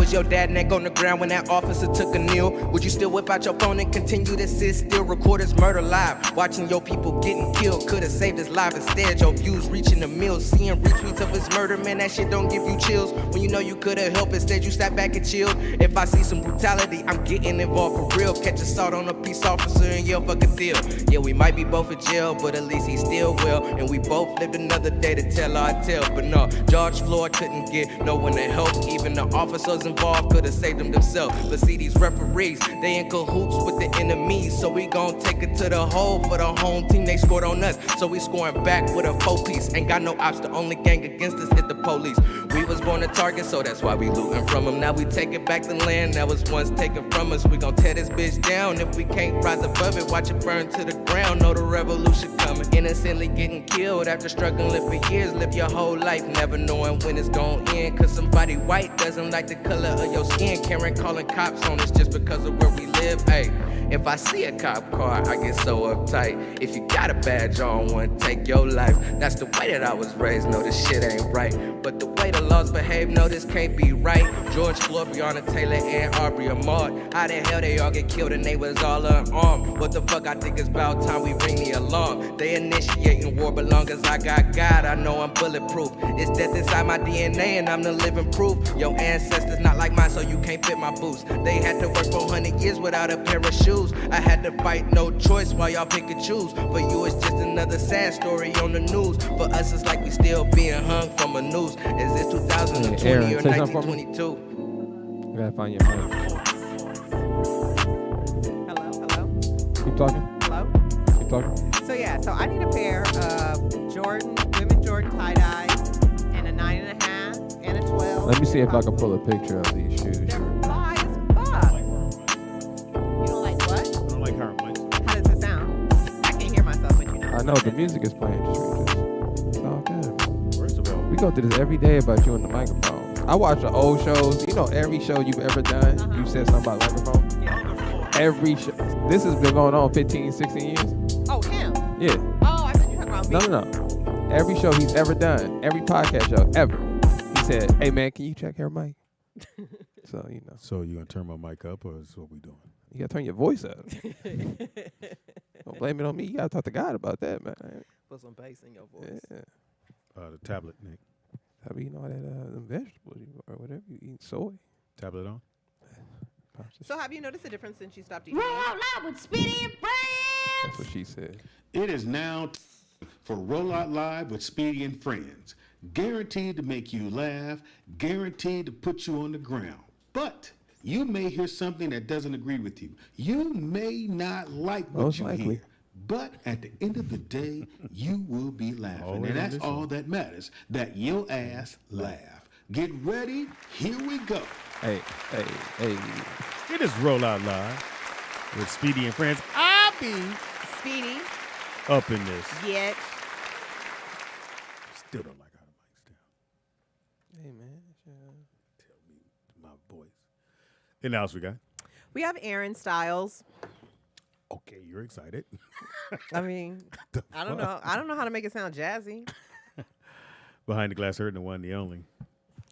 Was your dad neck on the ground when that officer took a kneel? Would you still whip out your phone and continue to sit still? Record his murder live, watching your people getting killed. Could've saved his life instead, your views reaching the mills. Seeing retweets of his murder, man, that shit don't give you chills. When you know you could've helped, instead you sat back and chilled. If I see some brutality, I'm getting involved for real. Catch assault on a peace officer and yell fuck a deal. Yeah, we might be both in jail, but at least he still will. And we both lived another day to tell our tale. But no, George Floyd couldn't get no one to help. Even the officers involved could've saved them themselves. But see, these referees, they in cahoots with the enemies. So we gon' take it to the hole for the home team. They scored on us, so we scoring back with a 4-piece. Ain't got no ops, the only gang against us is the police. We was born to target, so that's why we looting from them. Now we taking back the land that was once taken from us. We gon' tear this bitch down. If we can't rise above it, watch it burn to the ground. Know the revolution coming. Innocently getting killed after struggling for years. Live your whole life never knowing when it's gon' end. Cause somebody white doesn't like the color of your skin. Karen calling cops on us just because of where we live. Hey, if I see a cop car, I get so uptight. If you got a badge on, one take your life. That's the way that I was raised. No, this shit ain't right. But the way the laws behave, no, this can't be right. George Floyd, Breonna Taylor, and Aubrey Ahmaud. How the hell they all get killed and they was all unarmed? What the fuck, I think it's about time we ring the alarm. They initiating war, but long as I got God, I know I'm bulletproof. It's death inside my DNA and I'm the living proof. Your ancestors not like mine, so you can't fit my boots. They had to work for 100 years without a pair of shoes. I had to fight, no choice, while y'all pick and choose. For you, it's just another sad story on the news. For us, it's like we still being hung from a noose. Is this 2020 hey, Aaron, or 1922? I gotta find your mic. Hello? Keep talking. Hello? Keep talking. So yeah, so I need a pair of women Jordan tie-dyes and a 9.5 and a 12. Let me see if I can pull a picture of these shoes. They're fly as fuck. You don't like what? I don't like her mic. How does it sound? I can't hear myself, but you know. I know the music is playing. It's all good. First of all, We go through this every day about you and the microphone. I watch the old shows. You know, every show you've ever done, you said something about microphone. Yeah. Every show. This has been going on 15, 16 years. Oh, him? Yeah. Oh, I thought you were talking about me. No. Every show he's ever done, every podcast show ever, he said, "Hey man, can you check her mic?" So you know. so you gonna turn my mic up, or is what we doing? You gotta turn your voice up. Don't blame it on me. You gotta talk to God about that, man. Put some bass in your voice. Yeah. The tablet, Nick. How be eating all that them vegetables or whatever you eat, soy. Tablet on. So have you noticed a difference since you stopped eating? Roll out loud with Speedy and Friends. That's what she said. It is now for Roll Out Live with Speedy and Friends. Guaranteed to make you laugh, guaranteed to put you on the ground. But you may hear something that doesn't agree with you. You may not like what Most you likely. hear. But at the end of the day, you will be laughing. Always And that's on this all one. that matters, that your ass laugh. Get ready, here we go. Hey. It is Roll Out Live with Speedy and Friends. I'll be Speedy, up in this. yet. Still don't like how the mic's down. Hey man. Tell me my voice. And now else we got? We have Aaron Styles. Okay, you're excited. I mean, I don't know. I don't know how to make it sound jazzy. Behind the glass curtain, the one, the only.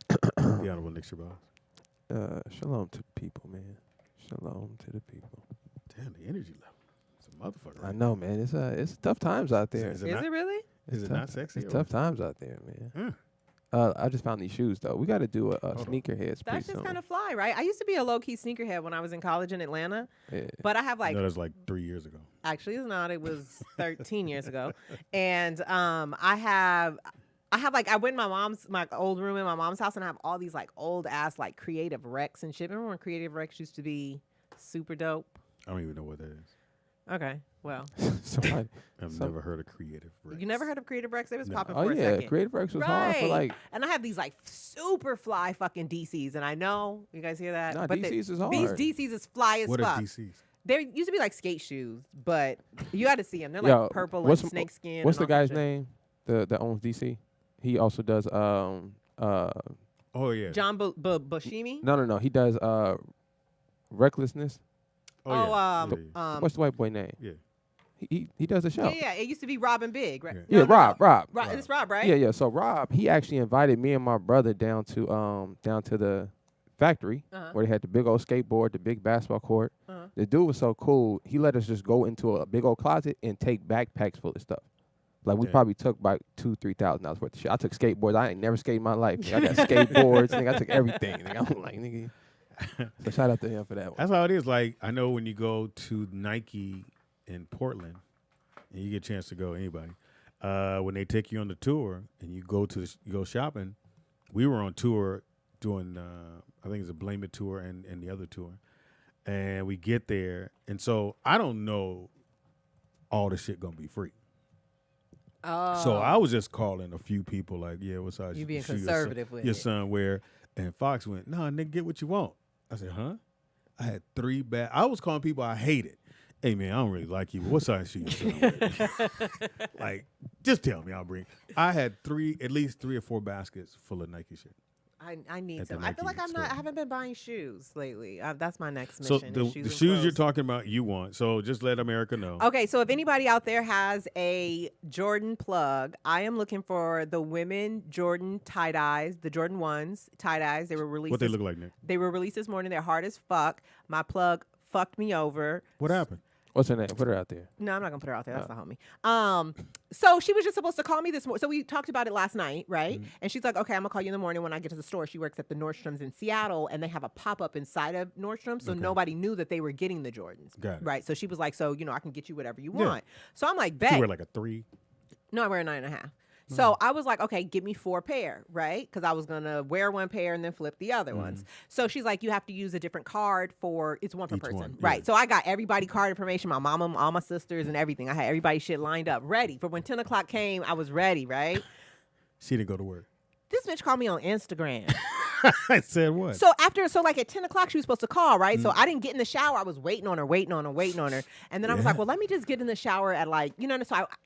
The Honorable Nick Shabazz. Shalom to the people, man. Shalom to the people. Damn, the energy level. It's a motherfucker. I know, man. It's tough times out there. Is Is not- it really? Is it tough, not sexy? It's or- tough times out there, man. Yeah. I just found these shoes though. We got to do a sneakerheads pretty That's just soon. kind of fly, right? I used to be a low-key sneakerhead when I was in college in Atlanta. Yeah. But I have like No, that was like 3 years ago. Actually, it's not. It was 13 years ago. And I have like, I went in my old room in my mom's house, and I have all these like old ass like Creative Rex and shit. Remember when Creative Rex used to be super dope? I don't even know what that is. Okay, well, Somebody, I've never heard of Creative Rex. you never heard of Creative Rex? It was No. popping oh for a yeah, second. Creative Rex was hard for Right. like. And I have these like super fly fucking DCs, and I know you guys hear that. Nah, but DCs is hard. These DCs is fly as What fuck. are DCs? There used to be like skate shoes, but you got to see them. They're Yo, like purple and what's snake skin. What's and the all that guy's shit. name? That owns DC. He also does Oh yeah. John Buscemi. no. He does Recklessness. yeah. What's the white boy name? Yeah. He does a show. Yeah. It used to be Robin Big, right? Yeah. Yeah, Rob. It's Rob, right? Yeah. So Rob, he actually invited me and my brother down to the factory where they had the big old skateboard, the big basketball court. The dude was so cool. He let us just go into a big old closet and take backpacks full of stuff. Like we probably took about $2,000-$3,000 worth of shit. I took skateboards. I ain't never skated in my life. Nigga. I got skateboards. Nigga, I took everything. Nigga. I'm like, nigga. So shout out to him for that one. That's how it is. Like I know when you go to Nike in Portland, and you get a chance to go, anybody, when they take you on the tour and you go to you go shopping, we were on tour doing I think it's a Blame It tour and the other tour, and we get there, and so I don't know all the shit gonna be free. Oh. So I was just calling a few people like, yeah, what's size You being shoe conservative with your it. son wear? And Fox went, nah, nigga, get what you want. I said, huh? I had 3 bad. I was calling people I hated. Hey man, I don't really like you. But what size shoe your son wear? Like, just tell me, I'll bring. I had at least 3 or 4 baskets full of Nike shit. I need At the some. I feel Nike like store. I haven't been buying shoes lately. That's my next So mission. the is shoes and you're clothes. talking about, you want. So just let America know. Okay, so if anybody out there has a Jordan plug, I am looking for the women Jordan tie-dyes, the Jordan 1s tie-dyes. They were released. What they look like, Nick? They were released this morning. They're hard as fuck. My plug fucked me over. What happened? What's her name? Put her out there. No, I'm not gonna put her out there. That's the homie. So she was just supposed to call me this morning. So we talked about it last night, right? And she's like, "Okay, I'm gonna call you in the morning when I get to the store." She works at the Nordstrom's in Seattle, and they have a pop up inside of Nordstrom, so nobody knew that they were getting the Jordans. Got it. Right. So she was like, "So I can get you whatever you Yeah. want." So I'm like, You "Bet." wear like a 3. No, I wear a 9.5. So I was like, okay, give me 4 pair, right? Because I was gonna wear 1 pair and then flip the other ones. So she's like, you have to use a different card for it's one per Each person, one, right? yeah. So I got everybody card information, my mama, all my sisters, and everything. I had everybody shit lined up, ready for when 10 o'clock came. I was ready, right? She didn't go to work. This bitch called me on Instagram. I said what? So like at 10 o'clock, she was supposed to call, right? So I didn't get in the shower. I was waiting on her. And then I was like, well, let me just get in the shower at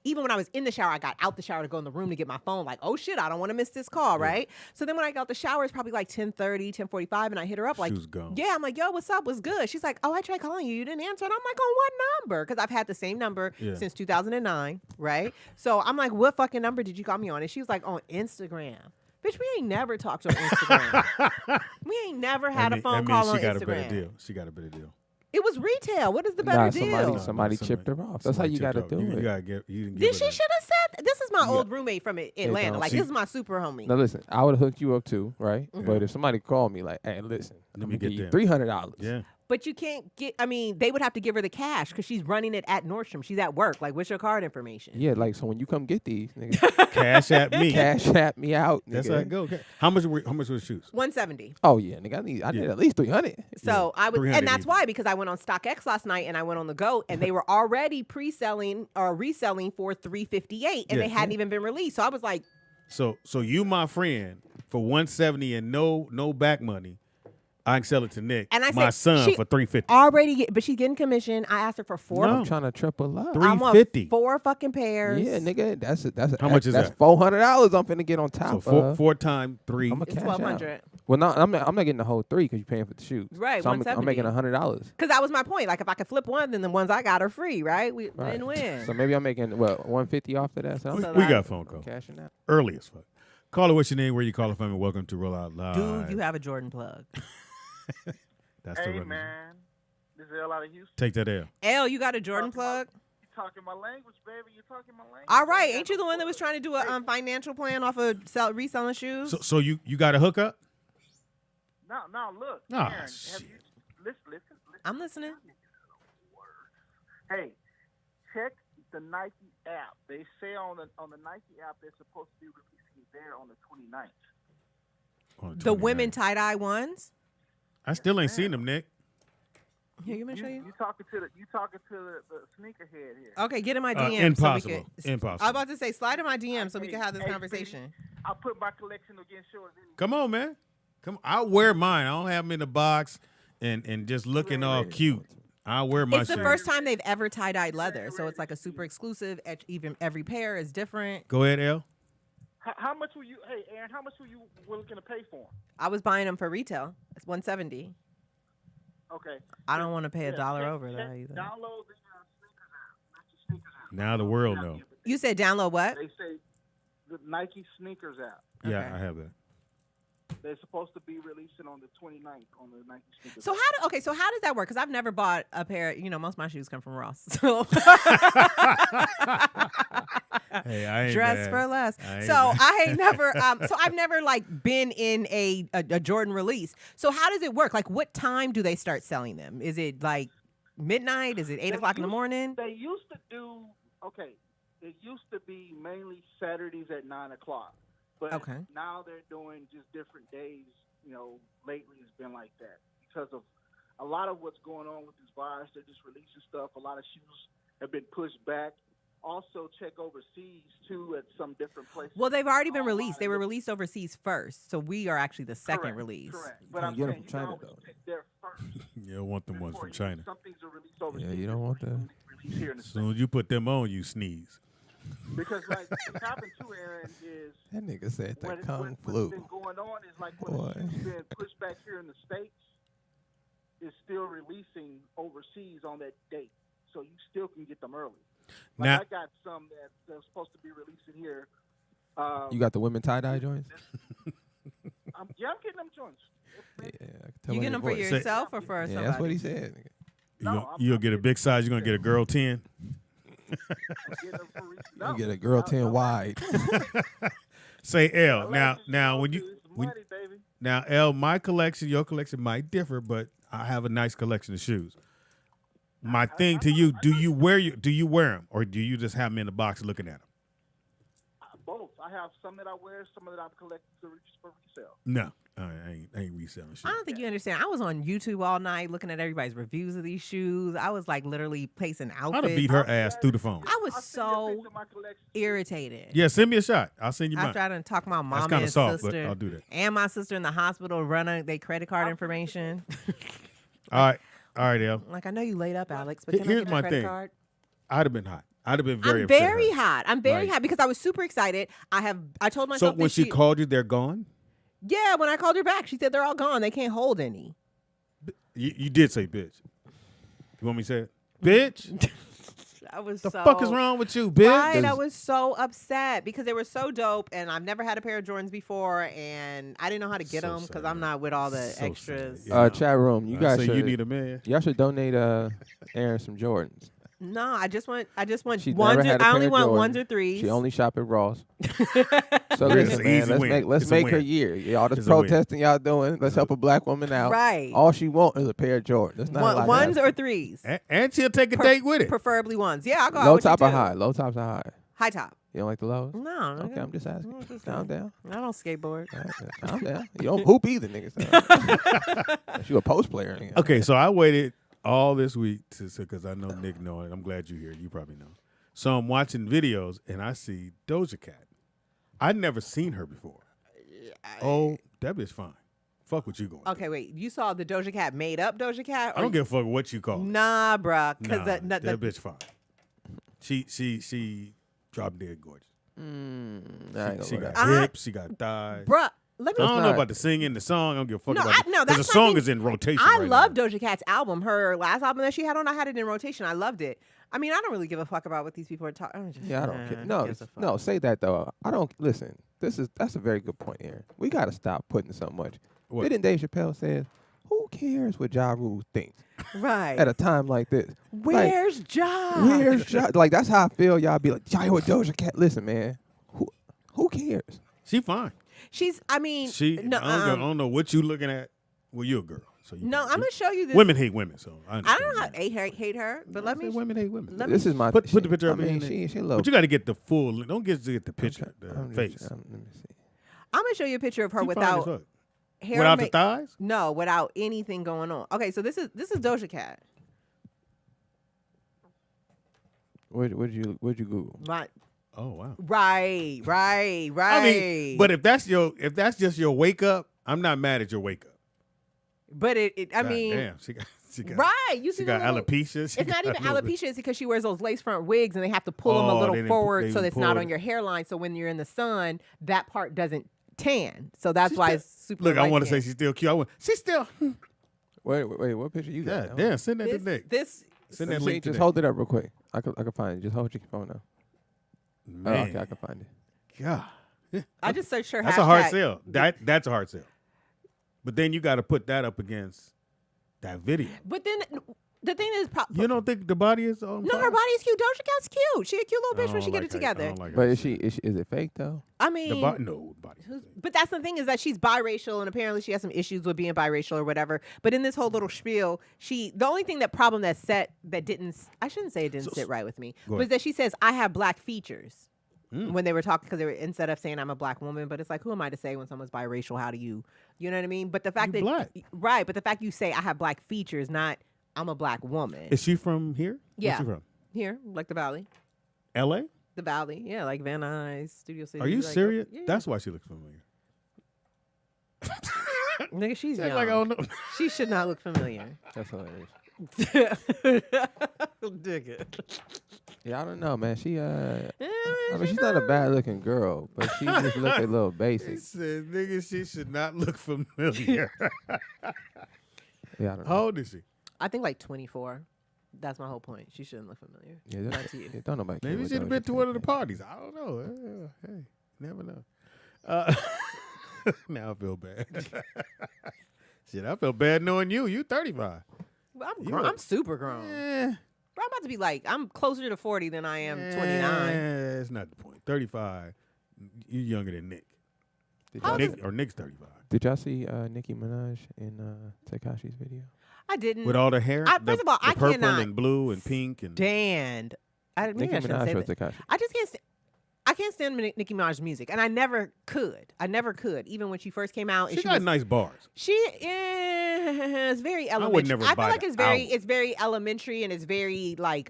even when I was in the shower, I got out the shower to go in the room to get my phone. Like, oh shit, I don't want to miss this call, right? So then when I got out the shower, it's probably like 10:30, 10:45, and I hit her up like, She was gone. yeah, I'm like, yo, what's up? What's good? She's like, oh, I tried calling you. You didn't answer. And I'm like, on what number? Because I've had the same number since 2009, right? So I'm like, what fucking number did you call me on? And she was like, on Instagram. Bitch, we ain't never talked on Instagram. We ain't never had a phone call on she got Instagram. a better deal. She got a better deal. It was retail. What is the better deal? Somebody chipped her off. That's how you got to do You it. gotta get. You didn't Then give she her should have said. This is my old roommate from Atlanta. don't Like see- this is my super homie. Now listen, I would have hooked you up too, right? But if somebody called me like, "Hey, listen, I'm me gonna get give you them. $300." Yeah. But you can't get. I mean, they would have to give her the cash because she's running it at Nordstrom. She's at work. Like, what's your card information? Yeah, like so when you come get these, nigga, Cash at me. cash at me out. That's nigga. how it go. How much were the shoes? 170. Oh yeah, nigga, I need at least 300. So I was, 300 and that's easy. why because I went on StockX last night and I went on the GOAT and they were already pre-selling or reselling for $358 and Yeah. they hadn't even been released. So I was like, So you my friend for 170 and no back money. I can sell it to Nick, and I my said, son, she for $350. already, but she's getting commission. I asked her for 4. No. I'm trying to triple up. I want $350. 4 fucking pairs. Yeah, nigga, that's How much is that's that? $400 I'm finna get on top So of. 4 times 3. I'm a It's cash 1,200. out. Well, no, I'm not getting the whole 3 because you're paying for the shoes. Right, So I'm making $100. Because that was my point. Like, if I could flip one, then the ones I got are free, right? We Right. win-win. So maybe I'm making $150 off of that. So we I'm So got a phone call. cashing out. Early as fuck. Caller, what's your name? Where you calling from? And welcome to Roll Out Live. Dude, you have a Jordan plug. That's the Hey running. man, this is L out of Houston. Take that L. L, you got a Jordan plug? You talking my language, baby? You talking my language? All right. Ain't you the one that was trying to do a financial plan off of reselling shoes? So you got a hookup? Now look, Ah, Aaron, shit. have you listen? I'm listening. Hey, check the Nike app. They say on the Nike app they're supposed to be releasing it there on the 29th. On The 29. women tie-dye ones? I still ain't seen them, Nick. Here, you want me to show you? You talking to the sneakerhead here. Okay, get in my DM. Impossible. So we Impossible. I was about to say, slide in my DM so we can have this Hey, conversation. I put my collection against yours. Come on, man. Come on. I'll wear mine. I don't have them in the box and just looking all cute. I'll wear my It's the shit. first time they've ever tie-dyed leather, so it's like a super exclusive. Even every pair is different. Go ahead, L. How much were you? Hey, Aaron, how much were you looking to pay for them? I was buying them for retail. It's $170. Okay. I don't want to pay a dollar check- over check- that either. Download the sneakers app. Nike sneakers app. Now the world know. You said download what? They say the Nike sneakers app. Yeah, Okay. I have that. They're supposed to be releasing on the 29th on the Nike sneakers. So how does that work? Because I've never bought a pair. You know, most of my shoes come from Ross. So Hey, I ain't dress mad. for less. I ain't So mad. I ain't never. So I've never like been in a Jordan release. So how does it work? Like, what time do they start selling them? Is it like midnight? Is it 8 o'clock in the morning? They used to do it used to be mainly Saturdays at 9 o'clock, but now they're doing just different days. You know, lately it's been like that because of a lot of what's going on with this virus. They're just releasing stuff. A lot of shoes have been pushed back. Also, check overseas too at some different places. Well, they've already been released. They were released overseas first, so we are actually the second Correct, release. Correct, but I'm get 'em saying from China, you can always though. pick there first. You don't want them ones before from China. Some things are released overseas. Yeah, you don't want before that. you release here in the As soon as you put them on, you sneeze. Because like what's happened too, Aaron, is That nigga said the what's kung been flu. going on is like when Boy. the shoes been pushed back here in the States, it's still releasing overseas on that date, so you still can get them early. Like Now- I got some that they're supposed to be releasing here. You got the women tie-dye joints? I'm getting them joints. Yeah, I can tell You by get them for voice. yourself or for Yeah, somebody? that's what he said. nigga. No, You'll I'm get a big size. You're gonna get a girl 10. I'm getting them for You get a girl 10 wide. Say L. Now when you money, baby. now L, my collection, your collection might differ, but I have a nice collection of shoes. My thing to you, do you wear them, or do you just have them in the box looking at them? Both. I have some that I wear, some that I'm collecting for resale. No, I ain't reselling shoes. I don't think you understand. I was on YouTube all night looking at everybody's reviews of these shoes. I was like literally placing outfits. I'd have beat her ass through the phone. I was I'll send you a so picture of my collection. irritated. Yeah, send me a shot. I'll send you mine. After I done talk my mom kinda and soft, but sister, I'll do that. and my sister in the hospital, running their credit card information. All right, L. Like, I know you laid up, Alex, but can I Here's get my your credit thing. card? I'd have been hot. I'd have been very I'm upset. very at her. hot. I'm very Like- hot because I was super excited. I told So myself when this she called you, they're gone. yeah, when I called her back, she said they're all gone. They can't hold any. You did say bitch. You want me to say it? Bitch. I was The so fuck is wrong with you, bitch? Right, I was so upset because they were so dope, and I've never had a pair of Jordans before, and I didn't know how to get So them because sad. I'm not with all the So extras. sad. Yeah. Chat room, you I guys say should. you need a man. Y'all should donate Aaron some Jordans. No, I just want She ones. never had a I pair only of want Jordans. ones or threes. She only shop at Ross. So It's listen, an man, easy win. let's It's a make her win. year. Y'all this It's a win. protesting y'all doing. Let's help a black woman out. Right. All she want is a pair of Jordans. That's not a lot to Ones ask. or threes. And she'll take a date with it. Preferably ones. Yeah, I'll go out Low with you top or too. high? Low tops or high? High top. You don't like the lows? No. Okay, I'm just asking. Calm down. I don't skateboard. All right, calm down. You don't hoop either, niggas. You a post player. Nigga. Okay, so I waited all this week because I know Nick know it. I'm glad you're here. You probably know. So I'm watching videos and I see Doja Cat. I'd never seen her before. Oh, that bitch fine. Fuck what you going. Okay, wait. You saw the Doja Cat made up Doja Cat? I don't give a fuck what you call it. Nah, bruh. Nah, Because that bitch fine. She dropped dead gorgeous. I ain't gonna She lie. got hips. She got thighs. bruh, let me. I don't know not- about the singing, the song. I don't give a fuck No, about it. no, Because that's the song my is thing. in rotation. I right love now. Doja Cat's album. Her last album that she had on, I had it in rotation. I loved it. I mean, I don't really give a fuck about what these people are talking. Yeah, I don't care. No, say that though. I don't listen. That's a very good point, Aaron. We gotta stop putting so much. What? Didn't Dave Chappelle says, "Who cares what Ja Rule thinks Right. at a time like this?" Where's Ja? Where's Ja? Like that's how I feel. Y'all be like, "Y'all with Doja Cat." Listen, man. Who cares? She fine. She's. I mean, no. I don't know what you looking at. Well, you're a girl. So you No, I'm gonna show you this. Women hate women, so I I understand. don't know how that. hate her, but let me. Women hate women. Let me This is my. Put the picture I up mean, in she there. low. But you got to get the full. Don't get to get the picture, the I'm just- face. let me see. I'm gonna show you a picture of her She fine as without fuck. hair. Without the ma- thighs. No, without anything going on. Okay, so this is Doja Cat. Where'd you Google? Right, Oh wow. right. I mean, but if that's just your wake up, I'm not mad at your wake up. But I God mean, damn, she got right? You see She got the little- alopecia. She It's not got even a little bit- alopecia. It's because she wears those lace front wigs, and they have to pull them a Oh, little they forward so didn't it's not pull on it. your hairline. So when you're in the sun, that part doesn't tan. So that's why it's super. Look, I light want to say skin. she's still cute. She's still. Wait, what picture you got? God damn, send that to this. Nick. This Send Let that me see, link to just Nick. hold it up real quick. I can find it. Just hold your phone up. Oh, Man, okay, I can find it. God, I just searched her. that's a hard hashtag. sell. That's a hard sell. But then you got to put that up against that video. But then the thing is, You don't think the body is on no, fire? her body's cute. Doja Cat's cute. She a cute little bitch I when she don't get it like how- I together. don't like how But you is say she is it fake though? I it. mean, The body? No, the body's fake. but that's the thing is that she's biracial, and apparently she has some issues with being biracial or whatever. But in this whole little spiel, the only thing that didn't, I shouldn't say it didn't sit right with me, Go was ahead. that she says I have black features when they were talking, because they were, instead of saying I'm a black woman, but it's like, who am I to say when someone's biracial? How do you know what I mean? But the fact You that black. right, but the fact you say I have black features, not I'm a black woman. Is she from here? Yeah. Where's she from? Here, like the Valley. L.A.? The Valley, yeah, like Van Nuys, Studio City. Are you like, serious? Yeah. That's why she looks familiar. Nigga, she's young. Act like I don't know. She should not look familiar. That's hilarious. Dig it. Yeah, I don't know, man. She I mean, she's not a bad looking girl, but she just look a little He basic. said, nigga, she should not look familiar. Yeah, I don't know. How old is she? I think like 24. That's my whole point. She shouldn't look familiar. Yeah, Not to you. don't nobody care Maybe what she'd have Doja been to Cat one of the is. parties. I don't know. Hey, never know. Now I feel bad. Shit, I feel bad knowing you. You 35. Well, I'm You grown. look- I'm super grown. Eh, Bro, I'm about to be like, I'm closer to 40 than I am 29. That's not the point. 35. You're younger than Nick. Did How y'all, old is- Nick's 35. did y'all see Nicki Minaj in Tekashi's video? I didn't. With all the hair, first of all, the I purple cannot and blue and pink and stand. Maybe Nicki I shouldn't say Minaj or that. Tekashi? I just can't. I can't stand Nicki Minaj's music, and I never could. Even when she first came out, and she got was, nice bars. She is very would elementary. never I feel buy like the it's album. very elementary, and it's very like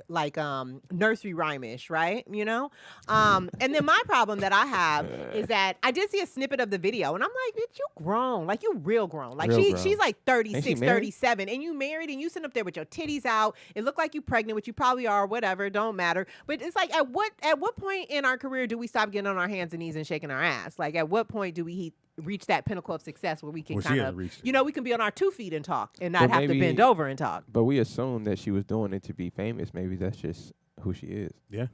nursery rhyme-ish, right? You know. And then my problem that I have is that I did see a snippet of the video, and I'm like, bitch, you grown, like you real grown. Like Real grown. she's like Ain't 36, she married? 37, and you married, and you sitting up there with your titties out. It looked like you pregnant, which you probably are, whatever, don't matter. But it's like, at what point in our career do we stop getting on our hands and knees and shaking our ass? Like, at what point do we reach that pinnacle of success where we can Well, she kind hasn't of, reached it. you know, we can be on our 2 feet and talk and not But have to maybe- bend over and talk. But we assume that she was doing it to be famous. Maybe that's just who she is. Yeah.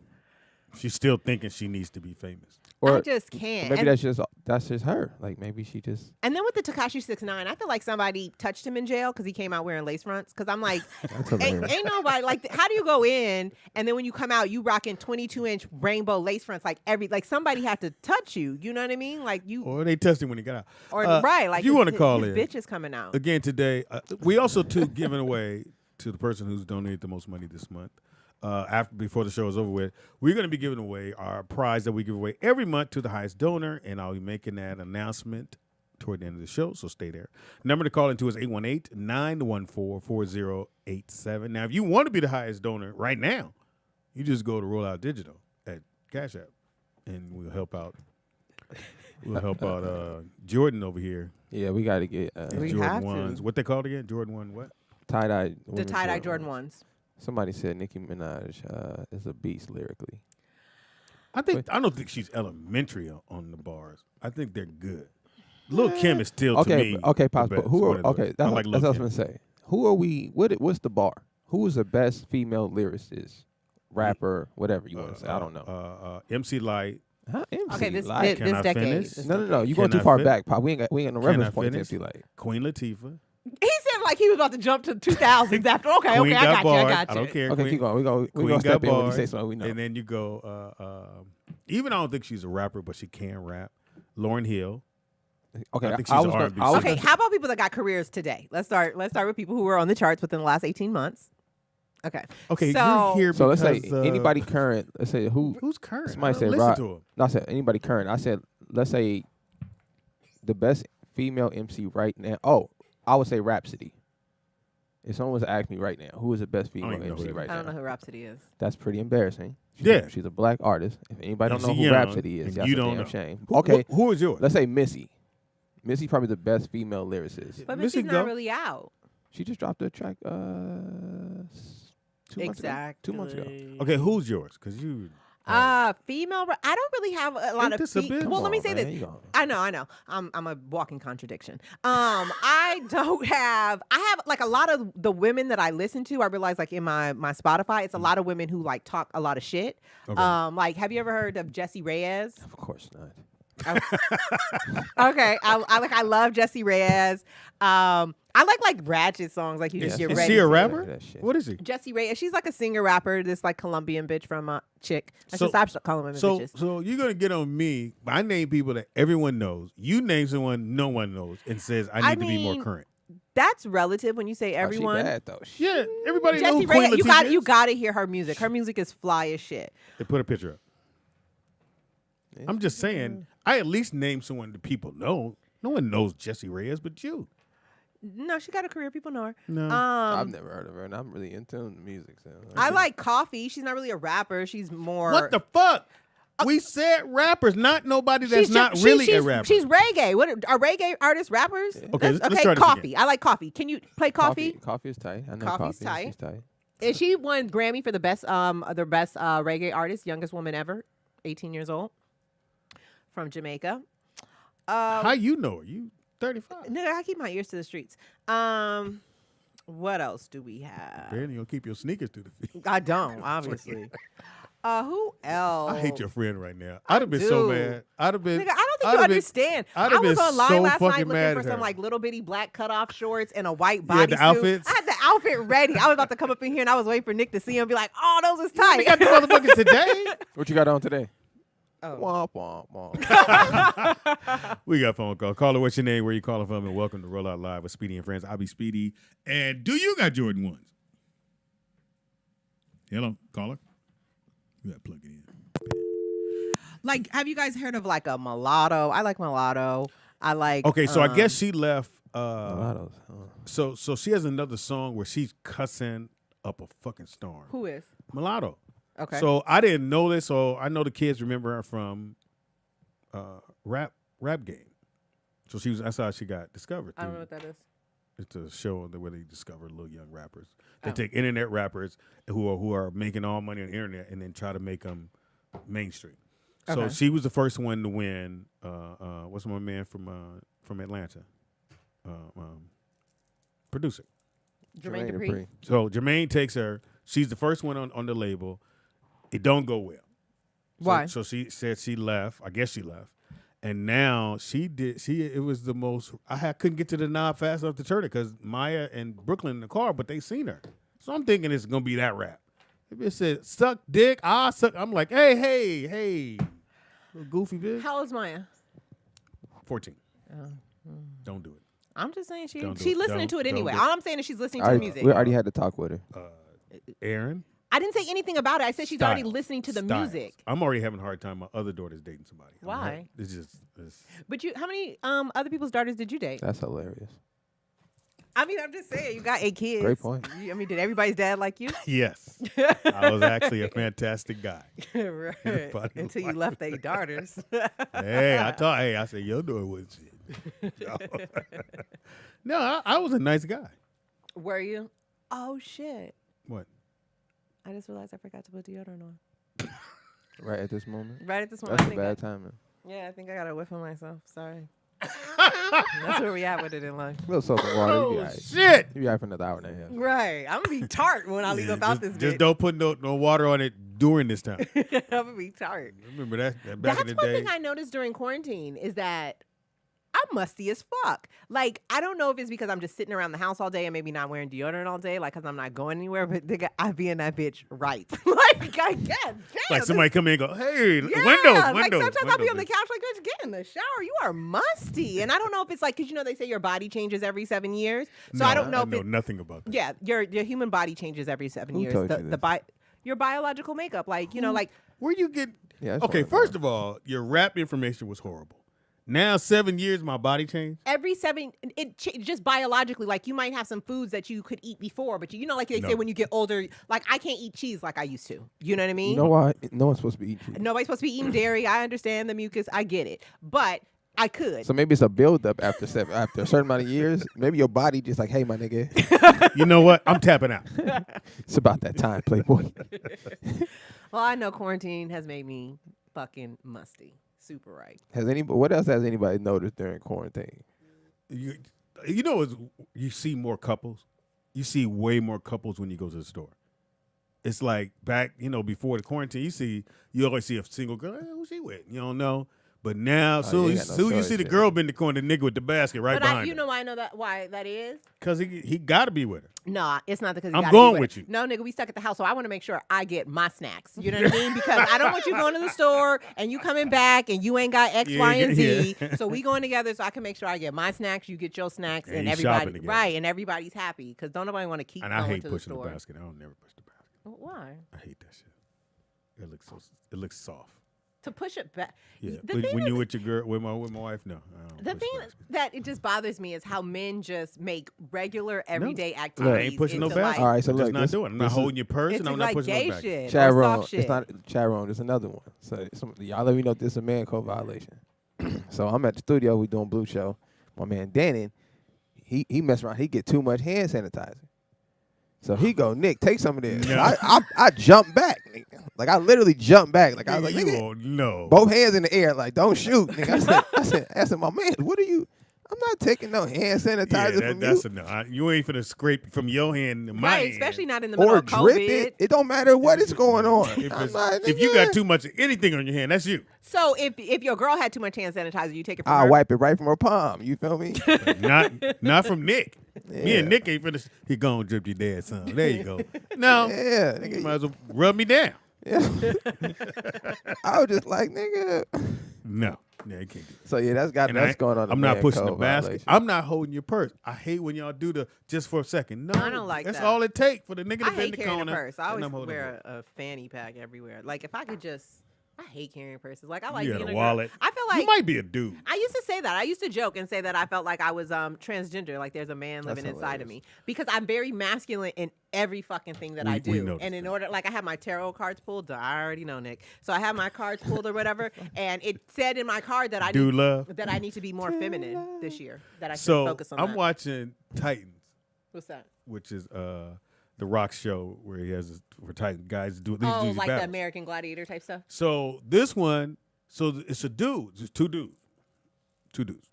She's still thinking she needs to be famous. Or I just can't. maybe And, that's just her. Like maybe she just and then with the Tekashi 6ix9ine, I feel like somebody touched him in jail because he came out wearing lace fronts. Because I'm like, that's ain't, hilarious. ain't nobody like. How do you go in and then when you come out, you rocking 22-inch rainbow lace fronts? Like somebody had to touch you. You know what I mean? Like you Or they tested when he got out. or Uh, right? Like if you want to his call in bitch is coming out. again today. We also too giving away to the person who's donated the most money this month. Before the show is over with, we're going to be giving away our prize that we give away every month to the highest donor, and I'll be making that announcement toward the end of the show, so stay there. Number to call into is 818-914-4087. Now, if you want to be the highest donor right now, you just go to Rollout Digital at Cash App, and we'll help out. We'll help out Jordan over here. yeah, we got to get We Jordan have to. ones. What they called again? Jordan 1 what? tie-dye. The women's tie-dye Jordan ones. Somebody said Nicki Minaj is a beast lyrically. I don't think she's elementary on the bars. I think they're good. Lil Kim is still to me. Okay, Pops. the But best. who One are of the okay? best. That's I like what Lil I was Kim. gonna say. Who are we? What's the bar? Who is the best female lyricist, rapper, whatever you want to say? I don't know. MC Light. Huh? MC Okay, this Light? Can I decade. finish? this No. decade. You going Can too I far fin- back, Pop. We ain't got no Can I reference point to finish? MC Light. Queen Latifah. He said like he was about to jump to 2000s after. Okay, Queen I got you. I bars. got you. I don't care. Okay, Queen, keep going. We Queen gonna got step in when you bars, say something we know. And then you go. Even I don't think she's a rapper, but she can rap. Lauryn Hill. Okay, I think I she's was an gonna- R&B I was Okay, gonna- how about people that got careers today? Let's start with people who were on the charts within the last 18 months. Okay. Okay, So- you're here So let's say because, anybody current. Let's say who's current. Somebody I said don't listen Rod. to him. No, I said anybody current. I said let's say the best female MC right now. Oh, I would say Rhapsody. If someone was to ask me right now, who is the best female even know who MC that right I don't know now? who Rhapsody is. That's pretty embarrassing. Yeah. She's a black artist. If anybody And don't know she who young, Rhapsody is, and that's you a don't damn know. shame. Who- Okay, who is yours? let's say Missy. Missy probably the best female lyricist. But Missy Missy's go. not really out. She just dropped a track 2 months ago. 2 months ago. Okay, who's yours? Because you. Female. I don't really have a lot of. this a bit? Well, let me Come say on, this. man, you gonna- I know. I'm a walking contradiction. I don't have. I have like a lot of the women that I listen to. I realize like in my Spotify, it's a lot of women who like talk a lot of shit. Okay. Like have you ever heard of Jessie Reyez? Of course not. Okay, I love Jessie Reyez. I like ratchet songs, like you just get Is ready. she a to- rapper? What is she? Jessie Reyez. She's like a singer rapper. This like Colombian bitch from chick. I So- should stop calling women So, bitches. so you're gonna get on me. I name people that everyone knows. You name someone no one knows and says I need to be more mean, current. That's relative when you say everyone. She bad though. Yeah, everybody knows Jessie who Queen Reyez, Latifah you is. got to hear her music. Her music is fly as shit. They put a picture up. I'm just saying. I at least name someone that people know. No one knows Jessie Reyez but you. No, she got a career. People know her. No. I've never heard of her, and I'm really into music. So I like Coffee. She's not really a rapper. She's more. What the fuck? We said rappers, not nobody that's not really a rapper. She's reggae. What are reggae artists rappers? Okay, let's try this Coffee. again. I like Coffee. Can you play Coffee? Coffee is tight. I know Coffee's coffee. tight. She's tight. And she won Grammy for the best reggae artist, youngest woman ever, 18 years old, from Jamaica. How you know her? You 35. Nigga, I keep my ears to the streets. What else do we have? Barely gonna keep your sneakers to the feet. I don't, obviously. Who else? I hate your friend right now. I'd have been so do. mad. I'd have been. Nigga, I don't think you understand. I'd I have was been online so last night fucking looking mad for at some her. like little bitty black cutoff shorts and a white You had bodysuit. the outfits? I had the outfit ready. I was about to come up in here and I was waiting for Nick to see him and be like, "Oh, those is tight." We got the motherfuckers today. What you got on today? Oh. Womp womp womp. We got a phone call. Caller, what's your name? Where you calling from? And welcome to Roll Out Live with Speedy and Friends. I'll be Speedy. And do you got Jordan 1s? Hello, caller. You got to plug it in. Like, have you guys heard of like a mulatto? I like mulatto. I like. Okay, so I guess she left. Mulattoes, So she has another song where she's cussing up a fucking storm. Who is? Mulatto. Okay. So I didn't know this. So I know the kids remember her from Rap Game. So that's how she got discovered. I don't know what that is. It's a show where they discover little young rappers. They take internet rappers who are making all money on the internet and then try to make them mainstream. So Okay. she was the first one to win. What's my man from Atlanta? Producer. Jermaine Jermaine Dupri. Dupri. So Jermaine takes her. She's the first one on the label. It don't go well. Why? So she said she left. I guess she left. And now it was the most, couldn't get to the knob fast enough to turn it because Maya and Brooklyn in the car, but they seen her. So I'm thinking it's going to be that rap. It said, suck dick, I suck. I'm like, hey, little goofy bitch. How old is Maya? 14. Don't do it. I'm just saying Don't do she's it. listening to it Don't anyway. do it. All I'm saying is she's listening to the music. We already had to talk with her. Aaron? I didn't say anything about it. I said she's already Styles. listening to the Styles. music. I'm already having a hard time. My other daughter's dating somebody. Why? It's But how many other people's daughters did you date? That's hilarious. I mean, I'm just saying, you got 8 kids. Great point. I mean, did everybody's dad like you? yes. I was actually a fantastic guy. Right. But- Until you left 8 daughters. I said, your daughter was shit. No, I was a nice guy. Were you? Oh, shit. What? I just realized I forgot to put deodorant on. Right at this moment. Right at this moment. That's I a think bad timing. yeah, I think I got a whiff of myself. Sorry. That's where we at with it in life. A little soap and water. You be Oh, all right. shit. You be all right for another hour and a half. Right. I'm going to be tart when I leave about this Just bitch. don't put no water on it during this time. I'm going to be tart. Remember that back That's in the one day? thing I noticed during quarantine is that I'm musty as fuck. Like, I don't know if it's because I'm just sitting around the house all day and maybe not wearing deodorant all day, like, because I'm not going anywhere, but nigga, I be in that bitch ripe. Like, I get damn. Like somebody come in and go, hey, Yeah, windows. like sometimes I'll be on the bitch. couch like, bitch, get in the shower. You are musty. And I don't know if it's like, because they say your body changes every 7 years. So No, I don't know I if know it, nothing about that. yeah, your human body changes every 7 Who years. told you this? Your biological makeup, like, like Where you get? Yeah, that's Okay, what I first of all, your rap information was horrible. Now 7 years, my body changed. every 7, just biologically, like you might have some foods that you could eat before, but like they say No. when you get older, like I can't eat cheese like I used to. You know what I mean? You know why? No one's supposed to be eating cheese. Nobody's supposed to be eating dairy. I understand the mucus. I get it. But I could. So maybe it's a buildup after after a certain amount of years. Maybe your body just like, hey, my nigga, You know what? I'm tapping out. it's about that time, Playboy. Well, I know quarantine has made me fucking musty. Super right. What else has anybody noticed during quarantine? You know, you see more couples. You see way more couples when you go to the store. It's like back, before the quarantine, you always see a single girl. Hey, who's she with? You don't know. But now, soon you see the girl bend the corner, the nigga with the basket right behind you know why I know that why that is? Because he got to be with her. No, it's not because I'm going with you. No, nigga, we stuck at the house, so I want to make sure I get my snacks. You know what I mean? Because I don't want you going to the store and you coming back and you ain't got X, Y, and Z. So we going together so I can make sure I get my snacks, you get your snacks, and everybody and everybody's happy. Because don't nobody want to keep going to the store. And I hate pushing the basket. I don't never push the basket. Why? I hate that shit. It looks soft. To push it back. Yeah, when you with your girl, with my wife, no. The thing that it just bothers me is how men just make regular everyday activities. I ain't pushing no basket. All right, so look, not doing. I'm not holding your purse, and I'm not pushing no basket. Chat room, it's not chat room. There's another one. So y'all let me know if this is a man code violation. So I'm at the studio. We doing Blue Show. My man Danny, he mess around. He get too much hand sanitizer. So he go, Nick, take some of this. No. I jump back. Nigga. Like, I literally jumped back. Like, I was like, nigga, no. Both hands in the air. Like, don't shoot. Nigga. I said, my man, what are you? I'm not taking no hand sanitizer from that's you. enough. You ain't finna scrape from your hand to my hand. Especially not in the middle of COVID. Or drip it. It don't matter what is going on. If you got too much of anything on your hand, that's you. So if your girl had too much hand sanitizer, you take it from her? I'll wipe it right from her palm. You feel me? not from Nick. Yeah. Me and Nick ain't finna. He gonna drip your dad some. There you go. No. Yeah. You might as well rub me down. Yeah. I was just like, nigga. No. Yeah, you can't do it. So yeah, that's going on. I'm not pushing the basket. I'm not holding your purse. I hate when y'all do the just for a second. No, I don't like that's that. all it takes for the nigga to I bend the hate carrying corner. a purse. I always wear a fanny pack everywhere. Like if I could just. I hate carrying purses. Like I like being a wallet. Girl. I feel like you might be a dude. I used to say that. I used to joke and say that I felt like I was transgender. Like there's a man living inside of me because I'm very masculine in every fucking thing that I do. And in order, like I have my tarot cards pulled. I already know, Nick. So I have my cards pulled or whatever, and it said in my card that I need to be more feminine this year. That I should focus on. I'm watching Titans. What's that? Which is the Rock show where he has where Titan guys do. Oh, like the American Gladiator type stuff. So this one, it's a dude. It's two dudes.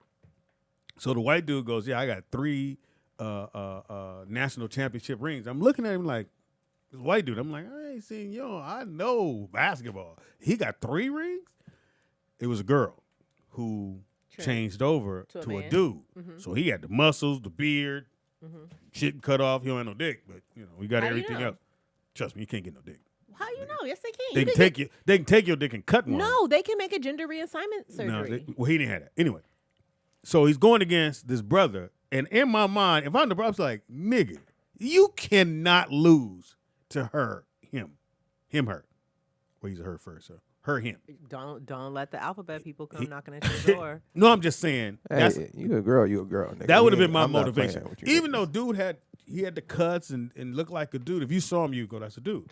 So the white dude goes, "Yeah, I got 3 national championship rings." I'm looking at him like, this white dude. I'm like, I ain't seen you. I know basketball. He got 3 rings. It was a girl who changed over to a dude. Mm-hmm. So he had the muscles, the beard. Mm-hmm. Shit cut off. He don't have no dick, but we got everything else. Trust me, you can't get no dick. How you know? Yes, they can. They can take your dick and cut one. No, they can make a gender reassignment surgery. No, he didn't have that. Anyway, so he's going against this brother, and in my mind, if I'm the brother, I was like, nigga, you cannot lose to her, him, her. Well, he's a her first, so her, him. Don't let the alphabet people come knocking at your door. No, I'm just saying. Hey, you a girl, nigga. That would have been my motivation. Even though dude had the cuts and looked like a dude. If you saw him, you go, that's a dude.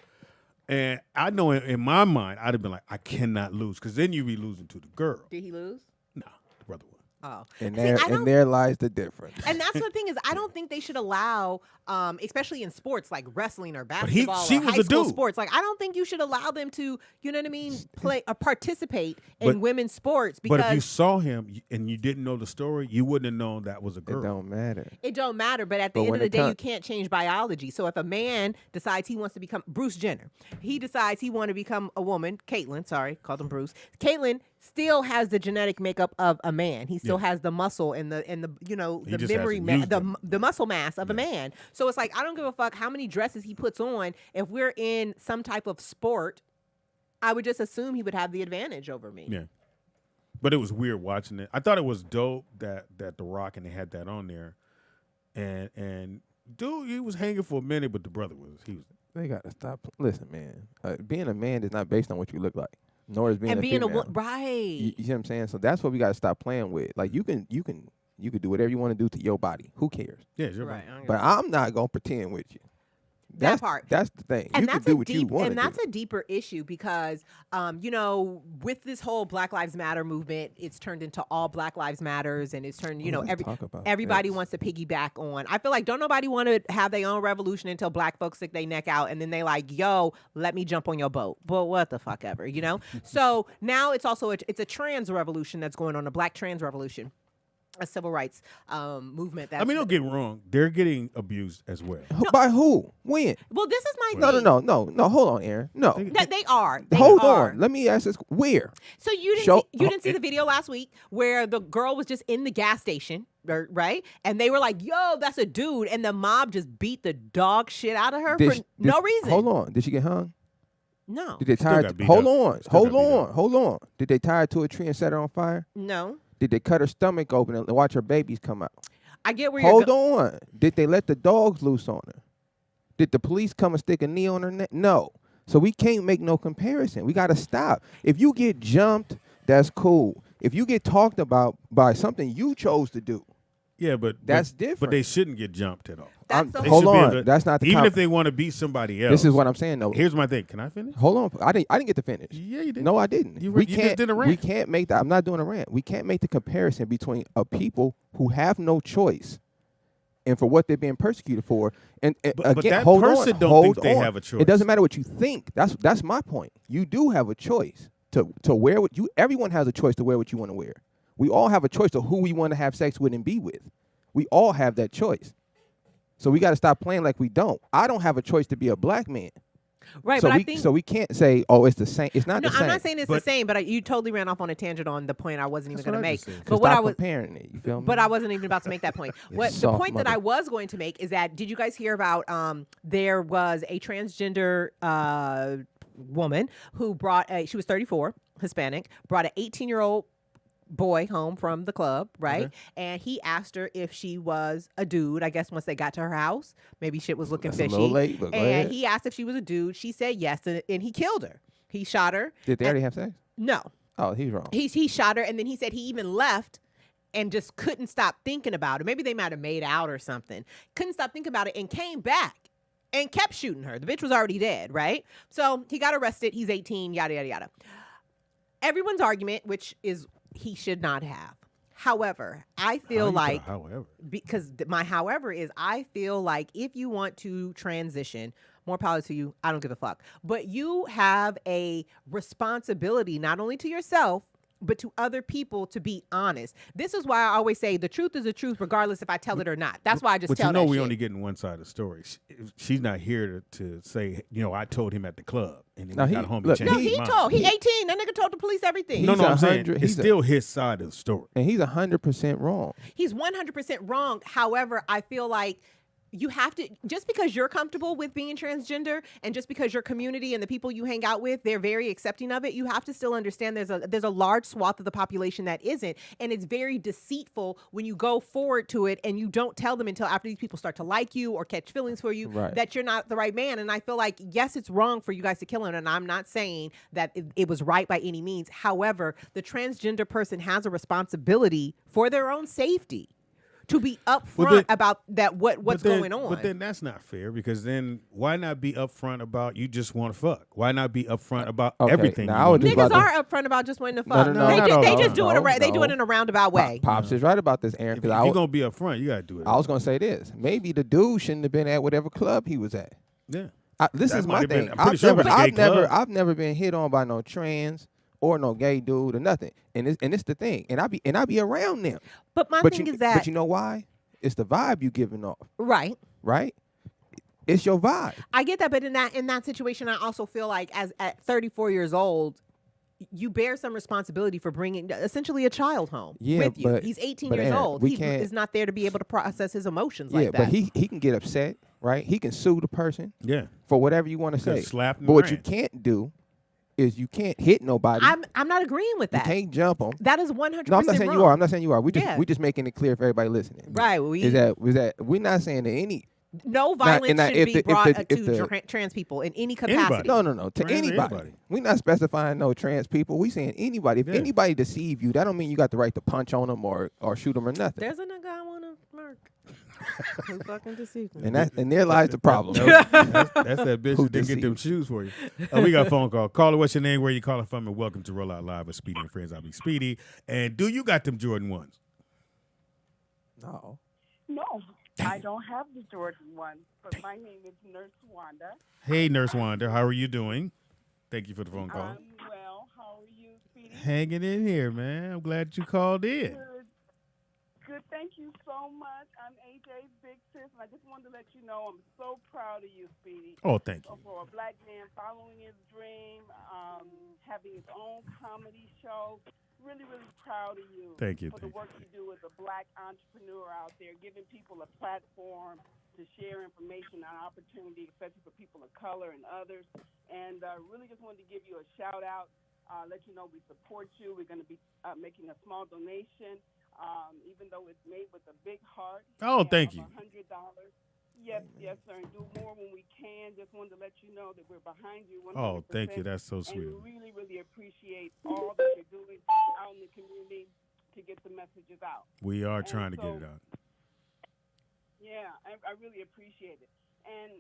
And I know in my mind, I'd have been like, I cannot lose, because then you'd be losing to the girl. Did he lose? No, the brother won. Oh, and there lies the difference. And that's the thing is, I don't think they should allow, especially in sports like wrestling or basketball or high school sports. Like, I don't think you should allow them to, you know what I mean, play or participate in women's sports. Because but if you saw him and you didn't know the story, you wouldn't have known that was a girl. It don't matter. It don't matter. But at the end of the day, you can't change biology. So if a man decides he wants to become Bruce Jenner, he decides he wants to become a woman. Caitlyn, sorry, called him Bruce. Caitlyn still has the genetic makeup of a man. He still has the muscle and the the memory the muscle mass of a man. So it's like, I don't give a fuck how many dresses he puts on. If we're in some type of sport, I would just assume he would have the advantage over me. Yeah. But it was weird watching it. I thought it was dope that The Rock and they had that on there. And dude, he was hanging for a minute, but the brother was. They gotta stop. Listen, man. Being a man is not based on what you look like. Nor is being a female. Right. You see what I'm saying? So that's what we gotta stop playing with. Like you can do whatever you want to do to your body. Who cares? Yeah, it's your body. But I'm not gonna pretend with you. That part. That's the thing. And you can do what you want to do. And that's a deeper issue because, with this whole Black Lives Matter movement, it's turned into all Black Lives Matters, and it's turned, everybody wants to piggyback on. I feel like don't nobody want to have their own revolution until Black folks stick their neck out, and then they like, yo, let me jump on your boat. But what the fuck ever, So now it's also it's a trans revolution that's going on, a Black trans revolution. a civil rights movement. That's, I mean, don't get me wrong. They're getting abused as well. By who? When? well, this is my No, thing. no. Hold on, Aaron. No. They are. Hold on. Let me ask this. Where? So you didn't see the video last week where the girl was just in the gas station, right? And they were like, "Yo, that's a dude," and the mob just beat the dog shit out of her for no reason. Hold on. Did she get hung? No. Did they tie her? Hold on. Did they tie her to a tree and set her on fire? No. Did they cut her stomach open and watch her babies come out? I get where you're Hold on. Did they let the dogs loose on her? Did the police come and stick a knee on her neck? No. So we can't make no comparison. We got to stop. If you get jumped, that's cool. If you get talked about by something you chose to do, yeah, but that's different. But they shouldn't get jumped at all. Hold on. That's not the even if they want to beat somebody else. This is what I'm saying, though. Here's my thing. Can I finish? Hold on. I didn't get to finish. Yeah, you did. No, I didn't. You just did a rant. We can't make that. I'm not doing a rant. We can't make the comparison between a people who have no choice and for what they're being persecuted for. And but again, that hold person on. don't hold think on. they have a choice. It doesn't matter what you think. That's my point. You do have a choice to wear what you. Everyone has a choice to wear what you want to wear. We all have a choice to who we want to have sex with and be with. We all have that choice. So we got to stop playing like we don't. I don't have a choice to be a black man. Right, So but we I think so we can't say, oh, it's the same. It's not the same. I'm not saying it's the same, but you totally ran off on a tangent on the point I wasn't even going to make. But But what I was comparing it, you feel me? But I wasn't even about to make that point. What the soft point that mother. I was going to make is that did you guys hear about there was a transgender woman who she was 34, Hispanic, brought an 18-year-old boy home from the club, right? Okay. And he asked her if she was a dude. I guess once they got to her house, maybe shit was looking That's a fishy. little late, but go and ahead. he asked if she was a dude. She said yes, and he killed her. He shot her. Did they already have sex? No. Oh, he's wrong. He shot her, and then he said he even left and just couldn't stop thinking about it. Maybe they might have made out or something. Couldn't stop thinking about it and came back and kept shooting her. The bitch was already dead, right? So he got arrested. He's 18, yada, yada, yada. Everyone's argument, which is he should not have. However, I feel like, because my however is I feel like if you want to transition, more power to you. I don't give a fuck. But you have a responsibility not only to yourself, but to other people to be honest. This is why I always say the truth is the truth, regardless if I tell it or not. That's why I just tell that shit. But we only getting one side of the story. She's not here to say, I told him at the club. And then he got home and changed his mind. He 18. That nigga told the police everything. No, I'm saying it's still his side of the story. And he's 100% wrong. He's 100% wrong. However, I feel like you have to, just because you're comfortable with being transgender and just because your community and the people you hang out with, they're very accepting of it, you have to still understand there's a large swath of the population that isn't. And it's very deceitful when you go forward to it and you don't tell them until after these people start to like you or catch feelings for you that you're not the right man. And I feel like, yes, it's wrong for you guys to kill him. And I'm not saying that it was right by any means. However, the transgender person has a responsibility for their own safety. To be upfront about that, what's going on. But then that's not fair, because then why not be upfront about you just want to fuck? Why not be upfront about everything? Niggas are upfront about just wanting to fuck. They just do it in a roundabout way. Pops is right about this, Aaron. If you're gonna be upfront, you gotta do it. I was gonna say this. Maybe the dude shouldn't have been at whatever club he was at. Yeah. This is my thing. I've never been hit on by no trans or no gay dude or nothing. And it's the thing. And I be around them. But my thing is that, but you know why? It's the vibe you giving off. Right. Right? It's your vibe. I get that, but in that situation, I also feel like at 34 years old, you bear some responsibility for bringing essentially a child home with you. He's 18 years old. He is not there to be able to process his emotions like that. Yeah, but he can get upset, right? He can sue the person for whatever you want to say. Slap him but what you can't do is you can't hit nobody. I'm not agreeing with that. You can't jump them. That is 100% No, I'm not saying wrong. you are. I'm not saying you are. We just making it clear for everybody listening. Right. Is that we're not saying that any no violence should be brought to trans people in any capacity. No. To anybody. We're not specifying no trans people. We saying anybody. If anybody deceive you, that don't mean you got the right to punch on them or shoot them or nothing. There's a nigga I want to murk. Who fucking deceived me? And there lies the problem. That's that bitch who didn't get them shoes for you. We got a phone call. Caller, what's your name? Where you calling from? And welcome to Roll Out Live with Speedy and Friends. I'll be Speedy. And do you got them Jordan 1s? No. No, I don't have the Jordan 1s, but my name is Nurse Wanda. Hey, Nurse Wanda. How are you doing? Thank you for the phone call. I'm well. How are you, Speedy? Hanging in here, man. I'm glad you called in. Thank you so much. I'm AJ's big sis, and I just wanted to let you know I'm so proud of you, Speedy. Oh, thank you. For a black man following his dream, having his own comedy show. Really, really proud of you. Thank you. For the work you do as a black entrepreneur out there, giving people a platform to share information and opportunity, especially for people of color and others. And really just wanted to give you a shout out, let you know we support you. We're going to be making a small donation, even though it's made with a big heart. Oh, thank you. $100. Yes, sir. And do more when we can. Just wanted to let you know that we're behind you 100%. Oh, thank you. That's so sweet. And we really, really appreciate all that you're doing out in the community to get the messages out. We are trying to get it out. Yeah, I really appreciate it. And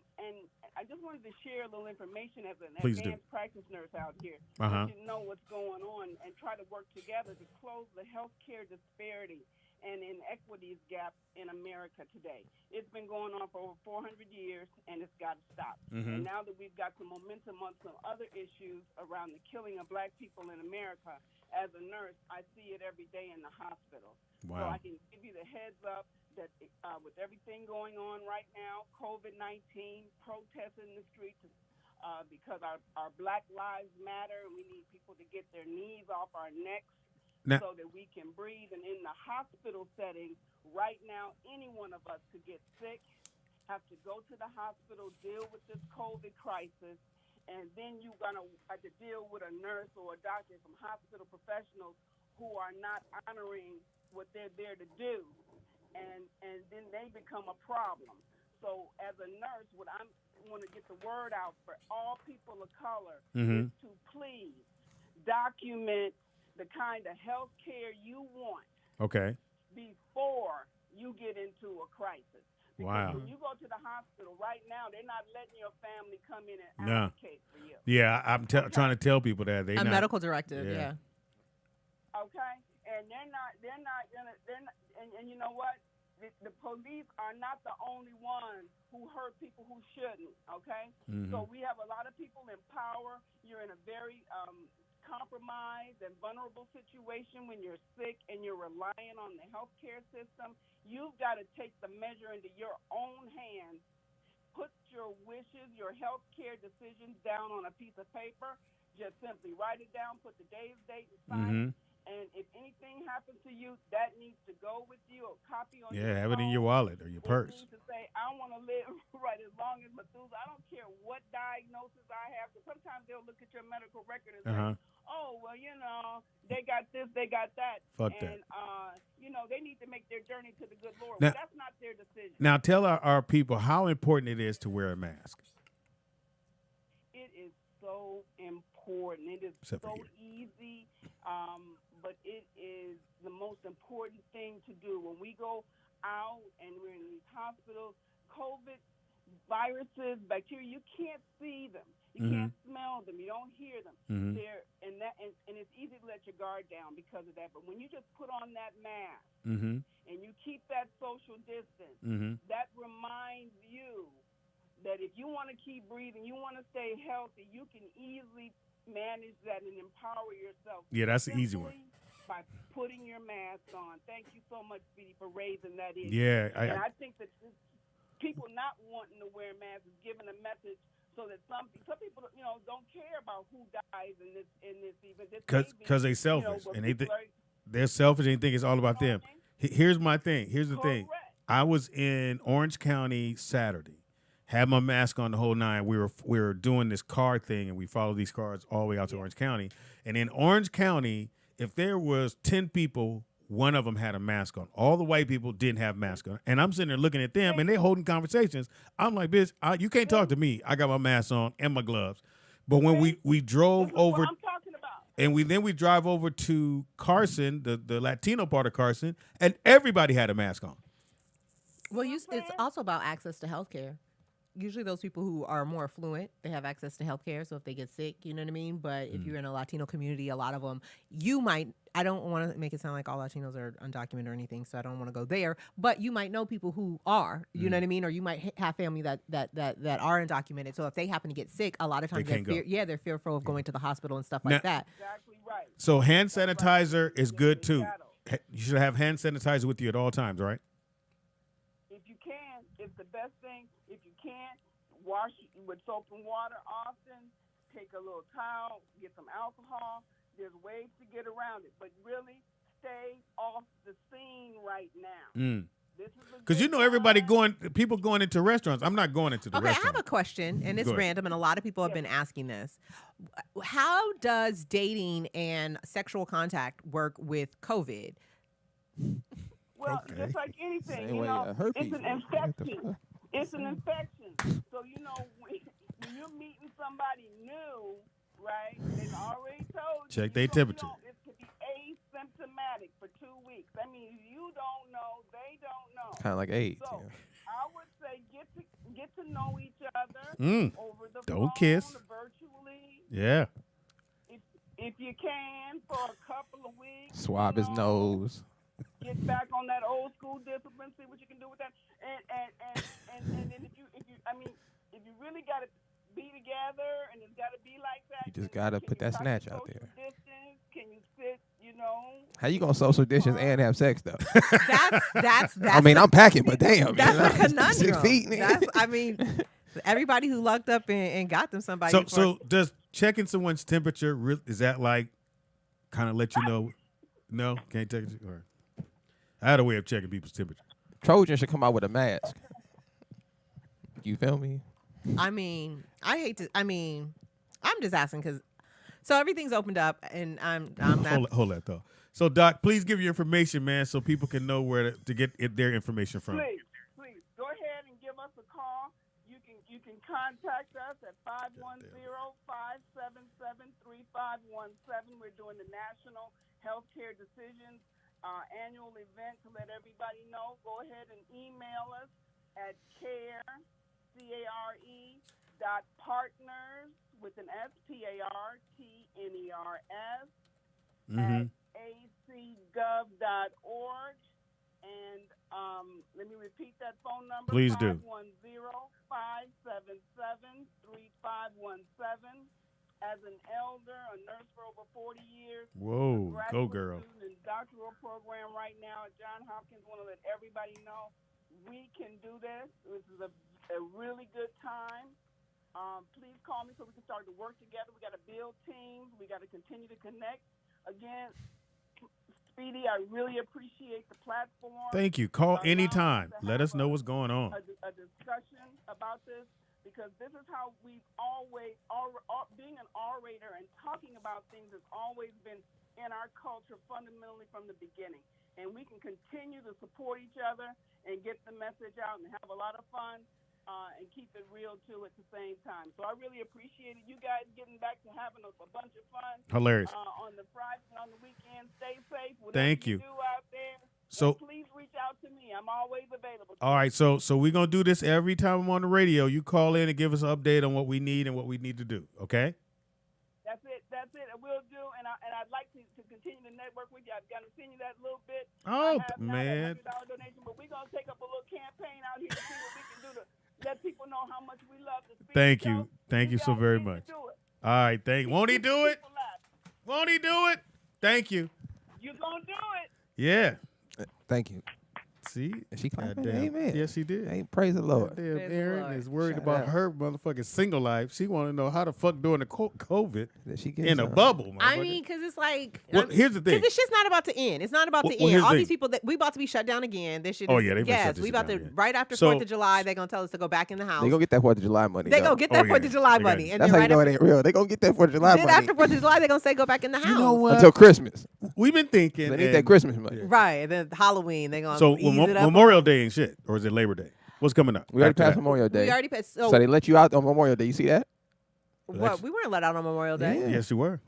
I just wanted to share a little information as an Please advanced practice nurse out here. Uh-huh. Let you know what's going on and try to work together to close the healthcare disparity and inequities gap in America today. It's been going on for over 400 years, and it's got to stop. Mm-hmm. And now that we've got some momentum on some other issues around the killing of black people in America, as a nurse, I see it every day in the hospital. Wow. So I can give you the heads up that with everything going on right now, COVID-19, protests in the streets, because our black lives matter, and we need people to get their knees off our necks so that we can breathe. And in the hospital setting, right now, any one of us could get sick, have to go to the hospital, deal with this COVID crisis, and then you're going to have to deal with a nurse or a doctor, some hospital professionals who are not honoring what they're there to do, and then they become a problem. So as a nurse, what I want to get the word out for all people of color is to please document the kind of health care you want before you get into a crisis. Because when you go to the hospital right now, they're not letting your family come in and advocate for you. Yeah, I'm trying to tell people that a medical directive. Yeah. Okay, and they're not gonna. And you know what? The police are not the only ones who hurt people who shouldn't. Okay, so we have a lot of people in power. You're in a very compromised and vulnerable situation when you're sick and you're relying on the healthcare system. You've got to take the measure into your own hands, put your wishes, your healthcare decisions down on a piece of paper, just simply write it down, put the day's date and sign it. And if anything happens to you, that needs to go with you, a copy on your have phone. it in your wallet or your purse. It needs to say, I want to live right as long as Methuselah. I don't care what diagnosis I have, because sometimes they'll look at your medical record and say, oh, well, they got this, they got that. Fuck and, that. they need to make their journey to the good Lord. Now, But that's not their decision. Now, tell our people how important it is to wear a mask. It is so important. It is so easy, but it is the most important thing to do. When we go out and we're in these hospitals, COVID viruses, bacteria, you can't see them. You can't smell them. You don't hear them. They're, and it's easy to let your guard down because of that. But when you just put on that mask and you keep that social distance, that reminds you that if you want to keep breathing, you want to stay healthy, you can easily manage that and empower yourself. Yeah, that's the easy one. By putting your mask on. Thank you so much, Speedy, for raising that issue. Yeah, I think that people not wanting to wear masks is giving a message so that some people don't care about who dies in this even because they selfish and they're selfish and they think it's all about them. Here's my thing. Here's the thing. I was in Orange County Saturday. Had my mask on the whole nine. We were doing this car thing, and we followed these cars all the way out to Orange County. And in Orange County, if there was 10 people, one of them had a mask on. All the white people didn't have masks on. And I'm sitting there looking at them, and they're holding conversations. I'm like, bitch, you can't talk to me. I got my mask on and my gloves. But when we drove over, I'm talking about. And we drive over to Carson, the Latino part of Carson, and everybody had a mask on. Well, it's also about access to healthcare. Usually those people who are more affluent, they have access to healthcare. So if they get sick, you know what I mean? But if you're in a Latino community, a lot of them, I don't want to make it sound like all Latinos are undocumented or anything, so I don't want to go there. But you might know people who are, you know what I mean? Or you might have family that are undocumented. So if they happen to get sick, a lot of times they're fearful of going to the hospital and stuff like that. Exactly right. So hand sanitizer is good too. You should have hand sanitizer with you at all times, right? If you can, it's the best thing. If you can't, wash with soap and water often. Take a little towel, get some alcohol. There's ways to get around it, but really stay off the scene right now. Because everybody people going into restaurants. I'm not going into the restaurant. I have a question, and it's random, and a lot of people have been asking this. How does dating and sexual contact work with COVID? Well, just like anything, it's an infection. It's an infection. So, when you're meeting somebody new, right, they've already told you. Check their temperature. It could be asymptomatic for 2 weeks. That means you don't know, they don't know. Kind of like AIDS. So, I would say get to know each other over the don't phone, kiss. virtually. Yeah. If you can, for a couple of weeks. Swab his nose. Get back on that old school discipline. See what you can do with that. And then if you really got to be together and it's got to be like that. You just got to put that snatch out there. Distance? Can you sit? How you gonna social distance and have sex though? That's I mean, I'm packing, but damn, that's a conundrum. 6 feet. Everybody who lucked up and got them somebody. So does checking someone's temperature is that like kind of let you know? No, can't take it. Or I had a way of checking people's temperature. Trojan should come out with a mask. You feel me? I'm just asking because. So everything's opened up, and I'm not. Hold that though. So Doc, please give your information, man, so people can know where to get their information from. Please go ahead and give us a call. You can contact us at 510-577-3517. We're doing the National Healthcare Decisions annual event to let everybody know. Go ahead and email us at care.partners with an S, PARTNERS, at acgov.org. And let me repeat that phone number. Please do. 510-577-3517. As an elder, a nurse for over 40 years. Whoa, go girl. In doctoral program right now at Johns Hopkins. Want to let everybody know we can do this. This is a really good time. Please call me so we can start to work together. We got to build teams. We got to continue to connect. Again, Speedy, I really appreciate the platform. Thank you. Call anytime. Let us know what's going on. A discussion about this, because this is how we've always, being an orator and talking about things has always been in our culture fundamentally from the beginning. And we can continue to support each other and get the message out and have a lot of fun. And keep it real too at the same time. So I really appreciated you guys getting back to having a bunch of fun. Hilarious. On the Friday and on the weekend. Stay safe. Thank you. Do out there. So please reach out to me. I'm always available. All right, so we're gonna do this every time I'm on the radio. You call in and give us an update on what we need and what we need to do. Okay? That's it. I will do, and I'd like to continue to network with you. I've got to send you that little bit. Oh man. $100 donation, but we're gonna take up a little campaign out here to see what we can do to let people know how much we love the Speedy Thank Show. you. Thank you so very much. All right, won't he do it? Won't he do it? Thank you. You're gonna do it. Yeah. Thank you. See? She clapping. Goddamn. Amen. Yes, she did. Hey, praise the Lord. Damn, Praise the Aaron Lord. is worried Shout about out. her motherfucking single life. She want to know how the fuck during the COVID That she gets in a some. bubble. I motherfucker. mean, because it's like. Well, here's the thing. Because this shit's not about to end. It's not about to Well, end. here's All the these thing. people that we about to be shut down again. This shit. Oh, is, yeah, they finna yes, shut this we shit about down to again. right after So- 4th of July. They're gonna tell us to go back in the house. They gonna get that 4th of July money. They though. gonna get that Oh, 4th yeah. of July They got money, it. and That's then how you know right it ain't real. They gonna get that 4th of July then money after 4th of July, they're gonna say go back in the house. You know what? until Christmas. We've been thinking. They need and- that Christmas money. Yeah. Right, and then Halloween they're gonna So ease it up. Memorial Day ain't shit, or is it Labor Day? What's coming up? We already after passed that? Memorial Day. We already passed. So they let you out on Memorial Day. You see that? What? We weren't let out on Memorial Day. Yeah. Yes, you were.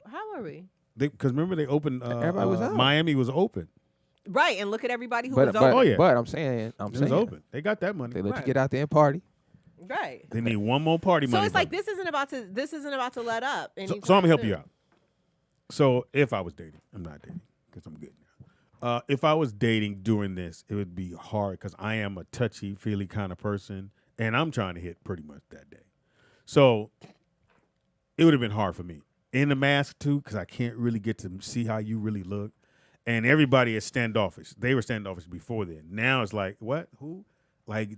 How were we? Because remember they opened. Everybody was out. Miami was open. Right, and look at everybody who But, was but, open. Oh, yeah. but I'm saying, It was open. They got that money. they let Right. you get out there and party. Right. They need one more party So money. it's like from this isn't about to let up. So anytime I'm gonna help soon. you out. So if I was dating, I'm not dating because I'm good now. If I was dating during this, it would be hard because I am a touchy-feely kind of person, and I'm trying to hit pretty much that day. So it would have been hard for me in the mask too because I can't really get to see how you really look, and everybody is standoffish. They were standoffish before then. Now it's like, what? Who? Like,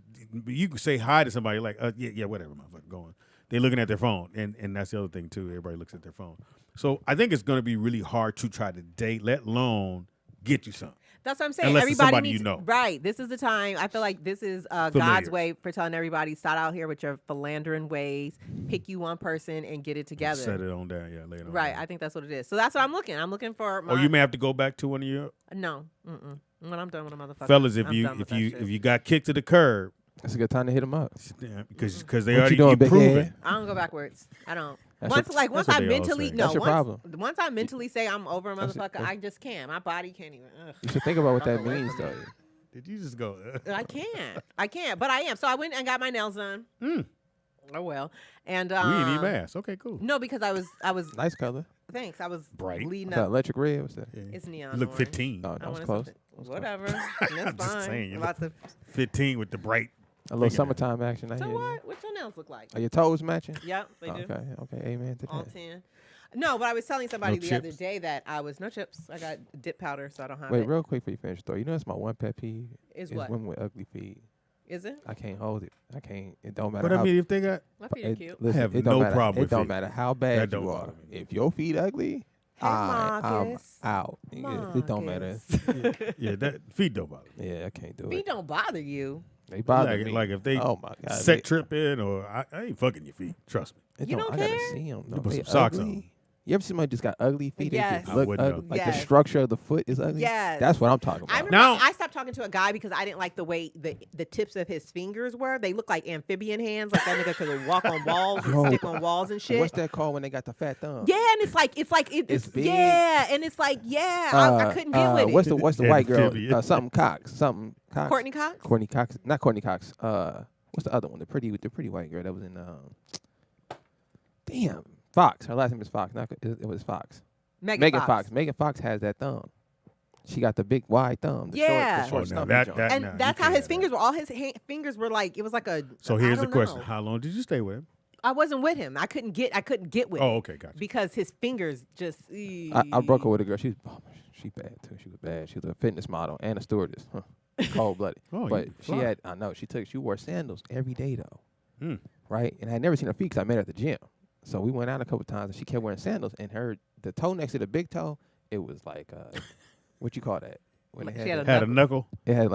you can say hi to somebody, like, yeah, whatever, motherfucker, going. They're looking at their phone, and that's the other thing, too. Everybody looks at their phone. So I think it's going to be really hard to try to date, let alone get you something. That's what I'm saying. Unless it's Everybody somebody needs, you know. Right. This is the time. I feel like this is God's way for telling everybody, start out here with your philandering ways, pick you one person and get it together. Set it on down, yeah, later on. Right. I think that's what it is. So that's what I'm looking. I'm looking for my... Or you may have to go back to one of your... No. Mm-mm. When I'm done with a motherfucker. Fellas, if you got kicked to the curb... That's a good time to hit them up. Because they What already you doing, get big proven. head? I don't go backwards. I don't. That's Once what I they all mentally say. no, That's your problem. Once I mentally say I'm over a That's motherfucker, it. I just can't. My body can't even. Ugh. You should think about what that Fuck away means, from though. me. Did you just go... I can't, but I am. So I went and got my nails done. Oh well, and we didn't even ask. Okay, cool. no, because I was. Nice color. Thanks, I was Bright. bleeding What's that, up. electric red? What's that? Yeah. It's neon. You look orange. 15. Oh, I that was wanted close. something- Whatever. That's I'm just fine. saying, you Lots look- of. 15 with the bright... A little Figure summertime action. I So hear you. what? What your nails look like? Are your toes matching? Yep, they do. Okay. Amen to All that. 10. No, but I was telling somebody No the other chips? day that I was no chips. I got dip powder, so I don't have Wait, it. real quick before you finish the story. You know that's my one pet peeve? Is what? women with ugly feet. Is it? I can't hold it. I can't. It don't matter But I how... mean, if they got... My feet are cute. Listen, have it don't no matter, problem It with don't feet. matter how That bad don't you are. bother me. If your feet ugly, Hey, I'm Marcus. out. nigga. It don't matter. Yeah, that feet don't bother me. Yeah, I can't do Feet it. don't bother you. They bother Like, me. like if they oh my God, set tripping or I ain't fucking your feet. Trust me. It You don't I gotta care? see them. You put some socks on. You ever see somebody just got ugly feet? Yes. They just I look wouldn't ugly. know. Like the Yes. structure of the foot is ugly. Yes. That's what I'm talking I about. remember Now- I stopped talking to a guy because I didn't like the way the tips of his fingers were. They look like amphibian hands, like that nigga could walk on walls and Yo, stick on walls and shit. What's that called when they got the fat thumb? Yeah, and it's It's big. yeah, and it's like I couldn't get with it. What's the white girl? Amphibian. Something Cox. Something Cox. Courtney Cox. Courtney Cox. Not Courtney Cox. What's the other one? The pretty white girl that was in damn Fox. Her last name is Fox. It was Fox. Megan Fox. Megan Fox has that thumb. She got the big wide thumb. The Yeah. short Oh, no, stumpy that- joint. that- And Nah, you that's how can't his have fingers that. were. All his fingers were like it was like a. So I here's the don't question: know. how long did you stay with him? I wasn't with him. I couldn't get with. Oh, it okay, gotcha. Because his fingers just. I broke her with a girl. She bad too. She was bad. She was a fitness model and a stewardess. Cold blooded. Oh, but you she fly. had. I know. She wore sandals every day though. Hmm. Right. And I had never seen her feet because I met her at the gym. So we went out a couple times and she kept wearing sandals. And the toe next to the big toe, it was like what you call that? When Like it she had Had a knuckle. it had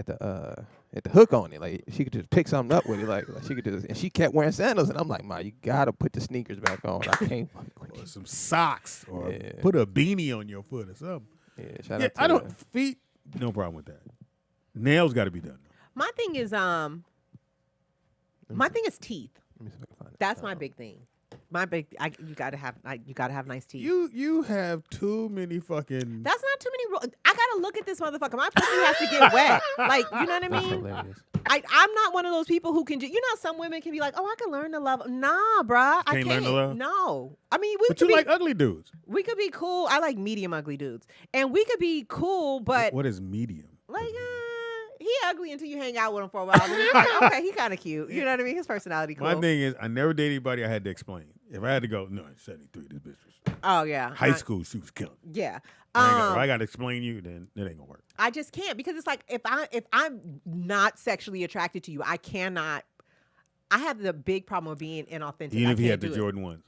the hook on it. Like she could just pick something up with it. Like she could just, and she kept wearing sandals. And I'm like, Ma, you gotta put the sneakers back on. I can't. Or some socks, or Yeah. put a beanie on your foot or something. Yeah, shout Yeah, out to I don't her. feet. No problem with that. Nails got to be done. My thing is teeth. Let me see if I can find it. That's my big thing. You gotta have nice teeth. You have too many fucking. That's not too many rules. I gotta look at this motherfucker. My pussy has to get wet. Like, you know what I That's mean? hilarious. I'm not one of those people who can you know, some women can be like, oh, I can learn to love. Nah, bruh. I Can't can't. learn to love? No. I mean, we But could you be like ugly dudes. we could be cool. I like medium ugly dudes. And we could be cool, but What is medium? like he ugly until you hang out with him for a while. Then you're like, okay, he kind of cute. You know what I mean? His personality cool. My thing is, I never dated anybody I had to explain. If I had to go, no, 73, this bitch was Oh yeah. high school, she was killing. Yeah. If I got to explain you, then it ain't gonna work. I just can't because it's like if I'm not sexually attracted to you, I cannot. I have the big problem with being inauthentic. Even I if he can't had the do it. Jordan ones.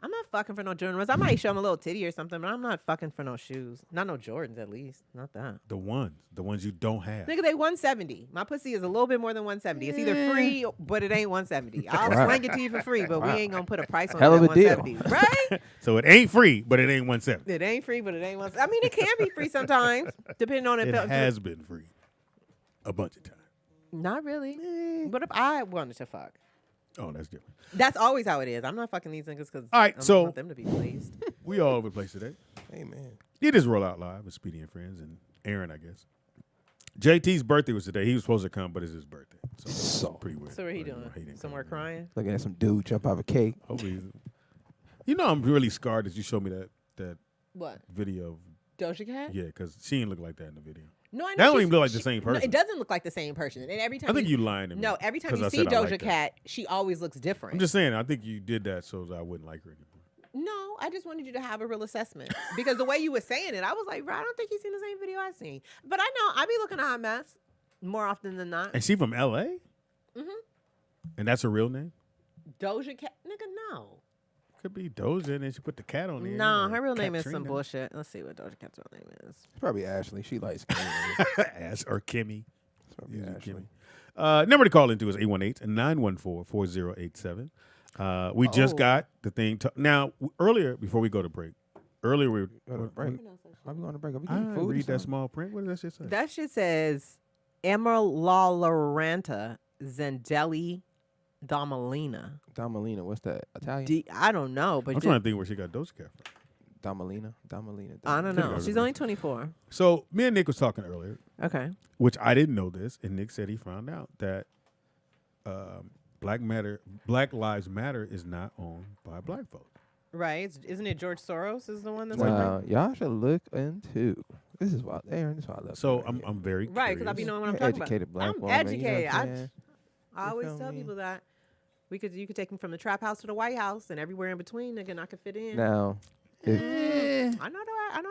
I'm not fucking for no Jordan ones. I might show him a little titty or something, but I'm not fucking for no shoes. Not no Jordans, at least. Not that. The ones you don't have. Nigga, they 170. My pussy is a little bit more than 170. It's either free, but it ain't 170. I'll Wow. slang it to you for free, but we ain't gonna put a price on Hell that of a deal. 170. Right? So it ain't free, but it ain't 170. It ain't free, but it ain't 170. I mean, it can be free sometimes, depending on if It has been free a bunch of times. Not really. What if I wanted to fuck? Oh, that's different. That's always how it is. I'm not fucking these niggas because All right, I so- want them to be pleased. We all over the place today. Amen. It is Roll Out Live with Speedy and Friends and Aaron, I guess. JT's birthday was today. He was supposed to come, but it's his birthday. So pretty weird. So what he But, doing? he didn't Somewhere come. crying? Looking at some dude jump out of a cake. Hopefully you know I'm really scarred that you showed me that What? video of Doja Cat? yeah, because she didn't look like that in the video. No, I know That don't she's- even look like the she- same No, person. it doesn't look like the same person. And every time I think you lying to me. No, every time 'cause you I see said I Doja like that. Cat, she always looks different. I'm just saying, I think you did that so that I wouldn't like her anymore. No, I just wanted you to have a real assessment because the way you were saying it, I was like, bro, I don't think he's seen the same video I seen. But I know I be looking at Hot Mess more often than not. And she from L.A.? Mm-hmm. And that's her real name? Doja Cat, nigga, no. Could be Doja, and then she put the cat on there. No, her real name is some Katrina. bullshit. Let's see what Doja Cat's real name is. Probably Ashley. She likes Ash or Kimmy. probably Usually Ashley. Kimmy. Number to call into is 818-914-4087. We just got the thing. Now, earlier, before we go to break, we were. Go to break. Why we going to break? Are we I getting food? or read that something? small print. What does that shit say? That shit says Emerlaloranta Zendelli Domalina. Domalina. What's that? Italian? I don't know, but I'm trying to think where she got Doja Cat from. Domalina. I don't know. I She's remember. only 24. So me and Nick was talking earlier, Okay. which I didn't know this, and Nick said he found out that Black Lives Matter is not owned by black folks. Right. Isn't it George Soros is the one that's Nah, y'all should look into. This is why, Aaron. This is why I love. So you right here. I'm very right, curious. because I be knowing what I'm You're talking educated about. black I'm woman, you know educated. what I'm saying? I always feel tell me? people that you could take them from the trap house to the White House and everywhere in between. Nigga, I could fit in. Now, if, I know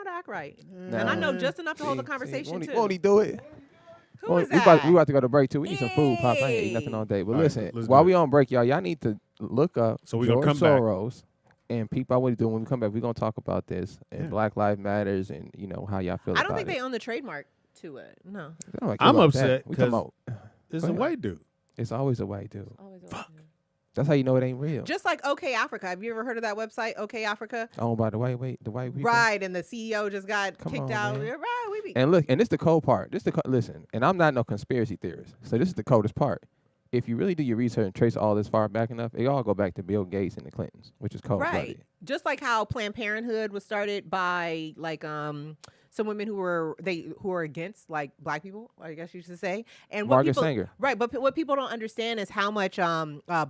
to act right, and I know just enough to hold a conversation won't he, too. won't he do it? Who Well, is we that? about to go to break too. We eat some food, Pop. I ain't eat nothing all day. But All right, listen, let's while do we it. on break, y'all need to look up So we gonna George come back. Soros and peep out what he's doing. When we come back, we're gonna talk about this and Yeah. Black Lives Matters and how y'all feel I about don't think it. they own the trademark to it. No. They don't care I'm about upset that. We talking 'cause about It's Go a ahead. white dude. it's always a white dude. Always That's how you know it ain't real. Just like OK Africa. Have you ever heard of that website, OK Africa? Owned by the white people. Right, and the CEO just got Come kicked on, out. man. Yeah, right, we be And look, and this the cold part. Listen, and I'm not no conspiracy theorist, so this is the coldest part. If you really do your research and trace all this far back enough, it all go back to Bill Gates and the Clintons, which is cold blooded. right. Just like how Planned Parenthood was started by like some women who were against like black people, I guess you should say. And what Margaret people, Sanger. Right, but what people don't understand is how much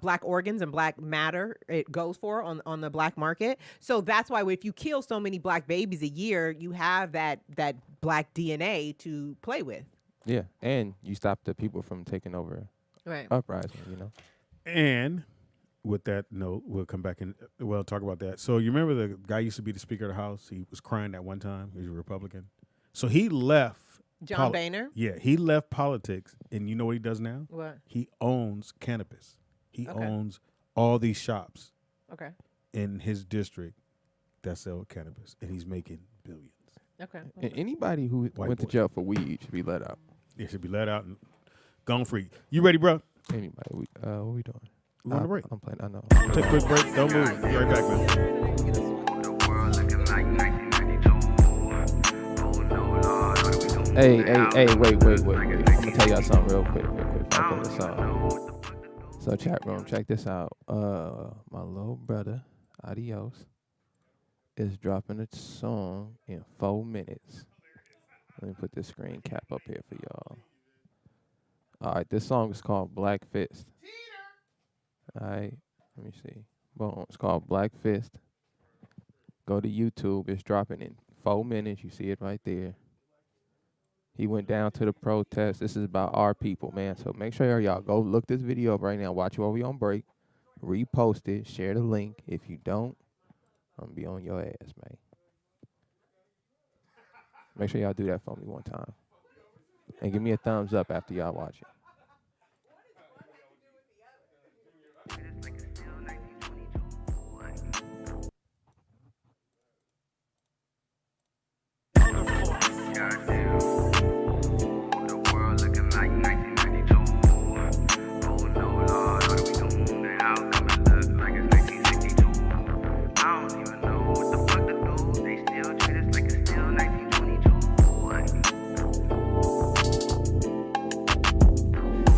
black organs and black matter it goes for on the black market. So that's why if you kill so many black babies a year, you have that black DNA to play with. Yeah, and you stop the people from taking over Right. uprising. And with that note, we'll come back and we'll talk about that. So you remember the guy used to be the Speaker of the House? He was crying that one time. He was a Republican. So he left. John Boehner. Yeah, he left politics, and you know what he does now? What? He owns cannabis. He Okay. owns all these shops Okay. in his district that sell cannabis, and he's making billions. Okay. And anybody who White went to boy. jail for weed should be let out. They should be let out and gone free. You ready, bro? Anybody. What we doing? We on the break. I'm playing. I know. Take a quick break. Don't move. Be right back, man. Hey, wait. I'm gonna tell y'all something real quick. I'll play this song. So chat room, check this out. My little brother, Adios, is dropping a song in 4 minutes. Let me put this screen cap up here for y'all. All right, this song is called Black Fist. All right, let me see. Boom, it's called Black Fist. Go to YouTube. It's dropping in 4 minutes. You see it right there. He went down to the protest. This is about our people, man. So make sure y'all go look this video up right now. Watch it while we on break. Repost it. Share the link. If you don't, I'm going to be on your ass, man. Make sure y'all do that for me one time. And give me a thumbs up after y'all watch it.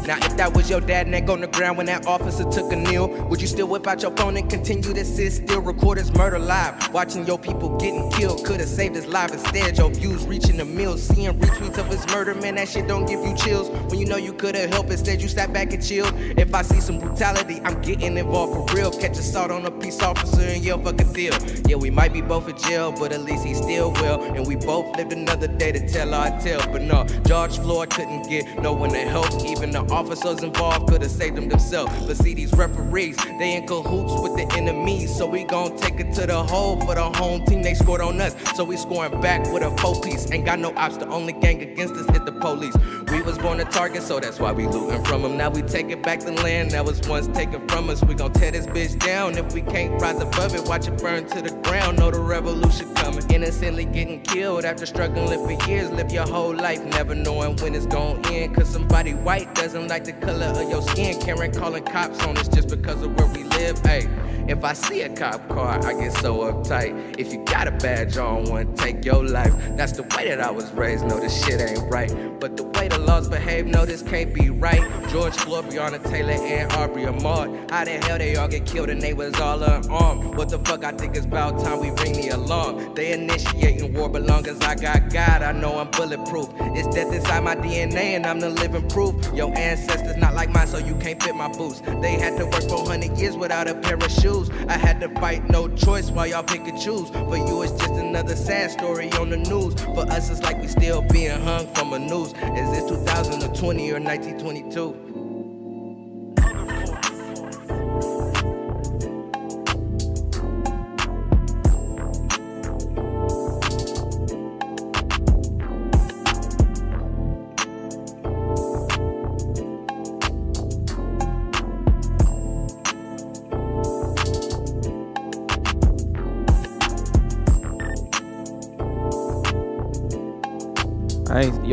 Now, if that was your dad neck on the ground when that officer took a kneel, would you still whip out your phone and continue to sit still? Record his murder live. Watching your people getting killed could have saved his life. Instead, your views reaching the mills. Seeing retweets of his murder, man, that shit don't give you chills. When you know you could have helped, instead you sat back and chilled. If I see some brutality, I'm getting involved for real. Catch assault on a peace officer and yell fuck a deal. Yeah, we might be both in jail, but at least he still will. And we both lived another day to tell our tale. But no, George Floyd couldn't get no one to help. Even the officers involved could have saved them themselves. But see, these referees, they in cahoots with the enemies. So we gon' take it to the hole for the home team. They scored on us, so we scoring back with a 4-piece. Ain't got no ops, the only gang against us is the police. We was born a target, so that's why we looting from them. Now we taking back the land that was once taken from us. We gon' tear this bitch down. If we can't rise above it, watch it burn to the ground. Know the revolution coming. Innocently getting killed after struggling for years. Live your whole life never knowing when it's gon' end. Cause somebody white doesn't like the color of your skin. Karen calling cops on us just because of where we live. Hey, if I see a cop car, I get so uptight. If you got a badge on, one take your life. That's the way that I was raised. No, this shit ain't right. But the way the laws behave, no, this can't be right. George Floyd, Breonna Taylor, and Aubrey Ahmaud. How the hell they all get killed and they was all unarmed? What the fuck, I think it's about time we ring the alarm. They initiating war, but long as I got God, I know I'm bulletproof. It's death inside my DNA and I'm the living proof. Your ancestors not like mine, so you can't fit my boots. They had to work 400 years without a pair of shoes. I had to fight, no choice, while y'all pick and choose. For you, it's just another sad story on the news. For us, it's like we still being hung from a noose. Is this 2020 or 1922?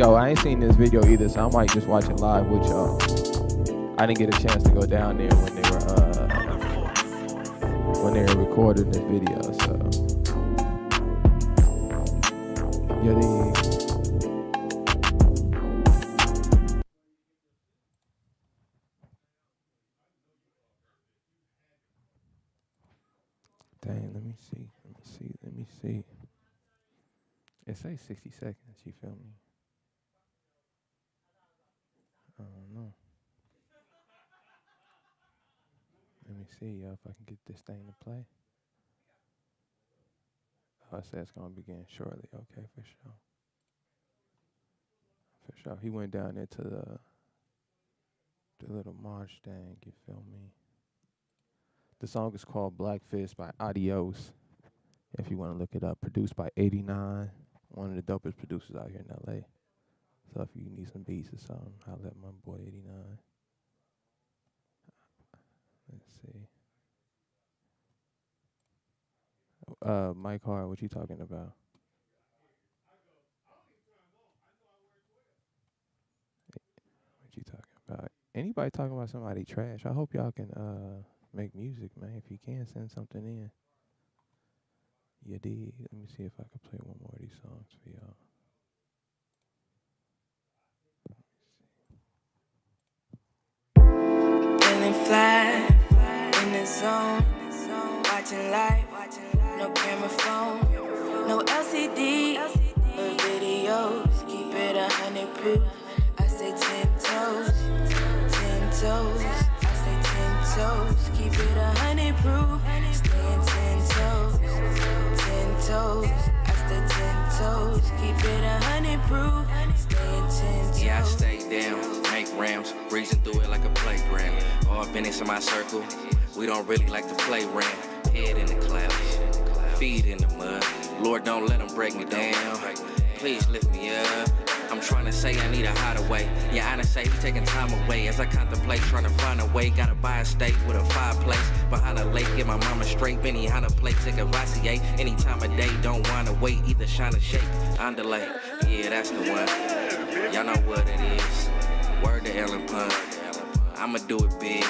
I ain't seen this video either, so I might just watch it live with y'all. I didn't get a chance to go down there when they were recording this video, so yeah, dang, let me see. It says 60 seconds, you feel me? I don't know. Let me see, y'all, if I can get this thing to play. Oh, it says it's gonna begin shortly. Okay, for sure. For sure. He went down there to the little march thing, you feel me? The song is called Black Fist by Adios. If you want to look it up, produced by 89, one of the dopest producers out here in LA. So if you need some beats or something, I'll let my boy 89. Let's see. Mike Hart, what you talking about? What you talking about? Anybody talking about somebody trash? I hope y'all can make music, man. If you can, send something in. You did. Let me see if I can play one more of these songs for y'all. Fly in the zone, watching live, no camera phone, no LCD, or videos, keep it 100 proof. I stay 10 toes, I stay 10 toes, keep it 100 proof. Staying 10 toes, 10 toes, I stay 10 toes, keep it 100 proof. Staying 10 toes. Yeah, I stay down, make rams, breezing through it like a playground. All business in my circle, we don't really like to play round. Head in the clouds, feet in the mud. Lord, don't let them break me down. Please lift me up. I'm trying to say I need a hideaway. Yeah, I done say he taking time away as I contemplate trying to find a way. Gotta buy a steak with a fireplace behind a lake. Get my mama straight. Benny on a plate, take a Vassier. Any time of day, don't wanna wait. Either shine or shake. Underlay, yeah, that's the one. Y'all know what it is. Word to Ellen Pun. I'ma do it big.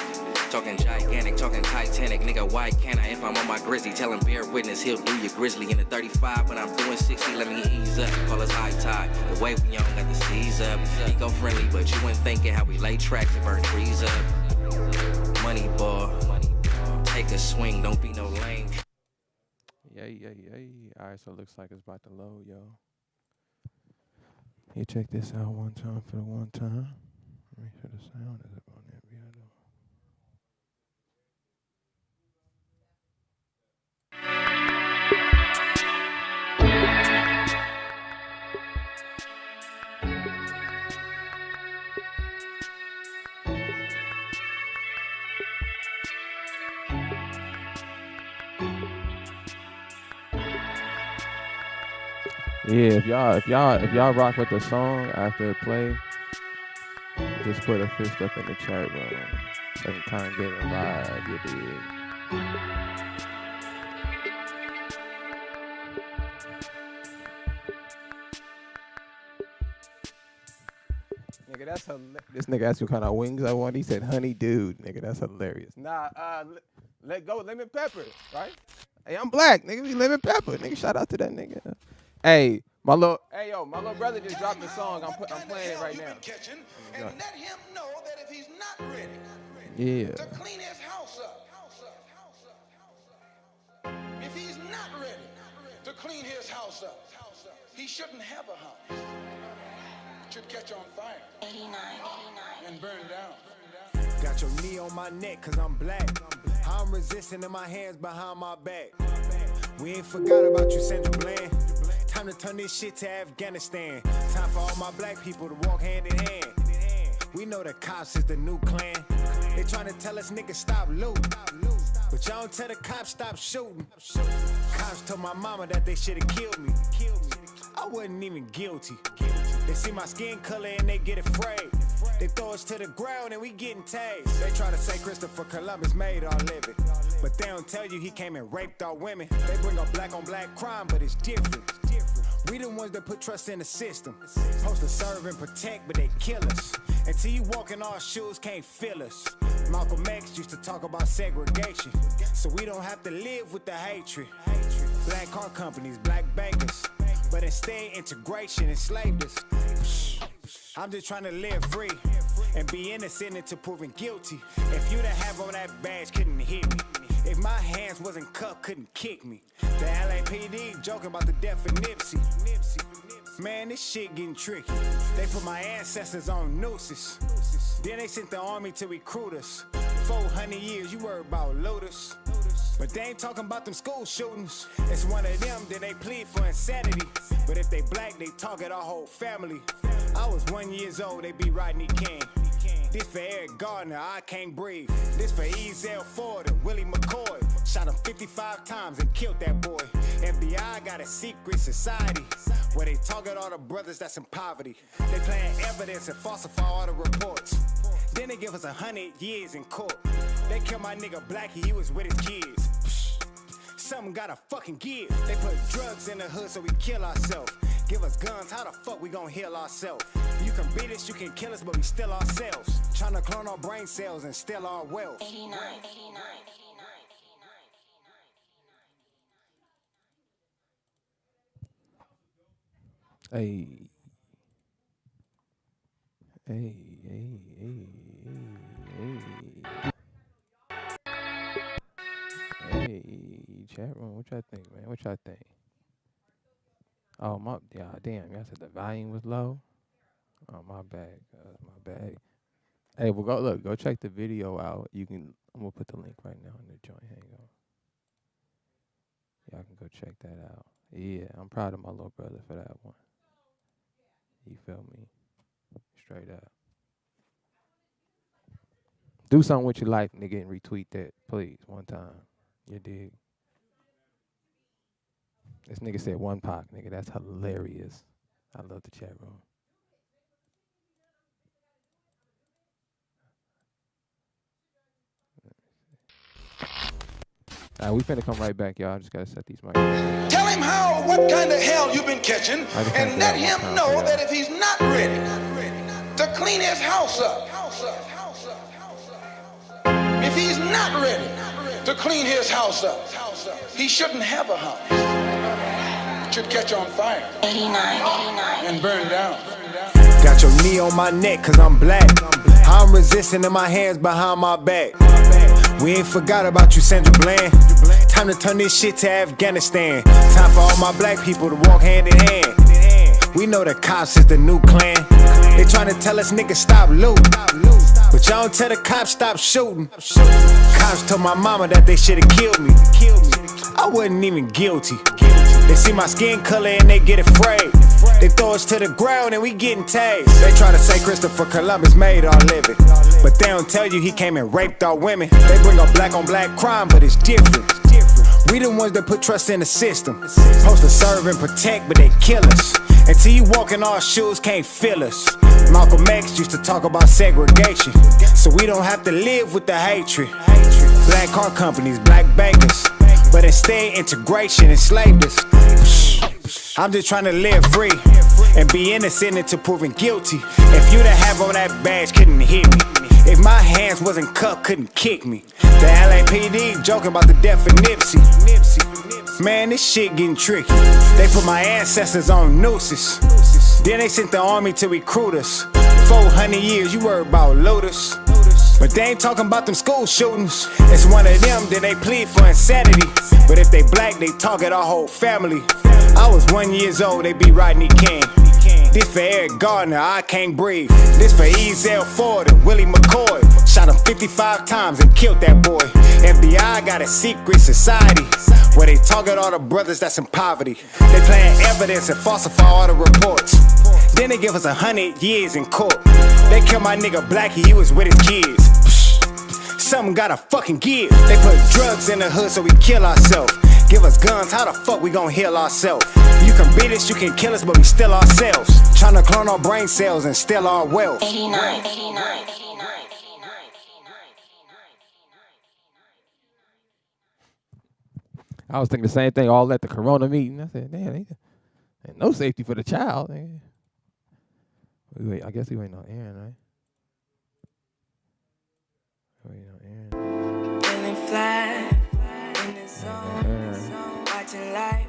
Talking gigantic, talking Titanic. Nigga, why can't I? If I'm on my grizzly, tell him bear witness, he'll do your grizzly. In the 35, but I'm doing 60, let me ease up. Call us high tide. The wave when y'all got the seas up. Eco-friendly, but you ain't thinking how we lay tracks and burn trees up. Money ball. Take a swing, don't be no lame. Yay. Alright, so it looks like it's about to load, yo. You check this out one time for the one time. Make sure the sound is up on that video. Yeah, if y'all rock with the song after it play, just put a fist up in the chat room. Second time getting live, you dig. Nigga, that's hilarious. This nigga asked me what kind of wings I want. He said, honey dude. Nigga, that's hilarious. Nah, let go lemon pepper, right? Hey, I'm black, nigga. We lemon pepper. Nigga, shout out to that nigga. Hey, my little brother just dropped a song. I'm playing it right now. And let him know that if he's not ready to clean his house up. If he's not ready to clean his house up, he shouldn't have a house. It should catch on fire. 89 and burn down. Got your knee on my neck cause I'm black. I'm resisting in my hands behind my back. We ain't forgot about you, Sandra Bland. Time to turn this shit to Afghanistan. Time for all my black people to walk hand in hand. We know the cops is the new clan. They trying to tell us niggas stop looting, but y'all don't tell the cops stop shooting. Cops told my mama that they should've killed me. I wasn't even guilty. They see my skin color and they get afraid. They throw us to the ground and we getting tased. They try to say Christopher Columbus made our living, but they don't tell you he came and raped our women. They bring up black on black crime, but it's different. We the ones that put trust in the system. Supposed to serve and protect, but they kill us. Until you walk in our shoes, can't feel us. Malcolm X used to talk about segregation, so we don't have to live with the hatred. Black car companies, black bankers, but instead integration enslaved us. I'm just trying to live free and be innocent until proven guilty. If you didn't have on that badge, couldn't hit me. If my hands wasn't cuffed, couldn't kick me. The LAPD joking about the death of Nipsey. Man, this shit getting tricky. They put my ancestors on nooses. Then they sent the army to recruit us. 400 years, you worry about looters. But they ain't talking about them school shootings. It's one of them, then they plead for insanity. But if they black, they target our whole family. I was 1 year old, they be Rodney King. This for Eric Gardner, I can't breathe. This for Ezel Ford and Willie McCoy. Shot him 55 times and killed that boy. FBI got a secret society where they target all the brothers that's in poverty. They plant evidence and falsify all the reports. Then they give us 100 years in court. They kill my nigga Blackie, he was with his kids. Something gotta fucking give. They put drugs in the hood so we kill ourselves. Give us guns, how the fuck we gon' heal ourselves? You can beat us, you can kill us, but we still ourselves. Tryna clone our brain cells and steal our wealth. 89. Hey, chat room, what y'all think, man? What y'all think? Oh, damn, y'all said the volume was low? Oh, my bad, my bad. Hey, well, go check the video out. I'm gonna put the link right now in the joint, hang on. Y'all can go check that out. Yeah, I'm proud of my little brother for that one. You feel me? Straight up. Do something with your life, nigga, and retweet that, please, one time. You dig? This nigga said one Pac, nigga. That's hilarious. I love the chat room. All right, we finna come right back, y'all. I just gotta set these mics. Tell him what kind of hell you've been catching, and let him know that if he's not ready to clean his house up, if he's not ready to clean his house up, he shouldn't have a house. It should catch on fire. 89 and burn down. Got your knee on my neck cause I'm black. I'm resisting in my hands behind my back. We ain't forgot about you, Sandra Bland. Time to turn this shit to Afghanistan. Time for all my black people to walk hand in hand. We know the cops is the new clan. They trying to tell us niggas stop looting, but y'all don't tell the cops stop shooting. Cops told my mama that they should've killed me. I wasn't even guilty. They see my skin color and they get afraid. They throw us to the ground and we getting tased. They try to say Christopher Columbus made our living, but they don't tell you he came and raped our women. They bring up black on black crime, but it's different. We the ones that put trust in the system. Supposed to serve and protect, but they kill us. Until you walk in our shoes, can't feel us. Malcolm X used to talk about segregation, so we don't have to live with the hatred. Black car companies, black bankers, but instead integration enslaved us. I'm just trying to live free and be innocent until proven guilty. If you didn't have on that badge, couldn't hit me. If my hands wasn't cuffed, couldn't kick me. The LAPD joking about the death of Nipsey. Man, this shit getting tricky. They put my ancestors on nooses. Then they sent the army to recruit us. 400 years, you worry about looters. But they ain't talking about them school shootings. It's one of them, then they plead for insanity. But if they black, they target our whole family. I was 1 year old, they be Rodney King. This for Eric Gardner, I can't breathe. This for Ezel Ford and Willie McCoy. Shot him 55 times and killed that boy. FBI got a secret society where they target all the brothers that's in poverty. They plant evidence and falsify all the reports. Then they give us 100 years in court. They kill my nigga Blackie, he was with his kids. Something gotta fucking give. They put drugs in the hood so we kill ourselves. Give us guns, how the fuck we gon' heal ourselves? You can beat us, you can kill us, but we still ourselves. Tryna clone our brain cells and steal our wealth. 89. I was thinking the same thing all at the Corona meeting. I said, damn, ain't no safety for the child. Wait, I guess he waiting on Aaron, right? Waiting on Aaron. Feeling fly in the zone, watching live,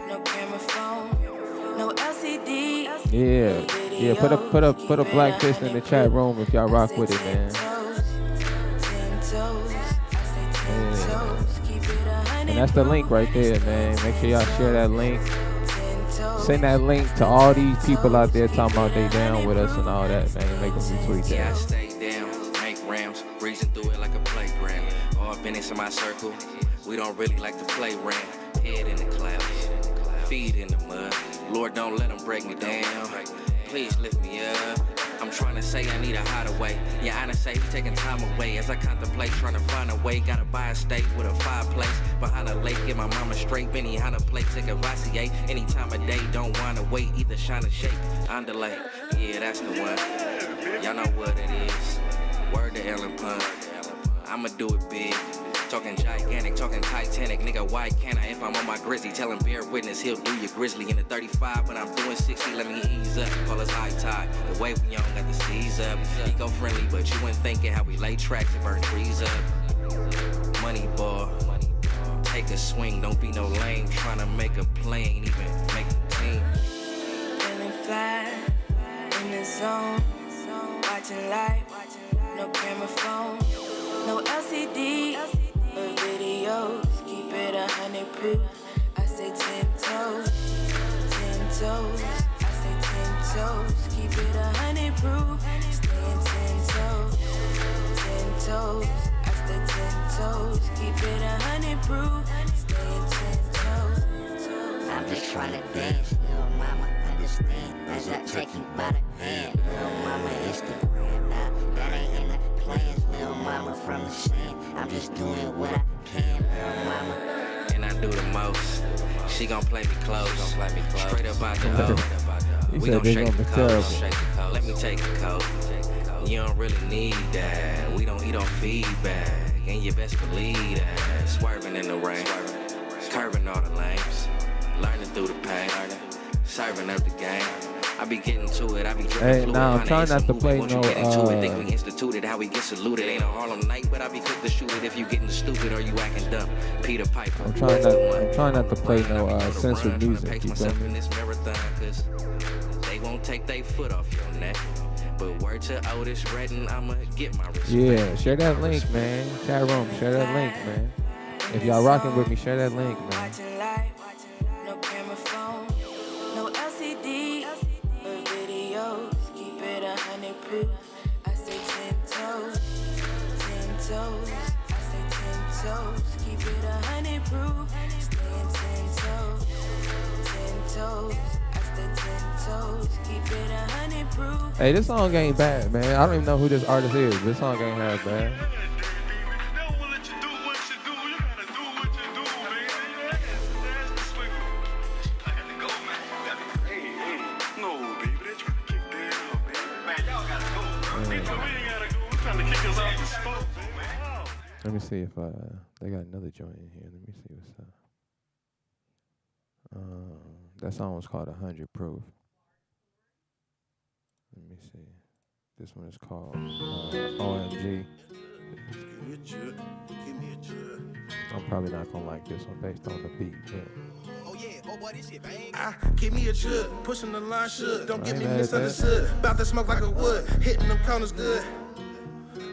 no camera phone, no LCD. Yeah. Put a black fist in the chat room if y'all rock with it, man. And that's the link right there, man. Make sure y'all share that link. Send that link to all these people out there talking about they down with us and all that, man. Make them retweet that. Yeah, I stay down, make rounds, breezing through it like a playground. All business in my circle, we don't really like to play round. Head in the clouds, feet in the mud. Lord, don't let them break me down. Please lift me up. I'm trying to say I need a hideaway. Yeah, I done say he taking time away as I contemplate trying to find a way. Gotta buy a steak with a fireplace behind a lake. Get my mama straight. Benny on a plate, take a Vassier. Any time of day, don't wanna wait. Either shine or shake. Underlay. Yeah, that's the one. Y'all know what it is. Word to Ellen Pun. I'ma do it big. Talking gigantic, talking Titanic. Nigga, why can't I? If I'm on my grizzly, tell him bear witness, he'll do your grizzly in the 35, but I'm doing 60, let me ease up. Call us high tide. The wave when y'all got the seas up. Eco-friendly, but you ain't thinking how we lay tracks and burn trees up. Money ball. Take a swing, don't be no lame. Trying to make a play, ain't even make the team. Feeling fly in the zone, watching live, no camera phone, no LCD. But videos, keep it 100 proof. I say 10 toes, 10 toes. I say 10 toes, keep it 100 proof. Staying 10 toes, 10 toes. I say 10 toes, keep it 100 proof. Staying 10 toes. I'm just trying to dance, little mama, understand. As I take you by the hand, little mama, Instagram now. That ain't in the plans, little mama from the sand. I'm just doing what I can, little mama. And I do the most. She gon' play me close. Straight up out the O. We gon' shake the coast. Let me take a coat. You don't really need that. We don't eat on feedback. And you best believe that. Swerving in the rain. Curving all the lanes. Learning through the pain. Serving up the game. I be getting to it, I be dripping fluid. Now I'm trying not to play no think we instituted how we get saluted. Ain't a Harlem night, but I be quick to shoot it if you getting stupid or you acting dumb. Peter Piper. I'm trying not to play no censored music. You feel me? In this marathon, cause they won't take their foot off your neck. But word to Otis Redden, I'ma get my respect. Yeah, share that link, man. Chat room, share that link, man. If y'all rocking with me, share that link, man. No camera phone, no LCD. Keep it 100 proof. I say 10 toes, 10 toes. I say 10 toes. Keep it 100 proof. Staying 10 toes, 10 toes. I say 10 toes. Keep it 100 proof. Hey, this song ain't bad, man. I don't even know who this artist is. This song ain't half bad. No, baby, they trying to kick me out, baby. Man, y'all gotta go. We ain't gotta go. We trying to kick us off the spot, man. Let me see if they got another joint in here. Let me see what's up. That song was called 100 Proof. Let me see. This one is called OMG. I'm probably not gonna like this one based on the beat, but Give me a chug, pushing the line, should. Don't get me misunderstood. About to smoke like a wood, hitting them corners good.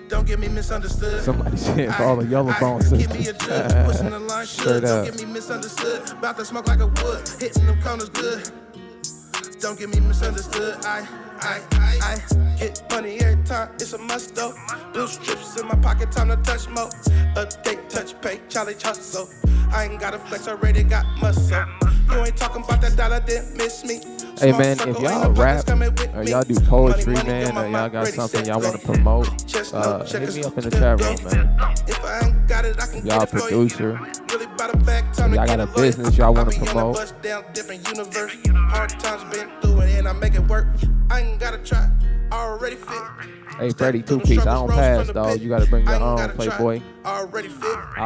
Don't get me misunderstood. Somebody said for all the yellow bone sisters. Give me a chug, pushing the line, should. Don't get me misunderstood. About to smoke like a wood, hitting them corners good. Don't get me misunderstood. I get money every time, it's a must though. Blue strips in my pocket, time to touch more. Update, touch, pay, Charlie hustle. I ain't got a flex, already got muscle. You ain't talking about that dollar, didn't miss me. Hey man, if y'all rap or y'all do poetry, man, or y'all got something y'all want to promote, hit me up in the chat room, man. If y'all a producer, if y'all got a business y'all want to promote. Hard times been through it and I make it work. I ain't gotta try, already fit. Hey Freddie, 2-piece, I don't pass, dog. You gotta bring your own, Playboy. I'll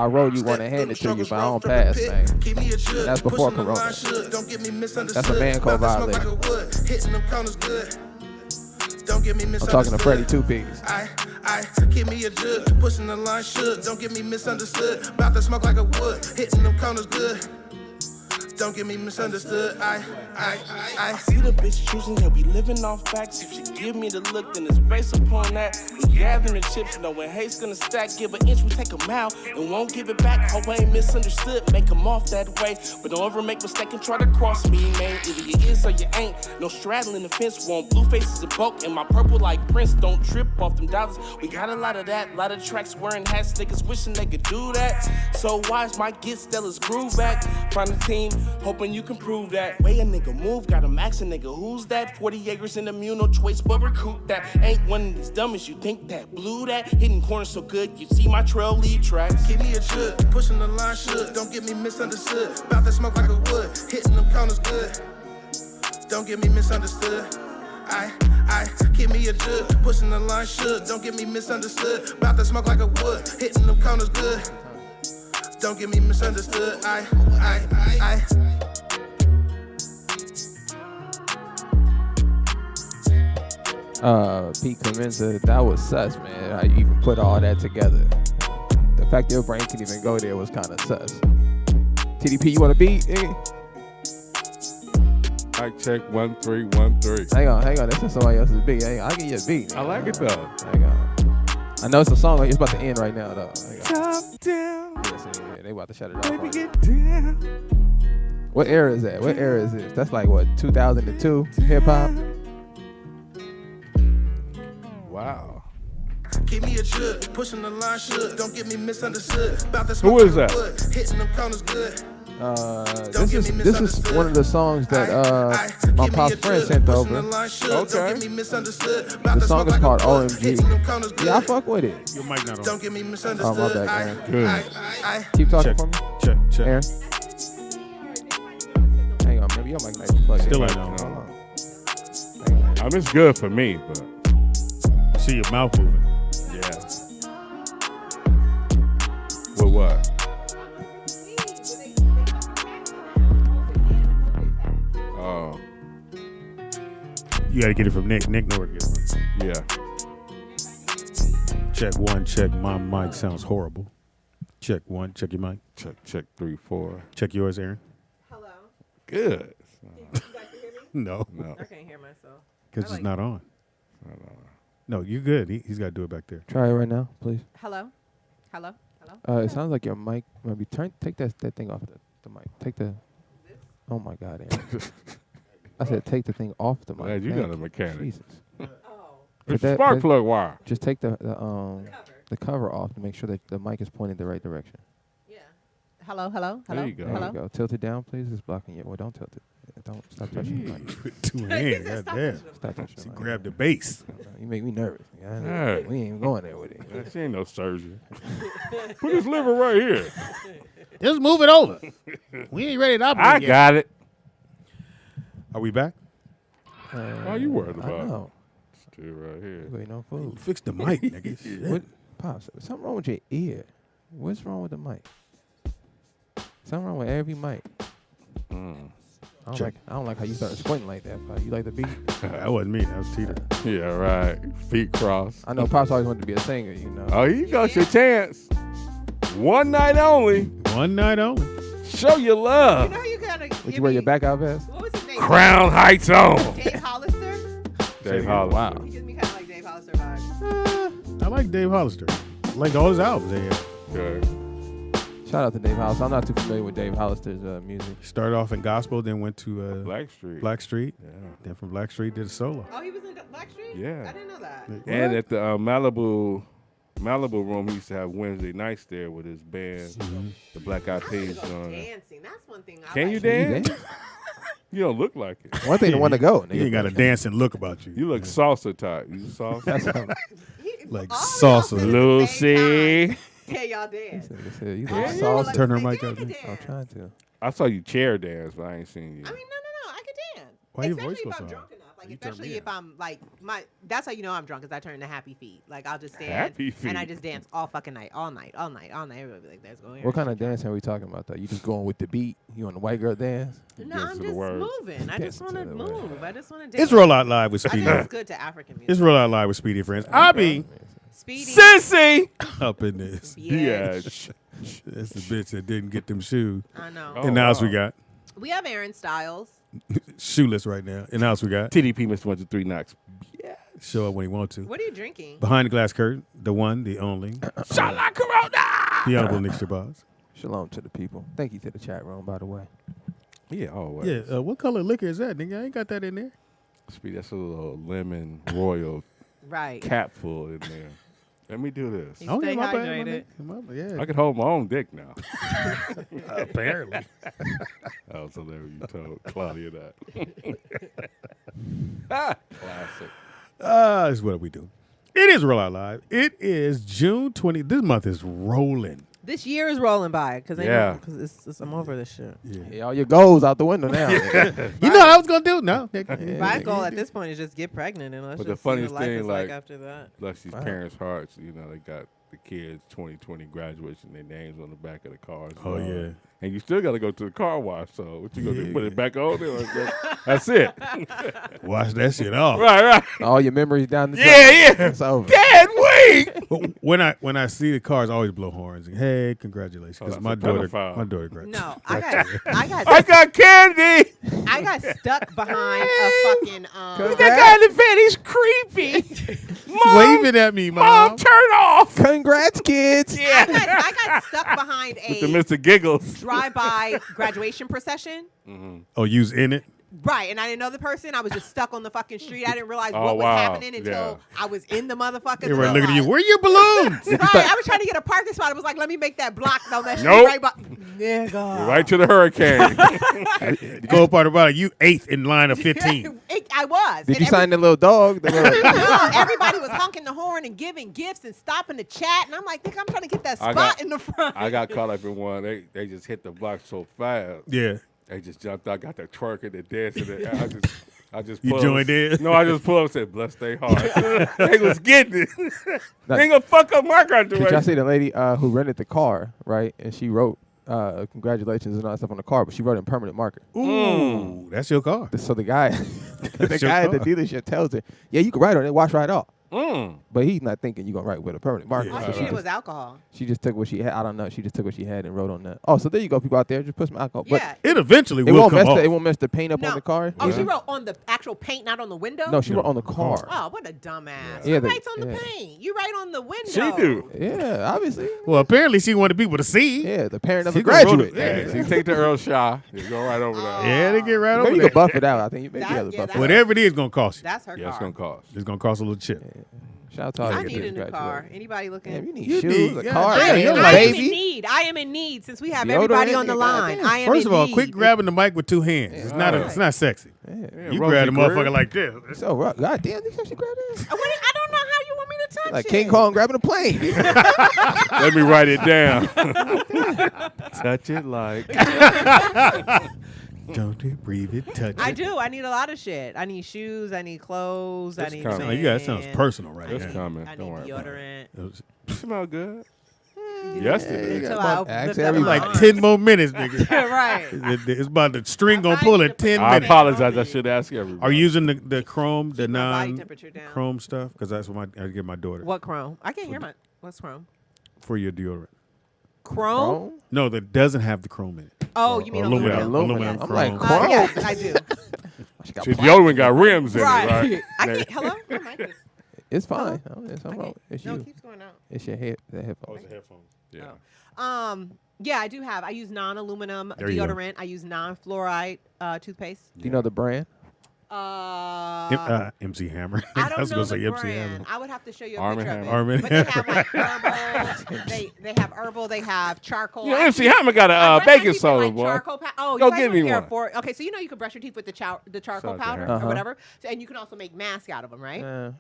roll you one and hand it to you, but I don't pass, man. And that's before Corona. That's a man code violation. I'm talking to Freddie 2-piece. Give me a jug, pushing the line, should. Don't get me misunderstood. About to smoke like a wood, hitting them corners good. Don't get me misunderstood. I see the bitch choosing that we living off facts. If she give me the look, then it's based upon that. We gathering chips, knowing hate's gonna stack. Give an inch, we take a mile, and won't give it back. Hope I ain't misunderstood, make them off that way. But don't ever make mistake and try to cross me, man. Either you is or you ain't. No straddling the fence, want blue faces a bulk. And my purple like Prince, don't trip off them dollars. We got a lot of that, lot of tracks wearing hats. Niggas wishing they could do that. So wise might get Stella's groove back. Find a team, hoping you can prove that. Way a nigga move, got him asking nigga, who's that? 40 acres in the mule, no choice but recruit that. Ain't one of these dummies, you think that blew that? Hitting corners so good, you see my trail lead tracks. Give me a chug, pushing the line, should. Don't get me misunderstood. About to smoke like a wood, hitting them corners good. Don't get me misunderstood. I give me a jug, pushing the line, should. Don't get me misunderstood. About to smoke like a wood, hitting them corners good. Don't get me misunderstood. Pete Clemenza, that was sus, man. How you even put all that together. The fact your brain can even go there was kind of sus. TDP, you want to beat? Mic check 1 3 1 3. Hang on. This is somebody else's beat. I'll give you a beat. I like it though. Hang on. I know it's a song. It's about to end right now though. Top down. Yeah, they about to shut it off. Baby, get down. What era is that? What era is this? That's like what, 2002 hip hop. Wow. Give me a jug, pushing the line, should. Don't get me misunderstood. About to Who is that? Hitting them corners good. This is one of the songs that my pop's friend sent over. Okay. The song is called OMG. Yeah, I fuck with it. Your mic not on. Don't get me misunderstood. Oh, my bad, Aaron. Good. Keep talking Check. for me. Check. Aaron. Hang on, maybe your mic might be plugged in. Still ain't on. Hold on. I mean, it's good for me, but I see your mouth moving. yeah. With what? Oh, You got to get it from Nick. Nick know where to get it from. yeah. Check 1, check. My mic sounds horrible. Check 1, check your mic. Check 3 4. Check yours, Aaron. Hello. Good. You guys can hear me? No. I can't hear myself. Because it's not on. No, you good. He's got to do it back there. Try it right now, please. Hello. It sounds like your mic maybe take that thing off the mic. Take the. Oh my God, Aaron. I said take the thing off the mic. Glad you got a mechanic. Jesus. It's a spark plug wire. Just take the cover off to make sure that the mic is pointing the right direction. Yeah. Hello. There you go. There you go. Tilt it down, please. It's blocking it. Well, don't tilt it. Don't stop touching the mic. 2 hands. God damn. Stop touching the mic. Grab the base. You make me nervous. Hey. We ain't even going there with it. She ain't no surgeon. Put his liver right here. Just move it over. We ain't ready to operate I yet. got it. Are we back? How you worried I about? know. Still right here. Waiting on food. Fix the mic, nigga. What? Pops, something wrong with your ear. What's wrong with the mic? Something wrong with every mic. I don't like how you started squinting like that, Pop. You like the beat? That wasn't me. That was Teeter. Yeah, right. Feet crossed. I know Pops always wanted to be a singer, you know. Oh, you got your chance. One night only. One night only. Show your love. You know you gotta. Would you wear your back out vest? What was his name? Crown Heights on. Dave Hollister. Dave Hollister. Wow. He gives me kind of like Dave Hollister vibes. I like Dave Hollister. I like all his albums. Good. Shout out to Dave Hollister. I'm not too familiar with Dave Hollister's music. Started off in gospel, then went to Black Street. Black Street. Yeah. Then from Black Street did a solo. Oh, he was in Black Street? Yeah. I didn't know that. And at the Malibu room, he used to have Wednesday nights there with his band, the Black Eyed Peas. Dancing. That's one thing I Can like. you dance? You don't look like it. One thing to want to go. You ain't got a dancing look about you. You look salsa type. You salsa? Like salsa. Lucy. Can y'all dance? You Oh, like yeah, salsa. like, Turn her yeah, mic I up. can I'm dance. trying to. I saw you chair dance, but I ain't seen you. I mean, no, I could dance. Why your Especially voice if goes I'm so drunk high? enough. Like, You turn especially me if I'm like that's how you know I'm drunk, is I turn to happy feet. Like I'll just stand Happy feet. and I just dance all fucking night, all night. Everybody be like, "There's going." What kind of dancing are we talking about, though? You just going with the beat? You on the white girl dance? No, Dance I'm to the just words. moving. I just Dance want to to the move. I just want to dance. It's Roll Out Live with I Speedy. think it's good to African music. It's Roll Out Live with Speedy Friends. I'll be Speedy. Sissy! up in this. Yeah. That's the bitch that didn't get them shoes. I know. Oh, And now else we wow. got We have Aaron Styles. shoeless right now. And now else we got TDP Mr. 1 2 3 Knocks. show up when he want to. What are you drinking? Behind the glass curtain, the one, the only, Shala Corona! the honorable Nick Shabazz. Shalom to the people. Thank you to the chat room, by the way. Yeah, always. Yeah, what color liquor is that, nigga? I ain't got that in there. Speedy, that's a little lemon royal Right. cap full in there. Let me do this. You stay my bad, hydrated. my bad. Yeah. I can hold my own dick now. Apparently. That was hilarious. You told Claudia that. Classic. This is what we do. It is Roll Out Live. It is June 20. This month is rolling. This year is rolling by because Yeah. I'm over this shit. Yeah, all your goals out the window now. You know what I was going to do? No. My goal at this point is just get pregnant and let's But just the funniest see what life thing, is like like, after that. bless these parents' hearts, you know, they got the kids' 2020 graduation, their names on the back of the cars. Oh, yeah. And you still got to go to the car wash. So what you going to do? Put it back on there? That's it. Wash that shit off. Right. All your memories down the Yeah. It's over. Dad, wait. But when I see the cars, I always blow horns. And, hey, congratulations. Because that's my a daughter pedophile. graduated. No, I I got candy. I got stuck behind a fucking That guy in the van, he's creepy. Mom, waving at me, Mom, turn off. Congrats, kids. Yeah. I got stuck behind With the a Mr. Giggles. drive-by graduation procession. Oh, you was in it? Right, and I didn't know the person. I was just stuck on the fucking street. I didn't realize Oh, what was wow. happening until I was in the motherfucker. Everybody looking at you. Where are your balloons? Right, I was trying to get a parking spot. It was like, let me make that block down that street Nope. right by. Nigga. Right to the hurricane. The cool part about it, you 8th in line of 15. I was. Did And you sign the little dog? The little no, everybody was honking the horn and giving gifts and stopping to chat. And I'm like, think I'm trying to get that spot in the front. I got caught up in one. They just hit the block so fast. Yeah. They just jumped out, got the twerking and dancing. I just You pulled joined in? No, I just pulled up and said, bless their heart. They was getting it. They ain't gonna fuck up my graduation. Did y'all see the lady who rented the car, right? And she wrote congratulations and all that stuff on the car, but she wrote it in permanent marker. Ooh, that's your car. So the guy, That's your at the car. dealership tells her, yeah, you can write on it, wash right off. Mm. But he's not thinking you're going to write with a permanent marker. All So she she needed just- was alcohol. She just took what she had. I don't know. She just took what she had and wrote on that. Oh, so there you go, people out there. Just put some alcohol. Yeah. It eventually It will won't come mess off. it won't mess the paint up No. on the car. Oh, Yeah. she wrote on the actual paint, not on the window? No, she wrote on the car. Oh, what a dumbass. Yeah, Who the- writes on the yeah. paint? You write on the window. She do. Yeah, obviously. Well, apparently she wanted people to see. Yeah, the parent of She a gonna roll graduate. it. Hey, she take the Earl Shaw. You go right over there. Yeah, they get right over Maybe you there. can buff it out. I think you maybe That- able to yeah, buff that- it out. Whatever it is, going to cost you. That's her Yeah, it's car. gonna cost. It's going to cost a little chip. Shout out to all I you need a kids new car. graduating. Anybody looking? Damn, you need You shoes, need- a yeah, car, damn, yeah, you're you I like- am in baby. need. I am in need since we have Deodorant, everybody on the yeah, line. goddamn. I am First in of all, need. quit grabbing the mic with two hands. It's not. right. It's not sexy. Yeah. You Rosie grab the Grill. motherfucker like this. So, God damn, this how she grabbed it? I don't know how you want me to touch Like it. King Kong grabbing a plane. Let me write it down. Touch it like. Don't you breathe it, touch it. I do. I need a lot of shit. I need shoes. I need clothes. I need. That sounds personal right now. That's coming. I need deodorant. Smell good. Yesterday. Yesterday. Like 10 more minutes, nigga. Right. It's about the string gonna pull it 10 I minutes. apologize. I should ask everybody. Are you using the Chrome, the body non temperature down. Chrome stuff? Because that's what I give my daughter. What Chrome? I can't hear my. What's Chrome? For your deodorant. Chrome? No, that doesn't have the Chrome in it. Oh, you mean aluminum? Aluminum I'm Chrome. like, Chrome? Yes, I do. See, deodorant got rims in Right. it, right? I can't. Hello? My mic is. It's fine. It's No, you. it keeps going out. It's your head. The headphone. Oh, it's a headphone. Yeah. Yeah, I do have. I use non-aluminum There you go. deodorant. I use non-fluoride toothpaste. Do you know the brand? MC Hammer. I don't was know gonna the say MC brand. Hammer. I would have to show you a Arm & picture of Hammer. it. Arm & But they have like herbal. they have herbal. They have charcoal. You know, I MC use- Hammer got I a brush my baking teeth with, soda, like, boy. charcoal oh, Go you guys get me were here one. for. Okay, so you know you can brush your teeth with the charcoal Shout out to powder her. or whatever, and you can also make masks out of them, right?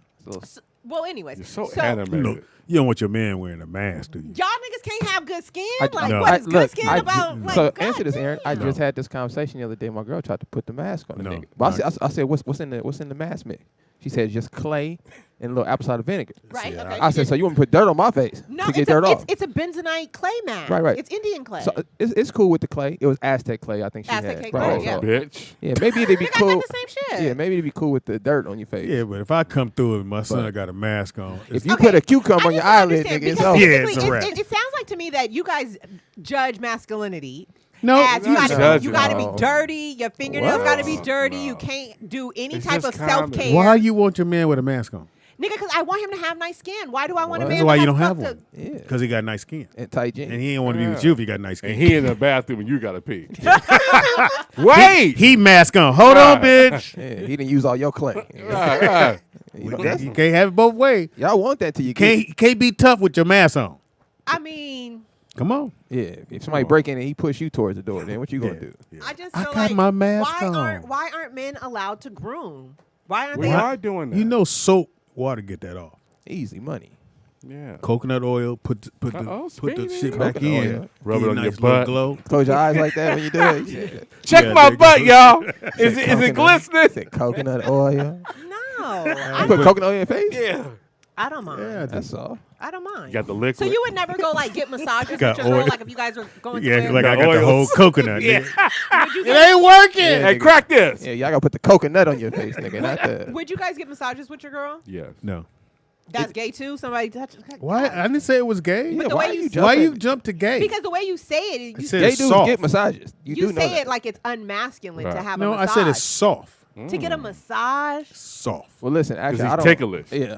Well, anyways, You're so You animated. you don't want your man wearing a mask, do you? y'all niggas can't have good skin. Like, No. what is good Look, skin about? Like, so God answer this, Aaron. I damn. just had this conversation the other day. My girl tried to put the mask on the No. nigga. But I said, what's in the mask mix? She said just clay and a little apple cider vinegar. Right. Okay. I said, so you want me to put dirt on my face No, to get it's a, dirt off? it's a bentonite clay mask. Right. It's Indian clay. So it's cool with the clay. It was Aztec clay, I think she Aztec had. clay, Right, yeah. so- Bitch. Yeah, maybe it'd be Nigga, I cool. got the same shit. Yeah, maybe it'd be cool with the dirt on your face. Yeah, but if I come through and my son got a mask on, If you put a cucumber on your eyelid, nigga, it's over. Yeah, it's a wrap. It sounds like to me that you guys judge masculinity. No, as you not gotta judging. be dirty. Your fingernails gotta be dirty. You can't do any It's type of just self care. Why you want your man with a mask on? Nigga, because I want him to have nice skin. Why do I want a That's man? why that you has don't have fucked one. up- Because he got nice skin. And tight jeans. And he ain't want to be with you if he got nice skin. And he in the bathroom and you got to pee. Wait. He mask on. Hold on, bitch. Yeah, he didn't use all your clay. Right. You can't have it both ways. Y'all want that till you get Can't be tough with your mask on. I mean, Come on. Yeah, if somebody break in and he push you towards the door, then what you gonna do? I just I feel got like my mask why aren't men allowed to groom? Why aren't We they? are doing that. You know soap, water get that off. Easy money. Yeah. Coconut oil, put the Speedy. shit back Coconut in. oil. Rub Get it a on your nice little butt. glow. Close your eyes like that when you do it. Yeah. Check Yeah, my there you butt, go. y'all. Is it glistening? Said coconut oil. No, You put coconut oil in your face? Yeah. I don't mind. Yeah, That's all. I don't mind. You got the liquid. So you would never go like get massages with your Got girl, oil. like if you guys were going Yeah, to like I got the whole oils. coconut. Yeah. nigga. would you It get, ain't working. Yeah, Hey, nigga. crack this. Yeah, y'all gotta put the coconut on your face, nigga. Not the. would you guys get massages with your girl? Yes. No. That's gay too. Somebody touch. Why? I didn't say it was gay. But the way you Why you jump to gay? because the way you say it, you, said Gay it's dudes soft. get massages. You do know say that. it like it's unmasculine to Right. have No, a I massage. said it's soft. To get a massage. Soft. Well, listen, actually, he's I don't. ticklish. Yeah.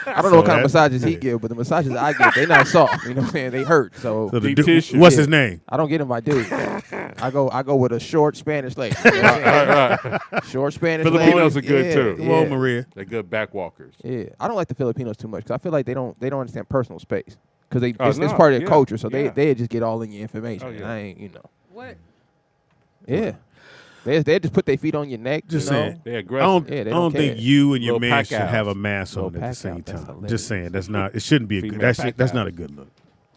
I don't know what kind of that- massages he give, but the massages I get, they not soft. You know what I'm saying? They hurt. So So the Deep dude, tissue. what's Yeah. his name? I don't get him my dude. I go with a short Spanish lady. You know what I'm saying? Right. Short Spanish Filipinos lady. are good Yeah, too. Come on, yeah. Maria. They're good back walkers. Yeah, I don't like the Filipinos too much because I feel like they don't understand personal space because it's no, part of their yeah, culture, so yeah. they just get all in your information. Oh, And yeah. I ain't, What? Yeah, they just put their feet on your neck. Just you know? saying. They're I aggressive. don't, Yeah, they I don't don't think care. you and your Little man pack should have a outs. mask on Little at the pack same out, that's time. hilarious. Just saying, that's not. It shouldn't be a good. Female That's pack not out. a good look.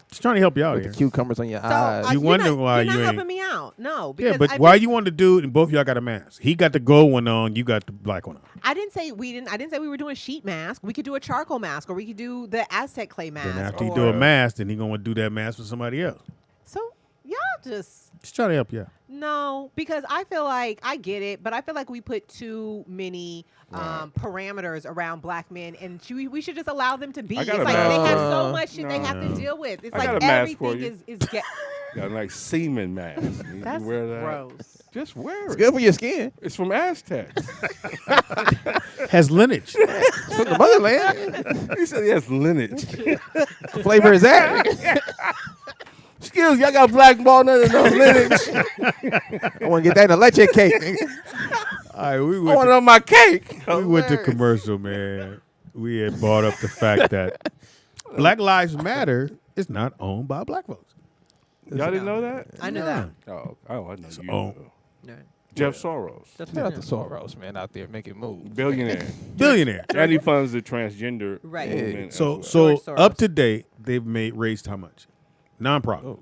Just trying to help you out With here. the cucumbers on your So eyes. You you're wonder not, why you're you not ain't- helping me out. No, Yeah, because but why you want to do it and both of y'all got a mask? He got the gold one on, you got the black one on. I didn't say we were doing sheet mask. We could do a charcoal mask, or we could do the Aztec clay mask. Then after you or- do a mask, then he gonna do that mask with somebody else. So y'all just Just trying to help you out. no, because I feel like I get it, but I feel like we put too many parameters around black men, and we should just allow them to be. I It's got a like they have mask. so much shit they No. have to deal with. It's I got like a mask for everything you. is Got a nice semen mask. You That's wear that. gross. Just wear It's it. good for your skin. It's from Aztecs. Has lineage. From the motherland. He said he has lineage. What flavor is that? Excuse me, I got black ball none of those lineage. I want to get that in a leche cake. nigga. All right, we I went want to, it on my cake. we went to commercial, man. We had brought up the fact that Black Lives Matter is not owned by black folks. Y'all didn't know that? I knew that. Oh, I know you. owned. know. Jeff Soros, Shout out to Soros, man, out there making moves. billionaire. Billionaire. And he funds the transgender Right. movement. So as so George Soros. up to date, they've raised how much? Nonprofit.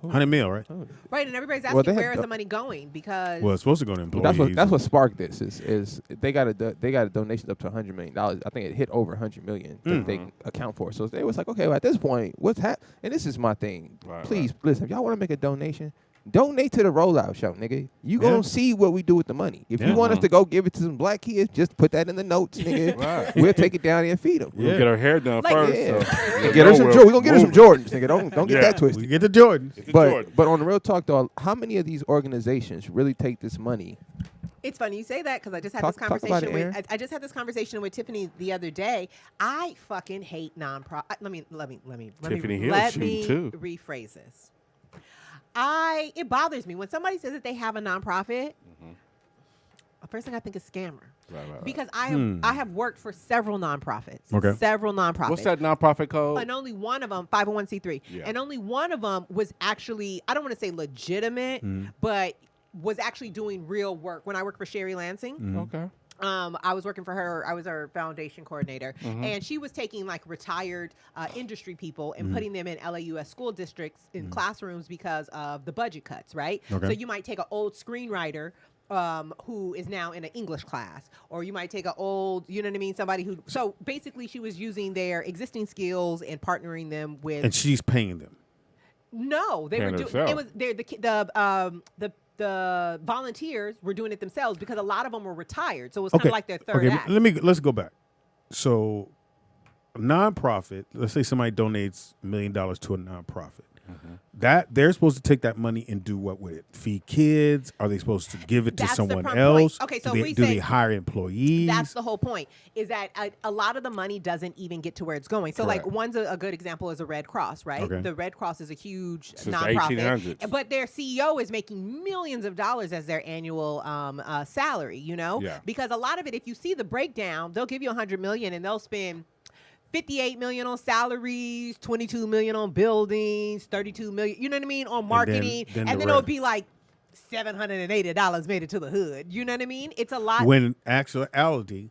$100 million, right? Right, and everybody's Well, asking they where have is the money going because Well, it's supposed to go to employees. That's what sparked this. Is they got a donation up to $100 million. I think it hit over $100 million that they account for. So they was like, okay, well, at this point, what's happening? And this is my thing. Please, listen, if y'all want to make a donation, donate to the rollout show, nigga. You gonna see what we do with the money. If you want us to go give it to some black kids, just put that in the notes, nigga. Right. We'll take it down there and feed them. We'll get her hair done first. So Get her some. We gonna get her some Jordans, nigga. Don't get that twisted. We get the Jordans. But on the real talk though, how many of these organizations really take this money? It's funny you say that because I just had Talk this about conversation it, with Aaron. I just had this conversation with Tiffany the other day. I fucking hate nonprofit. Let me Tiffany Hill let shooting me too. rephrase this. It bothers me when somebody says that they have a nonprofit. The first thing I think is scammer. Right. Because I have worked for several nonprofits. Okay. Several nonprofits. What's that nonprofit called? And only one of them, 501c3. Yeah. And only one of them was actually, I don't want to say legitimate, but was actually doing real work. When I worked for Sherry Lansing. Okay. I was working for her. I was her foundation coordinator, and she was taking like retired industry people and putting them in LAUS school districts in classrooms because of the budget cuts, right? Okay. So you might take an old screenwriter who is now in an English class, or you might take an old, you know what I mean, somebody who. So basically, she was using their existing skills and partnering them with. And she's paying them. No, they were doing. It was the volunteers were doing it themselves because a lot of them were retired, so it was kind of like their third act. Let's go back. So, a nonprofit. Let's say somebody donates $1 million to a nonprofit. That they're supposed to take that money and do what with it? Feed kids? Are they supposed to give it to someone else? Okay, so do they hire employees? That's the whole point. Is that a lot of the money doesn't even get to where it's going. So, Correct. like, one's a good example is a Red Cross, right? Okay. The Red Cross is a huge Since the nonprofit, 1800s. but their CEO is making millions of dollars as their annual salary. You know, Yeah. because a lot of it, if you see the breakdown, they'll give you $100 million and they'll spend $58 million on salaries, $22 million on buildings, $32 million, you know what I mean, on marketing. then And the then it'll rest. be like $780 made it to the hood. You know what I mean? It's a lot. When actuality,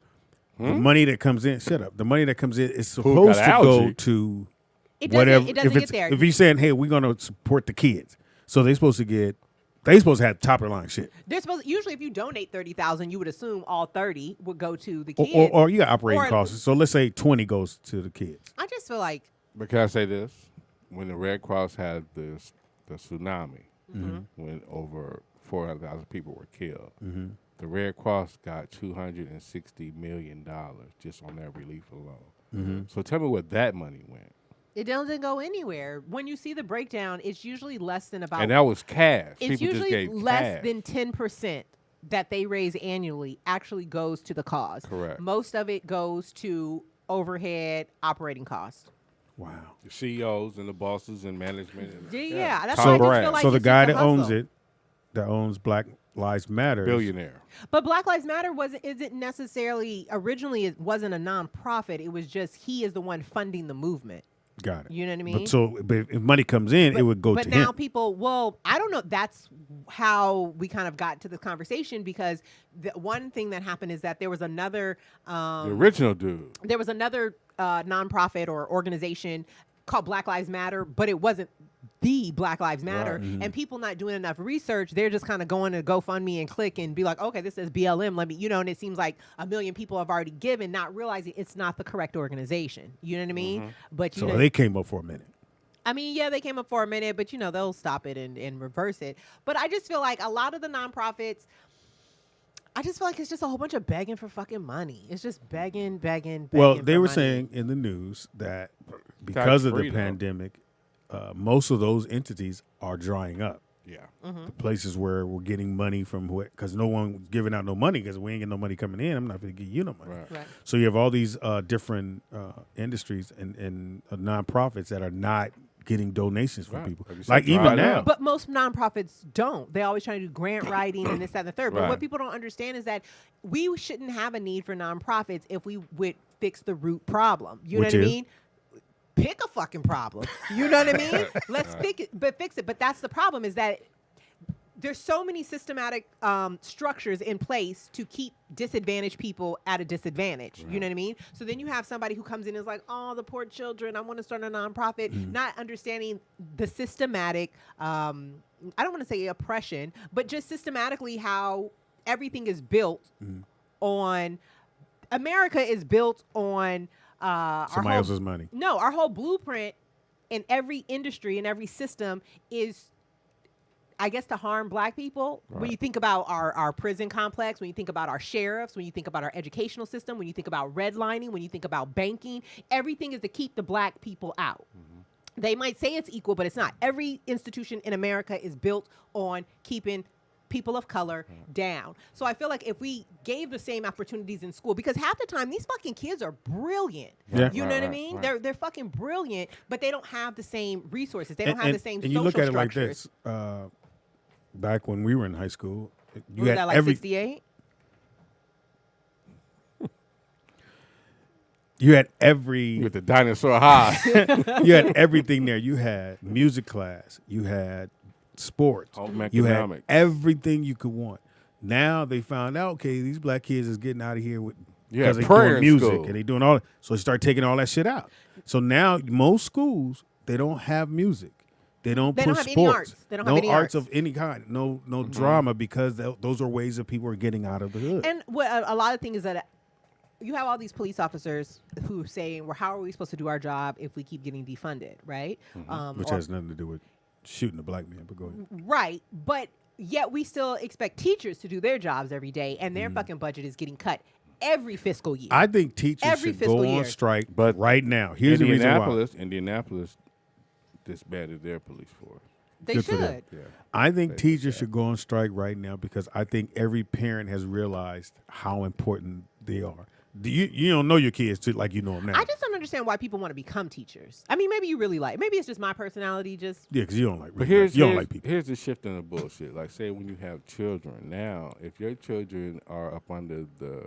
the money that comes in, the money that comes in is got supposed to go allergy? to It doesn't- whatever. it doesn't if get there. If he's saying, hey, we're going to support the kids. So they're supposed to have top of the line shit. They're supposed usually if you donate $30,000, you would assume all 30 would go to the kids. Or you got operating Or- costs. So let's say 20 goes to the kids. I just feel like But can I say this? When the Red Cross had the tsunami, when over 400,000 people were killed, the Red Cross got $260 million just on that relief alone. So tell me where that money went. it doesn't go anywhere. When you see the breakdown, it's usually less than about. And that was cash. It's People just usually gave less cash. than 10% that they raise annually actually goes to the cause. Correct. Most of it goes to overhead operating costs. Wow. The CEOs and the bosses and management. And Yeah, that's So, why I just feel like so the it's guy just that a owns hustle. it, that owns Black Lives Matter, billionaire. But Black Lives Matter isn't necessarily originally it wasn't a nonprofit. It was just he is the one funding the movement. Got it. You know what I mean? But if money comes in, it would go But to now him. people, well, I don't know. That's how we kind of got to this conversation because the one thing that happened is that there was another The original dude. there was another nonprofit or organization called Black Lives Matter, but it wasn't the Black Lives Matter. Right. And people not doing enough research, they're just kind of going to GoFundMe and click and be like, okay, this says BLM. Let me, and it seems like 1 million people have already given, not realizing it's not the correct organization. You know what I mean? But So they came up for a minute. I mean, yeah, they came up for a minute, but they'll stop it and reverse it. But I just feel like a lot of the nonprofits, I just feel like it's just a whole bunch of begging for fucking money. It's just begging. Well, they for were money. saying in the news that because of the freedom. pandemic, most of those entities are drying up. Yeah. The places where we're getting money from, because no one giving out no money because we ain't getting no money coming in. I'm not going to give you no money. Right. So you have all these different industries and nonprofits that are not getting donations from Right. people. Like you said, Like even dried now. up. But most nonprofits don't. They always try to do grant writing and this, that, and the third. But Right. what people don't understand is that we shouldn't have a need for nonprofits if we would fix the root problem. You Which know what is? I mean? Pick a fucking problem. You know what I mean? Let's fix it. But that's the problem is that there's so many systematic structures in place to keep disadvantaged people at a disadvantage. You know what I mean? So then you have somebody who comes in and is like, oh, the poor children, I want to start a nonprofit, not understanding the systematic, I don't want to say oppression, but just systematically how everything is built on, America is built on somebody else's money. No, our whole blueprint in every industry, in every system is, I guess, to harm black people. Right. When you think about our prison complex, when you think about our sheriffs, when you think about our educational system, when you think about redlining, when you think about banking, everything is to keep the black people out. They might say it's equal, but it's not. Every institution in America is built on keeping people of color down. So I feel like if we gave the same opportunities in school, because half the time these fucking kids are brilliant. Yeah. You know what I mean? They're fucking brilliant, but they don't have the same resources. They don't have the same and social you look at structures. it like this. Back when we were in high school, you Was had that like 68? You had every with the dinosaur high. You had everything there. You had music class. You had sports. You had everything you could want. Now they found out, okay, these black kids is getting out of here with because they're doing music and they doing all. So they start taking all that shit out. So now most schools they don't have music. They don't push sports. Any arts. They don't have any arts of any kind. No drama because those are ways that people are getting out of the hood. And what a lot of things is that you have all these police officers who are saying, well, how are we supposed to do our job if we keep getting defunded, right? Which has nothing to do with shooting a black man, but go ahead. Right. But yet we still expect teachers to do their jobs every day, and their fucking budget is getting cut every fiscal year. I think teachers should go on strike but right now. Here's the reason why. Indianapolis disbanded their police force. They should. Yeah. I think teachers should go on strike right now because I think every parent has realized how important they are. You don't know your kids like you know them now. I just don't understand why people want to become teachers. I mean, maybe you really maybe it's just my personality. Yeah, because you don't like. But you don't like people. Here's the shift in the bullshit. Like, say when you have children now, if your children are up under the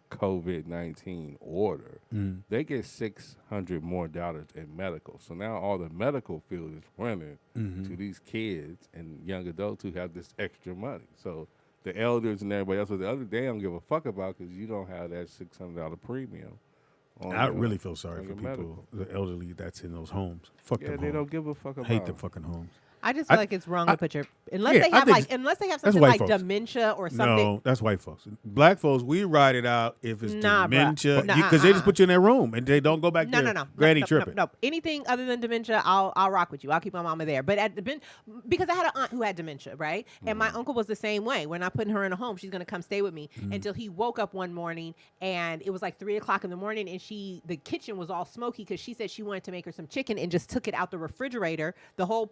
COVID-19 order, they get $600 more in medical. So now all the medical field is running to these kids and young adults who have this extra money. So the elders and everybody else, the other day, don't give a fuck about because you don't have that $600 premium. I really feel sorry for people, the elderly that's in those homes. Fuck them. They don't give a fuck about. Hate them fucking homes. I just feel like it's wrong to put your unless they have something like dementia or something. No, that's white folks. Black folks, we ride it out if it's dementia because they just put you in their room and they don't go back there. No, Granny tripping. No, anything other than dementia, I'll rock with you. I'll keep my mama there. But because I had an aunt who had dementia, right? And my uncle was the same way. We're not putting her in a home. She's gonna come stay with me until he woke up one morning and it was like 3:00 in the morning and the kitchen was all smoky because she said she wanted to make her some chicken and just took it out the refrigerator, the whole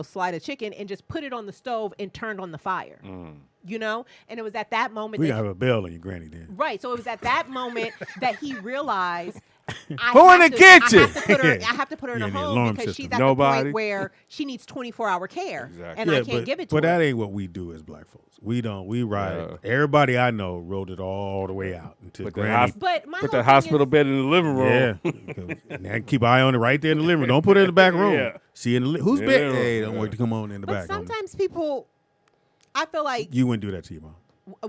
slide of chicken, and just put it on the stove and turned on the fire. And it was at that moment we have a bell on your granny then. Right. So it was at that moment that he realized who in the kitchen? I have to put her in a home because she's at the point where she needs 24-hour care. Exactly. And I can't give it to her. But that ain't what we do as black folks. We don't. We ride. Everybody I know rode it all the way out until granny. Put the hospital bed in the living room. Yeah. And keep an eye on it right there in the living room. Don't put it in the back room. Yeah. See in the who's bed? Hey, don't worry. Come on in the back. But sometimes people, I feel like you wouldn't do that to your mom. I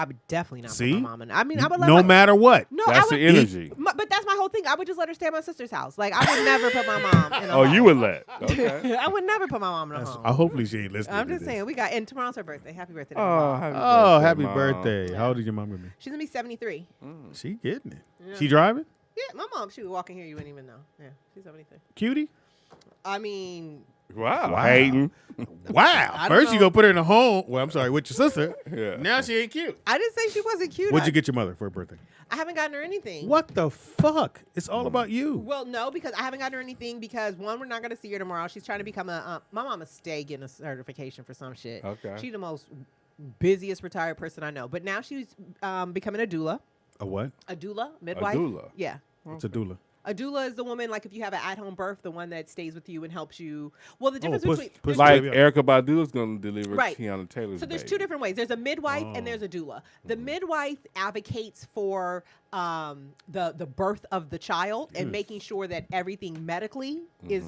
would definitely not put my mom in. I mean, I would let no matter what. No, that's the energy. But that's my whole thing. I would just let her stay at my sister's house. Like I would never put my mom in a home. Oh, you would let? Okay. I would never put my mom in a home. Hopefully she ain't listening. I'm just saying and tomorrow's her birthday. Happy birthday. Happy birthday. How old is your mom gonna be? She's gonna be 73. She getting it. Yeah. She driving? Yeah, my mom. She would walk in here. You wouldn't even know. Yeah, she's 73. Cutie? I mean. Wow. Hayden. Wow. First you go put her in a home. Well, I'm sorry, with your sister. Yeah. Now she ain't cute. I didn't say she wasn't cute. What'd you get your mother for her birthday? I haven't gotten her anything. What the fuck? It's all about you. Well, no, because I haven't gotten her anything because one, we're not going to see her tomorrow. She's trying to become my mama stay getting a certification for some shit. Okay. She's the most busiest retired person I know. But now she's becoming a doula. A what? A doula, midwife. A doula? Yeah. What's a doula? A doula is the woman, like if you have an at-home birth, the one that stays with you and helps you. Well, the difference between like Erykah Badu is going to deliver right. Tiana Taylor's So there's baby. two different ways. There's a midwife and there's a doula. The midwife advocates for the birth of the child and making sure that everything medically is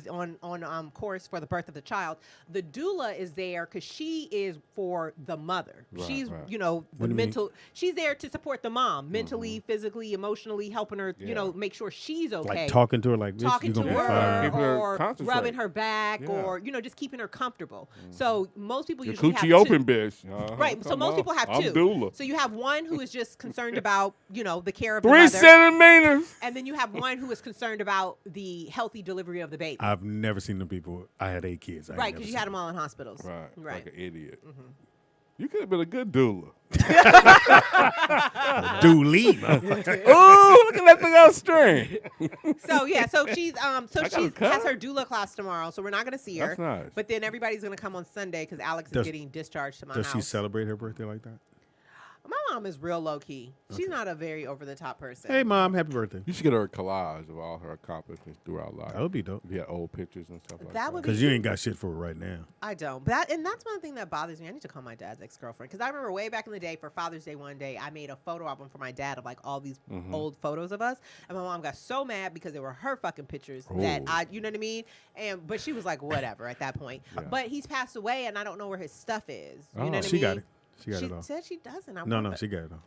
on course for the birth of the child. The doula is there because she is for the mother. She's the mental. She's there to support the mom mentally, physically, emotionally, helping her. Make sure she's okay. Like talking to her like this. Talking to her, or rubbing her back, Yeah. or just keeping her comfortable. So most people Your usually coochie have open, two. bitch. Right. So most people have I'm two. doula. So you have one who is just concerned about the care of 3 the mother, centimeters. and then you have one who is concerned about the healthy delivery of the baby. I've never seen the people. I had 8 kids. Right, because you had them all in hospitals. Right. Right. Like an idiot. You could have been a good doula. Dooley. Oh, look at that thing on string. So yeah, so she's she cut? has her doula class tomorrow, so we're not gonna see her. That's nice. But then everybody's gonna come on Sunday because Alex is getting discharged to my Does house. she celebrate her birthday like that? My mom is real low key. She's not a very over the top person. Hey, Mom, happy birthday. You should get her a collage of all her accomplishments throughout life. That would be dope. If you had old pictures and stuff like that. That would be Because you ain't got shit for it right now. I don't. But that's one thing that bothers me. I need to call my dad's ex-girlfriend because I remember way back in the day for Father's Day one day, I made a photo album for my dad of like all these old photos of us, and my mom got so mad because they were her fucking pictures that you know what I mean? But she was like, whatever at that point. Yeah. But he's passed away, and I don't know where his stuff is. You know what I mean? She got it. She got it all. She said she doesn't. No, she got it all.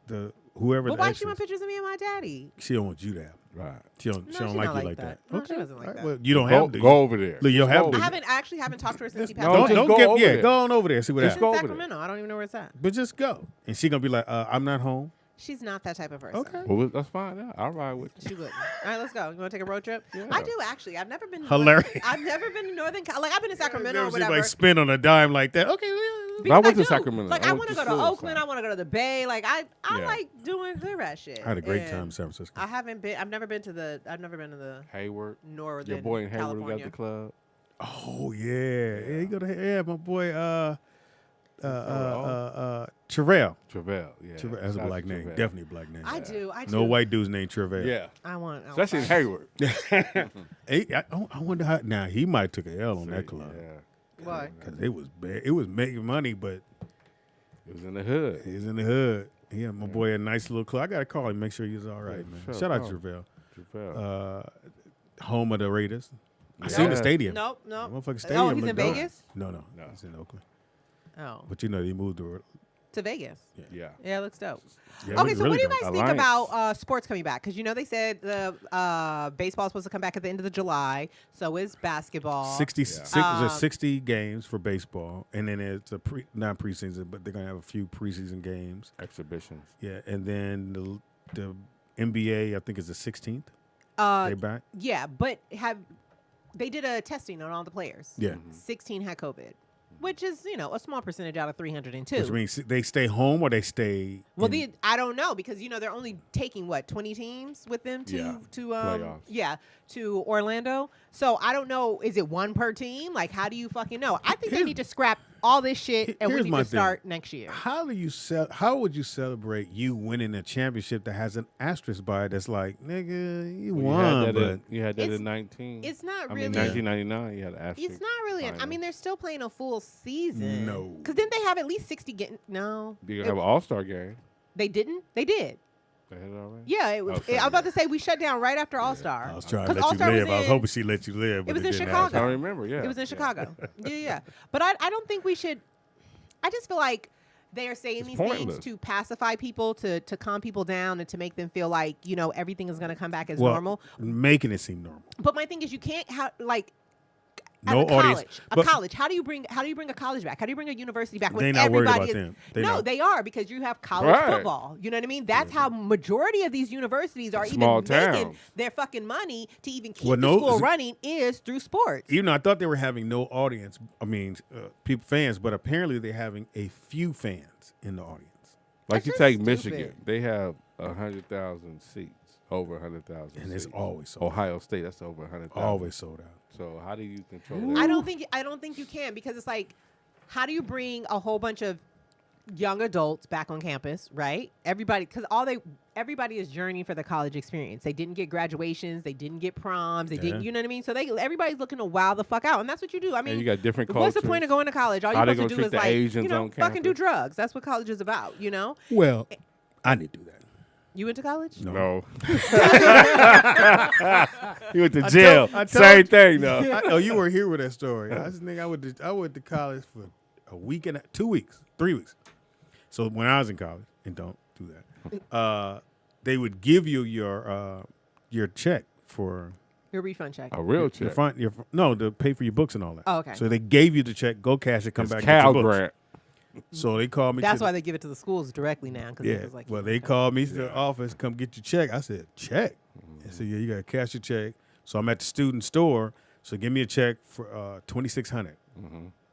Who? Whoever. But the why ex she want is, pictures of me and my daddy? She don't want you to have. Right. She don't. No, she don't she like not you like like that. that. No, she doesn't like that. Well, you don't Go- have to. go over there. Look, you'll Just have go to. I actually haven't talked to her since he passed No, away. just go over there. Go on over there. See what She's happens. in Sacramento. I don't even know where it's at. But just go, and she gonna be like, "I'm not home." She's not that type of person. Okay. Well, that's fine. Yeah, I'll ride with you. She wouldn't. All right, let's go. You want to take a road trip? Yeah. I do actually. I've never been. To Hilarious. I've never been to Northern Cal. Like I've been to Sacramento Never or seen whatever. anybody spin on a dime like that. Okay. But I went do. to Sacramento. Like I want to go to Florida Oakland. side. I want to go to the Bay. Like I Yeah. like doing that shit. I had a great And time in San Francisco. I haven't been. I've never been to the Hayward. Northern Your boy in Hayward who California. got the club. Oh yeah, you go to my boy Trevell. Trevell, yeah. That's a Shout out black to name. Trevell. Definitely a black name. I do. No white dude's named Trevell. Yeah. I want. Especially in Hayward. I wonder how. Now he might took an L on that club. Yeah. Why? Because it was bad. It was making money, but it was in the hood. He was in the hood. He had my boy a nice little club. I got to call him, make sure he's all right, man. Sure, Shout out sure. Trevell. Trevell. Home of the Raiders. I Yeah. seen the stadium. Nope. That motherfucking Oh, stadium. he's in looked dope. Vegas? No. He's in Oakland. Oh. But you know, he moved to. To Vegas. Yeah. Yeah, it looks dope. Yeah, Okay, it so really what do you dope. guys think Alliance. about sports coming back? Because they said the baseball is supposed to come back at the end of July. So is basketball. 60 games for baseball, and then it's not preseason, but they're gonna have a few preseason games, exhibitions. Yeah, and then the NBA, I think, is the 16th. They back. Yeah, but they did a testing on all the players. Yeah. 16 had COVID, which is a small percentage out of 302. Which means they stay home or they stay. Well, I don't know because they're only taking 20 teams with them to playoffs. To Orlando. So I don't know. Is it one per team? Like, how do you fucking know? I think they need to scrap all this shit and we Here's need my to start thing. next year. How would you celebrate you winning a championship that has an asterisk by it that's like, nigga, you won, but you had that in 19. It's not I really. mean, 1999, you had an asterisk. It's not really. I mean, they're still playing a full season. No. Because didn't they have at least 60 games? No. You have an All-Star game. They didn't? They did. They had it already? Yeah, it was. I was about to say we shut down right after All Star. I was trying to let you live. I was hoping she let you live. But It was in didn't Chicago. happen. I remember, yeah. It was in Chicago. Yeah. But I don't think we should. I just feel like they are saying these pointless. things to pacify people, to calm people down, and to make them feel like everything is going to come back as Well, normal. making it seem normal. But my thing is, you can't have like. No as a audience, college, but- college. How do you bring a college back? How do you bring a university back when They not worried everybody about is? them. They No, not. they are because you have college Right. football. You know what I mean? That's how majority of these universities are Small even making towns. their fucking money to even keep Well, the no, school is- running is through sports. Even though I thought they were having no audience, people fans, but apparently they're having a few fans in the audience. Like That's you just take stupid. Michigan, they have 100,000 seats, over 100,000 And it's seats. always sold out. Ohio State, that's over 100,000. Always sold out. So how do you control that? I don't think you can because it's like, how do you bring a whole bunch of young adults back on campus, right? Everybody is journeying for the college experience. They didn't get graduations, they didn't get proms, they didn't, you know what I mean? So everybody's looking to wow the fuck out, and that's what you do. I mean, and you got different what's cultures. the point of going to college? All How you're they supposed to do gonna is treat the like, Asians you know, on fucking do campus? drugs. That's what college is about, you know? Well, I didn't do that. You went to college? No. You went to jail. Same thing, though. Oh, you were here with that story. I went to college for a week and 2 weeks, 3 weeks. So when I was in college, and don't do that, they would give you your check for Your refund check. A real check. No, to pay for your books and all that. Oh, okay. So they gave you the check, go cash it, come It's back, Cal get your books. grant. So they called me. That's why they give it to the schools directly now. Yeah. It was like, Well, they called me to the office, come get your check. I said, check? They said, yeah, you got to cash your check. So I'm at the student store. So give me a check for $2,600.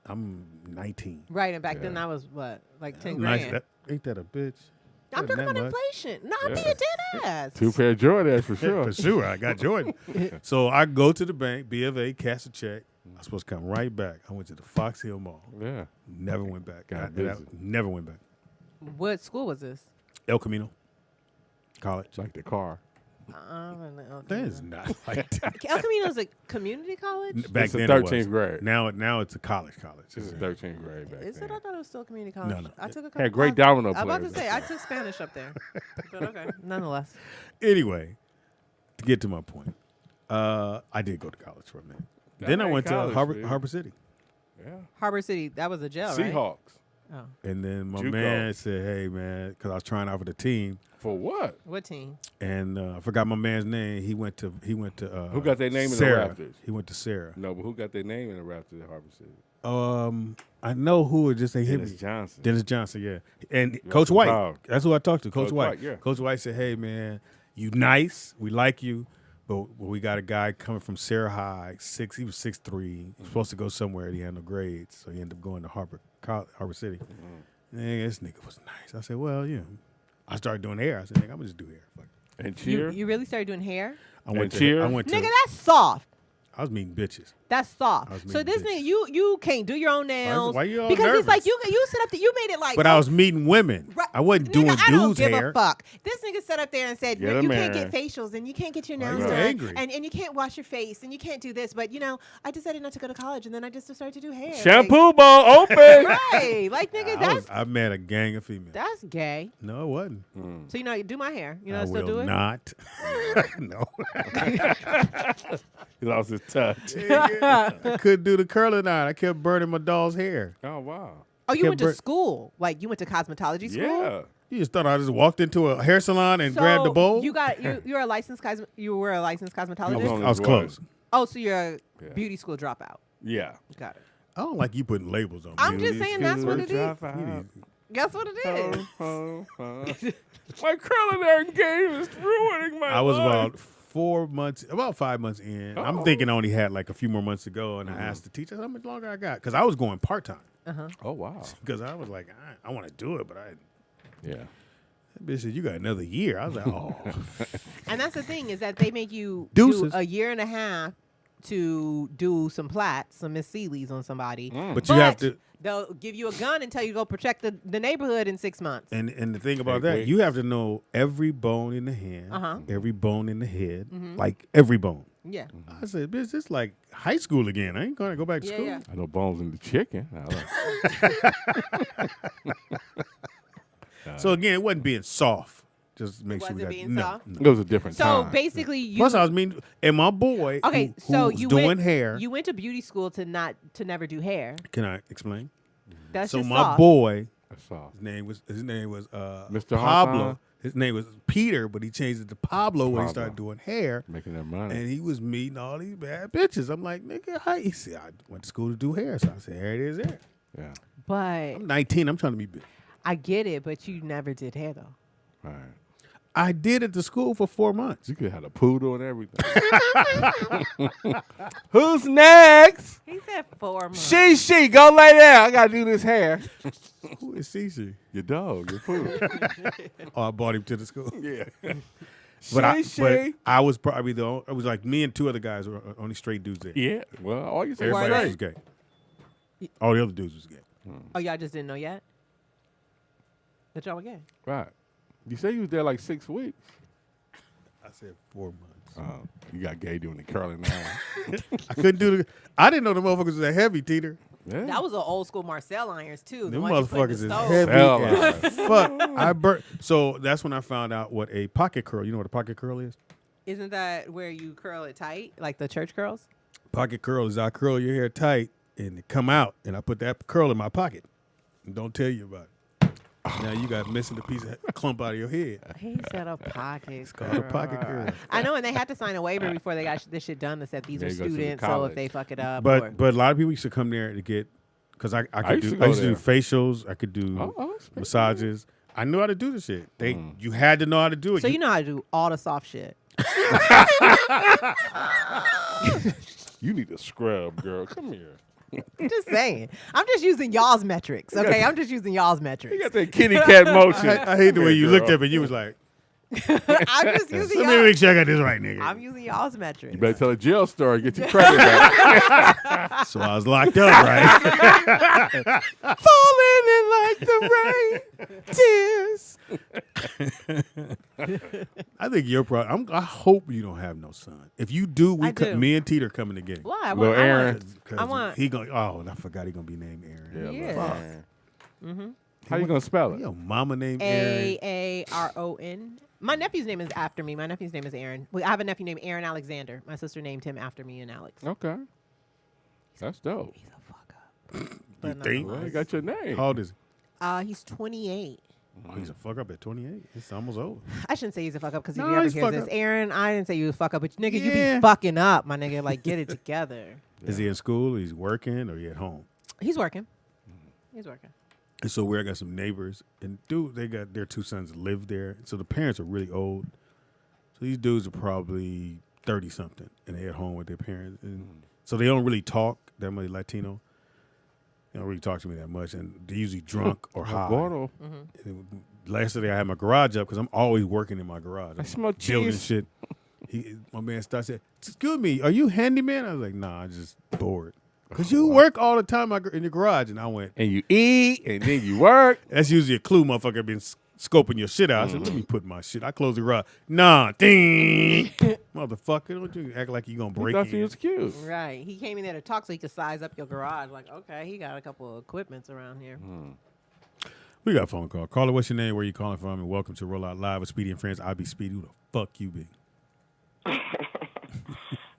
I'm 19. right, and back then that was what, like 10 Nice. grand. Ain't that a bitch? I'm talking about inflation. No, I'm being dead ass. 2 pair of Jordans for sure. For sure. I got Jordan. So I go to the bank, B of A, cash a check. I'm supposed to come right back. I went to the Fox Hill Mall. Yeah. Never went back. Got I busy. never went back. What school was this? El Camino College. Like the car. That is not like that. El Camino is a community college? Back It's the then 13th it was. grade. Now it's a college. This is 13th grade back Is then. it? I thought it was still a community college. No. I took a Had couple great classes. domino I'm about to players. say, I took Spanish up there. But okay, nonetheless. Anyway, to get to my point, I did go to college for a minute. Then I ain't went college, to dude. Harbor City. Yeah. Harbor City, that was a jail, right? Seahawks. Oh. And then my JUCO. man said, hey, man, because I was trying out for the team. For what? What team? And I forgot my man's name. He went to Who got their name Sarah. in the Raptors? He went to Sarah. No, but who got their name in the Raptors at Harbor City? I know who it just ain't hit me. Dennis Johnson. Dennis Johnson, yeah. And You're Coach some White. power. That's who I talked to, Coach Coach White. White, yeah. Coach White said, hey, man, you nice. We like you. But we got a guy coming from Sarah High, he was 6'3". He was supposed to go somewhere. He had no grades. So he ended up going to Harbor City. Man, this nigga was nice. I said, well, yeah. I started doing hair. I said, nigga, I'm going to just do hair. Fuck it. And cheer? You really started doing hair? I went to Nigga, that's soft. I was meeting bitches. That's soft. I was So meeting this nigga, you can't do your own nails. Why you all because it's like nervous? you sit up there, you made it like. But I was meeting women. Right. I wasn't doing I don't dudes' give hair. a fuck. This nigga sat up there and said, Get you a can't get man. facials and you can't get your Why nails you done angry? and you can't wash your face and you can't do this. But, you know, I decided not to go to college and then I just started to do hair. Shampoo bowl open. Right. Like, nigga, I met a gang of females. that's gay. No, it wasn't. So, you know, you do my hair. You know, I I still will do it? not. No. He lost his touch. I couldn't do the curling iron. I kept burning my doll's hair. Oh, wow. Oh, you Kept went to bur- school. Like, you went to cosmetology school? Yeah. You just thought I just walked into a hair salon and grabbed the bowl? You're a licensed you were a licensed cosmetologist? I was close. Oh, so you're a beauty school dropout. Yeah. Got it. I don't like you putting labels on me. I'm just saying that's what it is. That's what it is. My curling iron game is ruining my I was life. about 5 months in. I'm thinking I only had like a few more months to go, and I asked the teacher how much longer I got because I was going part time. Oh, wow. Because I was like, I want to do it, but Yeah. that bitch said, you got another year. I was like, oh. And that's the thing is that they make you Deuces. do a year and a half to do some plaits, some Miss Seeley's on somebody. But you have to. They'll give you a gun and tell you to go protect the neighborhood in 6 months. And the thing about that, you have to know every bone in the hand, every bone in the head, like every bone. Yeah. I said, bitch, this is like high school again. I ain't going to go back to school. Yeah. I know bones in the chicken. So again, it wasn't being soft. Just make sure we Wasn't got being soft? It was a different So time. basically, you. Plus, I was mean, and my boy, Okay, who so was you doing went, hair. You went to beauty school to never do hair. Can I explain? That's so just my soft. boy, That's soft. his name was Mr. Pablo. Hawthorne? His name was Peter, but he changed it to Pablo when he Pablo. started doing hair. Making that money. And he was meeting all these bad bitches. I'm like, nigga, how? He said, I went to school to do hair. So I said, here it is there. Yeah. But I'm 19. I'm trying to be big. I get it, but you never did hair though. All right. I did it to school for 4 months. You could have a poodle and everything. Who's next? He said 4 months. She, go lay down. I got to do this hair. Who is Cece? Your dog, your poodle. Oh, I bought him to the school. Yeah. But I was probably the only, it was like me and 2 other guys were only straight dudes there. Yeah. Well, all you said Everybody Were else they? was gay. All the other dudes was gay. Oh, y'all just didn't know yet? That y'all were gay. Right. You say you was there like 6 weeks. I said 4 months. You got gay doing the curling now. I couldn't do the. I didn't know the motherfuckers was that heavy, Teeter. Yeah. That was an old school Marcel irons too. Them the ones you put in motherfuckers is the stove. heavy. as Fuck. I burnt. So that's when I found out what a pocket curl. You know what a pocket curl is? Isn't that where you curl it tight, like the church curls? Pocket curl is I curl your hair tight and it come out, and I put that curl in my pocket and don't tell you about it. Now you got missing a piece of clump out of your head. He said a pocket. It's called a pocket curl. I know, and they had to sign a waiver before they got this shit done that said these are students, so if they fuck it up. But a lot of people used to come there to get, because I used to do facials, I could do massages. I knew how to do the shit. You had to know how to do it. So you know how to do all the soft shit. You need to scrub, girl. Come here. I'm just saying. I'm just using y'all's metrics, okay? I'm just using y'all's metrics. You got that kitty cat motion. I hate the way you looked up and you was like, I'm just using let me make sure I got this right, nigga. I'm using y'all's metrics. You better tell a jail story, get your credit back. So I was locked up, right? Falling in like the rain, tears. I think your problem. I hope you don't have no son. If you do, me and Teeter coming together. Why? I Little Aaron. I want. He going. Oh, I forgot he gonna be named Aaron. Yeah. Mm-hmm. How you gonna spell it? Your mama named Aaron. Aaron. My nephew's name is after me. My nephew's name is Aaron. I have a nephew named Aaron Alexander. My sister named him after me and Alex. Okay. That's dope. He's a fuck up. You think? Well, you got your name. How old is he? He's 28. Oh, he's a fuck up at 28. It's almost over. I shouldn't say he's a fuck up because if No, you ever he's hear fuck this, up. Aaron, I didn't say you a fuck up, but nigga, you Yeah. be fucking up, my nigga. Like, get it together. Is he in school? Or he's working, or he at home? He's working. He's working. And so where I got some neighbors, and they got their 2 sons that live there. So the parents are really old. So these dudes are probably 30 something, and they at home with their parents, and so they don't really talk that much Latino. They don't really talk to me that much, and they're usually drunk or high. And last day I had my garage up because I'm always working in my garage. I smell building cheese. shit. My man started saying, "Excuse me, are you handyman?" I was like, "Nah, I'm just bored." Because you work all the time in your garage. And I went. And you eat, and then you work. That's usually a clue, motherfucker, been scoping your shit out. I said, let me put my shit. I close the garage. Nah, ding. Motherfucker, don't you act like you going to break in. He was cute. Right. He came in there to talk so he could size up your garage. Like, okay, he got a couple of equipments around here. We got a phone call. Caller, what's your name? Where you calling from? And welcome to Roll Out Live with Speedy and Friends. I be Speedy. Who the fuck you be?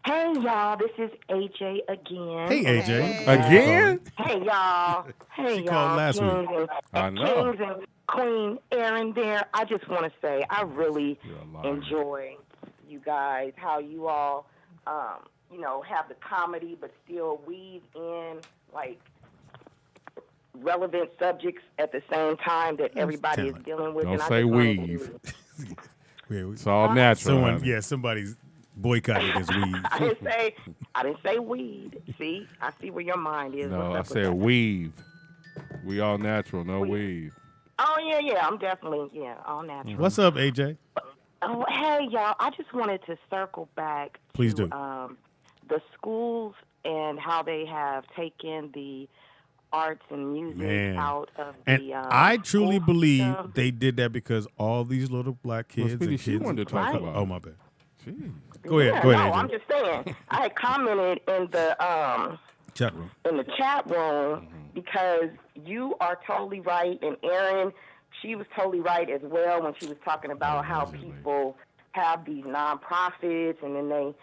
Hey, y'all, this is AJ again. Hey, AJ. Hey. Again? Hey, y'all. Hey, She y'all. called last week. Kings I know. Kings and Queen Aaron there. I just want to say I really enjoy you guys, how you all, have the comedy but still weave in, like, relevant subjects at the same time that everybody is dealing with. Don't and I say just wanted weave. to- It's all natural. Somebody's boycotted this weed. I didn't say weed. See, I see where your mind is. No, What's I up with said that? weave. We all natural, no weave. Oh yeah, I'm definitely all natural. What's up, AJ? Oh hey y'all, I just wanted to circle back. Please to, do. The schools and how they have taken the arts and music out of and the. I truly school believe system. they did that because all these little black kids Speedy, and she kids. wanted to talk about it. Oh my bad. Jeez. Go ahead, No, AJ. I'm just saying. I had commented in the Chat room. chat room because you are totally right, and Erin, she was totally right as well when she was talking about how people have these nonprofits, and then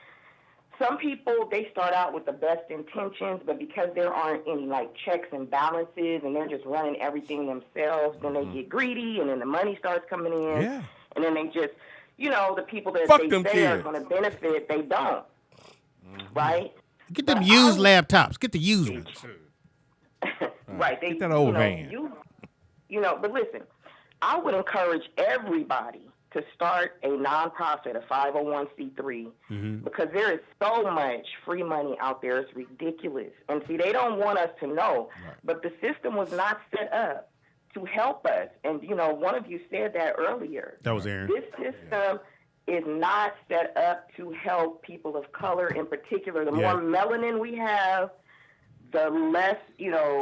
some people, they start out with the best intentions, but because there aren't any like checks and balances, and they're just running everything themselves, then they get greedy, and then the money starts coming in, and then they just, the people that Fuck they them say are kids. going to benefit, they don't, right? Get them used laptops. Get the used ones. Right. They, Get that old van. But listen, I would encourage everybody to start a nonprofit, a 501c3, because there is so much free money out there. It's ridiculous. And see, they don't want us to know, but the system was not set up to help us. And, one of you said that earlier. That was Aaron. This system is not set up to help people of color in particular. The more melanin we have, the less,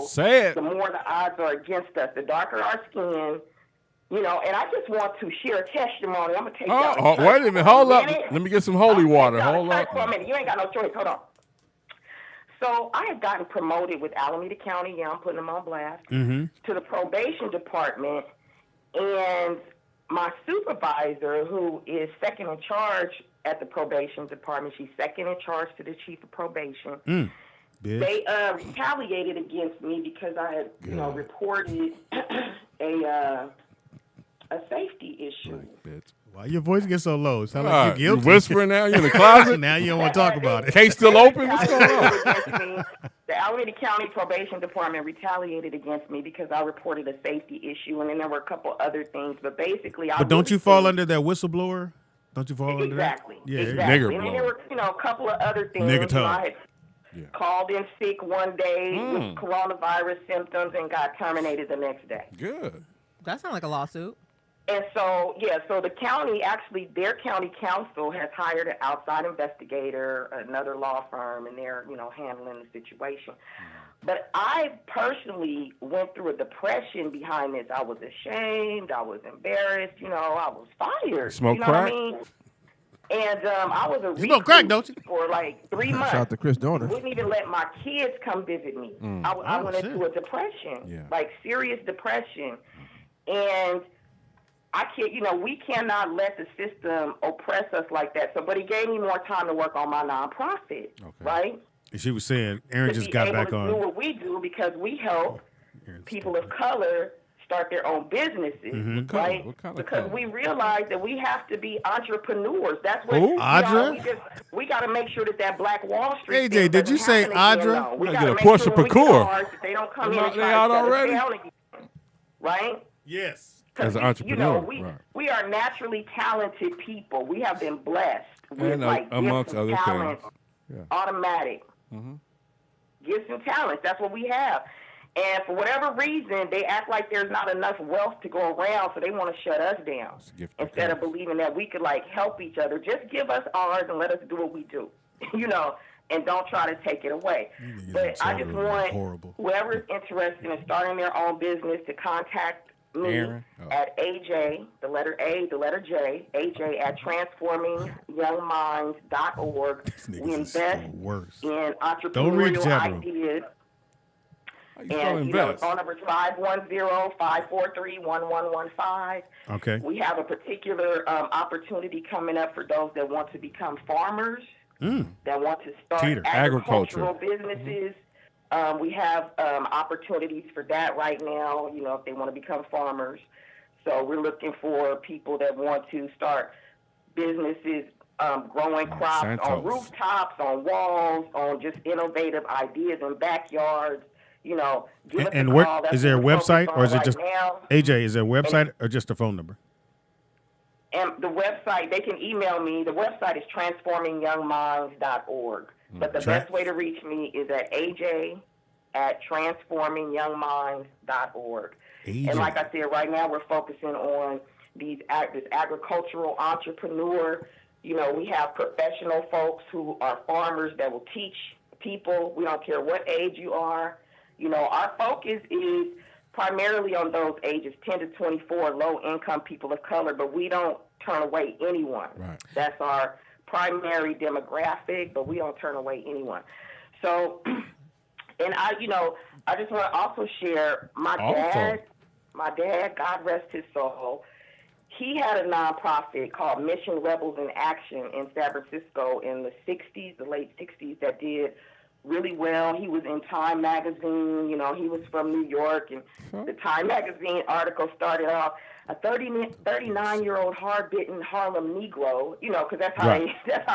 Say it. the more the odds are against us. The darker our skin, You know, and I just want to share a testimony. I'm gonna take Oh, y'all to wait a church minute. for Hold up. minute. Let me get some holy water. Take y'all to Hold church up. for a minute. You ain't got no choice. Hold on. So I had gotten promoted with Alameda County. Yeah, I'm putting them on blast. Mm-hmm. To the probation department, and my supervisor, who is second in charge at the probation department, she's second in charge to the chief of probation. They retaliated against me because I had, you know, reported a safety issue. Why your voice gets so low? It sounds like you're guilty. You whispering now? You in the closet? Now you don't want to talk about it. Case still open? What's going on? The Alameda County Probation Department retaliated against me because I reported a safety issue, and then there were a couple other things. But basically, But don't you fall under that whistleblower? Don't you fall under that? Exactly. Yeah, Exactly. And then there were, you know, a couple of other things. Nigger You know, tongue. I had called in sick one day with coronavirus symptoms and got terminated the next day. Good. That sounds like a lawsuit. And so, so the county, actually, their county council has hired an outside investigator, another law firm, and they're, you know, handling the situation. But I personally went through a depression behind this. I was ashamed. I was embarrassed. You know, I was fired. Smoke you know crack? what I mean? And I was a You smoke crack, don't you? for like 3 months. Shout out to Chris Dorner. Wouldn't even let my kids come visit me. I went into a depression, like serious depression. And I can't, you know, we cannot let the system oppress us like that. So, but he gave me more time to work on my nonprofit, right? And she was saying, Aaron just got back to on. do what we do because we help people of color start their own businesses, right? Because we realize that we have to be entrepreneurs. That's what Audra? we got to make sure that Black Wall Street. AJ, thing did you doesn't say happen again, Audra? though. We We got get to a make Porsche sure when we get Parcours. ours that they don't come in and They try out to shut us already? down again, right? Yes. As an You know, entrepreneur, we are naturally talented people. We have been blessed with And like amongst gifts and other talents, things. automatic gifts and talents. That's what we have. And for whatever reason, they act like there's not enough wealth to go around, so they want to shut us down instead of believing that we could like help each other. Just give us ours and let us do what we do, you know, and don't try to take it away. But I just want whoever's interested in starting their own business to contact me Aaron? at AJ, the letter A, the letter J, AJ at transformingyoungminds.org. We invest in entrepreneurial ideas. And, you know, phone number is 510-543-1115. Okay. We have a particular opportunity coming up for those that want to become farmers, that want to start agricultural businesses. We have opportunities for that right now, you know, if they want to become farmers. So we're looking for people that want to start businesses, growing crops on rooftops, on walls, on just innovative ideas in backyards. You know, give us a where call. That's is there a what we're website focused or is on it just right now. AJ? Is there a website or just a phone number? And the website, they can email me. The website is transformingyoungminds.org. But the best way to reach me is at AJ at transformingyoungminds.org. And like I said, right now we're focusing on this agricultural entrepreneur. You know, we have professional folks who are farmers that will teach people. We don't care what age you are. You know, our focus is primarily on those ages 10 to 24, low-income people of color, but we don't turn away anyone. Right. That's our primary demographic, but we don't turn away anyone. So, and I just want to also share my dad, God rest his soul, he had a nonprofit called Mission Rebels in Action in San Francisco in the 60s, the late 60s, that did really well. He was in Time magazine. You know, he was from New York, and the Time magazine article started off, a 39-year-old hard-bitten Harlem Negro, you know, because that's how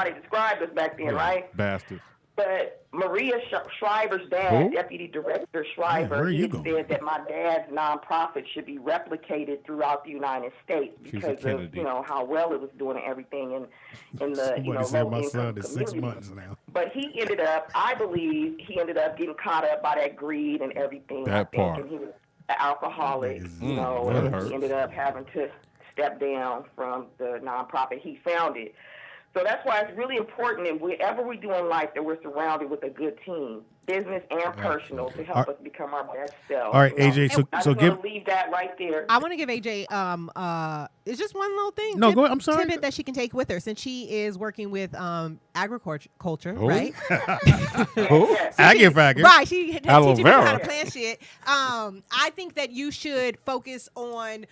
they described us back then, right? Bastards. But Maria Shriver's dad, Deputy Director Shriver, he said that my dad's nonprofit should be replicated throughout the United States because of, you know, how well it was doing and everything in the, you know, low-income community. But he ended up, I believe, getting caught up by that greed and everything. That part. And he was an alcoholic, you know, and he ended up having to step down from the nonprofit he founded. So that's why it's really important that whatever we do in life, that we're surrounded with a good team, business and personal, to help us become our best selves. All right, AJ. So I just give. want to leave that right there. I want to give AJ it's just one little thing. No, go ahead. I'm sorry. Tidbit that she can take with her since she is working with agriculture, Oh. right? Aggy-faggy. Right. She teaching Aloe people how vera. to plant shit. I think that you should focus on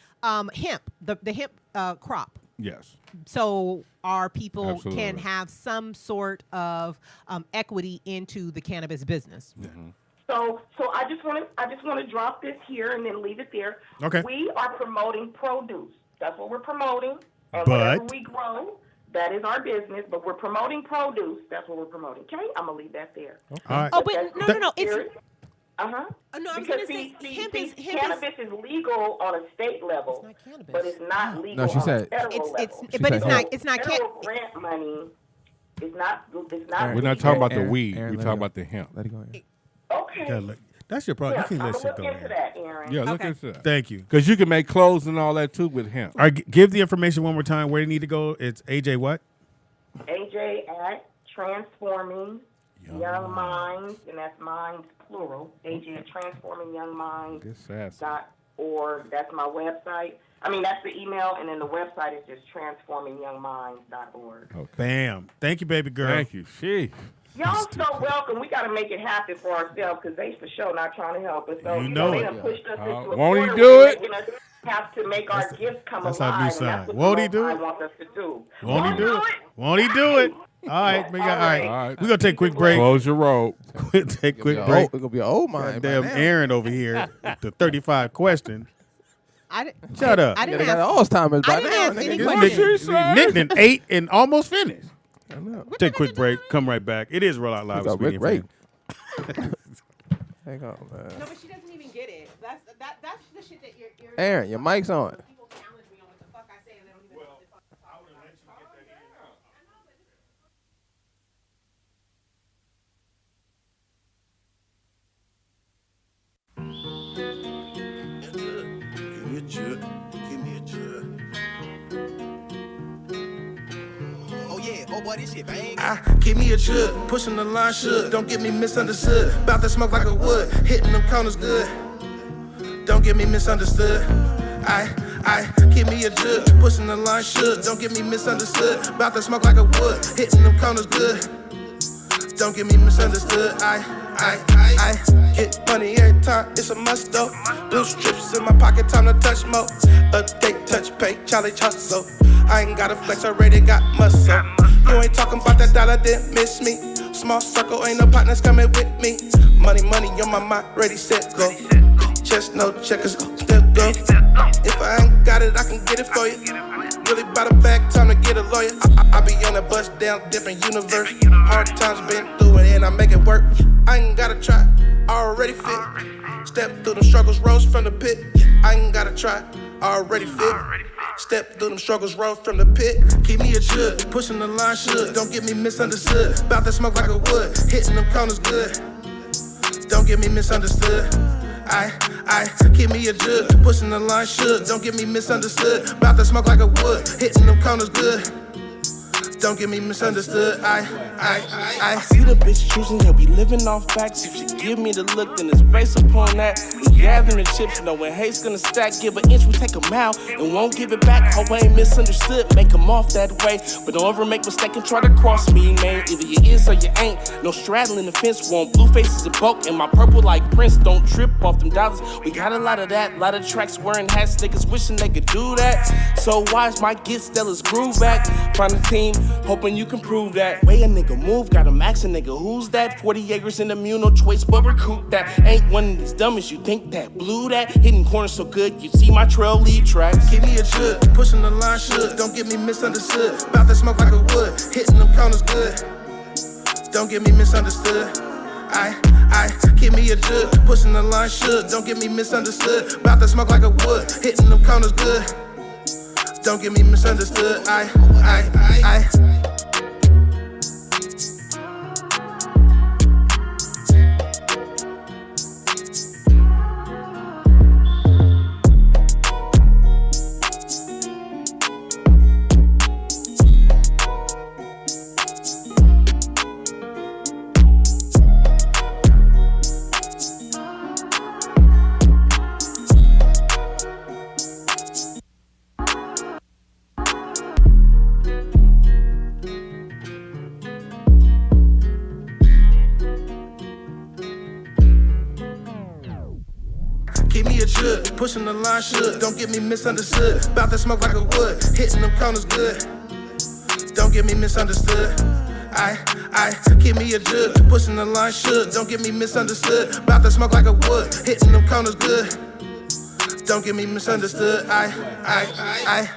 hemp, the hemp crop. Yes. So our people Absolutely. can have some sort of equity into the cannabis business. Mm-hmm. So I just want to drop this here and then leave it there. Okay. We are promoting produce. That's what we're promoting. And But- whatever we grow, that is our business. But we're promoting produce. That's what we're promoting. Okay, I'm gonna leave that there. All right. Oh, but no. It's Uh-huh. no, I was Because gonna say hemp is cannabis is legal on a state level, but it's not legal No, she on said- a federal It's level. She but said it's hemp. not it's not Federal grant money is not. It's not. We're not legal. talking about the Aaron, weed. Aaron, We're let talking it go. about the hemp. Let it go. Aaron. Okay. That's your problem. Yes, You I'm can let gonna shit look go. into that, Aaron. Yeah, look Okay. into that. Thank you. Because you can make clothes and all that too with hemp. All right, give the information one more time. Where they need to go? It's AJ what? AJ at Transforming Young Minds, and that's minds plural. AJ at Good sass. transformingyoungminds.org. That's my website. I mean, that's the email, and then the website is just transformingyoungminds.org. Okay. Bam. Thank you, baby girl. Thank you. Sheesh. Y'all so welcome. We got to make it happen for ourselves because they for sure not trying to help us. So You know they it. done pushed us into a Won't he corner do where it? they're making us have to make our gifts come that's alive. our new and sign. that's what Won't the he do Most it? High wants us to do. Won't he do it? Won't he do it? All right, we got. All right, All right. we're gonna take a quick break. Close your rope. Take a quick It's break. gonna be an old mind. by Damn, now. Aaron over here with the 35 question. I didn't, Shut up. I Yeah, didn't they got ask. Alzheimer's by I didn't now. ask any nigga. questions. Nick done ate and almost finished. I know. Take a quick break. Come right back. It is Roll Out Live with He's a Speedy Rick and Ray. Fran. Hang on, man. No, but she doesn't even get it. That's the shit that you're Aaron, your mic's on. people challenge me on what the fuck I say and they don't even know what the fuck I'm talking about. Give me a chip. Give me a chip. Oh yeah, oh boy, this shit bang. Give me a chip. Pushing the line, should. Don't get me misunderstood. About to smoke like a wood. Hitting them corners good. Don't get me misunderstood. Give me a jug. Pushing the line, should. Don't get me misunderstood. About to smoke like a wood. Hitting them corners good. Don't get me misunderstood. I get money every time, it's a must though. Blue strips in my pocket, time to touch more. Update, touch pay, Charlie hustle. I ain't got a flex, already got muscle. You ain't talking about that dollar, didn't miss me. Small circle, ain't no partners coming with me. Money on my mind, ready, set, go. Chest, no checkers, still go. If I ain't got it, I can get it for you. Really by the back, time to get a lawyer. I be on the bus down, different universe. Hard times been through it, and I make it work. I ain't gotta try, already fit. Step through the struggles, rose from the pit. I ain't gotta try, already fit. Step through them struggles, rose from the pit. Keep me a jug, pushing the line, should. Don't get me misunderstood. About to smoke like a wood, hitting them corners good. Don't get me misunderstood. I keep me a jug, pushing the line, should. Don't get me misunderstood. About to smoke like a wood, hitting them corners good. Don't get me misunderstood. I see the bitch choosing, yeah, we living off facts. If she give me the look, then it's based upon that. We gathering chips, knowing hate's gonna stack. Give an inch, we take a mile, and won't give it back. How I ain't misunderstood, make them off that way. But don't ever make mistake and try to cross me, man. Either you is or you ain't. No straddling the fence, want blue faces in bulk. And my purple like Prince, don't trip off them dollars. We got a lot of that, lot of tracks wearing hats. Niggas wishing they could do that. So watch my get Stella's groove back. Find a team, hoping you can prove that. Way a nigga move, got him asking nigga, who's that? 40 acres in the mule, no choice but recruit that. Ain't one of these dummies you think that blew that. Hitting corners so good, you see my trail lead tracks. Keep me a jug, pushing the line, should. Don't get me misunderstood. About to smoke like a wood, hitting them corners good. Don't get me misunderstood. I keep me a jug, pushing the line, should. Don't get me misunderstood. About to smoke like a wood, hitting them corners good. Don't get me misunderstood. I pushing the line should. Don't get me misunderstood. About to smoke like a wood, hitting them corners good. Don't get me misunderstood. I keep me a jug, pushing the line should. Don't get me misunderstood. About to smoke like a wood, hitting them corners good. Don't get me misunderstood. I.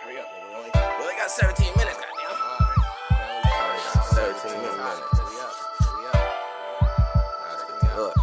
Hurry up, nigga. We only got 17 minutes, goddamn. 17 minutes. Look,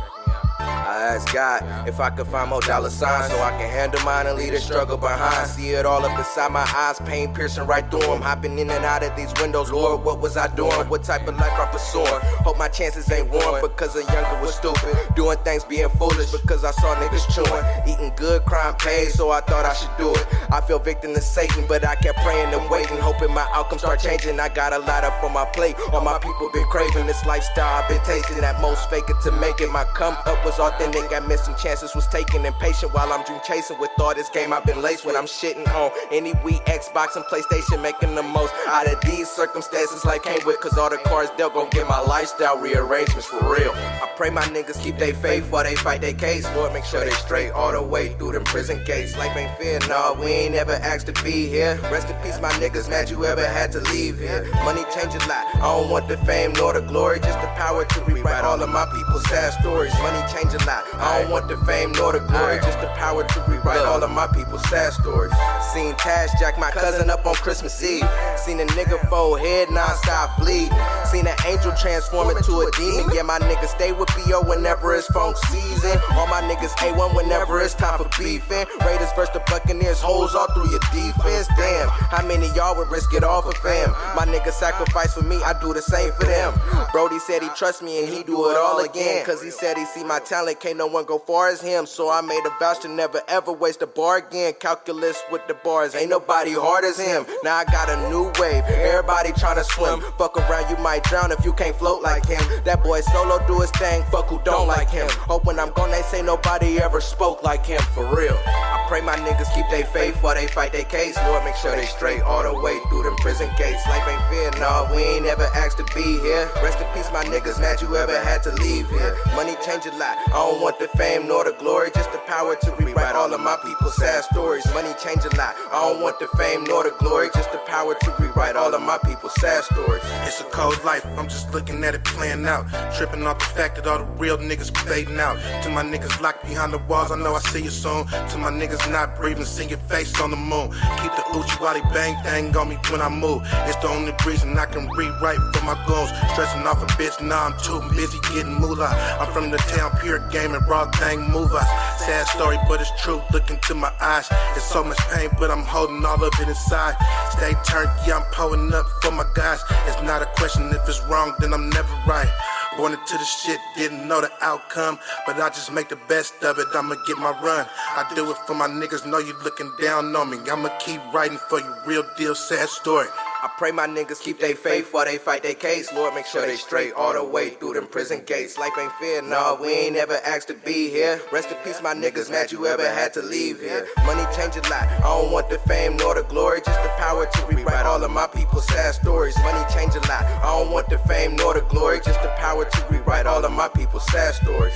I asked God if I could find more dollar signs so I can handle mine and leave the struggle behind. See it all up inside my eyes, pain piercing right through them. Hopping in and out of these windows, Lord, what was I doing? What type of life I'm pursuing? Hope my chances ain't warm because a younger was stupid. Doing things being foolish because I saw niggas chewing. Eating good, crime paid, so I thought I should do it. I feel victim to Satan, but I kept praying and waiting, hoping my outcome start changing. I got a lot up on my plate, all my people been craving this lifestyle. I've been tasting at most, fake it to make it. My come up was authentic, I missed some chances, was taking impatient while I'm dream chasing. With all this game I've been laced when I'm shitting on any Wii, Xbox, and PlayStation, making the most out of these circumstances life came with, cause all the cards dealt gon' get my lifestyle rearrangements for real. I pray my niggas keep they faith while they fight their case. Lord, make sure they straight all the way through them prison gates. Life ain't fair, nah, we ain't never asked to be here. Rest in peace, my niggas, mad you ever had to leave here. Money change a lot, I don't want the fame nor the glory, just the power to rewrite all of my people's sad stories. Money change a lot, I don't want the fame nor the glory, just the power to rewrite all of my people's sad stories. Seen Tash jack my cousin up on Christmas Eve. Seen a nigga fold head non-stop bleed. Seen an angel transform into a demon. Yeah, my niggas stay with B.O. whenever it's funk season. All my niggas A1 whenever it's time for beefing. Raiders versus the Buccaneers, holes all through your defense. Damn, how many y'all would risk it all for fam? My niggas sacrifice for me, I do the same for them. Brody said he trusts me and he do it all again, cause he said he see my talent, can't no one go far as him. So I made a vow to never ever waste a bar again. Calculus with the bars, ain't nobody hard as him. Now I got a new wave, everybody tryna swim. Fuck around, you might drown if you can't float like him. That boy solo do his thing, fuck who don't like him. Hope when I'm gone they say nobody ever spoke like him, for real. I pray my niggas keep they faith while they fight their case. Lord, make sure they straight all the way through them prison gates. Life ain't fair, nah, we ain't never asked to be here. Rest in peace, my niggas, mad you ever had to leave here. Money change a lot, I don't want the fame nor the glory, just the power to rewrite all of my people's sad stories. Money change a lot, I don't want the fame nor the glory, just the power to rewrite all of my people's sad stories. It's a cold life, I'm just looking at it playing out. Tripping off the fact that all the real niggas fading out. To my niggas locked behind the walls, I know I see you soon. To my niggas not breathing, see your face on the moon. Keep the Uchi Wally bang thing on me when I move. It's the only reason I can rewrite for my goons. Stressing off a bitch, now I'm too busy getting moolah. I'm from the town, pure game and raw thing move us. Sad story, but it's true, look into my eyes. It's so much pain, but I'm holding all of it inside. Stay turned, yeah, I'm pulling up for my guys. It's not a question, if it's wrong, then I'm never right. Born into the shit, didn't know the outcome, but I just make the best of it, I'ma get my run. I do it for my niggas, know you looking down on me. I'ma keep writing for you, real deal, sad story. I pray my niggas keep they faith while they fight their case. Lord, make sure they straight all the way through them prison gates. Life ain't fair, no, we ain't never asked to be here. Rest in peace, my niggas, mad you ever had to leave here. Money change a lot, I don't want the fame nor the glory, just the power to rewrite all of my people's sad stories. Money change a lot, I don't want the fame nor the glory, just the power to rewrite all of my people's sad stories.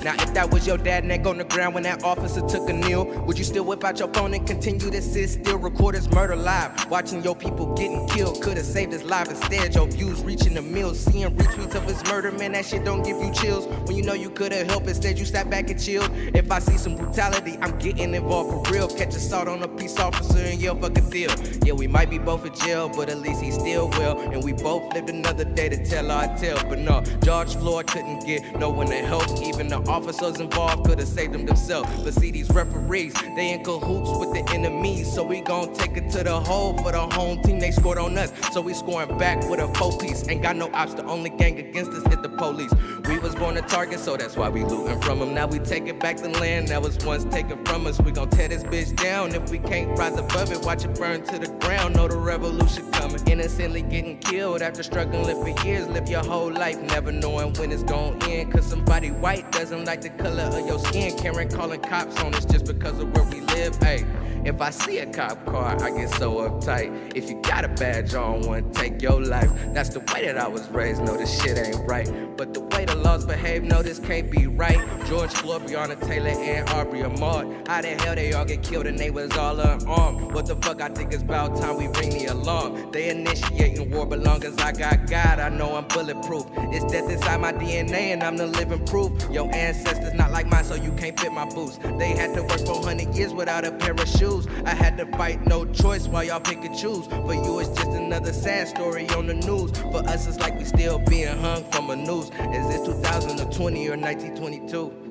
Now if that was your dad neck on the ground when that officer took a kneel, would you still whip out your phone and continue to sit still? Record his murder live, watching your people getting killed. Could've saved his life, instead your views reaching the mills. Seeing retweets of his murder, man, that shit don't give you chills. When you know you could've helped, instead you sat back and chilled. If I see some brutality, I'm getting involved for real. Catch assault on a peace officer and yell fuck a deal. Yeah, we might be both in jail, but at least he still will. And we both lived another day to tell our tale. But no, George Floyd couldn't get no one to help. Even the officers involved could've saved them themselves. But see, these referees, they in cahoots with the enemies. So we gon' take it to the hole for the home team. They scored on us, so we scoring back with a 4-piece. Ain't got no ops, the only gang against us is the police. We was born a target, so that's why we looting from them. Now we taking back the land that was once taken from us. We gon' tear this bitch down. If we can't rise above it, watch it burn to the ground. Know the revolution coming. Innocently getting killed after struggling for years. Live your whole life never knowing when it's gon' end. Cause somebody white doesn't like the color of your skin. Karen calling cops on us just because of where we live. Hey, if I see a cop car, I get so uptight. If you got a badge on, one take your life. That's the way that I was raised. No, this shit ain't right. But the way the laws behave, no, this can't be right. George Floyd, Breonna Taylor, and Aubrey Ahmaud. How the hell they all get killed and they was all unarmed? What the fuck? I think it's about time we ring the alarm. They initiating war, but long as I got God, I know I'm bulletproof. It's death inside my DNA, and I'm the living proof. Your ancestors not like mine, so you can't fit my boots. They had to work for 100 years without a pair of shoes. I had to fight, no choice, while y'all pick and choose. For you, it's just another sad story on the news. For us, it's like we still being hung from a noose. Is this 2020 or 1922?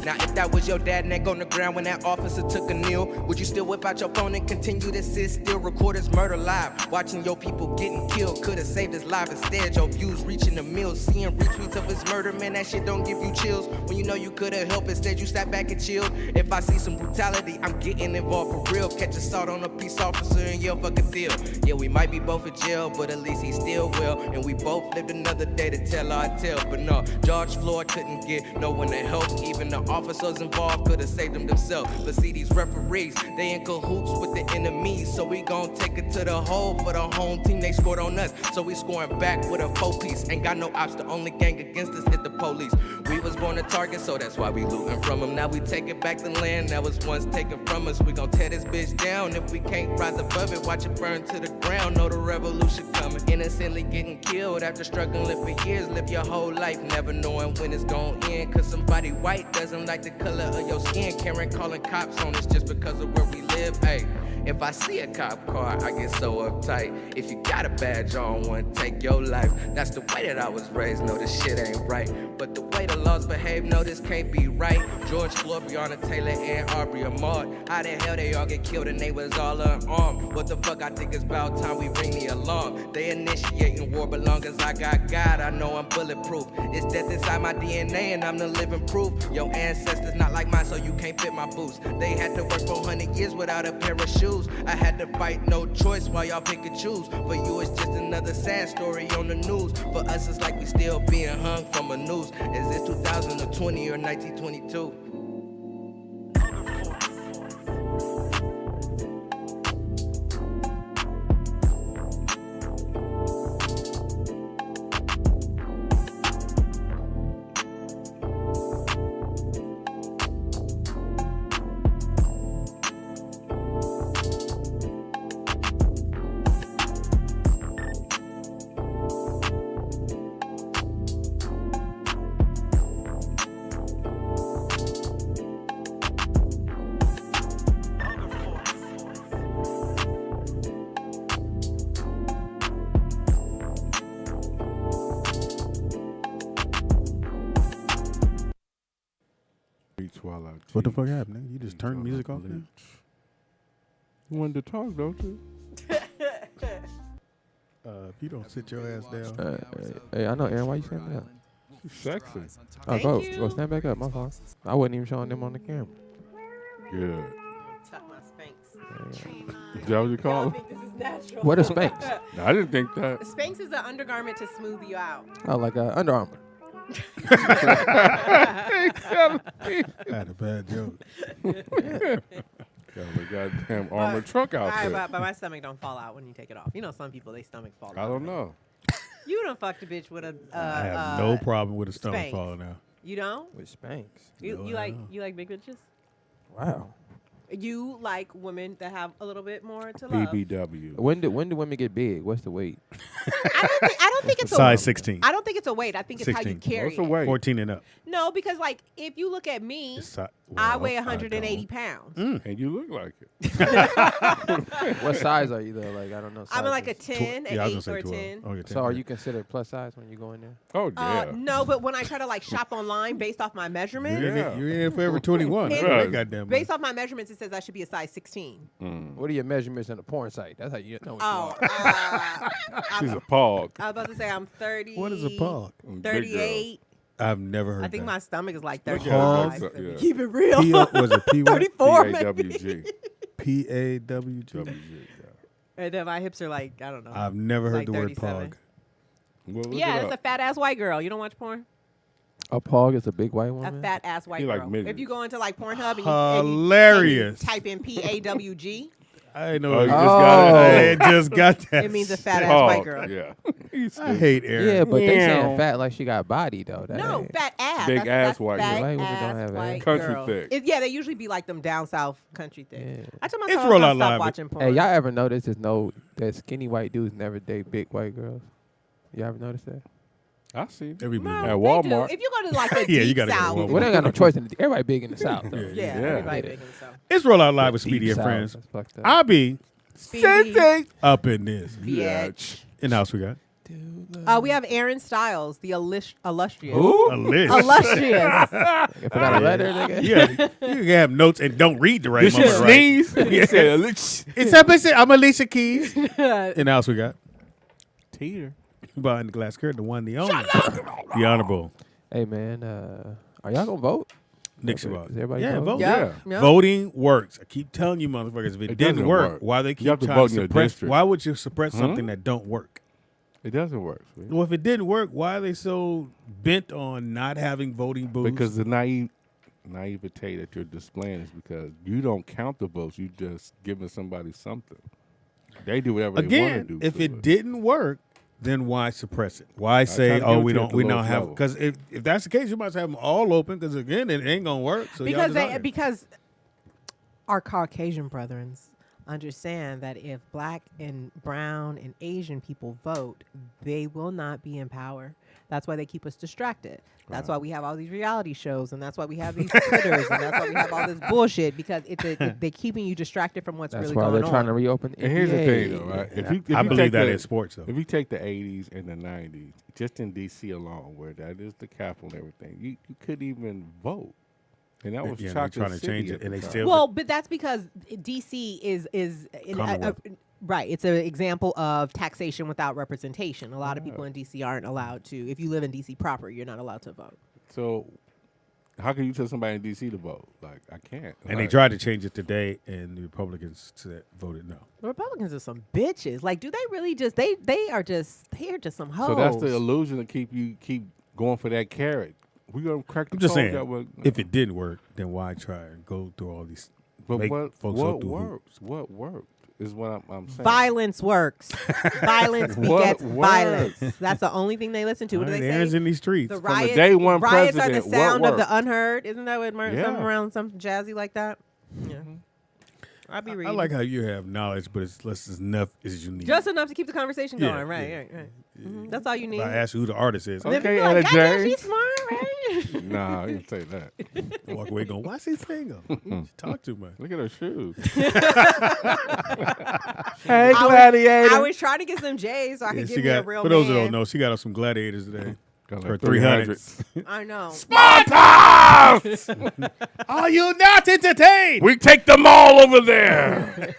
Now if that was your dad, neck on the ground when that officer took a kneel, would you still whip out your phone and continue to sit still? Record his murder live, watching your people getting killed. Could've saved his life, instead your views reaching the mills. Seeing retweets of his murder, man, that shit don't give you chills. When you know you could've helped, instead you sat back and chilled. If I see some brutality, I'm getting involved for real. Catch assault on a peace officer and yell fuck a deal. Yeah, we might be both in jail, but at least he still will. And we both lived another day to tell our tale. But no, George Floyd couldn't get no one to help. Even the officers involved could've saved them themselves. But see, these referees, they in cahoots with the enemies. So we gon' take it to the hole for the home team. They scored on us, so we scoring back with a 4-piece. Ain't got no ops, the only gang against us is the police. We was born a target, so that's why we looting from them. Now we taking back the land that was once taken from us. We gon' tear this bitch down. If we can't rise above it, watch it burn to the ground. Know the revolution coming. Innocently getting killed after struggling for years. Live your whole life never knowing when it's gon' end. Cause somebody white doesn't like the color of your skin. Karen calling cops on us just because of where we live. Hey, if I see a cop car, I get so uptight. If you got a badge on, one take your life. That's the way that I was raised. No, this shit ain't right. But the way the laws behave, no, this can't be right. George Floyd, Breonna Taylor, and Aubrey Ahmaud. How the hell they all get killed and they was all unarmed? What the fuck, I think it's about time we ring the alarm. They initiating war, but long as I got God, I know I'm bulletproof. It's death inside my DNA and I'm the living proof. Your ancestors not like mine, so you can't fit my boots. They had to work 400 years without a pair of shoes. I had to fight, no choice, while y'all pick and choose. For you, it's just another sad story on the news. For us, it's like we still being hung from a noose. Is this 2020 or 1922? What the fuck happened? Nigga? You just turned music off now? You wanted to talk, don't you? If you don't sit your ass down. Hey, I know, Aaron. Why you standing up? She's sexy. Oh, go stand back up. My fault. I wasn't even showing them on the camera. Good. Tuck my Spanx. Is that what you call I it? think this is natural. What is Spanx? I didn't think that. Spanx is an undergarment to smooth you out. Oh, like Under Armour. I had a bad joke. Got a goddamn armored truck out there. But my stomach don't fall out when you take it off. You know, some people, they stomach fall out. I don't know. You done fucked a bitch with a. I have no problem with a stomach Spanx. falling out. You don't? With Spanx. You like big bitches? Wow. You like women that have a little bit more to love. BBW. When do women get big? What's the weight? I don't think it's size 16. I don't think it's a weight. I think it's how you 16. carry What's the it. weight? 14 and up. No, because like if you look at me, I weigh 180 pounds. And you look like it. What size are you though? Like I don't know. I'm like a sizes. 10, Yeah, I was an 8, gonna or a say 10. 12. So are you considered plus size when you go in there? Oh yeah. No, but when I try to like shop online based off my measurements, You're in Forever 21. It- Right. Goddamn. based off my measurements, it says I should be a size 16. What are your measurements in a porn site? That's how you know what Oh, you are. She's a pog. I was about to say I'm 30. What is a pog? 38. I've never heard I think that. my stomach is like What's 35. a pog? Yeah. Keep it real. Was it P what? 34 PAWG. maybe. PAWG. And then my hips are like, I don't know. I've never heard like the word 37. pog. Well, look Yeah, it it's a up. fat ass white girl. You don't watch porn? A pog is a big white A woman. fat ass white You like girl. midgets. If you go into like Pornhub and Hilarious. you type in PAWG, I didn't know Oh, it. you just got it. I just got that. it means a fat ass white Pog, girl. Yeah. I hate Aaron. Yeah, but they Meow. saying fat like she got body though. That No, ain't- fat ass. Big That's ass white fat girl. White women ass don't have white ass. Country girl. thick. Yeah, they usually be like them down south country thick. Yeah. I told It's myself Roll I Out was gonna Live. stop watching porn. Hey, y'all ever notice that skinny white dudes never date big white girls? You ever notice that? I see. Every No, movie. At they do. Walmart. If you go to like the Yeah, you deep gotta go to south, Walmart. Well, they ain't got no choice. Everybody big in the South though. yeah, everybody big in the south. It's Roll Out Live with Deep Speedy and South, Friends. that's fucked up. I be Speedy, up in this. bitch. In the house we got We have Aaron Styles, the illustrious. Who? Illustrious. Illustrious. Put out a letter, nigga. Yeah, you can have notes and don't read the right You should moment, right? sneeze. He said, It's up. I said, I'm Alicia Keys. And else we got Teeter. behind the glass curtain, the one, the only, the honorable. Hey man, are y'all gonna vote? Nick Is Shabbat. everybody Yeah, vote? vote. Yeah. Yeah. Voting works. I keep telling you, motherfuckers, if it didn't doesn't work, work. why they You keep have to trying vote to in your suppress? district. Why would you suppress something that don't work? It doesn't work. Sweet. Well, if it didn't work, why are they so bent on not having voting booths? Because the naivete that you're displaying is because you don't count the votes. You just giving somebody something. They do whatever they want to Again, do. if to it didn't work, then why suppress it? Why try say, to oh, give it we to you don't, at the we don't lowest have? level. Because if that's the case, you must have them all open. Because again, it ain't gonna work. So y'all Because our Caucasian brethren understand that if black and brown and Asian people vote, they will not be in power. That's why they keep us distracted. That's why we have all these reality shows, and that's why we have these Twitters, and that's why we have all this bullshit, because they're keeping you distracted from what's That's really why going they're on. trying to reopen. And here's the thing, though, right? I believe that in sports, though. If you take the 80s and the 90s, just in D.C. alone, where that is the capital and everything, you couldn't even vote. And that was they're Chocolate trying to City change at it, the and they time. still. Well, but that's because DC is Commonwealth. right. It's an example of taxation without representation. A lot of people in DC aren't allowed to. If you live in DC proper, you're not allowed to vote. So how can you tell somebody in D.C. to vote? Like, I can't. And they Like, tried to change it today, and the Republicans voted no. The Republicans are some bitches. Like, do they really just they are just some hoes. So that's the illusion to keep going for that carrot. We're going to crack the I'm just code saying, if it didn't work, then why try and go through all these? But make what folks go through works? What worked is what I'm saying. Violence works. Violence begets violence. That's the only thing they listen to. What do they say? Aaron's in these streets. The From the riots, day one riots are the president, what sound of the worked? unheard. Isn't that what Yeah. something around something jazzy like that? Yeah. I'll be I reading. like how you have knowledge, but it's less enough as you need. Just enough to keep the conversation going. Yeah, right, yeah, right. Mhm. That's all you need. I asked you who the artist is. And then Okay, people are like, Etta "Goddamn, James." she's smart, right? Nah, I didn't say that. Walk away going, why's he single? She talk too much. Look at her shoes. Hey, Gladiator. I was trying to get some J's so I could she give me a got, real for those that man. don't know, she got us some gladiators today. Got Her like 300s. I know. Spartans! Are you not entertained? We take them all over there.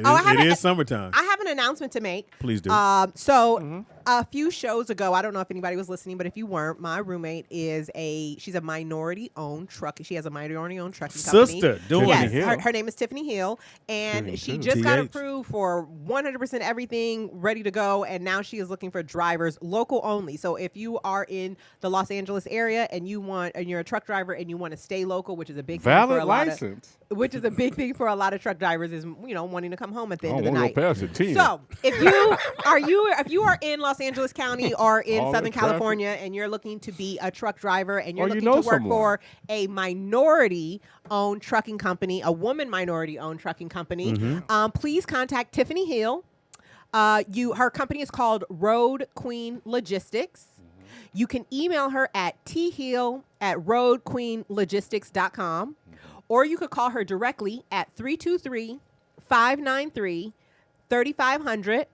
I It is summertime. I have an announcement to make. Please do. So a few shows ago, I don't know if anybody was listening, but if you weren't, my roommate she's a minority-owned truck. She has a minority-owned trucking company. Sister, doing yes, it. her name is Tiffany Hill, and Tiffany she too. just got TH. approved for 100% everything ready to go, and now she is looking for drivers, local only. So if you are in the Los Angeles area and you're a truck driver and you want to stay local, which is a big thing for Valid a lot of, license. which is a big thing for a lot of truck drivers, is wanting to come home at the I end don't of the want to night. go past it, Tina. So if you are in Los Angeles County or in All Southern that traffic. California and you're looking to be a truck driver and you're Or you looking know to work someone. for a minority-owned trucking company, a woman minority-owned trucking company, please contact Tiffany Hill. Her company is called Road Queen Logistics. You can email her at thill@roadqueenlogistics.com, or you could call her directly at 323-593-3500,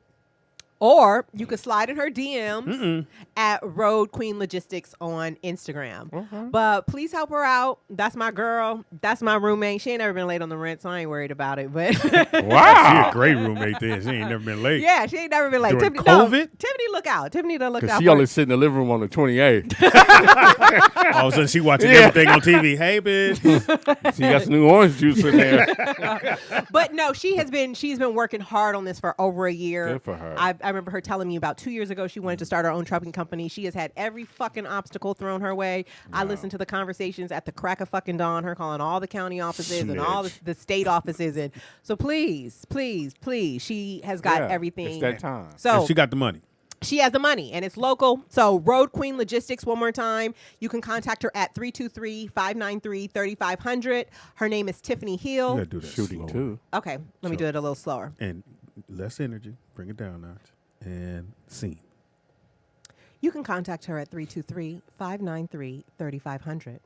or you could slide in her DMs at Road Queen Logistics on Instagram. But please help her out. That's my girl. That's my roommate. She ain't never been late on the rent, so I ain't worried about it. But Wow. She a great roommate then. She ain't never been late. yeah, she ain't never been late. During Tiffany, no, COVID? Tiffany, look out. Tiffany done look Because out. she for only us. sit in the living room on the 28th. All of a sudden she watching everything on TV. Hey, bitch. She got some new orange juice in there. But no, she's been working hard on this for over a year. Good for her. I remember her telling me about 2 years ago she wanted to start her own trucking company. She has had every fucking obstacle thrown her way. I listened to the conversations at the crack of fucking dawn, her calling all the county offices and all the state offices. And so please, please, please, she has got Yeah, everything. it's that time. So And she got the money. she has the money, and it's local. So Road Queen Logistics, one more time. You can contact her at 323-593-3500. Her name is Tiffany You Hill. gotta do that Shooting slower. too. Okay, let me do it a little slower. And less energy. Bring it down a notch. And scene. You can contact her at 323-593-3500.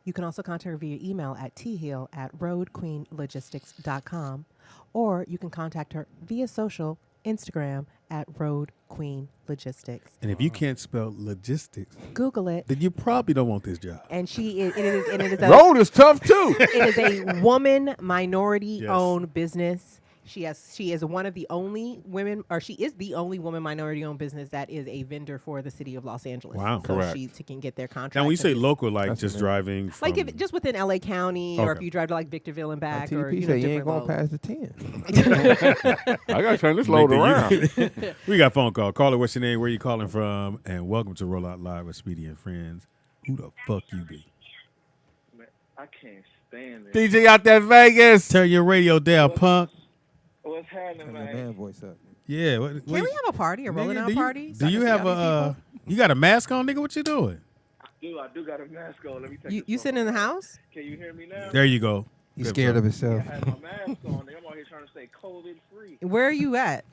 You can also contact her via email at thill@roadqueenlogistics.com, or you can contact her via social, Instagram at Road Queen Logistics. And if you can't spell logistics, Google it. Then you probably don't want this job. And it is a Road is tough too. It is a woman minority owned business. She is one of the only women, or she is the only woman minority owned business that is a vendor for the city of Los Angeles. Wow, so correct. she can get their contract. Now, when you say local, like just driving, from, like if just within LA County, or if you drive to like Victorville and back, or you know, you ain't going different past the 10. I gotta turn this load around. We got phone call. Caller, what's your name? Where you calling from? And welcome to Roll Out Live with Speedy and Friends. Who the fuck you be? Man, I can't stand it. DJ out there Vegas. Turn your radio down, punk. What's happening, man? Voice up. Yeah. Can we have a party, a rolling out party? Do you have a? You got a mask on, nigga? What you doing? I do got a mask on. Let me take You sitting in the house? Can you hear me now? There you go. He's scared of himself. I have my mask on. I'm out here trying to stay COVID free. Where are you at?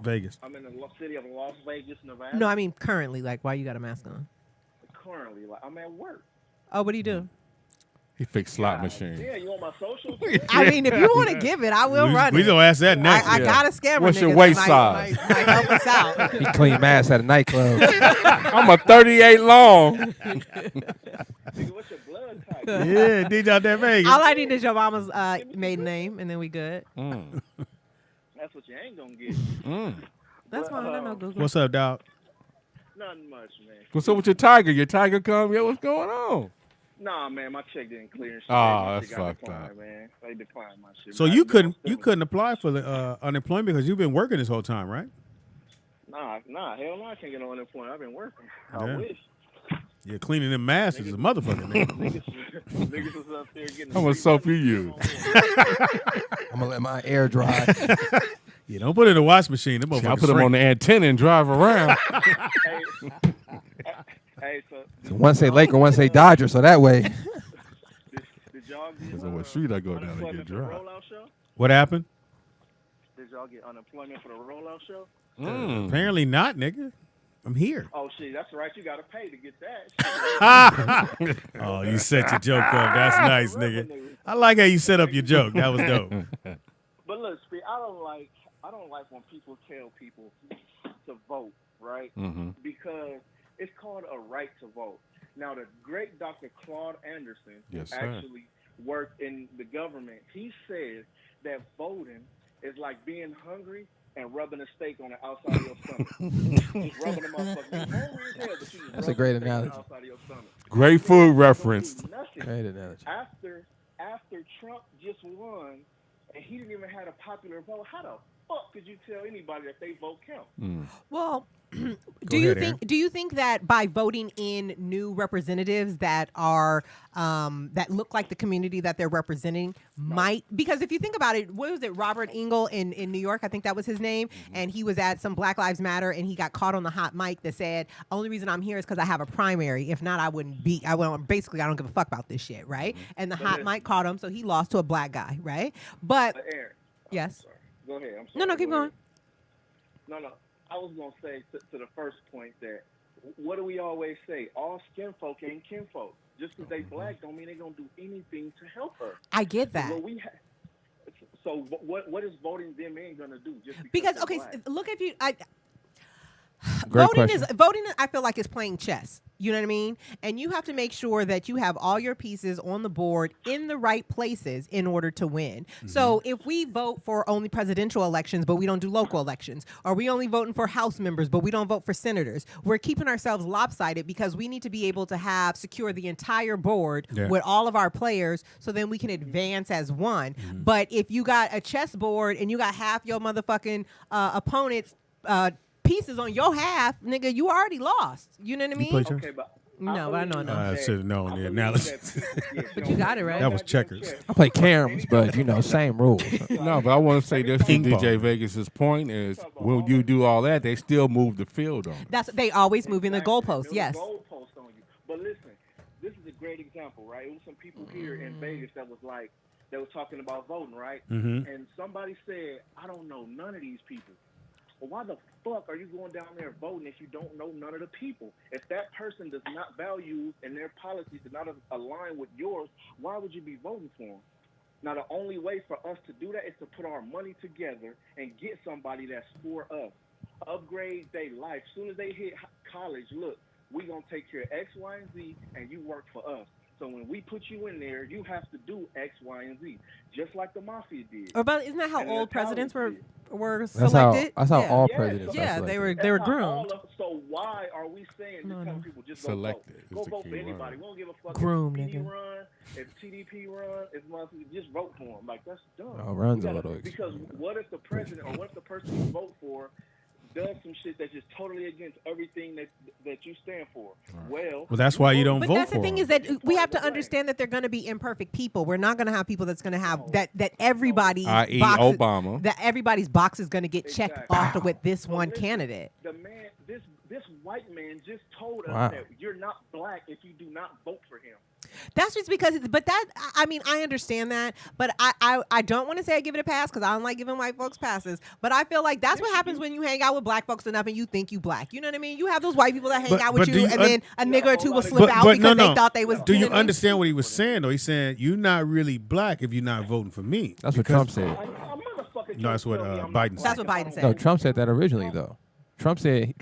Vegas. I'm in the city of Las Vegas, Nevada. No, I mean currently. Like, why you got a mask on? Currently, like I'm at work. Oh, what do you do? He fixed slot machines. Yeah, you want my social? I mean, if you want to give it, I will run it. We gonna ask that next. I got a scammer. What's your nigga waist that size? might help us out. He clean mask at a nightclub. I'm a 38 long. Nigga, what's your blood type? Yeah, DJ out there Vegas. All I need is your mama's maiden name, and then we good. That's what you ain't gonna get. That's fine. I know Google. What's up, dog? Nothing much, man. What's up with your tiger? Your tiger come? Yeah, what's going on? Nah, man, my check didn't clear. And shit. Oh, My that's shit got fucked declined, up. Man, they declined my shit. So Man, you I still- couldn't apply for the unemployment because you've been working this whole time, right? Nah, hell no, I can't get no unemployment. I've been working. Yeah. I wish. Yeah, cleaning them masks is a motherfucker, nigga. Niggas was up there getting. How much soap you use? I'm gonna let my air dry. Yeah, don't put it in the wash machine. Them I'll motherfuckers put them on the antenna and drive around. Hey, so One say Laker, one say Dodger, so that way. did y'all get Because on what street I go down and unemployment get for the dry. rollout show? What happened? Did y'all get unemployment for the rollout show? Apparently not, nigga. I'm here. Oh shit, that's right. You gotta pay to get that. Oh, you set your joke up. That's nice, nigga. I like how you set up your joke. That was dope. But look, Speed, I don't like when people tell people to vote, right? Because it's called a right to vote. Now, the great Dr. Claude Anderson Yes, sir. actually worked in the government. He says that voting is like being hungry and rubbing a steak on the outside of your stomach. Just rubbing them up. You're hungry as hell, but you just That's a rubbing great the steak on the analogy. outside of your stomach. Great food reference. Nothing. Great analogy. After Trump just won, and he didn't even have a popular vote, how the fuck could you tell anybody that they vote count? Well, Go ahead, do you think that by voting in new representatives that are that look like the community that they're representing might, because if you think about it, what was it, Robert Engel in New York, I think that was his name, and he was at some Black Lives Matter and he got caught on the hot mic that said, only reason I'm here is because I have a primary. If not, I wouldn't be. Basically, I don't give a fuck about this shit, right? And the hot mic caught him, so he lost to a black guy, right? But Aaron, yes, go ahead. I'm sorry. no, keep going. No. I was gonna say to the first point that what do we always say? All skin folk ain't kinfolk. Just because they black don't mean they gonna do anything to help her. I get that. So what is voting them in gonna do? Just Because they're okay, black? look, if you Great voting question. is I feel like is playing chess. You know what I mean? And you have to make sure that you have all your pieces on the board in the right places in order to win. So if we vote for only presidential elections, but we don't do local elections, or we only voting for House members, but we don't vote for senators, we're keeping ourselves lopsided because we need to be able to secure the entire board with all of our players so then we can advance as one. But if you got a chessboard and you got half your motherfucking opponents pieces on your half, nigga, you already lost. You know what I mean? play chess? Okay, but No, I know. I should have known the analogy. But you got it right. That was checkers. I play caroms, but same rules. No, but I want to say this to Ping DJ pong. Vegas's point is when you do all that, they still move the field on it. They always move in the goalposts. Yes. Goalposts on you. But listen, this is a great example, right? It was some people here in Vegas that was like, they were talking about voting, right? And somebody said, I don't know none of these people. Well, why the fuck are you going down there voting if you don't know none of the people? If that person does not value and their policies do not align with yours, why would you be voting for them? Now, the only way for us to do that is to put our money together and get somebody that's for us. upgrade their life. As soon as they hit college, look, we gonna take care of X, Y, and Z, and you work for us. So when we put you in there, you have to do X, Y, and Z, just like the mafia did. Or about isn't that how old presidents were That's selected? how yeah. all presidents. Yeah, are they selected. were groomed. So why are we saying just telling people just Selected is go the vote key for anybody? word. We don't give a fuck Groomed, if PD nigga. run, if TDP run, if motherfuckers just vote for them. Like that's dumb. Oh, run's We a gotta- little because what if the president or what if the person you vote for does some shit that's just totally against everything that you stand for? Well, that's why you don't But vote that's for the thing them. is that we have to understand that they're going to be imperfect people. We're not going to have people that's going to have that everybody's I.e. box, Obama. that everybody's box is going to get checked off with this one candidate. The man, this white man just told us Wow. that you're not black if you do not vote for him. That's just because, but that, I mean, I understand that, but I don't want to say I give it a pass because I don't like giving white folks passes, but I feel like that's what happens when you hang out with black folks enough and you think you black. You know what I mean? You have those white people that hang out with do you you and un- then a nigga or two will slip out because they thought they was. Do you know what I mean? understand what he was saying, though? He's saying, you're not really black if you're not voting for me. That's what Trump said. No, that's what Biden said. That's what Biden said. No, Trump said that originally though. Trump said,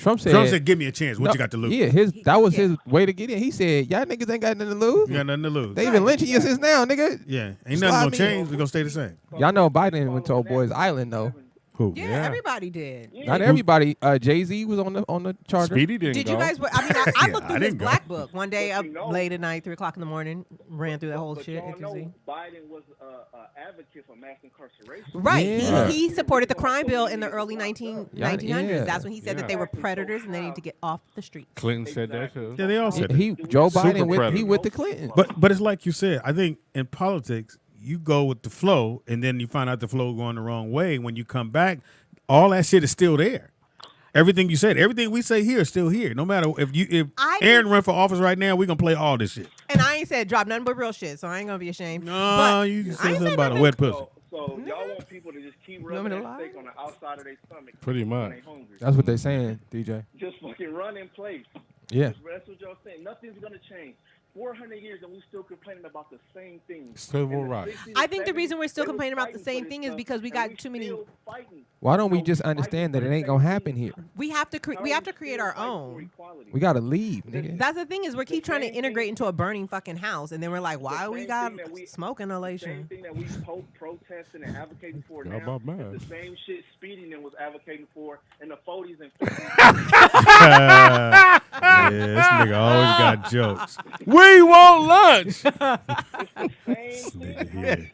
give me a chance. What you got to lose? Yeah, that was his way to get in. He said, y'all niggas ain't got nothing to lose. You got nothing to lose. They even lynching you since now, nigga. Yeah, ain't Slide nothing gonna me change. in. We're gonna stay the same. Y'all know Biden went to old boy's island though. Who? Yeah, everybody did. Not everybody. Jay-Z was on the charger. Speedy didn't Did go. you guys? I mean, I Yeah, looked I through his didn't go. black book one day up late at night, 3:00 in the morning, ran through that whole But shit. y'all If you know see. Biden was an advocate for mass incarceration. Right. Yeah. He supported the crime bill in the early 1900s. Yeah. That's when he said that they were predators and they need to get off the streets. Clinton said that too. Yeah, they all said that. Joe Super Biden predator. with the Clintons. But it's like you said. I think in politics, you go with the flow, and then you find out the flow going the wrong way. When you come back, all that shit is still there. Everything you said, everything we say here is still here. No matter if Aaron run for office right now, we gonna play all this shit. And I ain't said drop nothing but real shit, so I ain't gonna be ashamed. No, But you just I said ain't something said about a nothing. wet pussy. So y'all want people to just keep want me rubbing to that lie? steak on the outside of their stomach. Pretty when much. they hungry. That's what they saying, DJ. Just fucking run in place. Yeah. That's what y'all saying. Nothing's gonna change. 400 years and we still complaining about the same thing. Civil rights. I think the reason we're still complaining about the same thing is because we got too many. Why don't we just understand that it ain't gonna happen here? We have to create our own. We gotta leave, nigga. That's the thing is we keep trying to integrate into a burning fucking house, and then we're like, why we got smoke inhalation? Same thing that we protesting and advocating for Y'all now. about mad. is the same shit Speedy was advocating for in the 40s and 50s. Yeah, this nigga always got jokes. We want lunch. It's the same thing.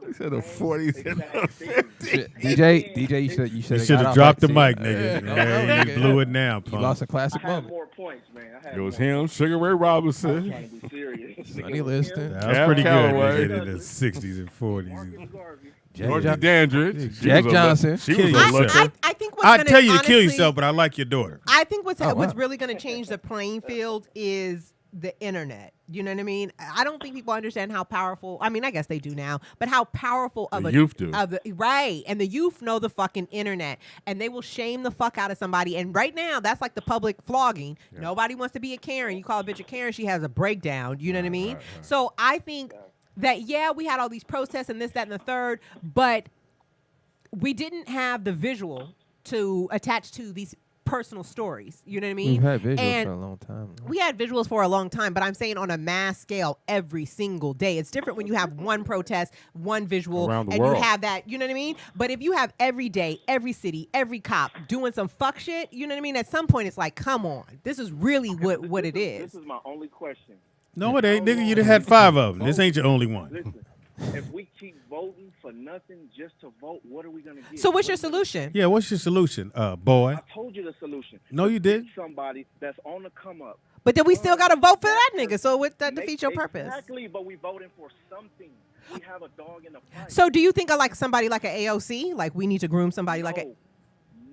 He said the 40s and the 50s. DJ, you should You should have dropped the mic, nigga. Yeah, you blew it now, You punk. lost a classic I had moment. more points, man. It was him, Sugar Ray Robinson. trying to be serious. Sonny Liston. That was Cam pretty good, Calloway. nigga, in the 60s and 40s. Georgia Dandridge. She Jack was a- Johnson. She Kill was a yourself. looker. I think what's I'd gonna tell you to honestly, kill yourself, but I like your daughter. I think what's Oh, what's wow. really going to change the playing field is the internet. You know what I mean? I don't think people understand how powerful. I mean, I guess they do now, but how powerful of The a youth do. of the right, and the youth know the fucking internet, and they will shame the fuck out of somebody. And right now, that's like the public flogging. Yeah. Nobody wants to be a Karen. You call a bitch a Karen, she has a breakdown. You know what I mean? right. So I think that we had all these protests and this, that, and the third, but we didn't have the visual to attach to these personal stories. You know what I mean? We've had visuals And for a long time. we had visuals for a long time, but I'm saying on a mass scale every single day. It's different when you have one protest, one visual, Around the and world. you have that, you know what I mean? But if you have every day, every city, every cop doing some fuck shit, you know what I mean? At some point, it's like, come on. This is really what it is. This is my only question. No, it ain't, nigga. You'd have had 5 of them. This ain't your only one. Listen, if we keep voting for nothing just to vote, what are we gonna get? So what's your solution? Yeah, what's your solution, boy? I told you the solution. No, you did. Somebody that's on the come up. But then we still got to vote for that nigga, so that defeats your purpose. Exactly, but we voting for something. We have a dog in the fight. So do you think of like somebody like an AOC? Like we need to groom somebody like a...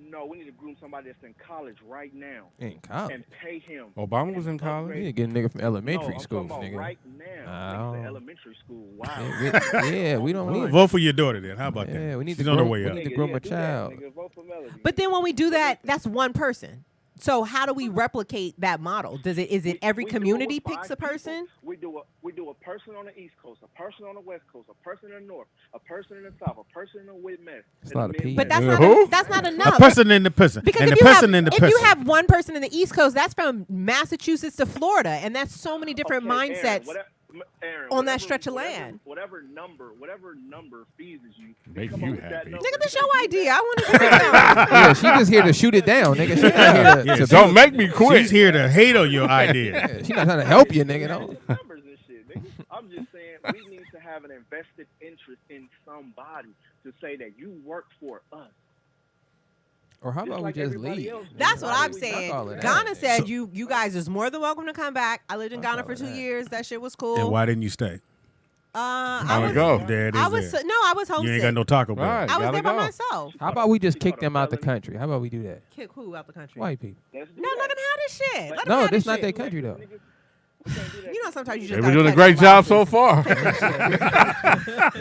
No, we need to groom somebody that's in college right now. In college? And pay him. Obama was in college. You need to get a nigga from elementary No, I'm school, talking about nigga. right now. Like the elementary school. Wow. Yeah, we don't need. Vote for your daughter then. How about that? Yeah, we need She's to on her groom, way we up. need to groom a do that, child. nigga. Vote for Melody. But then when we do that, that's one person. So how do we replicate that model? Is it every We do it community with picks 5 a person? people. We we do a person on the East Coast, a person on the West Coast, a person in the North, a person in the South, a person in the Midwest. It's not a P. But that's not that's not enough. A person in the person. Because and if, the you person have, in the if person. you have one person in the East Coast, that's from Massachusetts to Florida, and that's so many different mindsets on that stretch of land. Whatever number feezes you. Make you happy. Nigga, this your idea. I want to do it. Yeah, she just here to shoot it down, nigga. She not here to don't make me quit. She's here to hate on your idea. Yeah, she not trying to help you, nigga. No. Numbers and shit, nigga. I'm just saying we need to have an invested interest in somebody to say that you work for us. Or how about we just leave? That's what I'm saying. Ghana said So- you guys is more than welcome to come back. I lived in Ghana for 2 years. That shit was cool. And why didn't you stay? I was, go. There it is. I was there. no, I was homesick. You ain't got no Taco Bell. Right. I was Gotta there by go. myself. How about we just kick them out the country? How about we do that? Kick who out the country? White people. No, let them have this shit. Let them No, have this this not shit. their country though. You know, sometimes you just They've gotta been doing a catch great the job viruses. so far.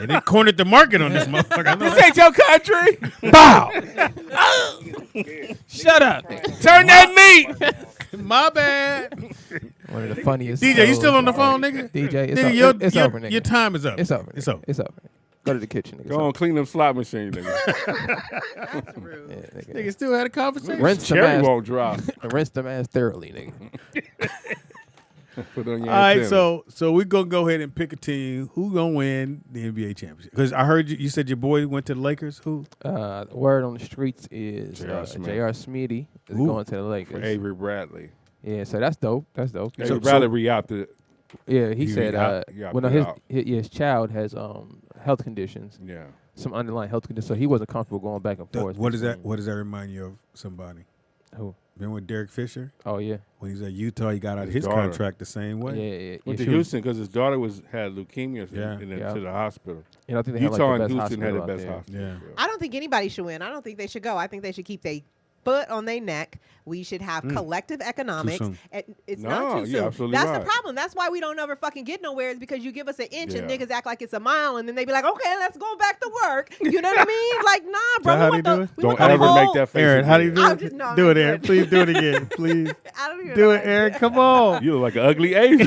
And they cornered the market on this motherfucker. This ain't your country. Bow. Shut up. Turn that meat. My bad. One of the funniest. DJ, you shows. still on the phone, nigga? DJ, it's, Nigga, it's over, nigga. Your time is up. It's over. It's nigga. over. It's over. Go to the kitchen, nigga. Go on, clean them slot machines, nigga. That's rude. Yeah, nigga. Nigga still had a conversation. Rinse the Cherry ass. won't drop. Rinse them ass thoroughly, nigga. Put on your All right, antenna. so we're going to go ahead and pick a team. Who going to win the NBA championship? Because I heard you said your boy went to the Lakers. Who? Word on the streets is J.R. Smith. J.R. Speedy is Ooh. going to the Lakers. For Avery Bradley. Yeah, so that's dope. That's dope. Avery Bradley re-opted. Yeah, he He said re-opted well, no, out. his child has health conditions. Yeah. Some underlying health conditions, so he wasn't comfortable going back and forth. What does that remind you of somebody? Who? Remember with Derek Fisher? Oh yeah. When he was at Utah, he got out His his daughter. contract the same way. Yeah. Went to she was- Houston because his daughter had leukemia Yeah. and then Yeah. to the hospital. And I think they had, like, Utah the and best Houston had the hospital out best there. hospital. Yeah. I don't think anybody should win. I don't think they should go. I think they should keep their foot on their neck. We should have collective economics. soon. And it's No, not too you're soon. absolutely That's right. the problem. That's why we don't ever fucking get nowhere is because you give us an inch and Yeah. niggas act like it's a mile and then they be like, okay, let's go back to work. You know what I mean? Like, nah, bro. that how they do it? We Don't want the ever make whole- that face. Aaron, how do you again. do I'm it? just- no, do I'm it, Aaron. good. Please do it again. Please. I don't even Do know it, that. Aaron. Come on. You look like an ugly Asian.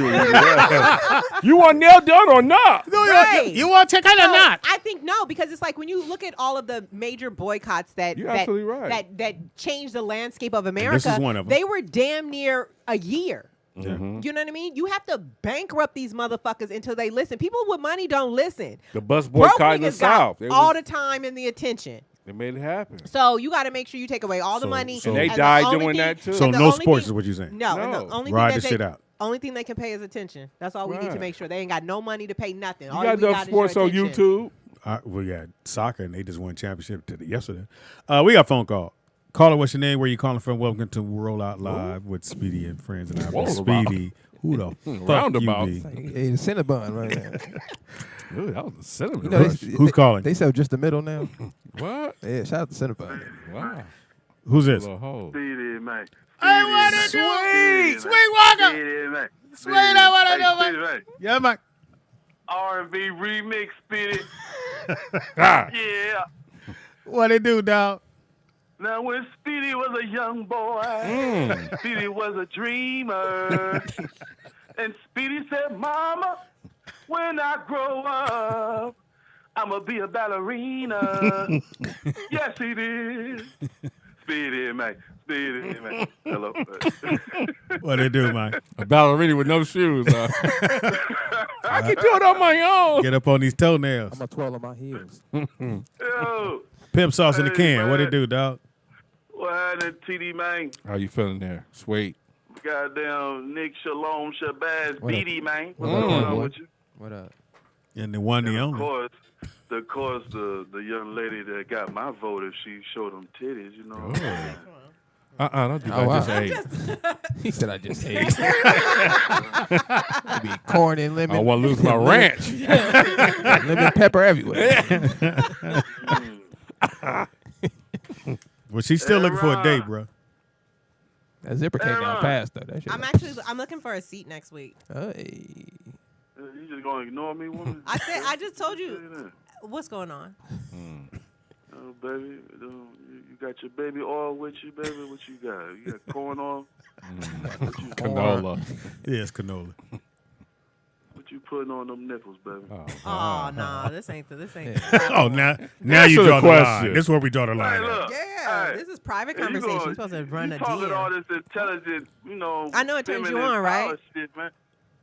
You want nailed done or not? Right. You want to check out or not? I think no, because it's like when you look at all of the major boycotts that You're that, absolutely right. that changed the landscape of America. this is one of 'em. They were damn near a year. Mhm. You know what I mean? You have to bankrupt these motherfuckers until they listen. People with money don't listen. The bus Broke boycott in the niggas got South. They all the time and the attention. They made it happen. So you got to make sure you take away all the So- money. so- And they the died only doing thing- that too. So and the no only sports thing- is what you're saying. No, and No. the only Ride thing the that shit they, out. only thing they can pay is attention. That's all we need to Right. make sure. They ain't got no money to pay nothing. You All got we enough got is your sports on attention. YouTube. We got soccer, and they just won championship yesterday. We got a phone call. Caller, what's your name? Where you calling from? Welcome to Roll Out Live with Speedy and friends. And I'm Speedy. Who the fuck Roundabout. you be? Hey, the Cinnabon right now. Ooh, that was a cinnamon. You know, rush. Who's calling? They sell just the middle now. What? Yeah, shout out to Cinnabon. Wow. Who's this? Little hole. Speedy, man. I want to do Sweet Walker. Speedy, man. Sweet, I want to Hey, do Speedy, it. man. Yeah, man. R&B remix, Speedy. Ah. Yeah. What it do, dog? Now when Speedy was a young boy, Speedy was a dreamer. And Speedy said, Mama, when I grow up, I'ma be a ballerina. Yes, he did. Speedy, man. Speedy, man. Hello. What it do, man? A ballerina with no shoes. I can do it on my own. Get up on these toenails. I'm gonna twirl on my heels. Yo, Pimp sauce in the Hey, can. What it man. do, dog? what happened, TD, man? How you feeling there? Sweet. Goddamn Nick Shalom Shabazz What up? Beatty, man. What's What's up, going boy? on with you? What up? And the one, the And only. of course, the young lady that got my vote, if she showed them titties, you know. Don't do that. Oh, wow. Just ate. He said I just ate. It be corn and lemon. I want to lose my ranch. Lemon pepper everywhere. Well, she's still looking for a date, bro. That zipper came down fast though. That shit. I'm looking for a seat next week. Hey. You just gonna ignore me, woman? I just told you what's going on. Oh, baby, you got your baby oil with you, baby? What you got? You got corn oil? Canola. Yes, canola. What you putting on them nipples, baby. Oh no, this ain't. Oh, now Answer you the draw the line. question. This is where we draw the line. Hey, at. look. Yeah, Hey, this is private you conversation. gonna- You're supposed to run a You talking all DM. this intelligent, I know it turns you feminine on, right? power Shit, man.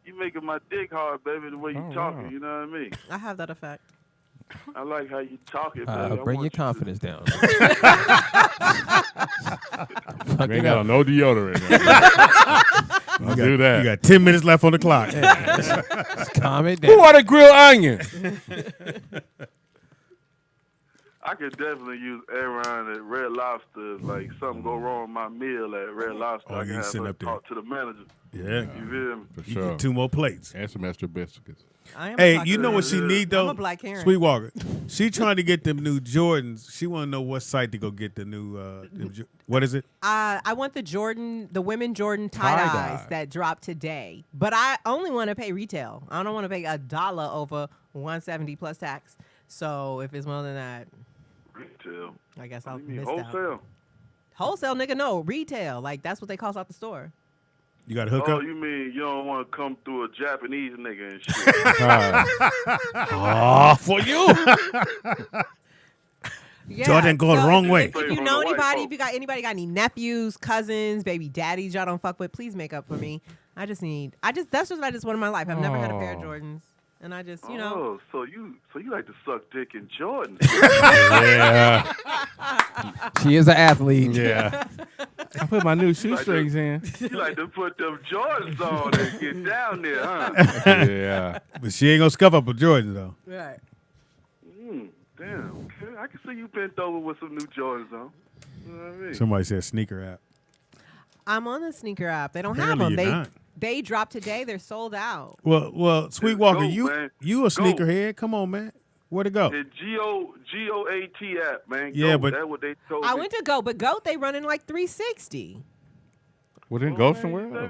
You making my dick hard, baby, the way you talking. wow. You know what I mean? I have that effect. I like how you talk it, baby. I Bring your want you confidence down. You ain't got no deodorant. Now. I'll do that. You got 10 minutes left on the clock. Just calm it down. Who want to grill onions? I could definitely use Aaron at Red Lobster. If, like, something go wrong with my meal at Red Lobster, Oh, I you can have sitting her up there. talk to the manager. Yeah. You feel me? For You sure. get 2 more plates. And some extra biscuits. I am a Hey, black you know Karen. what she need though? I'm a black Karen. Sweetwater. She trying to get them new Jordans. She want to know what site to go get the new. What is it? I want the women Jordan tie-dyes that dropped today. But I only want to pay retail. I don't want to pay $1 over $170 plus tax. So if it's more than that, Retail. I guess I'll What do you mean, miss out. wholesale? Wholesale, nigga, no. Retail. Like, that's what they cost out the store. You got to hook Oh, up. you mean you don't want to come through a Japanese nigga and shit? Oh, for you. Yeah, Jordan going the so wrong way. If you know anybody, if you got anybody got any nephews, cousins, baby daddies y'all don't fuck with, please make up for me. That's just what I just want in my life. I've never had a pair of Jordans. And I just, you know. Oh, so you like to suck dick in Jordan? Yeah. She is an athlete. Yeah. I put my new shoestrings in. You like to put them Jordans on and get down there, huh? Yeah. But she ain't gonna scuff up a Jordan though. Right. Damn. Okay. I can see you bent over with some new Jordans on. You know what I mean? Somebody said sneaker app. I'm on the sneaker app. They don't Apparently have them. you're not. They dropped today. They're sold out. Well, Sweetwalker, Go, man. you a sneakerhead? Come on, man. Where'd it go? The GOAT app, man. Yeah, Go. but- That's what they told I me. went to Go, but Goat they running like 360. Well, then go somewhere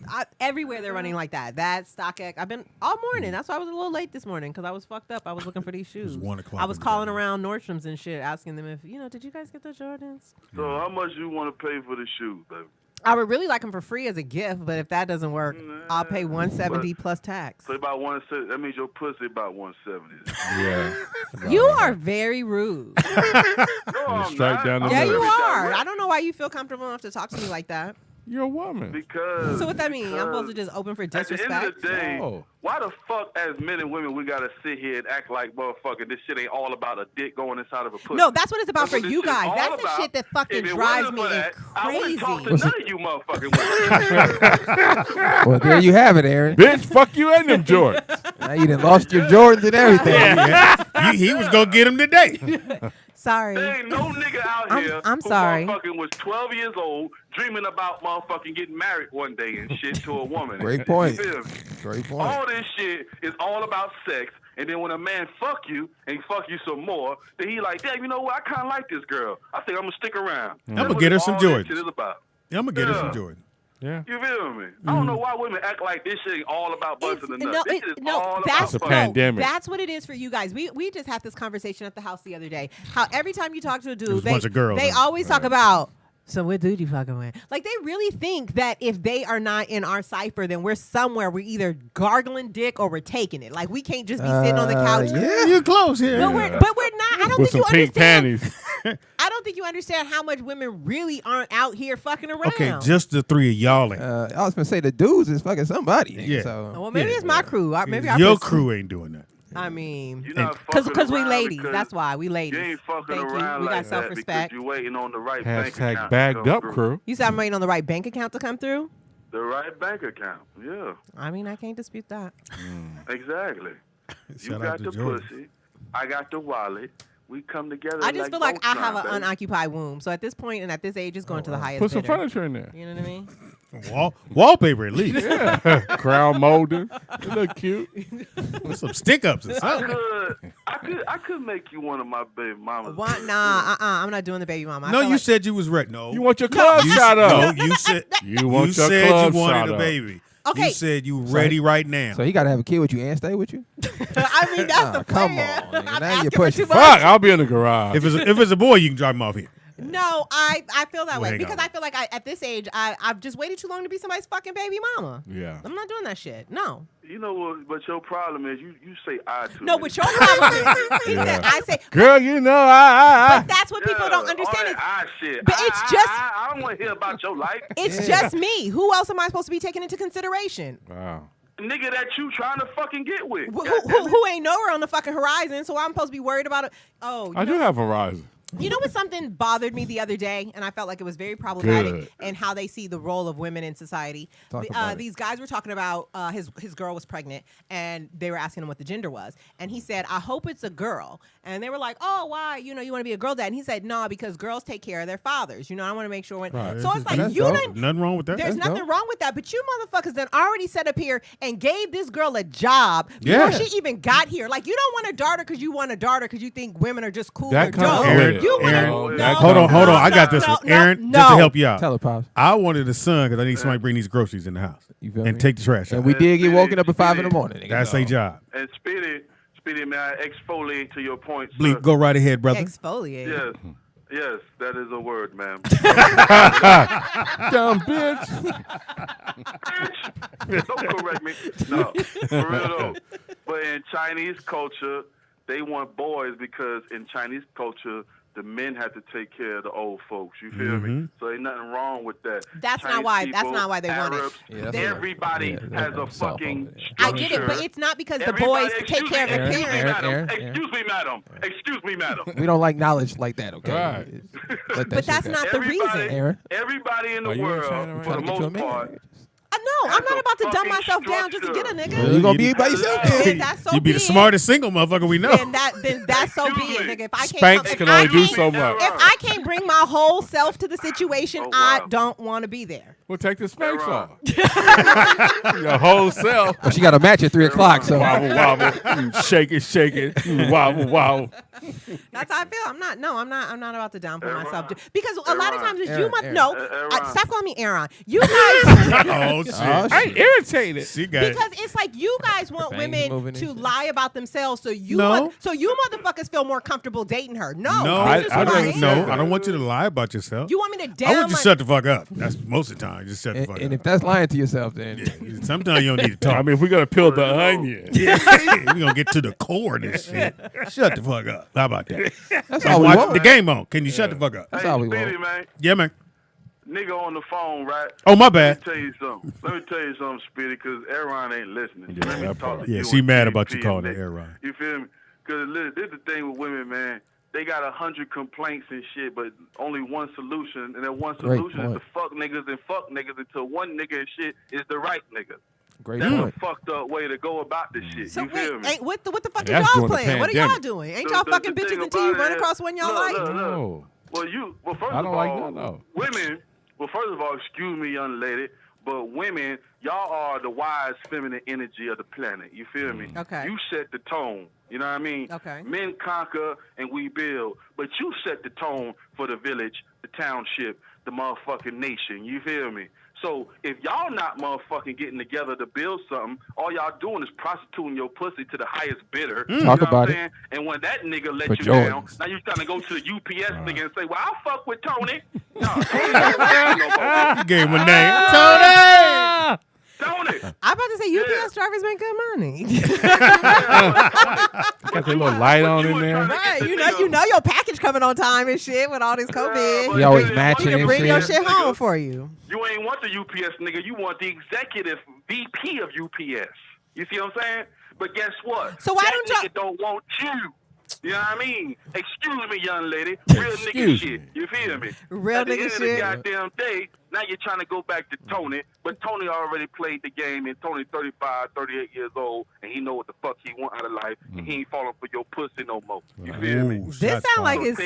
else. Everywhere they're running like that. That's StockX. I've been all morning. That's why I was a little late this morning because I was fucked up. I was looking for these shoes. 1 o'clock I was in the calling around Nordstrom's and shit, asking them if did you guys get the Jordans? So how much you want to pay for the shoes, baby? I would really like them for free as a gift, but if that doesn't work, I'll pay $170 plus tax. So about 170. That means your pussy about 170. Yeah. You are very rude. No, I'm straight not. down the I'm Yeah, you very are. direct. I don't know why you feel comfortable enough to talk to me like that. You're a woman. Because So what that mean? I'm supposed to just open for at the disrespect? end of the day, No. why the fuck as men and women we gotta sit here and act like motherfucker this shit ain't all about a dick going inside of a pussy? No, that's what it's about for what this you shit is guys. all That's the about. shit that fucking If it drives wasn't me for that, I wouldn't talk to crazy. none of you motherfucking women. Well, there you have it, Aaron. Bitch, fuck you and them Jordans. Now you done lost your Jordans and everything. He was gonna get him today. Sorry. There ain't no nigga out here I'm who sorry. motherfucking was 12 years old dreaming about motherfucking getting married one day and shit to a woman. Great point. You feel me? Great point. All this shit is all about sex. And then when a man fuck you and fuck you some more, then he like, damn, you know what? I kind of like this girl. I think I'm going to stick around. I'm That's gonna what get her some all that Jordans. shit is about. I'm gonna get her some Yeah. Jordan. Yeah. You feel me? I don't know why women act like this shit ain't all about busting the nuts. This is all that's about a pandemic. That's what it is for you guys. We just had this conversation at the house the other day. How every time you talk to a was dude, a bunch of girls, they huh? always talk about. So what dude you fucking with? Like they really think that if they are not in our cipher, then we're somewhere. We're either gargling dick or we're taking it. Like we can't just be sitting on the couch. Yeah. You're close here. But we're not. I don't With think some you pink understand. panties. I don't think you understand how much women really aren't out here fucking around. Okay, just the three of y'all ain't. I was gonna say the dudes is fucking somebody. Yeah. So Well, maybe Yeah. it's my crew. Maybe I Your put some- crew ain't doing that. I mean, You're not because fucking we around ladies. because That's why we ladies. You ain't fucking Thank you. around We got like that self-respect. because you're waiting on the right bank account. Hashtag to bagged come up through. crew. You said I'm waiting on the right bank account to come through. The right bank account. Yeah, I mean, I can't dispute that. exactly. You Shout out got to the Jordan. pussy. I got the wallet. We come together. I just feel like I have an an unoccupied womb. So at this point and at this age, it's going to the highest Put some bidder. furniture in there. You know what I mean? Wallpaper at least. Yeah. Crown molding. It look cute. With some stick ups or something. I could make you one of my baby mamas. What? Nah, I'm not doing the baby mama. I No, feel you like- said you was ready. No. You want your club shot up. No, you said You want you your said club you wanted shot a up. baby. Okay. You said you ready right now. So he gotta have a kid with you and stay with you? I mean, that's the come plan. on, nigga. I'm Now you're asking for pushing. too much. Fuck, I'll be in the garage. If it's a boy, you can drop him off here. No, I feel that way hang because out. I feel like at this age, I've just waited too long to be somebody's fucking baby mama. Yeah. I'm not doing that shit. No. You know what? But your problem is you say I too. No, but your problem is he said I say. Girl, you know I. But that's what people don't understand. All that shit. But it's just. I don't want to hear about your life. It's just me. Who else am I supposed to be taking into consideration? Wow. Nigga that you trying to fucking get with. Who ain't nowhere on the fucking horizon, so I'm supposed to be worried about it. Oh, I do have Horizon. You know what? Something bothered me the other day, and I felt like it was very problematic in how they see the role of women in society. These guys were talking about his girl was pregnant, and they were asking him what the gender was, and he said, "I hope it's a girl." And they were like, "Oh, why? You want to be a girl dad?" And he said, "No, because girls take care of their fathers. I want to make sure." So it's like nothing wrong with that. There's nothing wrong with that, but you motherfuckers then already set up here and gave this girl a job before she even got here. Like, you don't want a daughter because you want a daughter because you think women are just cool or dumb. Hold on. I got this one. Aaron, just to help you out. Tell her, Pops. I wanted a son because I need somebody to bring these groceries in the house and take the trash out. And we did get woken up at 5 in the morning. That's their job. And Speedy, may I exfoliate to your point, sir? Bleep, go right ahead, brother. Exfoliate. Yes, that is a word, ma'am. Dumb bitch. Bitch, don't correct me. No, for real though. But in Chinese culture, they want boys because in Chinese culture, the men have to take care of the old folks. You feel me? So ain't nothing wrong with that. That's Chinese not why. people, That's not why they want Arabs, it. Everybody has a fucking. I get it, but it's not because the boys take care of their parents. Excuse me, madam. Excuse me, madam. We don't like knowledge like that, okay? Right. But that's not the reason. Aaron. Everybody in the world, for the most part. No, I'm not about to dumb myself down just to get a nigga. You gonna be by yourself? Then that's so You be the smartest single motherfucker we know. Then that's so be it, nigga. If I Spanx can only do so much. If I can't bring my whole self to the situation, I don't want to be there. We'll take the Spanx off. Your whole self. Well, she got a match at 3 o'clock, so wobble, wobble, shake it, wobble, wobble. That's how I feel. I'm not about to downplay myself because a lot of times it's you Aaron. stop calling me Aaron. You guys. Oh shit! I ain't irritated. Because it's like you guys want women to lie about themselves, so you motherfuckers feel more comfortable dating her. No, I don't want you to lie about yourself. You want me to I want you to shut the fuck up. That's most of the time. Just shut the fuck up. And if that's lying to yourself, then sometimes you don't need to talk. I mean, if we're gonna peel the onion, we're gonna get to the core of this shit. Shut the fuck up. How about that? That's all we want. The game on. Can you shut the fuck up? That's all we want. Speedy, man. Yeah, man. Nigga on the phone, right? Oh, my bad. Let me tell you something, Speedy, because Aaron ain't listening. Let me talk to you She and mad about TP you calling and her Aaron. You feel me? Because this is the thing with women, man. They got 100 complaints and shit, but only one solution. And that one solution is to fuck niggas until one nigga and shit is the right nigga. Great That's point. a fucked up way to go about this shit. So you feel me? what the fuck is That's y'all during the playing? What are y'all pandemic. doing? Ain't y'all fucking the bitches thing until you about run it across one y'all look, like? no. Well, first I of don't like all, none, no. women. Well, first of all, excuse me, young lady, but women, y'all are the wise feminine energy of the planet. You feel me? Okay. You set the tone. You know what I mean? Okay. Men conquer and we build, but you set the tone for the village, the township, the motherfucking nation. You feel me? So if y'all not motherfucking getting together to build something, all y'all doing is prostituting your pussy to the highest bidder. You Talk know about what I'm it. saying? And when that nigga let For you down, Jordans. now you trying to go to the UPS nigga and say, "Well, I'll fuck with Tony." No, Tony don't like you no more. You gave him a name. Tony! Tony. I'm about to say UPS drivers make good money. Got that little light on in there. Right, you know your package coming on time and shit with all this COVID. He always matching He can and bring your shit. shit home for you. You ain't want the UPS nigga. You want the executive VP of UPS. You see what I'm saying? But guess what? So why that don't y'all- nigga don't want you. You know what I mean? Excuse me, young lady. Real nigga Excuse shit. me. You feel me? Real At the nigga end shit. Of the goddamn day, now you're trying to go back to Tony, but Tony already played the game, and Tony 35, 38 years old, and he know what the fuck he want out of life, and he ain't falling for your pussy no more. You feel me? This sound like this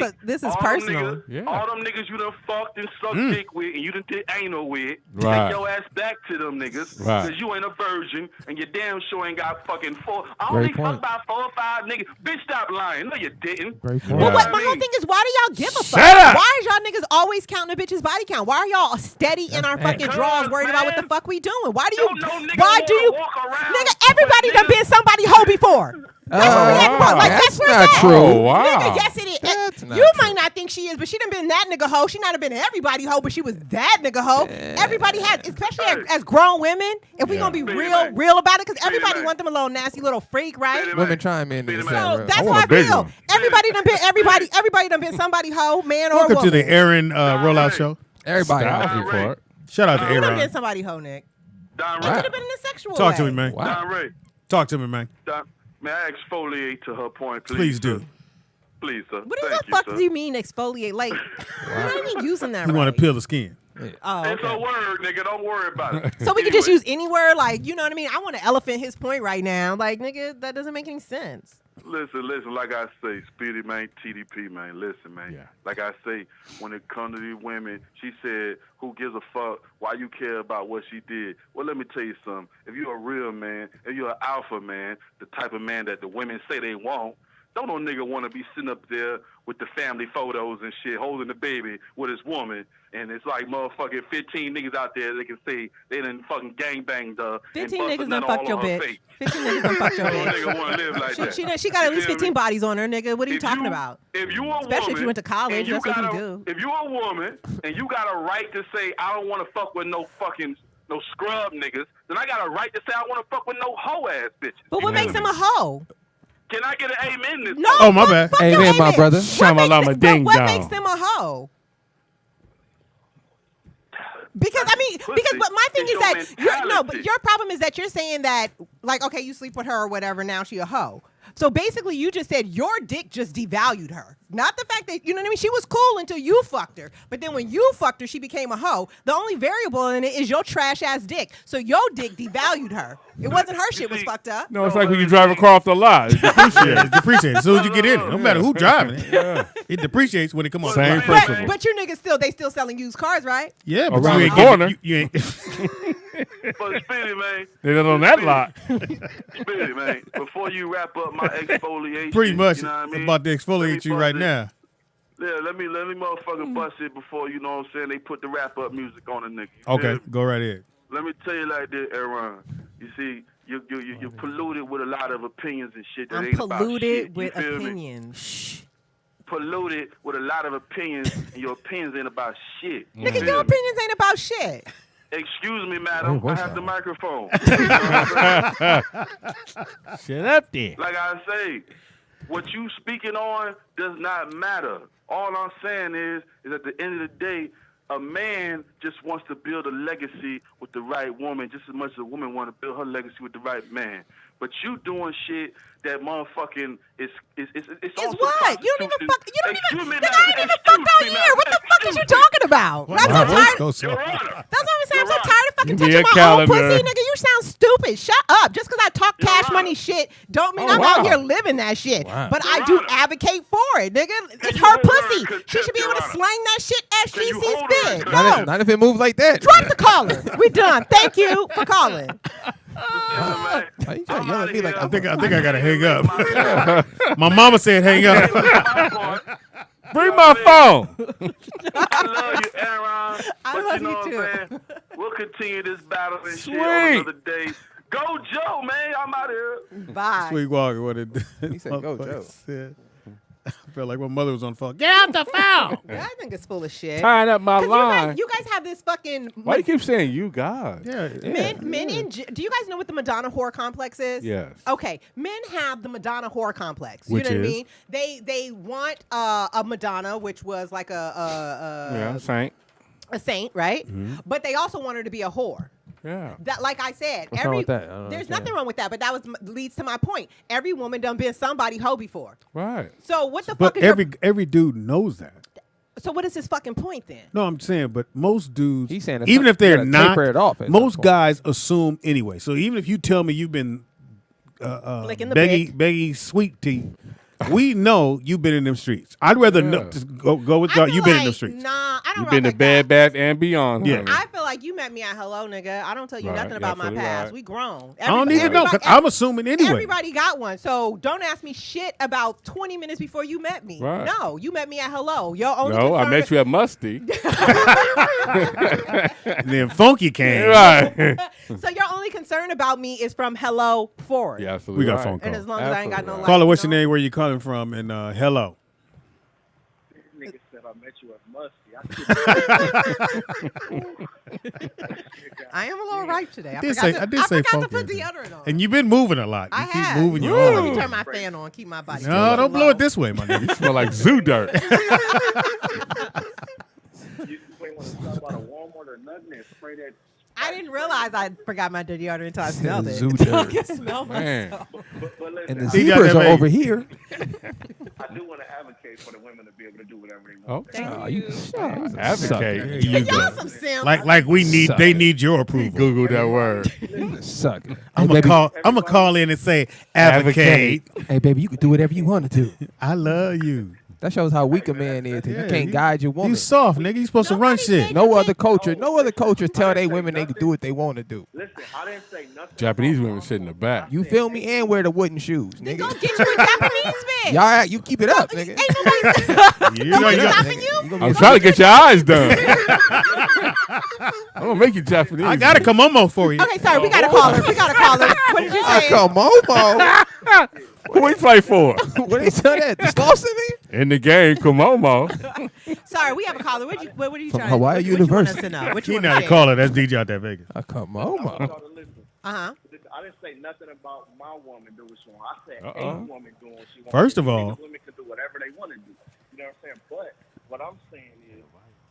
is all them personal. niggas- Yeah. All them niggas you done fucked and sucked dick with, and you done did anal with, Right. take your ass back to them niggas, Right. because you ain't a virgin, and you damn sure ain't got fucking four. I Great only point. fucked about 4 or 5 niggas. Bitch, stop lying. No, you didn't. Great point. Well, Right. my whole thing is, why do y'all give a fuck? Shut up. Why is y'all niggas always counting a bitch's body count? Why are y'all steady in our fucking Because, drawers worried about what the man, fuck we doing? Why do you? Don't no nigga Why do wanna you? walk around Nigga, everybody with done niggas- been somebody hoe before. That's where we at. Like, that's where not it's at. true. Oh, wow. Nigga, yes, it is. That's not You true. might not think she is, but she done been that nigga hoe. She not have been everybody hoe, but she was that nigga hoe. Everybody has, especially as grown women. If we gonna be real about it, because everybody want them a little nasty little freak, right? Women chime in. So that's how I feel. Everybody done been somebody hoe, man or Welcome woman. to the Aaron Rollout Show. Everybody. Shout out to You done Aaron. been somebody hoe, Nick. Don You Ray. could have been in a sexual Talk way. to me, man. Don Ray. Talk to me, man. May I exfoliate to her point, please? Please do. Please, sir. What the Thank fuck you, do you mean exfoliate? Like, you're not even using that You right. want to peel the skin. Oh, It's okay. a word, nigga. Don't worry about it. So we can just use any word, like, you know what I mean? I want to elephant his point right now. Like, nigga, that doesn't make any sense. Listen. Like I say, Speedy, man, TDP, man. Listen, man. Yeah. Like I say, when it comes to these women, she said, who gives a fuck why you care about what she did? Well, let me tell you something. If you're a real man, if you're an alpha man, the type of man that the women say they want, don't no nigga want to be sitting up there with the family photos and shit, holding the baby with his woman, and it's like motherfucking 15 niggas out there that can say they done fucking gangbanged her. 15 and niggas busted done all fucked your on her bitch. face. 15 niggas done fucked your No bitch. nigga want to live like that. She got at You least feel 15 me? bodies on her, nigga. What are you talking about? If you a Especially woman, if you went to college, and that's what you got do. If you a woman and you got a right to say I don't want to fuck with no scrub niggas, then I got a right to say I want to fuck with no hoe ass bitches. But what makes him a hoe? Can I get an amen? This No. Oh, my bad. Fuck your Amen, my brother. Shamalama ding What dong. makes them a hoe? Because but my thing It's is your that but mentality. your problem is that you're saying that, like, okay, you sleep with her or whatever, now she a hoe. So basically, you just said your dick just devalued her. Not the fact that, you know what I mean? She was cool until you fucked her. But then when you fucked her, she became a hoe. The only variable in it is your trash ass dick. So your dick devalued her. It wasn't her shit was fucked up. No, it's like when you drive across the lot. It depreciates. It depreciates as soon as you get in it. No matter who driving it. It depreciates when it come on. Same the But, principle. but you niggas they still selling used cars, right? Yeah, but Around you the ain't getting- corner. You ain't. But Speedy, man. They not on that lot. Speedy, man. Before you wrap up my exfoliation, Pretty much you know what I mean? about to Let me exfoliate you right bust it. now. Yeah, let me motherfucking bust it before, you know what I'm saying, they put the wrap up music on a nigga. You Okay, feel me? go right ahead. Let me tell you like this, Aaron. You see, you're polluted with a lot of opinions and shit that I'm ain't about shit. polluted You with feel me? opinions. Polluted with a lot of opinions, and your opinions ain't about shit. You Nigga, feel your me? opinions ain't about shit. Excuse me, madam. I have the microphone. Shut up there. Like I say, what you speaking on does not matter. All I'm saying is at the end of the day, a man just wants to build a legacy with the right woman just as much as a woman want to build her legacy with the right man. But you doing shit that motherfucking is It's what? You don't even fuck. You don't even. Nigga, I ain't even fucked out here. What the fuck is you talking about? I'm so tired. That's what I'm saying. I'm so tired of fucking Give me touching a my calendar. own pussy, nigga. You sound stupid. Shut up. Just because I talk cash money shit don't mean I'm out here living that shit. But I do advocate for it, nigga. It's her pussy. She should be able to slang that shit as she sees fit. No. Not if it moves like that. Drop the caller. We done. Thank you for calling. Why you trying to yell at me like I think I gotta hang up. My mama said hang up. Bring my phone. I love you, Aaron. I But love you know you what too. I'm saying? We'll continue this battle and shit on Sweet. another day. Go Joe, man. I'm out here. Bye. Sweet Walker, what it He said, "Go, Joe." said. I felt like my mother was on the phone. Get out the phone. Yeah, I think it's full of shit. Tying up my 'Cause line. You guys have this fucking Why you keep saying you guys? Yeah. men do you guys know what the Madonna whore complex is? Yes. Okay, men have the Madonna whore complex. You Which know what I is? mean? They want a Madonna, which was like Yeah, saint. a saint, right? Mm-hmm. But they also want her to be a whore. Yeah. That, like I said, What's wrong with that? I don't there's understand. nothing wrong with that. But that leads to my point. Every woman done been somebody hoe before. Right. So what the But fuck is every dude knows that. so what is his fucking point then? No, I'm saying, but most dudes, He's saying it's even not- if they're you gotta not, taper it off at some most point. guys assume anyway. So even if you tell me you've been Licking the beggy sweet tea, we know you've been in them streets. I'd rather Yeah. just go with I y'all. feel You've been in like, them streets. Nah, I don't You've rock been to like that. Bed Bath and Beyond. Yeah. honey. I feel like like you met me at hello, nigga. I don't tell you Right, nothing about my absolutely past. right. We grown. I don't even know. 'Cause I'm assuming anyway. Everybody got one. So don't ask me shit about 20 minutes before you met me. Right. No, you met me at hello. Your only No, I concern met you at Musty. And then Funky came. Right. So your only concern about me is from hello forward. Yeah, absolutely. We got a right. phone call. And as long as I ain't got no Caller, like, what's your name? Where you calling from? And hello. This nigga said I met you at Musty. I am a little ripe today. I did say forgot to funky. put deodorant on. And you've been moving a lot. I You have. keep moving your Let arm. me turn my fan on. Keep my body. No, don't blow it this way, my nigga. You smell like zoo dirt. You might want to stop by the Walmart or nothing and spray that. I didn't realize I forgot my deodorant until I smelled it. Zoo So I dirt. can smell Man. myself. But listen, And the He got zebras that are baby. over here. I do want to advocate for the women to be able to do whatever they Oh, want. Thank you. advocate. There you Y'all go. some simps. Like we need. They need your approval. Google that word. Suck. I'm Hey, gonna call in and say advocate. Hey, baby, you can do whatever you want to do. I love you. That shows how weak a man is. Yeah, You can't you- guide your woman. You soft, nigga. You supposed to run shit. No other culture tell they women they can do what they want to do. Listen, I didn't say nothing. Japanese women sit in the back. You feel me? And wear the wooden shoes, nigga. Go get you a Japanese bitch. Y'all, you keep it up, nigga. Ain't nobody You know you got- stopping you. I'm trying to get your eyes done. I'm gonna make you Japanese. I got a komomo for you. Okay, sorry, we got a caller. We got a caller. What did you say? Come on, Mo. Who we play for? What they tell that? The Slauson In the game, Komomo. Sorry, we have a caller. What are you From trying? Hawaii what you want us University. to know? What you He want not a to caller. That's DJ out there Vegas. Come on, Mo. Uh-huh. I didn't say nothing about my woman doing what she want. I said Uh-oh. any woman doing what she wants. First of all- women can do whatever they want to do. You know what I'm saying? But what I'm saying is,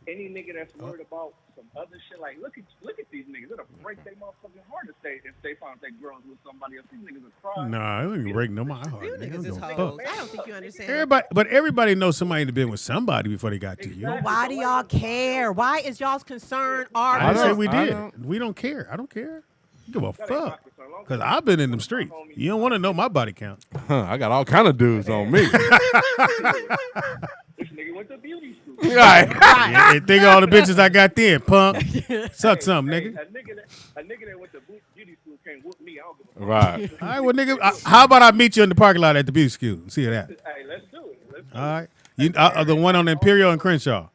any nigga that's worried about some other shit, like look at these niggas, it'll break their motherfucking heart if they find they girls with somebody else. These niggas are crying. Nah, it ain't breaking no my heart. You nigga. niggas is Don't hoes. fuck. I don't think you understand. Everybody knows somebody that been with somebody before they got to you. But why do y'all care? Why is y'all's concern our I didn't say look? we did. We don't care. I don't care. You give a fuck. Because I've been in them streets. You don't want to know my body count. I got all kind of dudes on me. This nigga went to beauty school. Right. Yeah, they think of all the bitches I got then, punk. Suck something, nigga. A nigga that went to beauty school can't whoop me. I don't give a fuck. Right. All right, well, nigga, how about I meet you in the parking lot at the beauty school? See that. Hey, let's do it. Let's do All right. You, the one on Imperial and Crenshaw.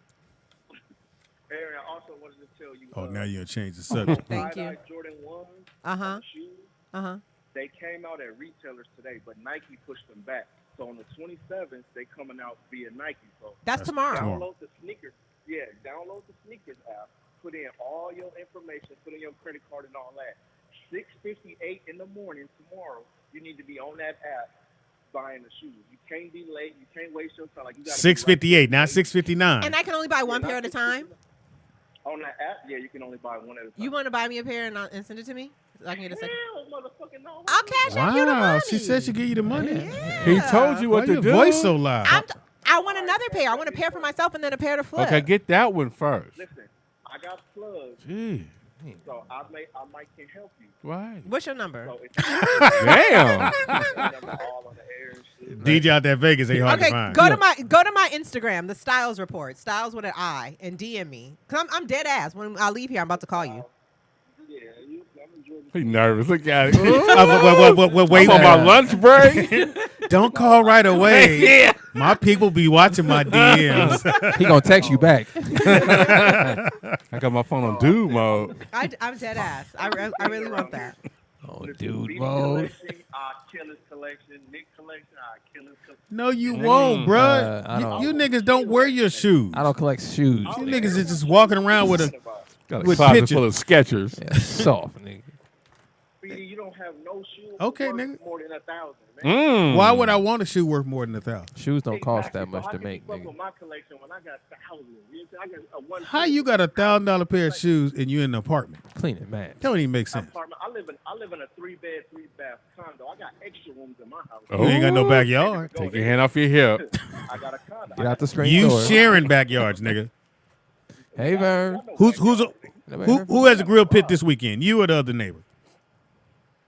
Aaron, I also wanted to tell you. Oh, now you're going to change the subject. Thank you. tie-dye Jordan 1s, Uh-huh. shoes, Uh-huh. they came out at retailers today, but Nike pushed them back. So on the 27th, they coming out via Nike. So That's tomorrow. Download the sneakers. Yeah, download the sneakers app. Put in all your information. Put in your credit card and all that. 6:58 in the morning tomorrow. You need to be on that app buying the shoes. You can't be late. You can't waste your time. Like you got 6:58, not 6:59. And I can only buy one pair at a time? On that app, yeah, you can only buy one at a time. You want to buy me a pair and send it to me? So I can get a second. Hell, motherfucking no. I'll cash out you the Wow, money. she said she'd give you the money. He told you Why what to your do. voice so loud? I want another pair. I want a pair for myself and then a pair to flip. Okay, get that one first. Listen, I got plugs, Gee. so I might can help you. Right. What's your number? So if Damn. all on the air and shit. DJ out there Vegas ain't hard Okay, to find. go to my Instagram, the Styles Report, Styles with an I, and DM me. Cause I'm dead ass. When I leave here, I'm about to call you. Yeah, I'm enjoying He nervous. Look at it. Wait I'm on my lunch break. Don't call right away. Yeah. My people be watching my DMs. He gonna text you back. I got my phone on dude mode. I'm dead ass. I really want that. Oh, dude, Speedy mode. collection, I kill his collection. Nick collection, I kill his collection. No, you won't, bruh. I don't- You niggas don't wear your shoes. I don't collect shoes. You niggas is just walking around with a Got a with closet pictures. full of Skechers. Yeah, soft, nigga. Speedy, you don't have no shoes. Okay, worth nigga. More than 1,000, man. Mm. Why would I want a shoe worth more than 1,000? Shoes don't cost that Exactly. much So to how make, can you fuck nigga. with my collection when I got thousands? You know what I'm saying? I got one. How you got $1,000 pair of shoes and you in an apartment? Clean it, man. That don't even make sense. apartment. I live in a 3-bed, 3-bath condo. I got extra rooms in my house. You ain't got no backyard. Take your hand off your hip. I got a condo. Get out the screen You door. sharing backyards, nigga. Hey, Vern. Who has a grill pit this weekend? You or the other neighbor?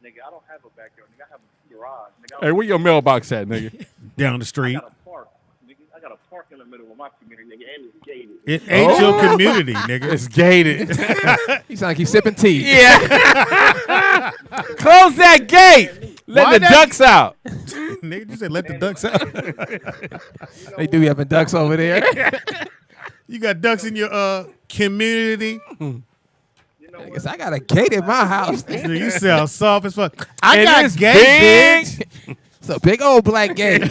Nigga, I don't have a backyard. Nigga, I have a garage. Nigga, Hey, where your mailbox at, nigga? Down the street. I got a park. Nigga, I got a park. park in the middle of my community, nigga, and it's gated. It ain't your community, nigga. It's gated. You sound like you sipping tea. Yeah. Close that gate. Let the ducks out. Nigga, you said let the ducks out. They do be having ducks over there. You got ducks in your community. I guess I got a gate in my house. You sound soft as fuck. I got gate, bitch. It's a big old black gate.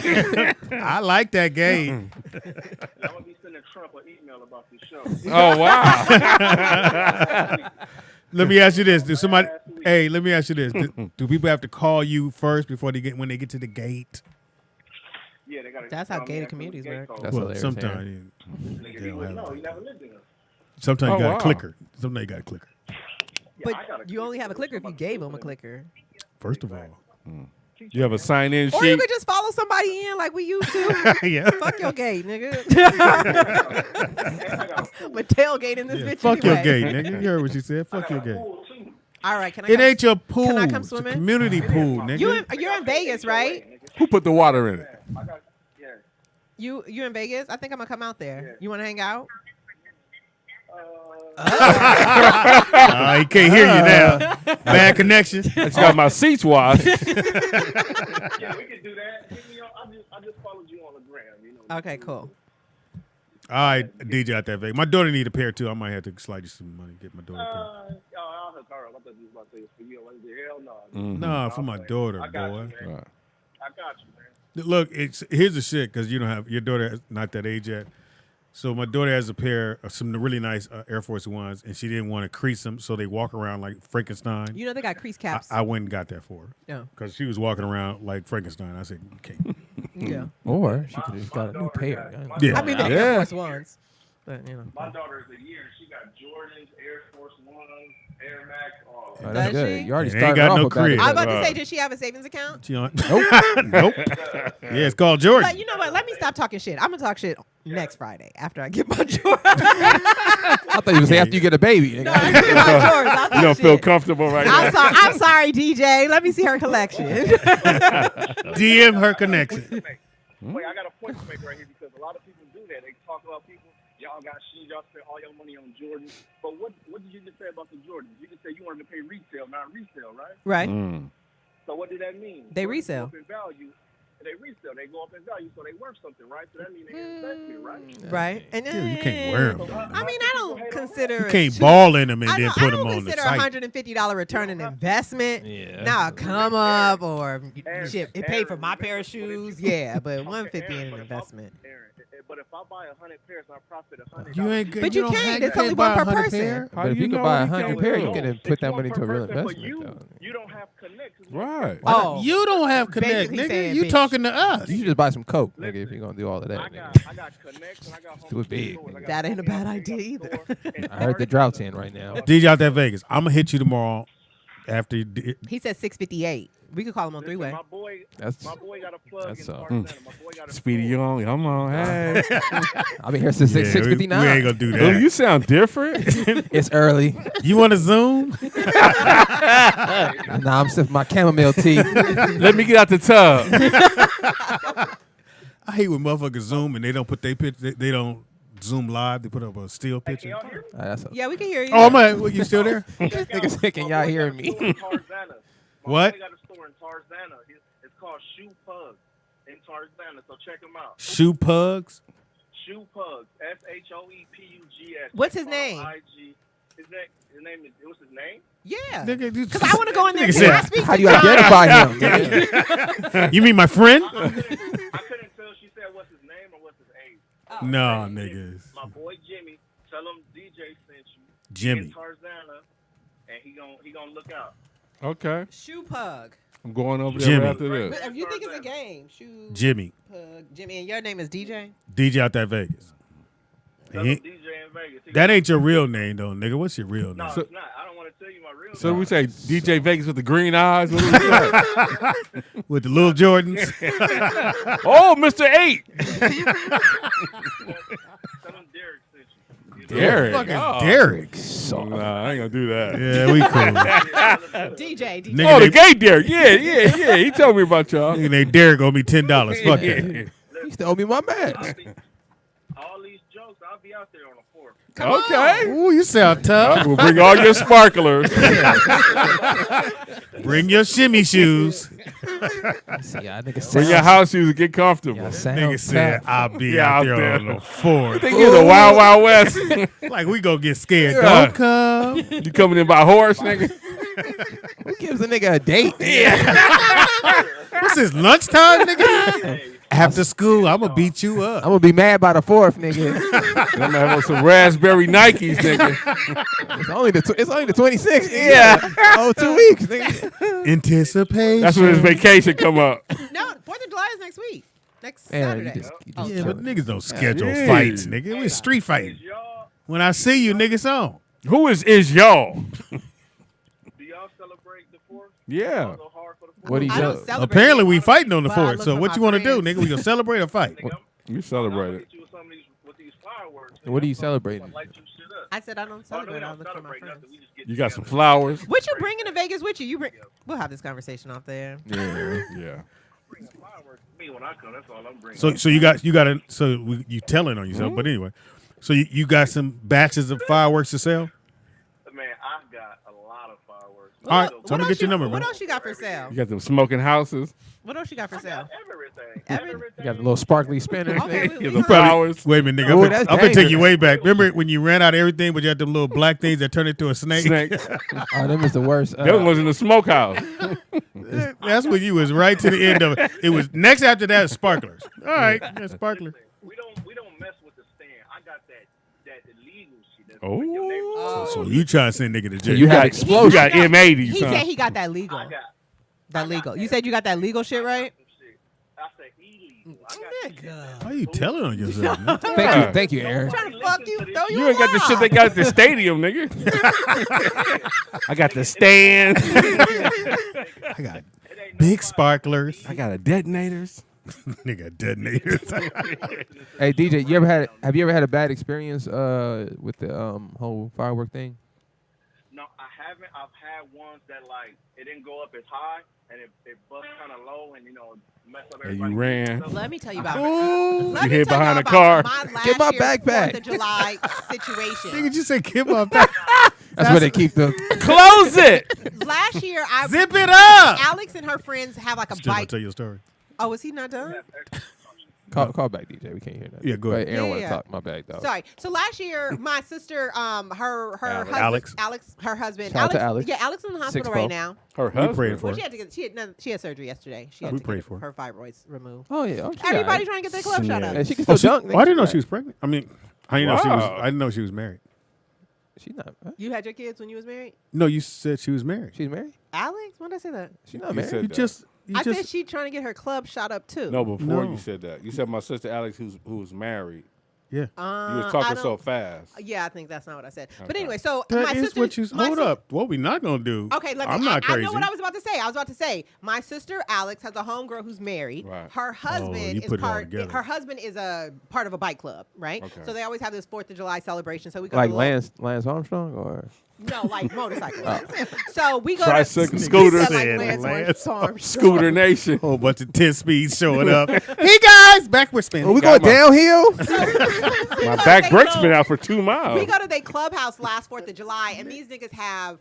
I like that gate. I'm gonna be sending Trump an email about this show. Oh wow. Let me ask you this: let me ask you this: do people have to call you first before when they get to the gate? Yeah, they gotta. That's how gated communities work. That's well, hilarious, sometimes Nigga, you wouldn't know. You never lived in them. sometimes you Oh, got wow. a clicker. Sometimes you got a clicker. But you only have a clicker if you gave them a clicker. First of all, You have a sign-in Or you sheet. could just follow somebody in like we used to. Yeah. Fuck your gate, nigga. But tailgate in this bitch fuck anyway. your gate, nigga. You heard what she said. Fuck your gate. All right, can I? It come, ain't your pool. Can I come It's a swimming? community pool, nigga. You're in Vegas, right? Who put the water in it? You in Vegas? I think I'm gonna come out there. You want to hang out? He can't hear you now. Bad connection. I just got my seats washed. Yeah, we can do that. Hit me up. I just followed you on the gram. You know. Okay, cool. All right, DJ out there, Vegas. My daughter need a pair too. I might have to slide you some money, get my daughter a pair. I'll hook her up. I thought you was about to say it's for you. Hell no. Nah, for my daughter, I got boy. you, man. I got you, man. Look, here's the shit because you don't have your daughter is not that age yet. So my daughter has a pair of some really nice Air Force Ones, and she didn't want to crease them, so they walk around like Frankenstein. You know they got crease caps. I went and got that for her. Yeah. Because she was walking around like Frankenstein. I said, okay. Yeah. Or she could have just got a new pair. Yeah. I mean, the Air Force Ones. But, you know. My daughter is a year. She got Jordans, Air Force Ones, Air Max, all of Oh, it. that's Does good. she? You already It ain't started got off no with that. crib. I was about to say, did she have a savings account? She on? Nope. Yeah, it's called Jordan. But you know what? Let me stop talking shit. I'm gonna talk shit next Friday after I get my Jordan. I thought you would say after you get a baby. No, I get my Jordans. I'll You talk don't feel shit. comfortable right I'm now. sorry. I'm sorry, DJ. Let me see her collection. DM her connection. Wait, I got a point to make right here because a lot of people do that. They talk about people. Y'all got shoes. Y'all spend all your money on Jordans. But what did you just say about the Jordans? You just said you wanted to pay retail, not resale, right? Right. So what did that mean? They Jordans resell. Go up in value. They resell. They go up in value, so they worth something, right? So that means they invested, right? Right. And Dude, you can't wear them. I mean, I don't consider You can't ball in them and then put them I on the consider site. $150 return an investment. Yeah. Now come up or shit. It paid for my pair of shoes. Yeah, but $150 in an investment. But if I buy 100 pairs, I profit $100. You ain't good. But you don't can't. have It's to only buy one per 100 person. pair. But if you could buy 100 pair, you can put that money into a real investment. Though. You don't have connects. Right. Oh, You don't have connect, Basically nigga. saying, You bitch. talking to us. You should just buy some Coke, nigga, if you're gonna do all of that. I Nigga. got connects and I got home Do it big. stores. I got that ain't a home bad stores, idea store, either. and I heard the drought's in right now. DJ out there Vegas. I'm gonna hit you tomorrow after you He said 658. We could call him on Listen, three-way. my boy got a plug that's in all. Tarzana. My boy got a Speedy Young, come on, hey. I've been here since Yeah, 6:59. we ain't gonna do Dude, that. you sound different. It's early. You want to Zoom? Nah, I'm sipping my chamomile tea. Let me get out the tub. I hate when motherfuckers Zoom and they don't put their picture. They don't Zoom live. They put up a still picture. Yeah, we can hear you. Oh man, you still there? Niggas thinking y'all hearing me. What? They got a store in Tarzana. It's called Shoe Pugs in Tarzana. So check them out. Shoe pugs. Shoe Pugs. SHOEPUGS. What's his name? IG. His name is. What's his name? Yeah. Nigga, Because I want to go in there. Nigga Can I said, speak How to do you John? identify him? nigga? You mean my friend? I couldn't tell if she said what's his name or what's his age. No, niggas. My boy Jimmy. Tell him DJ sent you. Jimmy. In Tarzana, and he gonna look out. Okay. Shoe Pug. I'm going over there Jimmy. after this. But if you think it's a game, Shoe Jimmy. Pug. Jimmy, and your name is DJ? DJ out there Vegas. Tell He- him DJ in Vegas. That ain't your real name though, nigga. What's your real name? No, it's not. I don't want to tell you my real So name. we say DJ Vegas with the green eyes? What do we say? With the little Jordans. Oh, Mr. 8. Tell him Derek sent you. Derek. Fucking Oh. Derek. Nah, I ain't gonna do that. Yeah, we cool. DJ. Nigga, Oh, the they- gay Derek. Yeah. He told me about y'all. Nigga named Derek owe me $10. Fuck it. You still owe me my match. out there on the 4th. Okay. Ooh, you sound tough. We'll bring all your sparklers. Bring your shimmy shoes. Bring your house shoes and get comfortable. Nigga said, I'll be out there on the 4th. Think you're the Wild Wild West. Like we gonna get scared. Yeah. Don't come. You coming in by horse, nigga? Who gives a nigga a date? What's this, lunchtime, nigga? After school, I'm gonna beat you up. I'm gonna be mad by the 4th, nigga. I'm gonna have on some raspberry Nikes, nigga. It's only the 26th. Nigga. Yeah. Oh, 2 weeks, nigga. Anticipation. That's when his vacation come up. No, 4th of July is next week. Next Yeah, Saturday. you just Yeah, but niggas don't schedule Yeah. fights, nigga. We're street fighting. When I see you, niggas on. Who is y'all? Do y'all celebrate the 4th? Yeah. Y'all go hard for the 4th? What do you I don't say? celebrate Apparently, it, we fighting on the but I 4th. look So for what my you want to do, friends. nigga? We gonna celebrate or fight? You celebrate it. You with some of these, with these fireworks. What are you celebrating? Light you shit up. I said I don't Oh, no, celebrate. we I don't look for my celebrate friends. nothing. We just get You got some together. flowers. What you bringing to Vegas with you? We'll have this conversation off there. Yeah. Yeah. Bring some fireworks to me when I come. That's all I'm bringing. So you got you telling on yourself. But anyway, so you got some batches of fireworks to sell. Man, I got a lot of fireworks. All right, so I'm gonna get your number, What bro. else you got for sale? You got them smoking houses. What else you got for sale? Everything. You got the little sparkly spinners. Okay, nigga. we- Yeah, we the flowers. Wait a minute, nigga. Ooh, I'm that's gonna take dangerous. you way back. Remember when you ran out of everything, but you had them little black things that turned into a snake? Snake. Oh, them is the worst. That was in the smokehouse. That's when you was right to the end of it. It was next after that is sparklers. All right, yeah, sparkler. We don't mess with the stand. I got that illegal shit. That's Oh. So you trying to send nigga to jail? you have You explosions. got M80s, He son. said he got that legal. That legal. You said you got that legal shit, right? I said illegal. I got Why are you telling on yourself? Man? Thank you, Aaron. I'm trying to fuck you. Throw you You ain't got the shit they got at the stadium, nigga. I got the stand. I got big sparklers. I got a detonators. Nigga, detonators. Hey DJ, have you ever had a bad experience with the whole firework thing? No, I haven't. I've had ones that like it didn't go up as high and it bust kind of low and messed up And everybody. you ran. Let me tell you about. Ooh. Let You me hid tell behind y'all a about car. My last Get my year's backpack. 4th of July situation. Nigga, you say give up. Back. That's where they keep the. Close it. Last year, I Zip it up. Alex and her friends have like a Still gonna bike. tell your story. Oh, is he not done? Call back, DJ. We can't hear that. Yeah, go ahead. Aaron Yeah, want to yeah. talk. My bad, dog. Sorry. So last year, my sister, her Alex. husband, her husband, Shout out to Alex. Yeah, Alex is in the hospital 6'4". right now. Her We husband. praying for Well, her. she had surgery yesterday. She had We to pray get for her fibroids removed. Oh yeah. Oh, she got Everybody it. trying to get their club shot up. Yeah, she can still dunk. I didn't know she was pregnant. I mean, I didn't know she was. Wow. I didn't know she was married. She not. Huh? You had your kids when you was married? No, you said she was married. She's married. Alex? When did I say that? She's not You married. said You that. just. I said she trying to get her club shot up too. No, before No. you said that. You said my sister Alex, who was married. Yeah. You was I talking don't- so fast. Yeah, I think that's not what I said. But Okay. anyway, so That my is sister. what you. my Hold sis- up. What we not gonna do? Okay, let me. I'm not I crazy. know what I was about to say. I was about to say my sister Alex has a homegirl who's married. Right. Her husband you is put it all part. together. Her husband is a part of a bike club, right? Okay. So they always have this 4th of July celebration. So we go Like to little- Lance Armstrong or No, like motorcycles. So we go Tricycle to scooters. Like Said Lance Lance Armstrong. Scooter Nation. Whole bunch of 10 speeds showing up. Hey guys, backward spin. we got going downhill? My back brake's been out for 2 miles. We go to their clubhouse last 4th of July, and these niggas have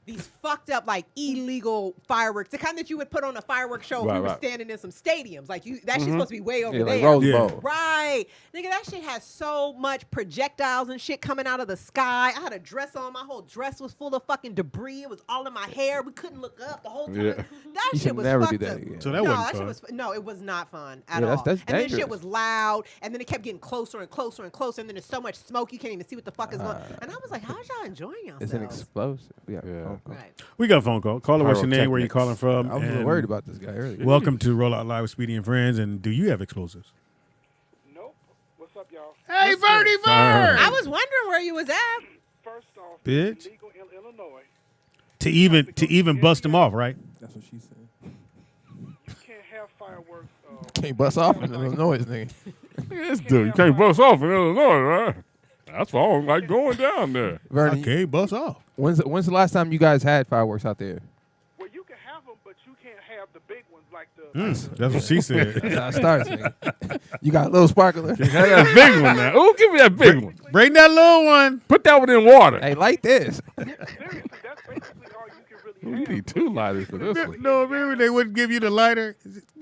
these fucked up like illegal fireworks, the kind that you would put on a fireworks show if Right, you were right. standing in some stadiums. Like that shit's supposed to be way over Yeah, like there. Rose Yeah. Bowl. Right. Nigga, that shit has so much projectiles and shit coming out of the sky. I had a dress on. My whole dress was full of fucking debris. It was all in my hair. We couldn't look up the whole time. Yeah. That You shit should was never fucked do that up. again. So that no, wasn't that fun. shit was no, it was not fun at Yeah, all. that's and then dangerous. shit was loud, and then it kept getting closer and closer and closer, and then there's so much smoke you can't even see what the fuck is going. And I was like, how's y'all enjoying yourselves? It's an explosive. Yeah. Right. We got a phone call. Call her. What's your name? Where you Pyrotechnics. calling from? I was a little and worried about this guy earlier. Welcome to Roll Out Live with Speedy and Friends. And do you have explosives? Nope. What's up, y'all? Hey, Verdi Bird! I was wondering where you was at. First off, Bitch. it's illegal in Illinois. To even bust them off, right? That's what she said. You can't have fireworks. Can't bust off in Illinois, nigga. This dude, you can't bust off in Illinois, right? That's why I don't like going down there. Vernon, Okay, bust off. when's the last time you guys had fireworks out there? Well, you can have them, but you can't have the big ones. like the. That's what she said. That's how it starts, nigga. You got a little sparkler. Have that big one now. Ooh, give me that big one. Bring that little one. Put that one in water. Hey, like this. Seriously, that's basically all you can really Ooh, you need 2 lighters for this one. No, remember they wouldn't give you the lighter.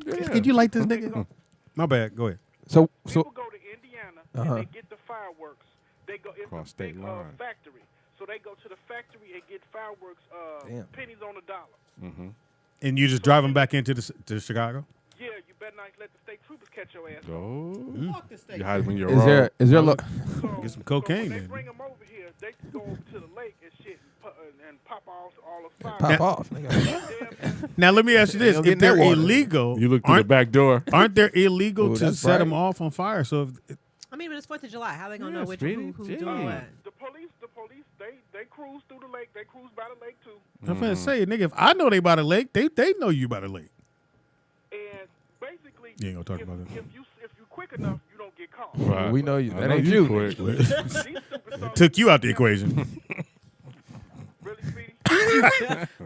Could you light this nigga? My bad. Go ahead. So People go to Indiana and they get the fireworks. They go it's Across a big state line. factory, so they go to the factory and get fireworks. Pennies on the dollar. Mm-hmm. And you just drive them back into to Chicago? Yeah, you better not let the state troopers catch your ass. Oh. Fuck the state. You hide them in your Is there Get some cocaine when they then. bring them over here, they can go over to the lake and shit and pop off all the fire. Pop off, nigga. Now let me ask you this: They if don't get in they're that water. illegal, You look through the back door. Aren't they illegal Ooh, to that's set them bright. off on fire? So if, I mean, but it's 4th of July. How they gonna Yeah, know which Speedy, who's gee. doing what? The police, they cruise through the lake. They cruise by the lake too. I'm finna say, nigga, if I know they by the lake, they know you by the lake. And basically, You ain't gonna talk about it. if you quick enough, you don't get caught. Right. We know you. I That know ain't you you. quick. These superstars, Took you out the equation. really, Speedy?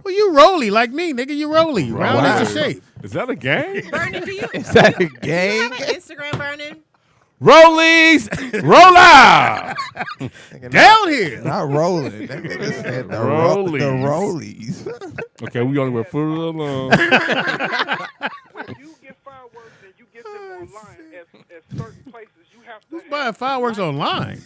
Well, you rolly like me, nigga. You rolly. Round Wow. is the shape. Is that a game? Vernon, do you? Is that a Do you gang? have an Instagram, Vernon? Rollies, roll out. Down here. Not rolling. That nigga said the Rollies. rollies. Okay, we only went further along. When you get fireworks and you get them online at certain places, you have to. Who's buying fireworks online?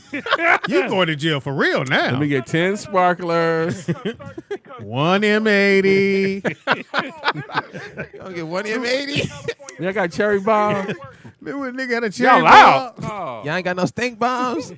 You going to jail for real now. Let me get 10 sparklers. 1 M80. You don't get 1 M80. Yeah, I got cherry bomb. Remember when nigga had a cherry Y'all out. bomb? Y'all ain't got no stink bombs.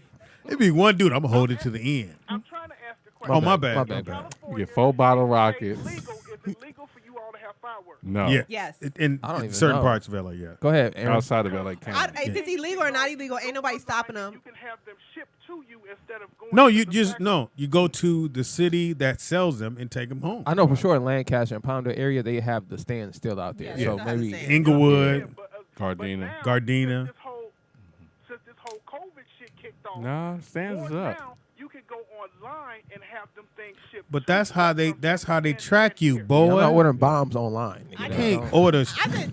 It be one dude. I'm gonna hold it to the end. I'm trying to ask the question. Oh, my bad. My bad. You get 4 bottle rockets. Is it legal for you all to have fireworks? No. Yeah. Yes. In I don't even certain know. parts of LA, yeah. Go ahead, Aaron. Outside of LA County. If it's illegal or not illegal, ain't nobody stopping them. You can have them shipped to you instead of going. No, to you the just factory. you go to the city that sells them and take them home. I know for sure in Lancaster and Pounder area they have the stands still out there. Yeah, So they still have the maybe stand. Inglewood, Gardena. Gardena. Since this whole COVID shit kicked off, No, stands is up. now you can go online and have them things shipped. But to that's you how they track you, I'm boy. not ordering bombs online. You can't order.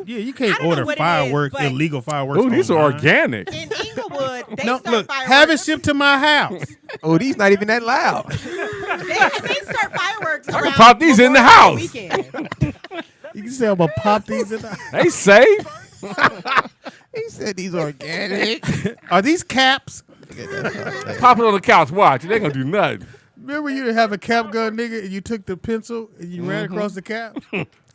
Yeah, you can't I don't know order what it is, fireworks, but- illegal fireworks. Ooh, these are online. organic. In Inglewood, they No, start look, fireworks. have it shipped to my house. Oh, these not even that loud. They start fireworks. I can around pop these in the Memorial house. Weekend. You can say I'm gonna pop these in the They safe. He said these organic. Are these caps? Pop it on the couch. Watch. They ain't gonna do nothing. Remember you didn't have a cap gun, nigga, and you took the pencil and you ran across the cap?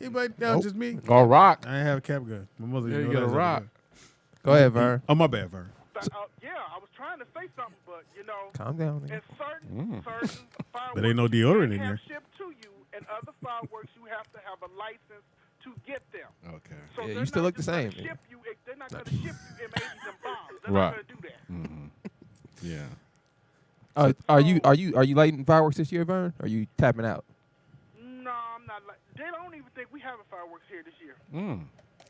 Anybody? No, Nope. just me. Or rock. I didn't have a cap gun. My mother Yeah, didn't you know got a that was rock. Go ahead, Vern. Oh, my bad, Vern. Yeah, I was trying to say something, but you know, Calm down. in Nigga. certain fireworks, But ain't no deodorant in have there. shipped to you, and other fireworks you have to have a license to get them. Okay. So Yeah, they're you still not look the just gonna same. Ship you, they're not going to ship you M80s and bombs. They're Right. not going to do that. Mm-hmm. Yeah. Are you lighting fireworks this year, Vern? Or are you tapping out? No, I'm not. They don't even think we having fireworks here this year. Mm.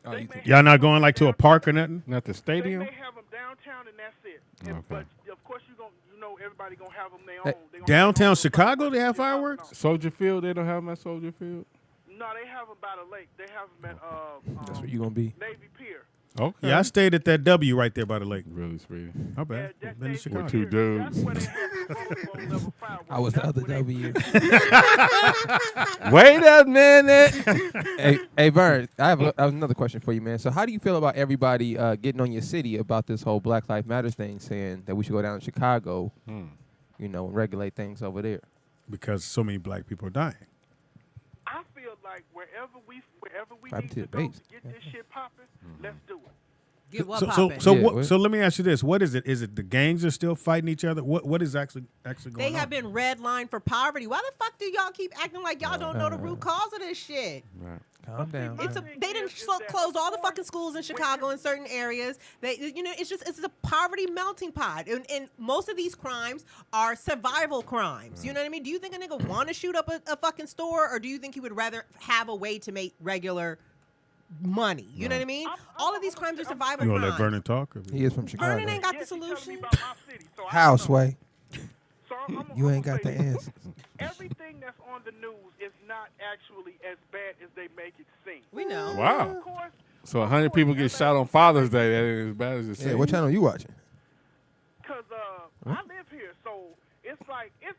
Oh, you think- Y'all not going like to a park or nothing? Not the They stadium? may have them downtown, and that's it. And, Okay. But of course, everybody gonna have them their Hey, own. They gonna have Downtown their own Chicago, they have fireworks? fireworks? Soldier Field? They don't have them at Soldier Field? No, they have them by the lake. They have them at That's where you gonna be. Navy Pier. Okay. Yeah, I stayed at that W right there by the lake. Really, Speedy. My bad. Yeah, that Been to Navy Chicago. With two Pier. That's dudes. where they have the Rose Bowl level fireworks. I was the That's other where they- W. Wait a minute. Hey, Vern, I have another question for you, man. So how do you feel about everybody getting on your city about this whole Black Lives Matter thing, saying that we should go down to Chicago, and regulate things over there? Because so many black people are dying. I feel like wherever we Right need to to the go base. to get this shit popping, let's do it. Get what So poppin'? so Yeah, what? what- So let me ask you this: what is it? Is it the gangs are still fighting each other? What is actually going They on? have been redlined for poverty. Why the fuck do y'all keep acting like y'all don't know the root cause of this shit? Right. Calm down. They didn't close all the fucking schools in Chicago in certain areas. It's a poverty melting pot, and most of these crimes are survival crimes. You know what I mean? Do you think a nigga want to shoot up a fucking store, or do you think he would rather have a way to make regular money? You know what I mean? All of these crimes are survival You want to crimes. let Vernon talk? Or? He is from Chicago. Vernon ain't got the Yes, he telling me solution. about my city, so I don't know. Houseway. So You ain't got the answers. Everything that's on the news is not actually as bad as they make it seem. We know. Wow. Of course, So 100 people get shot on Father's Day. That ain't as bad as it seems. Yeah, what channel you watching? because I live here, so it's like it's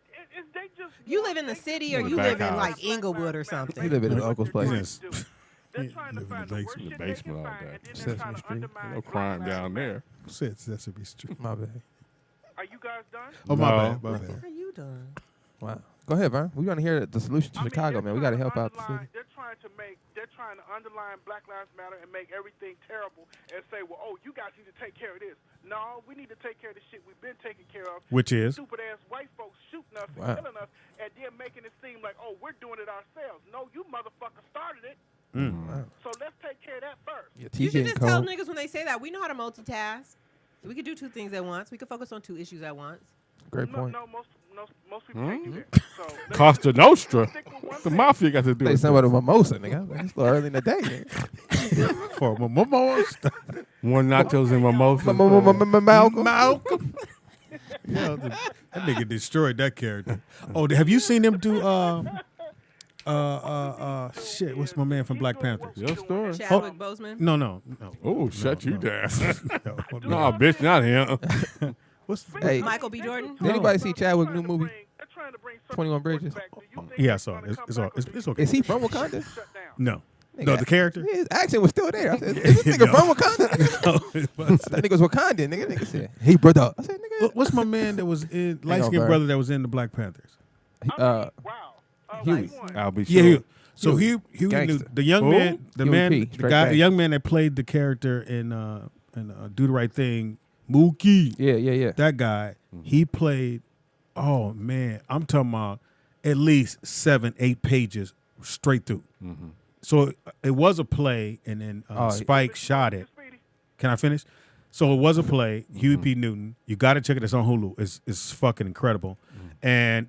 they just. You live in the city, or In you the live back in house. like Inglewood or something. You live in his uncle's place. Yes. They're trying to find the worst In the shit they can basement all find, day. and then they're trying to undermine. No crime down there. Sesame Street. My bad. Are you guys done? Oh, my bad. My What bad. are you doing? Wow. Go ahead, Vern. We want to hear the solution to Chicago, man. We got to help out the city. They're trying to underline Black Lives Matter and make everything terrible and say, well, oh, you guys need to take care of this. No, we need to take care of the shit we've been taking care of. Which is? Stupid ass white folks shooting us Wow. and killing us, and then making it seem like, oh, we're doing it ourselves. No, you motherfucker started it. Wow. So let's take care of that first. Your You tea should getting just tell cold. niggas when they say that. We know how to multitask. We could do two things at once. We could focus on two issues at once. Great point. No, most people can't do Mm-hmm. that. So let's Costa Nostra. stick with one What the thing. mafia got to do Say with something this? about a mimosa, nigga. It's a little early in the day. Nigga. For mimosa. One nachos and mimosa. Malcolm. Malcolm. Yeah, that nigga destroyed that character. Oh, have you seen him do shit? What's my man from Black Panther? Your story. Chadwick Boseman. No. Oh, shut you down. No, No, bitch, not him. What's Hey, Michael B. Jordan. did anybody see Chadwick's new movie, 21 Bridges? Yeah, I saw it. It's okay. Is he from Wakanda? No. No, the character? His accent was still there. I said, is this nigga No. from Wakanda? No, it I wasn't. thought nigga was Wakandan. Nigga said, hey, brother. I said, nigga. What's my man that was in light-skinned Bird. brother that was in the Black Panthers? Huey. I'll be Yeah, sure. so Huey knew Gangster. the young Who? man, the Huey man, P, the straight guy, back. the young man that played the character in Do the Right Thing, Mookie. Yeah. That guy, he played. Oh man, I'm talking about at least 7-8 pages straight through. So it was a play, and then Spike shot it. Can I finish? So it was a play. Huey P. Newton. You got to check it. It's on Hulu. It's fucking incredible, and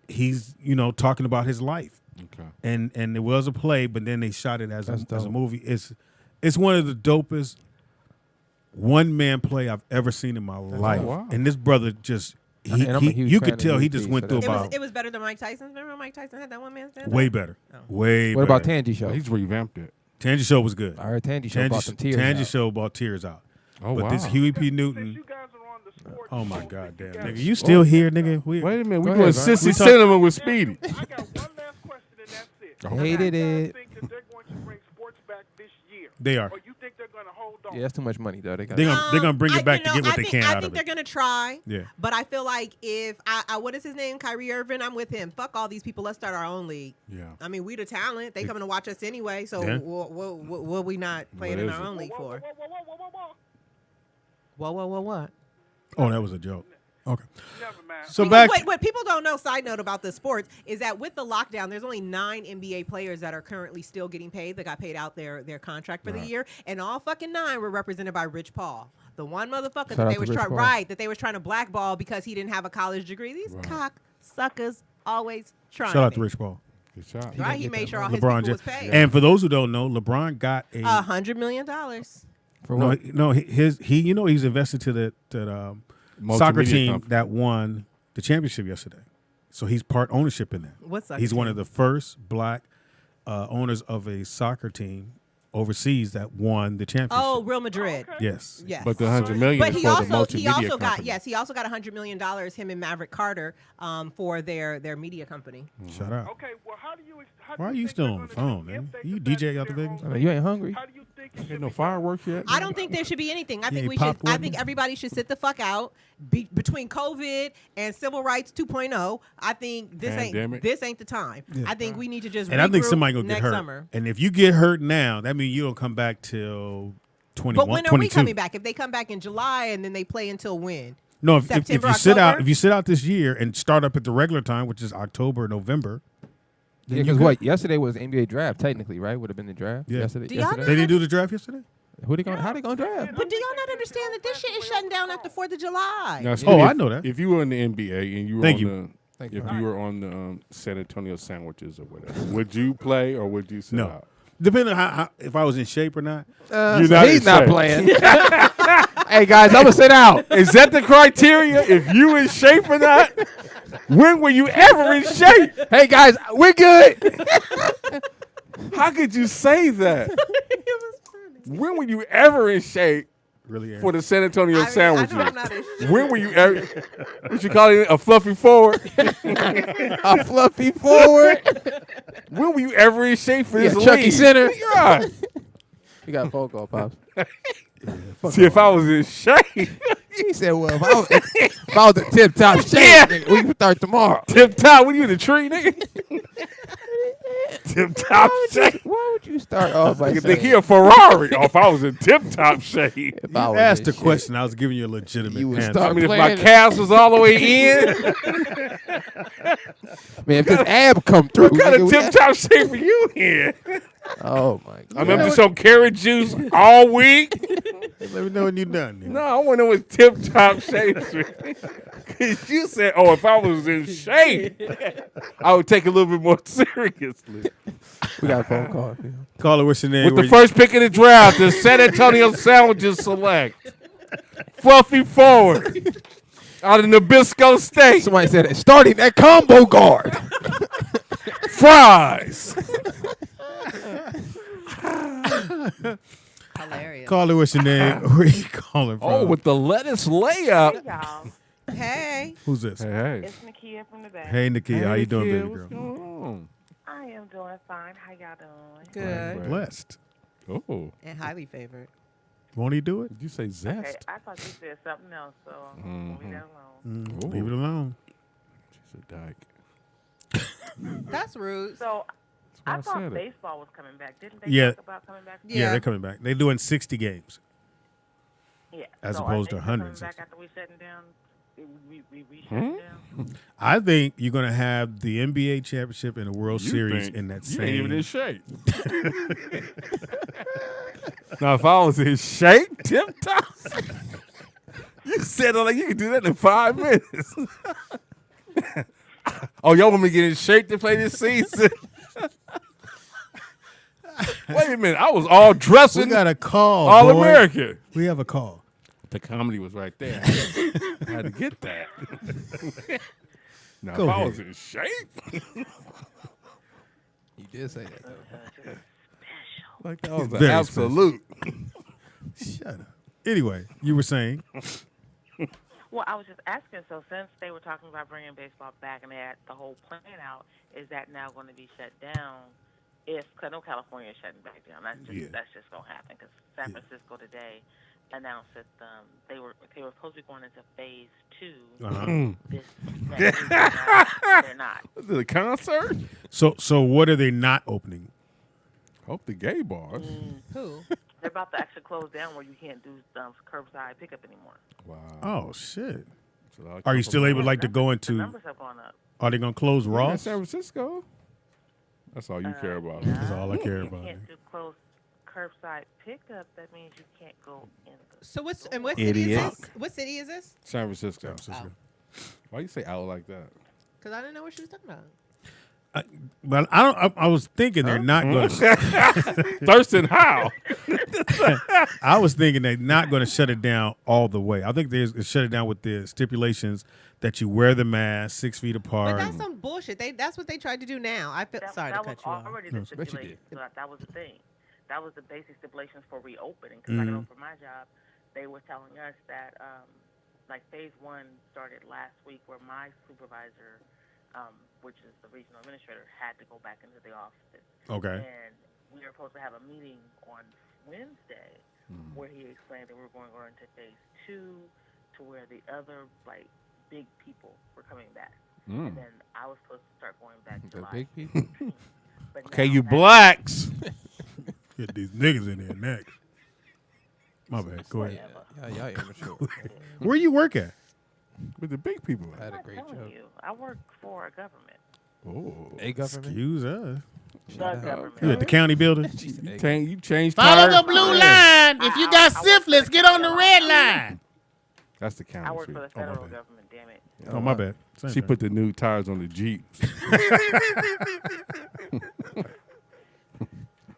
he's talking about his life. Okay. And it was a play, but then they shot it as a dope. movie. It's one of the dopest one man play I've ever seen in my life. wow. And this brother just And I'm a huge you fan could of tell he UP, just so went through that's- about It was better than Mike Tyson's. Remember when Mike Tyson had that one man stand? way better. Way What better. about Tangy Show? He's revamped it. Tangy Show was good. I heard Tangy Show brought some tears Tangy out. Show brought tears out. Oh, but wow. this Huey P. Newton. You guys are on the sports. Oh my show, god damn you nigga. guys- You still here, nigga? Wait a minute. We Go doing ahead, Vern. Sissy Cinema with Speedy. I got one last question, and that's it. Hated Do you guys it. think that they're going to bring sports back this year? They are. Or you think they're going to hold on? Yeah, that's too much money, though. They got They're gonna bring it back to get what they can I out think of they're it. gonna try. Yeah. But I feel like if I what is his name, Kyrie Irving, I'm with him. Fuck all these people. Let's start our own league. Yeah. I mean, we the talent. They coming to watch us anyway. So Yeah. what we not playing in is our it? own league for? Whoa. What? Oh, that was a joke. Okay. Never mind. So Because back. what people don't know, side note about the sports, is that with the lockdown, there's only 9 NBA players that are currently still getting paid, that got paid out their contract for the year, and all fucking 9 were represented by Rich Paul. The one motherfucker Shout that out they to was Rich trying Paul. that they was trying to blackball because he didn't have a college degree. These cock suckers always trying. Shout out it. to Rich Paul. Good shot. Right, he made sure all his LeBron people was James. paid. And for those who don't know, LeBron got a $100 million. For no, what? no. He's invested to the soccer Multimedia team company. that won the championship yesterday. So he's part ownership in that. What soccer He's one team? of the first black owners of a soccer team overseas that won the championship. Oh, Real Madrid. Yes. Yes. But the $100 million But is he for also the multimedia got company. he also got $100 million, him and Maverick Carter, for their media company. Shout out. Okay, well, how do you? Why are you still on the phone, man? You DJ out the Vegas? I mean, you ain't hungry? How do you think it Ain't should no be fireworks yet. I don't think there should be anything. I You think ain't we should. I popcorn? think everybody should sit the fuck out. Between COVID and civil rights 2.0, I think Pandemic. this ain't the time. I think we need to just And I think regroup somebody gonna get next hurt. summer. And if you get hurt now, that means you don't come back till 21, But when are 22. we coming back? If they come back in July and then they play until when? No, if September, you sit out, October? if you sit out this year and start up at the regular time, which is October, November. Yeah, because what? Yesterday was NBA draft, technically, right? Would have been the draft. Yeah. Yesterday. Do y'all yesterday? They didn't do the draft yesterday. Who they going? How they gonna draft? But do y'all not understand that this shit is shutting down after 4th of July? Now, Oh, Speedy, I know that. If you were in the NBA and you were Thank on you. Thank if you. you were on the San Antonio Sandwiches or whatever, would you play or would you sit No. out? Depending on how if I was in shape or not. You're not he's in not shape. playing. Hey guys, I'm gonna sit down. Is that the criteria? If you in shape or not? When were you ever in shape? Hey guys, we're good. How could you say that? When were you ever in shape Really, for the San Antonio sandwiches? I'm not in shape. When were you ever? What you call it? A fluffy forward? A fluffy forward. When were you ever in shape for this Chucky league? Center. God. You got a phone call, Pops. See, if I was in shape. He said, well, if I was in tip-top shape, nigga, we can start tomorrow. Tip-top? What, you in the tree, nigga? Tip-top shape. Why would you start off by You saying, think he a Ferrari? Oh, if I was in tip-top shape. if I was asked in the shape, question. I was giving you a legitimate you would answer. start I mean, if my playing- calves was all the way in, Man, if this ab come through, what kind nigga, of we- tip-top shape are you in? Oh my god! I mean, I'm just on carrot juice all week. Let me know when you're done. Nigga. No, I want to know what tip-top shape is. Because you said, oh, if I was in shape, I would take it a little bit more seriously. We got a phone call. Caller, what's your name? With Where the first pick of the draft, the San Antonio Sandwiches select Fluffy Forward out of Nabisco State. Somebody said it. Starting at combo guard. Fries. Hilarious. Caller, what's your name? Where you calling from? Oh, with the lettuce layup. Y'all, Hey. Who's this? Hey. it's Nakia from the back. Hey, Nakia, how you doing, Nakia, baby what's girl? going on? I am doing fine. How y'all doing? Good. Blessed. Oh, And highly favored. Won't he do it? did you say zest? Okay, I thought you said something else, so leave that alone. Ooh. Leave it alone. She's a dyke. That's rude. So I I thought said it. baseball was coming back. Didn't they Yeah. talk about coming back? Yeah, they're coming back. They're doing 60 games. Yeah. As so opposed to are they coming 160. back after we shutting down? We shutting down? I think you're going to have the NBA championship and the World You Series think in that you same. ain't even in shape. Now, if I was in shape, tip top, you said it like you could do that in 5 minutes. Oh, y'all want me to get in shape to play this season? Wait a minute, I was all We dressing, got a call. all boy. American. We have a call. The comedy was right there. I had to get that. Now, Go if I ahead. was in shape, You did say that though. like that was an Very absolute. Shut up. Anyway, you were saying. Well, I was just asking, so since they were talking about bringing baseball back and they had the whole plan out, is that now going to be shut down? Cause I know California is shutting back down. That's just going to happen because San Francisco today announced that they were supposed to be going into phase 2 this next week. They're not. The concert? So what are they not opening? Hope the gay bars. Who? They're about to actually close down where you can't do curbside pickup anymore. Wow. Oh shit! So I'll Are you keep still them able on. like to go The into? numbers have gone up. Are they gonna close We're in Ross? San Francisco. That's all you care about. That's all I care You about. can't do close curbside pickup. That means you can't go in the So what city is Idiot. this? What city is this? San Francisco. San Francisco. Why you say out like that? Because I didn't know what she was talking about. Well, I don't. I was thinking they're not going to. Thurston Howe. I was thinking they're not going to shut it down all the way. I think they shut it down with the stipulations that you wear the mask 6 feet apart. But that's some bullshit. That's what they tried to do now. I feel sorry to that cut was you off. already No, the but you stipulation. So that was the thing. That was the basic stipulations for reopening. Because I know for my job, they were telling us that like phase 1 started last week, where my supervisor, which is the regional administrator, had to go back into the office. Okay. And we were supposed to have a meeting on Wednesday where he explained that we were going into phase 2, to where the other like big people were coming back. And then I was supposed to start going back The July big people. 15th. But Okay, now you that- blacks. Get these niggas in there next. My bad. Go ahead. Y'all immature. Where you work at? With the big people. I had a I'm great telling joke. you, I work for a government. Oh. A government. Excuse us. The government. You at the county building? You changed Follow tires? the blue line. If you got syphilis, get on the red line. That's the county. I work street. for the federal government, damn it. Oh, my bad. Same She thing. put the new tires on the Jeep.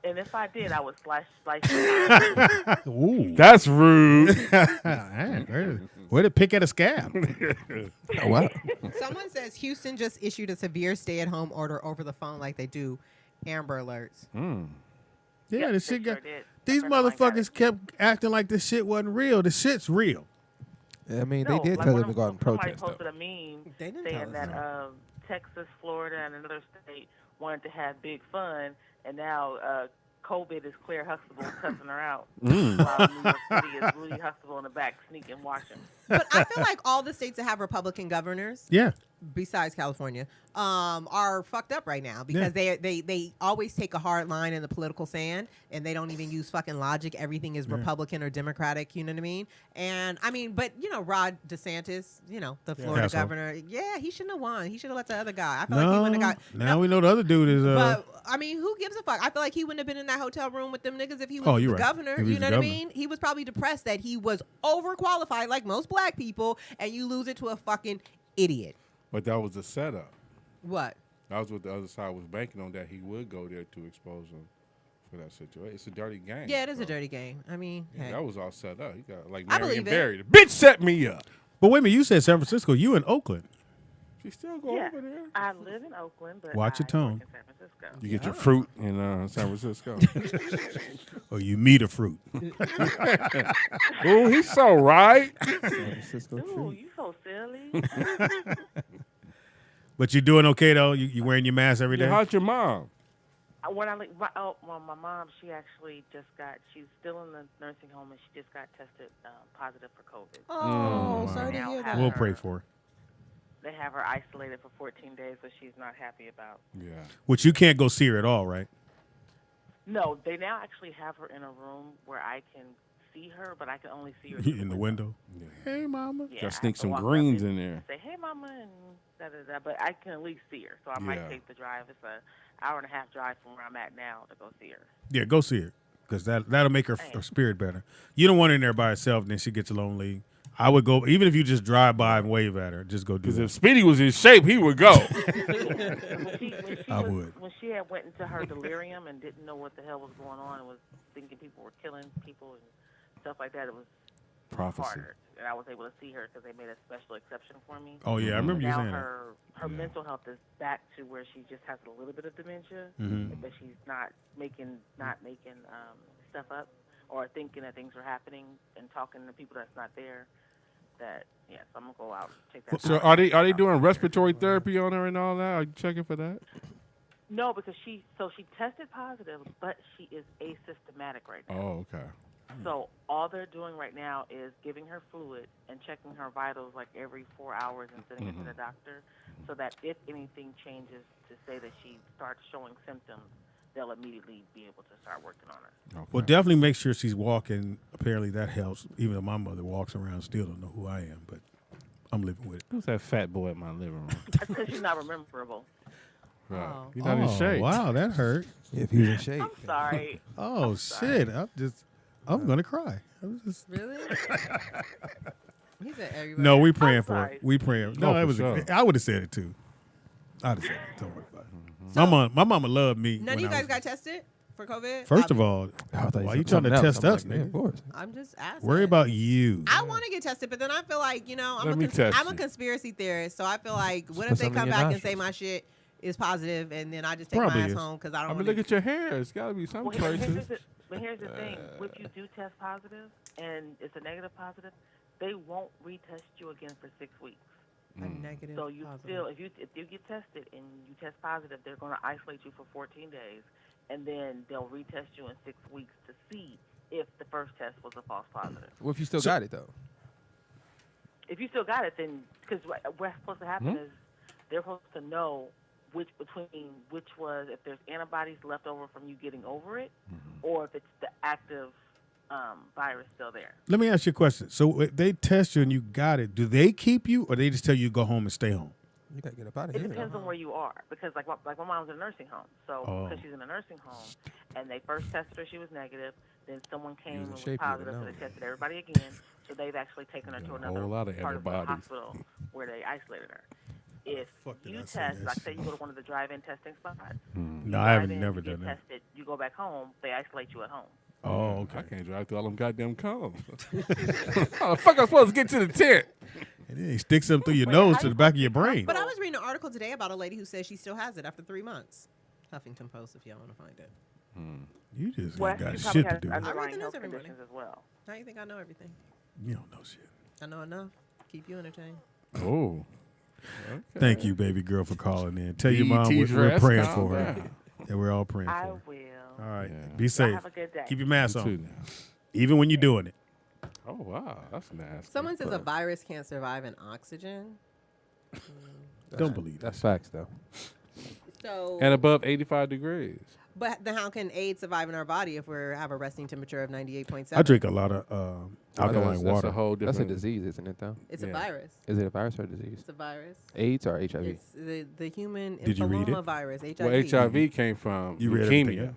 And And if I did, I would slice it. Ooh. That's rude. Way to pick at a scab. What? Someone says Houston just issued a severe stay-at-home order over the phone like they do Amber Alerts. Yeah, this shit got. did. These motherfuckers kept acting like this shit wasn't real. The shit's real. I mean, No, they did like tell one them to of go out and somebody protest, though. posted a meme They didn't saying tell us that Texas, Florida, and another state wanted to have big fun, and now COVID is Claire Huxtable cussing her out, while New York City is Rudy Huxtable in the back sneaking watching. But I feel like all the states that have Republican governors, Yeah. besides California, are fucked up right now because they always take a hard line in the political sand and they don't even use fucking logic. Everything is Republican or Democratic, you know what I mean? And I mean, but you know, Rod DeSantis, you know, the Florida Asshole. governor, he shouldn't have won. He should have let the other guy. I feel like he wouldn't have got. Now we know the other dude is. But I mean, who gives a fuck? I feel like he wouldn't have been in that hotel room with them niggas if he was the you're right. governor. If he was You know the what I governor. mean? He was probably depressed that he was overqualified, like most black people, and you lose it to a fucking idiot. But that was a setup. What? That was what the other side was banking on, that he would go there to expose him for that situation. It's a dirty game. Yeah, it is a dirty game. I mean, Yeah, hey. that was all set up. He got like I Marion believe it. Barry. The bitch set me up. But wait a minute, you said San Francisco. You in Oakland. She still go Yeah, over there. I live in Oakland, but Watch your I tone. work in San Francisco. You get your fruit in San Francisco. Or you meet a fruit. Ooh, he's so right. Ooh, you so silly. But you doing okay though? You wearing your mask every day? Yeah, how's your mom? When my mom, she's still in the nursing home, and she just got tested positive for COVID. Oh, sorry to hear that. We'll pray for her. They have her isolated for 14 days, which she's not happy about. Yeah. Which you can't go see her at all, right? No, they now actually have her in a room where I can see her, but I can only see her In the window. Hey, mama. Yeah, Gotta I sneak have to some walk up greens and in there. Say, hey, mama, and da-da-da. But I can at least see her, so I might take the drive. It's an hour and a half drive from where I'm at now to go see her. Yeah, go see her. Because that'll make her spirit better. You don't want her in there by herself, and then she gets lonely. I would go, even if you just drive by and wave at her, just go do Because that. if Speedy was in shape, he would go. I would. When she had went into her delirium and didn't know what the hell was going on and was thinking people were killing people and stuff like that, it was Prophecy. harder. And I was able to see her because they made a special exception for me. Oh, yeah, I remember you now saying that. her mental health is back to where she just has a little bit of dementia, but she's not making stuff up or thinking that things are happening and talking to people that's not there. So I'm gonna go out and check that. So are they doing respiratory therapy on her and all that? Are you checking for that? No, because she tested positive, but she is asymptomatic right now. Oh, okay. So all they're doing right now is giving her fluid and checking her vitals like every 4 hours and sending her to the doctor, so that if anything changes to say that she starts showing symptoms, they'll immediately be able to start working on her. Well, definitely make sure she's walking. Apparently that helps. Even though my mother walks around, still don't know who I am, but I'm living with it. Who's that fat boy in my living room? Because she's not rememberable. Right. He's not in shape. Wow, that hurt. If he was in shape. I'm sorry. Oh, shit. I'm going to cry. Really? He said everybody. No, we praying for it. We praying. No, Oh, that for was. sure. I would have said it too. I'd have said it. Don't worry about it. My mama loved me. None of when you I guys was- got tested for COVID? First of all, why you trying to test us, man, of nigga? course. I'm just asking. Worry about you. I want to get tested, but then I feel like, I'm Let me test I'm a you. conspiracy theorist, so I feel like, what put if they something in come your back and say nostrils. my shit is positive, and then I just take Probably my ass is. home because I don't I want mean, to. look at your hair. It's got to be some Well, places. here's the thing. If you do test positive and it's a negative positive, they won't retest you again for 6 weeks. A negative So you positive. still, if you get tested and you test positive, they're going to isolate you for 14 days, and then they'll retest you in 6 weeks to see if the first test was a false positive. What if you still got it, though? If you still got it, then because what's supposed to happen is they're supposed to know which was if there's antibodies left over from you getting over it, or if it's the active virus still there. Let me ask you a question. So if they test you and you got it, do they keep you, or they just tell you to go home and stay home? You got to get up out of It here. depends on where you are, because like my mom's in a nursing home, so because she's in a nursing home, and they first tested her, she was negative. Then someone came and was shape, you positive, would so know. they tested everybody again. So they've actually taken her to A another whole lot of part of the antibodies. hospital where they isolated her. if you test, like say you go to one of the drive-in testing spots. No, I haven't never done that. Tested, you go back home, they isolate you at home. Oh, okay. I can't drive through all them goddamn cones. How the fuck I'm supposed to get to the tent? And then he sticks them through your nose to the back of your brain. But I was reading an article today about a lady who says she still has it after 3 months. Huffington Post, if y'all want to find it. You just Well, got you shit probably to do. have I read underlying the news health every morning. conditions as well. How do you think I know everything? You don't know shit. I know enough. Keep you entertained. Oh. Okay. Thank you, baby girl, for calling in. Tell your mom BET we're dress, praying calm for her. down. Yeah, we're all praying I for her. will. All right. Yeah. Be safe. Have a good day. Keep your mask You too on. now. Even when you're doing it. Oh, wow. That's nasty. Someone says a virus can't survive in oxygen. Don't believe that. That's facts, though. So, And above 85 degrees. but then how can AIDS survive in our body if we have a resting temperature of 98.7? I drink a lot of alkaline That's water. a whole That's a different. disease, isn't it, though? It's a Yeah. virus. Is it a virus or a disease? It's a virus. AIDS or HIV? It's the human Did you read it? virus, HIV. Well, HIV came from You read everything, leukemia. yeah?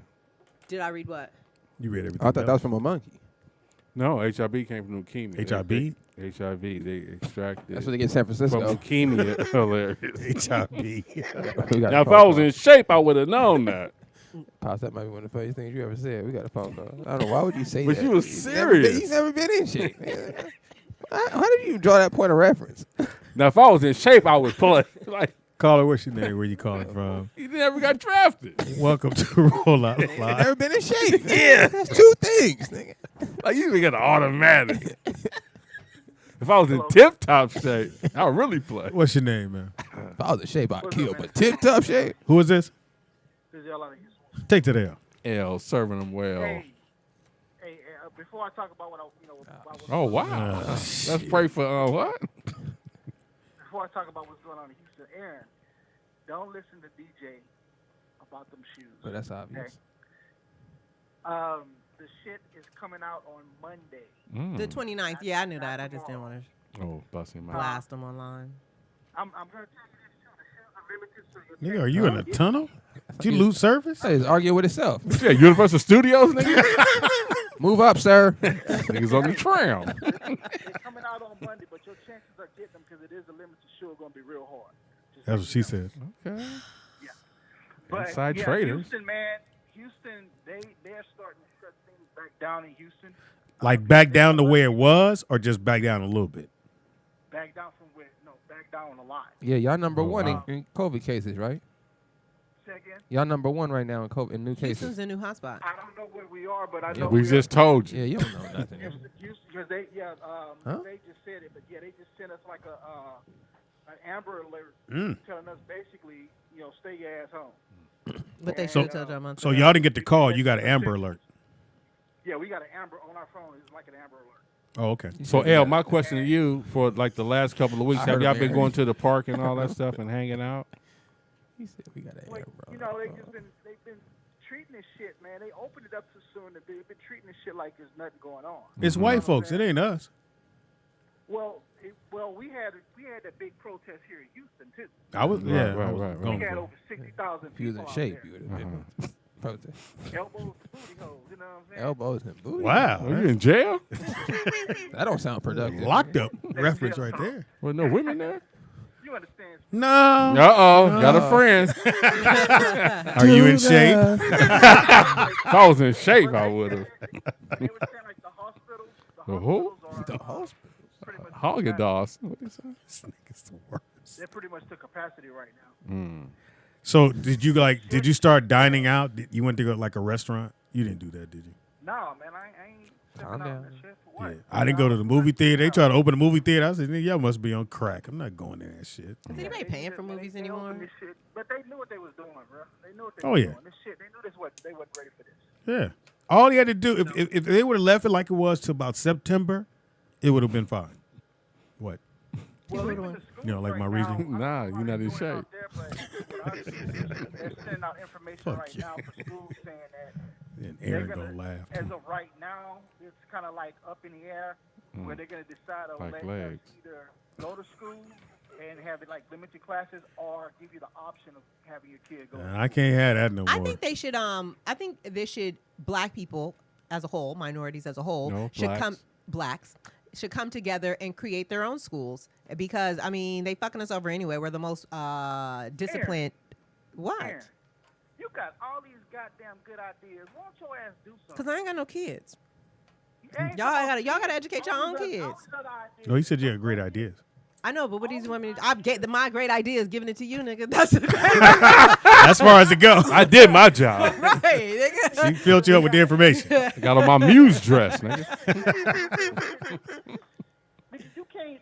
Did I read what? You read everything. I thought that was from a monkey. No, HIV came from leukemia. HIV? HIV. They extracted. That's what they get in San Francisco. From leukemia. Hilarious. HIV. We got Now, a if phone I was call. in shape, I would have known that. Pops, that might be one of the funniest things you ever said. We got a phone call. I don't know. Why would you say But that? you was You've never been in shape. How did you draw that point of reference? Now, if I was in shape, I would play. Like, Caller, what's your name? Where you calling from? you never got drafted. Welcome to Roll Out You've Live. never been in shape. Yeah. That's two things, nigga. Like, you even got an automatic. If I was in tip-top shape, I would really play. What's your name, man? If I was in shape, I'd kill. But tip-top shape? Who is this? This is y'all out of Houston. Take to the L. L, serving them well. Hey, before I talk about what Oh, wow. Let's pray for what? before I talk about what's going on in Houston, Aaron, don't listen to DJ about them shoes. But that's obvious. Okay? The shit is coming out on Monday. The 29th. Yeah, I knew that. I just didn't want to Oh, busting my. blast them online. I'm going to tell you this too. The shoes are limited, so Nigga, are you in a tunnel? Did you lose service? Hey, it's arguing with itself. Yeah, Universal Studios, nigga. Move up, sir. Niggas on the tram. they're coming out on Monday, but your chances of getting them, because it is a limited shoe, are going to be real hard. That's what she said. Okay. Yeah. But Inside yeah, traders. Houston, man, they're starting to shut things back down in Houston. Like back down the way it was, or just back down a little bit? Back down from where? No, back down a lot. Yeah, y'all number one wow. in COVID cases, right? Say again? Y'all number one right now in COVID in new cases. Houston's a new hotspot. I don't know where we are, but I Yeah, know We just told Yeah, you. you don't know nothing. Houston, because they, Huh? they just said it, but yeah, they just sent us like an Amber Alert telling us basically, stay your ass home. But they So- should have told y'all months So ago. y'all didn't get the call. You got an Amber Alert. Yeah, we got an Amber on our phone. It's like an Amber Alert. Oh, okay. So, L, my question to you for like the last couple of weeks, I have heard y'all of been Aaron. going to the park and all that stuff and hanging out? He said we got an Like, Amber. they've been treating this shit, man. They opened it up too soon. They've been treating this shit like there's nothing going on. It's white folks. It ain't us. Well, we had that big protest here in Houston too. I was, Right, yeah. right, I was right, right. We going had for it. over 60,000 If he was people in out shape, there. you would have been protest. Elbows, booty holes. You know what I'm saying? Elbows and booty. Wow. Are you in jail? That don't sound productive. Locked up reference right there. Well, no women there? You understand? No. Uh-oh. Got a friend. Are you in shape? If I was in shape, I would have. They were saying like the hospitals. The who? The hospital. Pretty much Haagen-Dazs. What is that? This nigga's the worst. they're pretty much to capacity right now. So did you start dining out? You went to go like a restaurant? You didn't do that, did you? No, man, I ain't stepping Calm out down. that shit for what? I didn't go to the movie theater. They tried to open the movie theater. I said, "Nigga, y'all must be on crack. I'm not going to that shit." Is anybody paying for movies They anymore? opened this shit, but they knew what they was doing, bro. They knew what they Oh, was yeah. doing. This shit, they knew they wasn't ready for this. Yeah. All he had to do, if they would have left it like it was to about September, it would have been fine. What? Well, even the schools You know, like my right reasoning? now, Nah, you're not in shape. they're sending out information Fuck right you. now for schools saying that And they're Aaron gonna laugh. as of right now, it's kind of like up in the air where they're going to decide to Like let legs. us either go to school and have it like limited classes or give you the option of having your kid go. I can't have that no more. I think they should. I think they should. Black people as a whole, minorities as a whole, No, should blacks. come. Blacks should come together and create their own schools because, I mean, they fucking us over anyway. We're the most disciplined. What? Aaron, you got all these goddamn good ideas. Why don't your ass do something? Because I ain't got no kids. Y'all gotta educate your own kids. No, he said you had great ideas. I know, but what do you want me to do? My great idea is giving it to you, nigga. That's as far as it goes. I did my job. Right, nigga. She filled you up with the information. I got on my muse dress, nigga. Nigga, you can't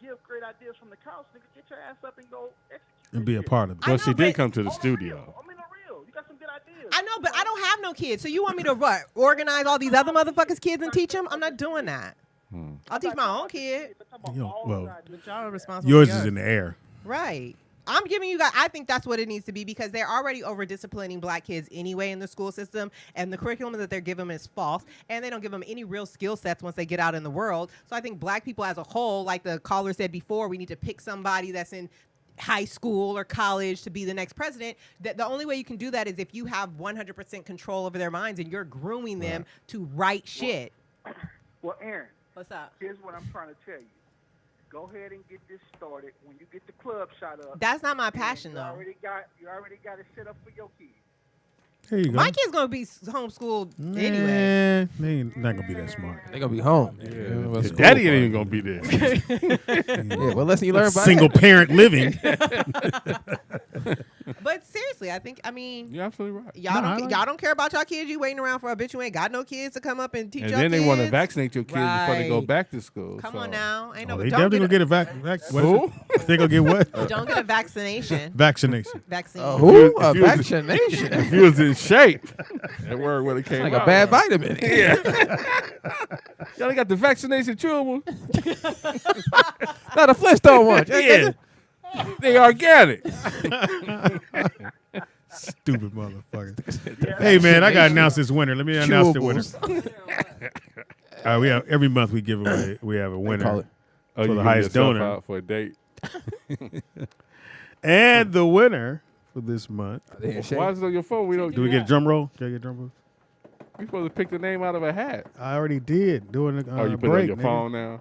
give great ideas from the couch. Nigga, get your ass up and go execute. And be a part of it. Well, she did come to the studio. I mean, real. You got some good ideas. I know, but I don't have no kids. So you want me to what? Organize all these other motherfuckers' kids and teach them? I'm not doing that. I'll teach my own kid. Well, But y'all are responsible. yours for is in the air. Right. I'm giving you guys, I think that's what it needs to be because they're already over disciplining black kids anyway in the school system. And the curriculum that they're giving them is false. And they don't give them any real skill sets once they get out in the world. So I think black people as a whole, like the caller said before, we need to pick somebody that's in high school or college to be the next president. That the only way you can do that is if you have 100% control over their minds and you're grooming them to write shit. Well, Aaron. What's up? Here's what I'm trying to tell you. Go ahead and get this started. When you get the club shot up. That's not my passion, you though. You already got it set up for your kids. There you go. My kid's going to be homeschooled anyway. Man, they ain't not going to be that smart. They going to be home. Yeah. His daddy ain't even going to be there. Yeah, what lesson you learn about Single parent living. But seriously, I think, I mean, you're absolutely right. Y'all don't care about y'all kids. You waiting around for a bitch who ain't got no kids to come up and teach and y'all then kids. they want to vaccinate your kids before they go Right. back to school. Come so. on now. Ain't no, They don't definitely get going to get a vaccination. They going to get what? Don't get a vaccination. Vaccination. Vaccine. Who? A If you was- vaccination? If you was in shape, that word would have came Like out. a bad vitamin. Yeah. Y'all got the vaccination chewable. Not a Flintstone one. Yeah. They organic. Stupid motherfucker. Hey, man, I got to announce this winner. Let me announce the winner. All right, we have every month we give away. We have a winner for the highest donor out for a date. and the winner for this month. Why is it on your phone? We don't. Do we get a drum roll? Can I get a drum roll? We supposed to pick the name out of a hat. I already did during the Oh, you put break, it on your nigga. phone now.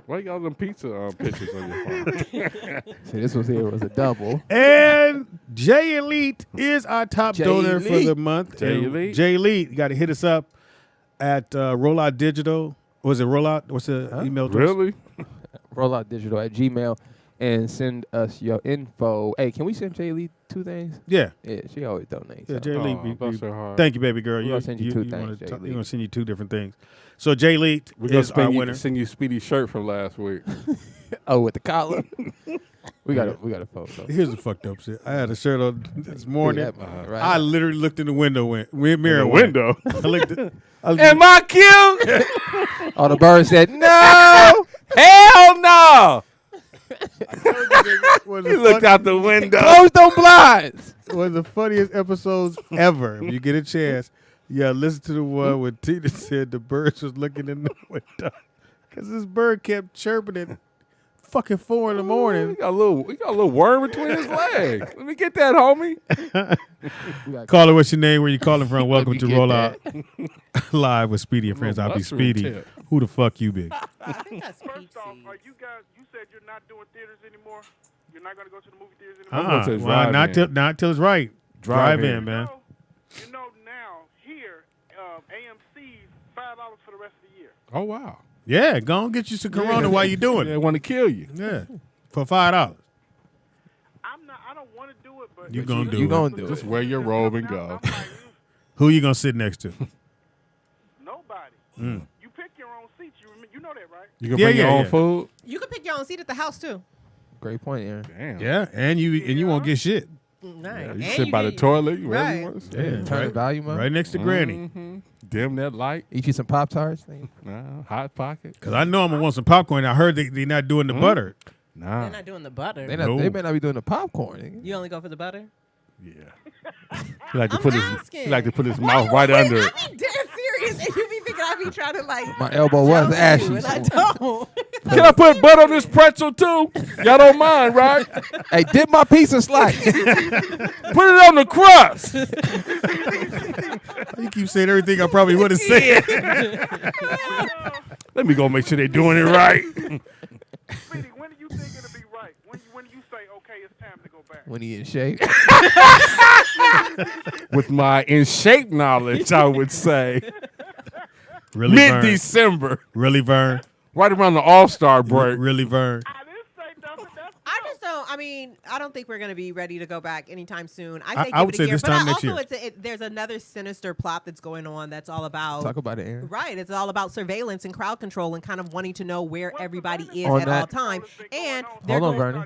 Why you got all them pizza pictures on your phone? See, this was a double. And Jay Elite is our top Jay donor for Elite. the month. Jay And Elite. Jay Elite, you got to hit us up at Rollout Digital. Was it Rollout? What's the email address? Really? Rolloutdigital at Gmail and send us your info. Hey, can we send Jay Lee 2 things? Yeah. Yeah, she always donates. Yeah, so. Jay Elite. bless her heart. Thank you, baby girl. We're gonna send you 2 things, wanna Jay We're Elite. going to send you 2 different things. So Jay Elite We're gonna is our send winner. you Speedy shirt from last week. Oh, with the collar. we got a photo. Here's the fucked up shit. I had a shirt on this morning. that, right. I literally looked in the mirror. window. I looked at, Am I cute? Oh, the bird said, no. Hell no! One of He the looked out the window. Close them blinds. one of the funniest episodes ever. If you get a chance, listen to the one where Tina said the birds was looking in the window because this bird kept chirping at fucking 4 in the morning. He got a little worm between his legs. Let me get that, homie. Caller, what's your name? Where you calling from? Welcome me to get Rollout Live with Speedy and Friends. I'll be mushroom Speedy. tip. Who the fuck you be? I think that's First off, PC. are you guys? You said you're not doing theaters anymore. You're not going to go to the movie theaters I'm anymore. gonna say Well, drive-in. not till it's right. Drive in, man. You know now here, AMC's $5 for the rest of the year. Oh wow. Yeah, go and get you some Corona while you doing They it. want to kill you. Yeah, for $5. I don't want to do it, but You gonna do You it. gonna do Just it. wear your robe and go. Who you gonna sit next to? nobody. Mm. You pick your own seats. You know that, right? You can Yeah, bring your yeah, own yeah. food. You can pick your own seat at the house, too. Great point, Aaron. Damn. Yeah, and you won't get shit. Right. You And sit by the get- toilet. You Right. want to Yeah, Turn the volume up. right next to Granny. Dim that light. Eat you some Pop-Tarts. Hot pocket. Cause I know I'm gonna want some popcorn. I heard they're not doing the butter. Nah. They're not doing the butter. They No. may not be doing the popcorn. nigga. You only go for the butter? Yeah. He like to I'm put asking. he like to put his Why mouth you right always- under I it. be dead serious, and you be thinking I be trying to like. My elbow was tell ashy. you, and I don't. Can I put butter on this pretzel too? Y'all don't mind, right? Hey, dip my pizza slice. Put it on the crust. You keep saying everything I probably would have said. Let me go make sure they're doing it right. Speedy, when do you think it'll be right? When you say, okay, it's time to go back? When he in shape. With my in shape knowledge, I would say. Really, mid-December. Really, Vern? Right around the All-Star break. Really, Vern? I don't think we're going to be ready to go back anytime soon. I I would give it say a year, this but time next year. there's another sinister plot that's going on that's all about Talk about it, Aaron. Right, it's all about surveillance and crowd control and kind of wanting to know where everybody is On at that- all time. And Hold on, Vernon.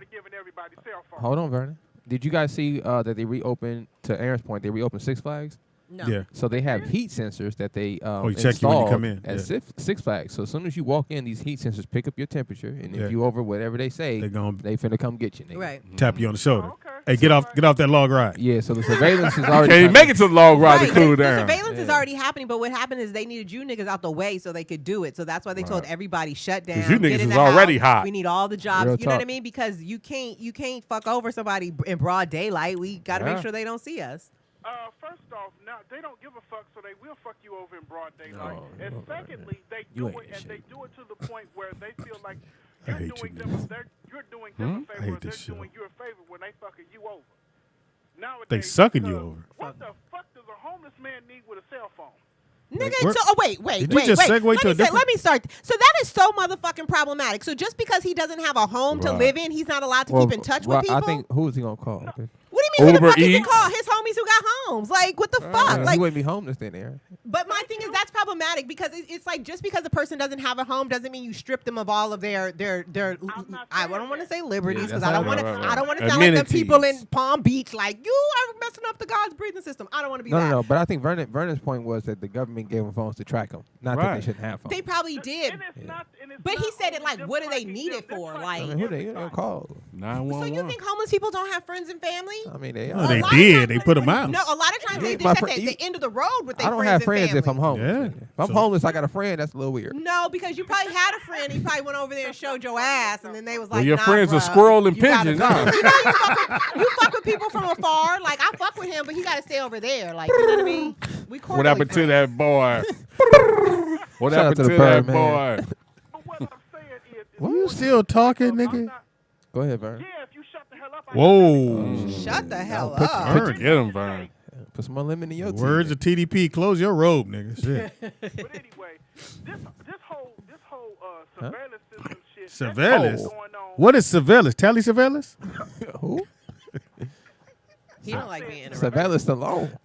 Hold on, Vernon. Did you guys see that they reopened? To Aaron's point, they reopened Six Flags. No. Yeah. So they have heat sensors that they you check you when you come in. at Yeah. Six Flags. So as soon as you walk in, these heat sensors pick up your temperature, and Yeah. if you over whatever they say, they finna come get you. Nigga. Right. Tap you on the shoulder. Hey, get off that log ride. Yeah. So the surveillance is already. Can't make it to the log ride to Right, cool the down. surveillance is already happening, but what happened is they needed you niggas out the way so they could do it. So that's why they told everybody shut down. 'Cause you get niggas in is the already house. hot. We need all the jobs. Real You know what I talk. mean? Because you can't fuck over somebody in broad daylight. We got to Yeah. make sure they don't see us. First off, now they don't give a fuck, so they will fuck you over in broad daylight. No, and no, secondly, they You do ain't it, and shit. they do it to the point where they feel like I you're hate doing you them, niggas. you're doing them a I favor, hate or they're this show. doing you a favor when they fucking you over. Nowadays, They sucking you because over. What the fuck does a homeless man need with a cell phone? Nigga, where- wait. Did you just segue to a different- Let me start. So that is so motherfucking problematic. So just because he doesn't have a home to Right. live in, he's not allowed to Well, keep in touch well, with people? I think who is he gonna call? What do you mean? Who the Uber fuck he can Eats? call his homies who got homes? Like, what the fuck? He Like, wouldn't be homeless then, Aaron. but my thing is that's problematic because it's like just because a person doesn't have a home doesn't mean you strip them of all of their I don't want to say liberties because that's I don't how- want to right, right. I don't want to sound like the Amenities. people in Palm Beach like you are messing up the God's breathing system. I don't want to be that. No. But I think Vernon's point was that the government gave him phones to track him, not that they Right. shouldn't have phones. They probably did, but he said it like, what do they need it for? I Like, mean, who they gonna call? so 911. you think homeless people don't have friends and family? I mean, they No, are. they lot of did. times- They put them out. No, a lot of times they My just friend- at the end of the road with their I don't friends have and friends if family. I'm homeless. Yeah. If I'm So- homeless, I got a friend. That's a little weird. No, because you probably had a friend. You probably went over there and showed your ass, and then they was like, Well, your nah, friend's a bruh, squirrel and you gotta pigeon, go. huh? You know, you fuck with people from afar. Like, I fuck with him, but he got to stay over there. Like, you know what I mean? We What quarterly happened to friends. that boy? What Shout out happened to to the that bird, man. boy? But what I'm saying is, What you still talking, nigga? Go ahead, Vern. yeah, if you shut the hell up, Whoa. Shut the hell put- up. Vern. Get him, Vern. Put some more lemon in your tea. Words of TDP. Close your robe, nigga. Shit. But anyway, this whole surveillance system shit. that's Surveillance? what's going on. What is surveillance? Tally surveillance? Who? He don't like being interrupted. Surveillance alone.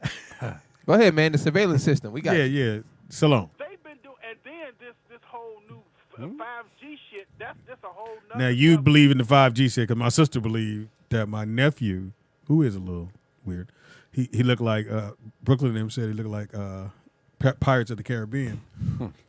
Go ahead, man. The surveillance system. We got Yeah, you. yeah. Salon. They've been doing, and then this whole new 5G shit. That's a whole nother. Now, you level. believe in the 5G shit because my sister believed that my nephew, who is a little weird, he looked like, Brooklyn and them said he looked like Pirates of the Caribbean.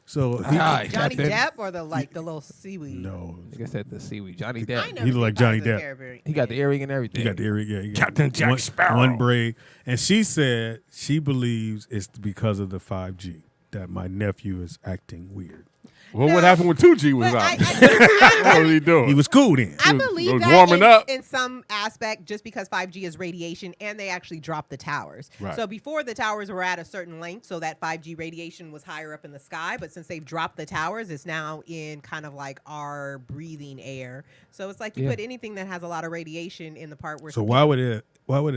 So he, Hi, Johnny Captain. Depp or the little seaweed? no, Nigga said the seaweed. Johnny I Depp. never He look seen like Johnny Pirates of the Depp. Caribbean. He got the earring and everything. he got the earring. Yeah, he got Captain Jack one, Sparrow. one braid. And she said she believes it's because of the 5G that my nephew is acting weird. Well, what happened when 2G was But out? I What was he doing? He was cool then. I was believe that warming up. in some aspect, just because 5G is radiation, and they actually dropped the towers. Right. So before the towers were at a certain length, so that 5G radiation was higher up in the sky. But since they've dropped the towers, it's now in kind of like our breathing air. So it's like you Yeah. put anything that has a lot of radiation in the part where So why would it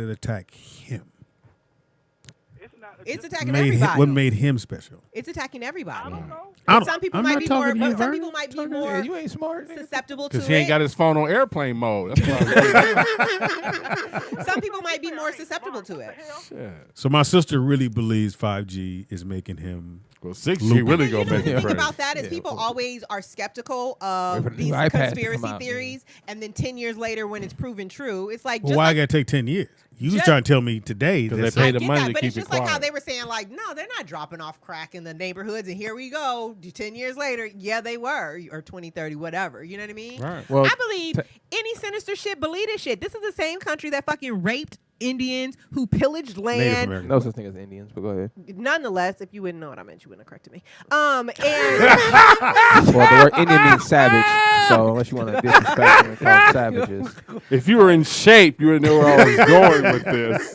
attack him? it's attacking What everybody. made him special? It's attacking everybody. I don't- Some people I'm might not be talking more. to you, But some Vern. people might be Yeah, more you ain't smart. nigga. susceptible to Because he ain't it. got his phone on airplane mode. That's why. Some people might be more susceptible to it. Shit. So my sister really believes 5G is making him. Well, 6G Loopy. really You gonna know make the him thing crazy. about that is people always are skeptical of Wait for the these new iPad to come conspiracy out, theories, and then 10 years later, when it's proven true, it's like Well, just why like, I got to take 10 years? You was Just- trying to tell me today. 'Cause That's they pay I the get money that, to but keep it's it just like how quiet. they were saying, like, no, they're not dropping off crack in the neighborhoods, and here we go. 10 years later, yeah, they were, or 20, 30, whatever. You know what I mean? Right. Well, I believe any sinister shit, believe this shit. This is the same country that fucking raped Indians, who pillaged Native land. American. No such thing as Indians, but go ahead. Nonetheless, if you wouldn't know what I meant, you wouldn't have corrected me. And Well, the word Indian means savage, so unless you want to disrespect them and call them savages. If you were in shape, you would know where I was going with this.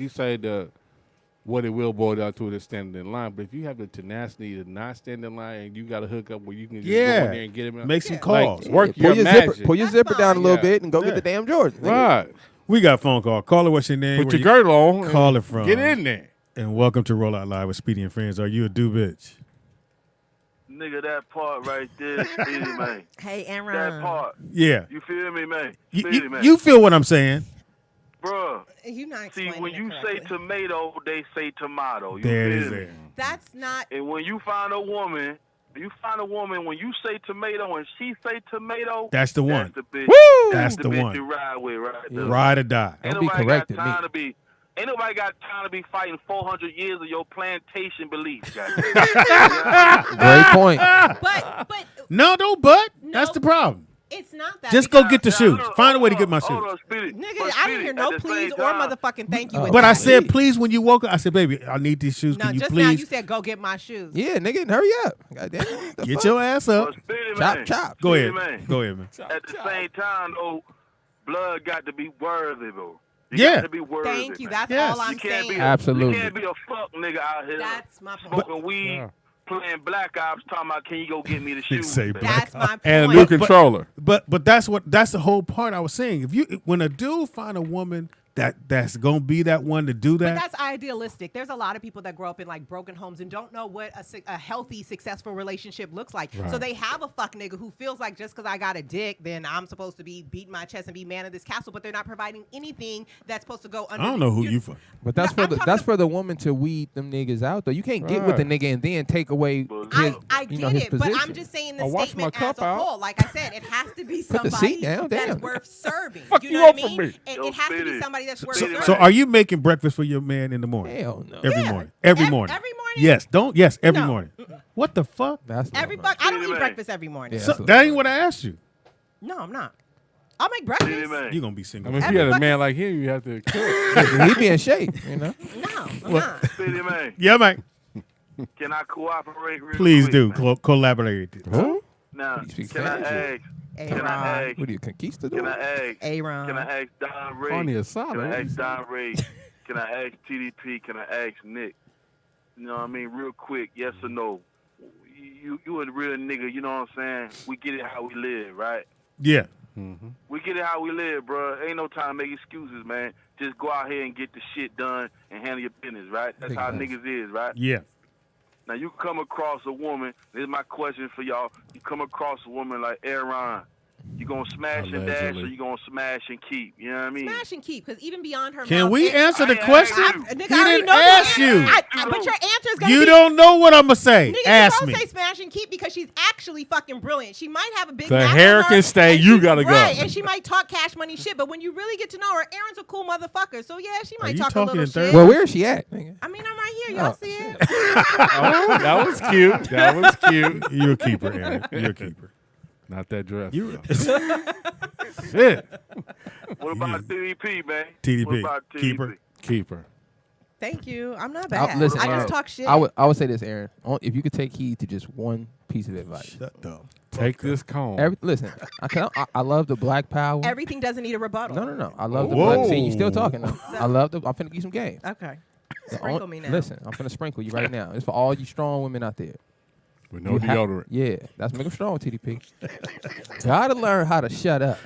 you say the what it will boil down to is standing in line. But if you have the tenacity to not stand in line and you got to hook up where you can just go in there and get him, make some calls, work your magic. Pull your zipper down a little bit and go get the damn Jordan. Right. We got a phone call. Caller, what's your name? Put your girdle on. Call it from. Get in there. And welcome to Roll Out Live with Speedy and Friends. Are you a do bitch? Nigga, that part right there, Speedy, man. Hey, Aaron. That part. Yeah. You feel me, man? Speedy, man. You feel what I'm saying? Bruh. You not See, explaining when it you correctly. say tomato, they say tomato. You There it feel is me? there. That's not. And when you find a woman, when you say tomato and she say tomato, That's the one. That's the bitch. Woo! That's That's the the bitch one. you ride with right there. Ride or die. Ain't Don't be nobody correcting got time me. to be. Ain't nobody got time to be fighting 400 years of your plantation beliefs. Great point. But No, that's the problem. it's not that. Just go because- get the shoes. Find a way to get my shoes. Hold on, Speedy. Nigga, But I didn't hear no at the please same or time- motherfucking thank you. with But I that. said, please, when you woke up, I said, baby, I need these shoes. No, Can you just now you please said go get my shoes. Yeah, nigga, hurry up. Goddamn. get your ass up? But Speedy, Chop, man, chop. Go Speedy, ahead. man. Go ahead, man. At the same time, though, blood got to be worthy, though. You Yeah. got to be worthy. Thank you. man. That's Yes. all I'm You can't saying. be Absolutely. You can't be a fuck nigga out here That's my point. smoking weed, playing Black Ops, talking about can you go get me the shoes? Say man? That's my point. And a new controller. But that's the whole part I was saying. When a dude find a woman that's gonna be that one to do But that, that's idealistic. There's a lot of people that grow up in like broken homes and don't know what a healthy, successful relationship looks like. Right. So they have a fuck nigga who feels like just because I got a dick, then I'm supposed to be beating my chest and be man of this castle. But they're not providing anything that's supposed to go under. I don't know who you fuck. But that's for the woman to weed them niggas out though. You can't get with the nigga and then take away his, I his get it, position. but I'm just saying the wash my statement as cup a out. whole. Like I said, it has to be Put the somebody seat down, that's damn. worth serving. Fuck you you know what up I for mean? me. And Yo, it has to be Speedy. somebody that's worth Speedy, serving. So are you making breakfast for your man in the morning? Hell no. Every Yeah. morning. Every Every morning. morning? Yes. Every No. morning. What the fuck? That's Every no, fuck. I don't Speedy eat man. breakfast every morning. Yeah. So, that ain't what I asked you. No, I'm not. I'll make Speedy, breakfast. man. You're gonna be I single. mean, if you had a man like him, you have to cook. He be in shape, you know. No, I'm not. Speedy, man. Yeah, man. Can I cooperate real Please quick, do man? collaborate. Who? Now, You speak can I Spanish? ask? Can I ask? What are you, conquistador? Can I ask? Aaron. Can I ask Don Ray? Carne asada, Can I what ask is Don Ray? Can I ask TDP? Can I ask Nick? You know what I mean? Real quick, yes or no? You a real nigga, you know what I'm saying? We get it how we live, right? Yeah. We get it how we live, bro. Ain't no time to make excuses, man. Just go out here and get the shit done and handle your business, right? That's how niggas is, right? Yeah. Now, you come across a woman, this is my question for y'all. You come across a woman like Aaron, you going to smash and dash or Allegedly. you going to smash and keep? You know what I mean? Smash and keep, because even beyond her Can mouth, we it- answer the I- question? Nigga, He I already didn't know the ask answer. you. But your answer is gonna You be. don't know what I'm gonna say. Nigga, Ask you me. don't say smash and keep because she's actually fucking brilliant. She might have a big The mouth on hair her, can stay, and you she- gotta go. Right, and she might talk cash money shit, but when you really get to know her, Aaron's a cool motherfucker. So yeah, she might you talk a talking little in third shit. Well, where is she at? Nigga? I mean, I'm right here. Y'all Oh, see it? Oh, that was cute. That was cute. You're a keeper, Aaron. You're a keeper. Not that dress. You Shit. What about TDP, man? What TDP. about TDP? Keeper. Keeper. Thank you. I'm not bad. Listen, I Aaron, just talk shit. I would say this, Aaron. If you could take heed to just one piece of advice. Shut up. Take this comb. Listen, I love the black power. Everything doesn't need a rebuttal. No. I love the Whoa. black. See, you still talking though. I'm finna give you some game. Okay. The Sprinkle me now. Listen, I'm finna sprinkle you right now. It's for all you strong women out there. With no You ha- deodorant. Yeah, that's make them strong, TDP. Gotta learn how to shut up.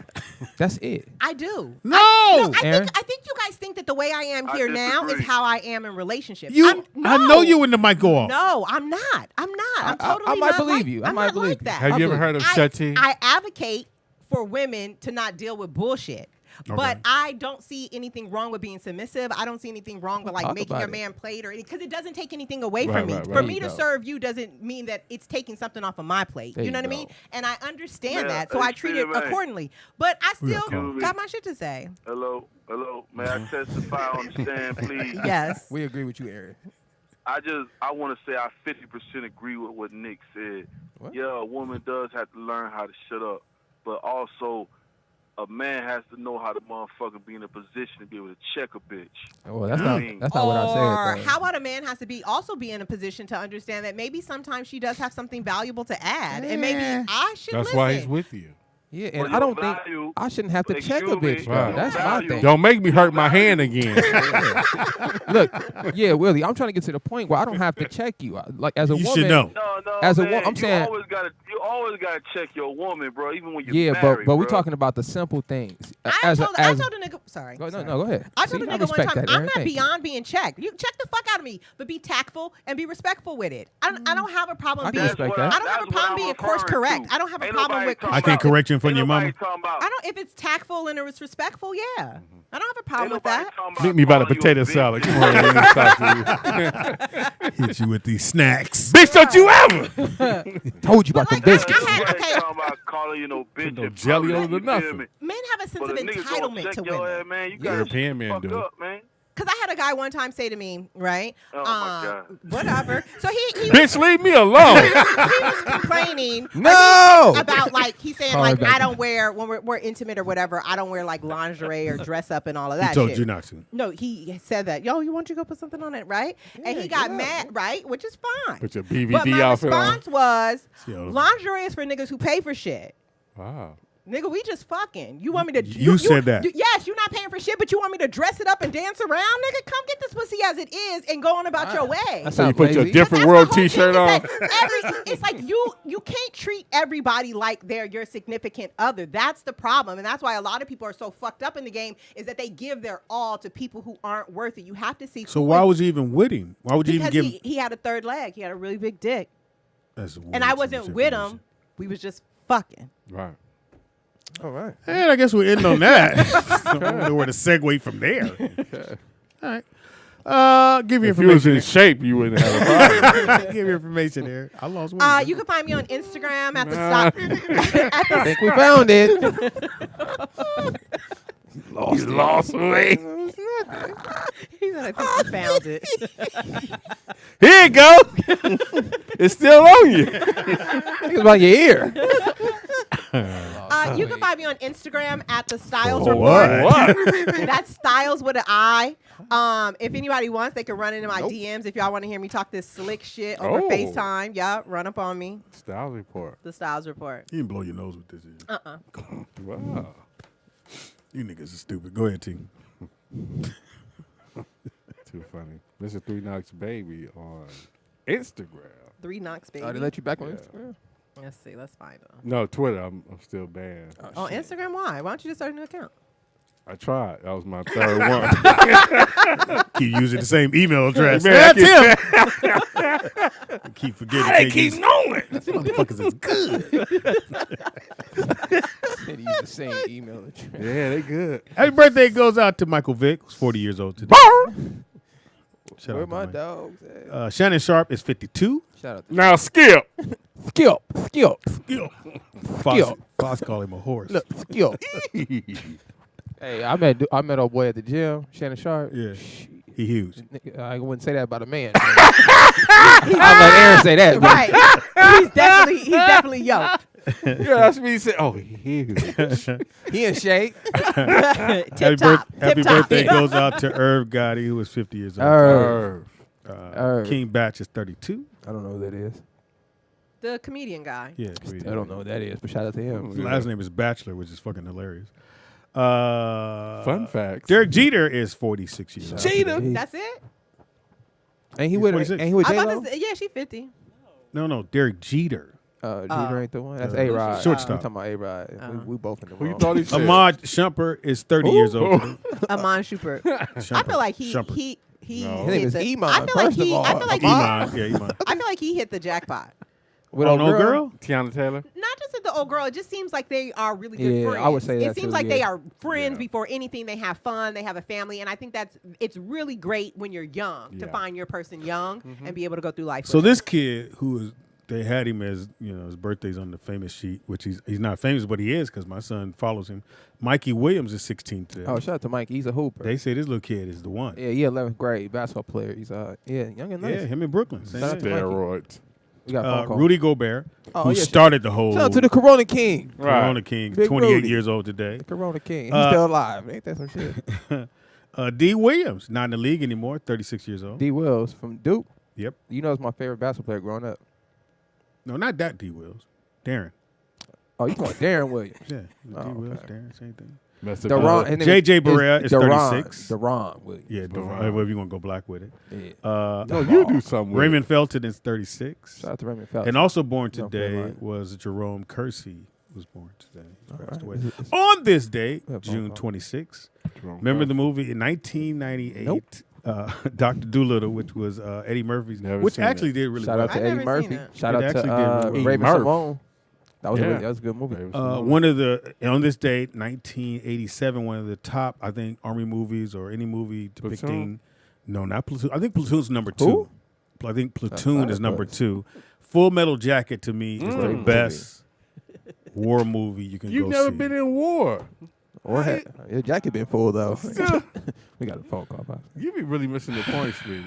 That's it. I do. No! Aaron? I think you guys think that the way I am here now is disagree. how I am in relationships. I know you when the mic go off. No, I'm not. I'm totally I might not believe like, you. I I'm might not believe like you. that. Have you ever heard of Shetty? I advocate for women to not deal with bullshit. But I don't see anything wrong with being submissive. I don't see anything wrong with like Talk making about your it. man play or because it doesn't take anything away Right, from me. right, For right. me There to you go. serve you doesn't mean that it's taking something off of my plate. There You know you what I mean? go. And I understand Yeah, that, so I treat it man. accordingly. But I We got still calls. got my shit to say. Hello? May I testify on the stand, please? Yes. We agree with you, Aaron. I want to say I 50% agree with what Nick said. What? Yeah, a woman does have to learn how to shut up, but also a man has to know how to motherfucker be in a position to be able to check a bitch. Well, that's You know not what I mean? that's not what I Or said. how about a man has to also be in a position to understand that maybe sometimes she does have something valuable to add, and maybe I should That's listen. why he's with you. Yeah, and I don't think I shouldn't have to check a bitch, bro. Right. That's my thing. Don't make me hurt my hand again. Look, yeah, Willie, I'm trying to get to the point where I don't have to check you. Like as a You woman, should know. No, as a man, woman, I'm saying, you always gotta check your woman, bro. Even when you're yeah, married, but we're bro. talking about the simple things. I told a nigga. Sorry. No, go ahead. I told See, a I nigga one respect time, that, I'm Aaron. not Thank you. beyond being checked. You check the fuck out of me, but be tactful and be respectful with it. I don't have a problem I can being. respect that. I don't have a problem being course correct. I don't have a problem with. I can correct you in front of your mama. I don't. If it's tactful and it's respectful, yeah. I don't have a problem with that. Meet me by the potato salad. Come on, let me talk to you. Hit you with these snacks. Bitch, don't you ever? Told you about the biscuits. talking about calling you no bitch. No jelly over you nothing. feel me? Men have a sense of But a nigga gonna entitlement check to your women. ass, man. You European men fuck do. up, man. Because I had a guy one time say to me, right? Oh, my God. Whatever. So he Bitch, leave me alone. he was complaining. No. About like he's saying Call like her back. I don't wear when we're intimate or whatever. I don't wear like lingerie or dress up and all of that. He told shit. you not to. No, he said that. Yo, you want you to go put something on it, right? And he got mad, right? Which is fine. Put your But BVD my outfit on. response was, Yo. lingerie is for niggas who pay for shit. Wow. Nigga, we just fucking. You want me to? You said that. Yes, you're not paying for shit, but you want me to dress it up and dance around, nigga? Come get this pussy as it is and go on about your way. So you put your different world T-shirt on. It's like you can't treat everybody like they're your significant other. That's the problem, and that's why a lot of people are so fucked up in the game is that they give their all to people who aren't worth it. You have to see. So why was you even with him? Why would you even Because give? he had a third leg. He had a really big dick, That's way and I too wasn't much with information. him. We was just fucking. Right. All right. And I guess we're ending on that. I don't know where to segue from there. All right. Give your If you was information. in shape, you wouldn't have a problem. Give your information there. I lost weight. You can find me on Instagram at the stop. I think we found it. You lost weight. He said, I think we found it. Here you go. It's still on you. It's on your ear. You can find me on Instagram at the Styles For Report. what? That's Styles with an I. If anybody wants, they can run into my DMs if y'all want to hear me talk this slick shit over Oh. FaceTime. Yeah, run up on me. Styles report. The Styles Report. You didn't blow your nose with this. Did you? Wow. You niggas are stupid. Go ahead, T. Too funny. This is 3 Knocks Baby on Instagram. 3 Knocks, baby. Oh, they let you back on Instagram? Let's see. Let's find them. No, Twitter. I'm still banned. On Instagram, why? Why don't you just start a new account? I tried. That was my third one. Keep using the same email address. Man, That's him. Keep forgetting. I keep knowing. These motherfuckers is good. They use the same email address. Yeah, they good. Happy birthday goes out to Michael Vick, who's 40 years old today. Shout Where out to my Mike. dogs at? Shannon Sharp is 52. Shout out to Now skip. Skip. Foss call him a horse. Look, Skip. Hey, I met old boy at the gym, Shannon Sharp. Yeah, he huge. I wouldn't say that about a man. I'll let Aaron say that. Right. He's definitely yoked. Yeah, that's me. Say, oh, he He in shape. Happy birthday goes out to Irv Gotti, who is 50 years old. Irv. King Batch is 32. I don't know who that is. The comedian guy. Yeah, I don't know who that is, but shout out to him. His last name is Bachelor, which is fucking hilarious. Fun facts. Derek Jeter is 46 years old. Jeter. That's it? Ain't he with 46. Ain't he with I J-Lo? about to say, yeah, she 50. No, Derek Jeter. Jeter ain't the one. That's A-Rod. Shortstop. We talking about A-Rod. We both in the Who you wrong. thought he said? Ahmad Shumper is 30 years old. today. Amon Schubert. I feel like he No. hit His name is the. Iman, I feel like first of he. all. I feel like Iman. he. Yeah, Iman. I feel like he hit the jackpot. With Oh, old no girl? Tiana Taylor. Not just at the old girl. It just seems like they are really good Yeah, friends. I would say that It seems too, like yeah. they are friends before anything. They have fun. They have a family, and I think it's really great when you're young to Yeah. find your person young and be able to go through life. So with this kid who is, they had him as, his birthday's on the famous sheet, which he's not famous, but he is because my son follows him. Mikey Williams is 16 today. Oh, shout out to Mike. He's a hooper. They say this little kid is the one. Yeah, he 11th grade basketball player. He's young and nice. Yeah, him in Brooklyn. Same Shout out thing. to Mikey. Steroids. We got a phone call. Rudy Gobert, Oh, who yeah, started the whole Shout out to the Corona King. Corona King, Big 28 Rudy. years old today. The Corona King. He's still alive. Ain't that some shit? D. Williams, not in the league anymore, 36 years old. D. Wills from Duke. Yep. You know, it's my favorite basketball player growing up. No, not that D. Wills. Darren. Oh, you talking Darren Williams? Yeah, D. Willis, Darren, same thing. J.J. Barea is 36. Deron Williams. Yeah, Deron. Whatever you want to go black with it. Yeah. You do something with Raymond Felton is 36. Shout out to Raymond Felton. And also born today was Jerome Kersey, was born today. He passed away. On this day, June 26th, remember the movie in 1998, Nope. Dr. Dolittle, which was Eddie Murphy's, which actually did really Shout well. out to Eddie Murphy. Shout out to really well. Raven Simone. That was a good movie. One of the on this date, 1987, one of the top, I think, Army movies or any movie depicting. No, not Platoon. I think Platoon's number 2. I think Platoon is number 2. Full Metal Jacket to me is the best war movie you can go see. You've never been in war. Or your jacket been full though. We got a phone call. You be really missing the point, Speedy.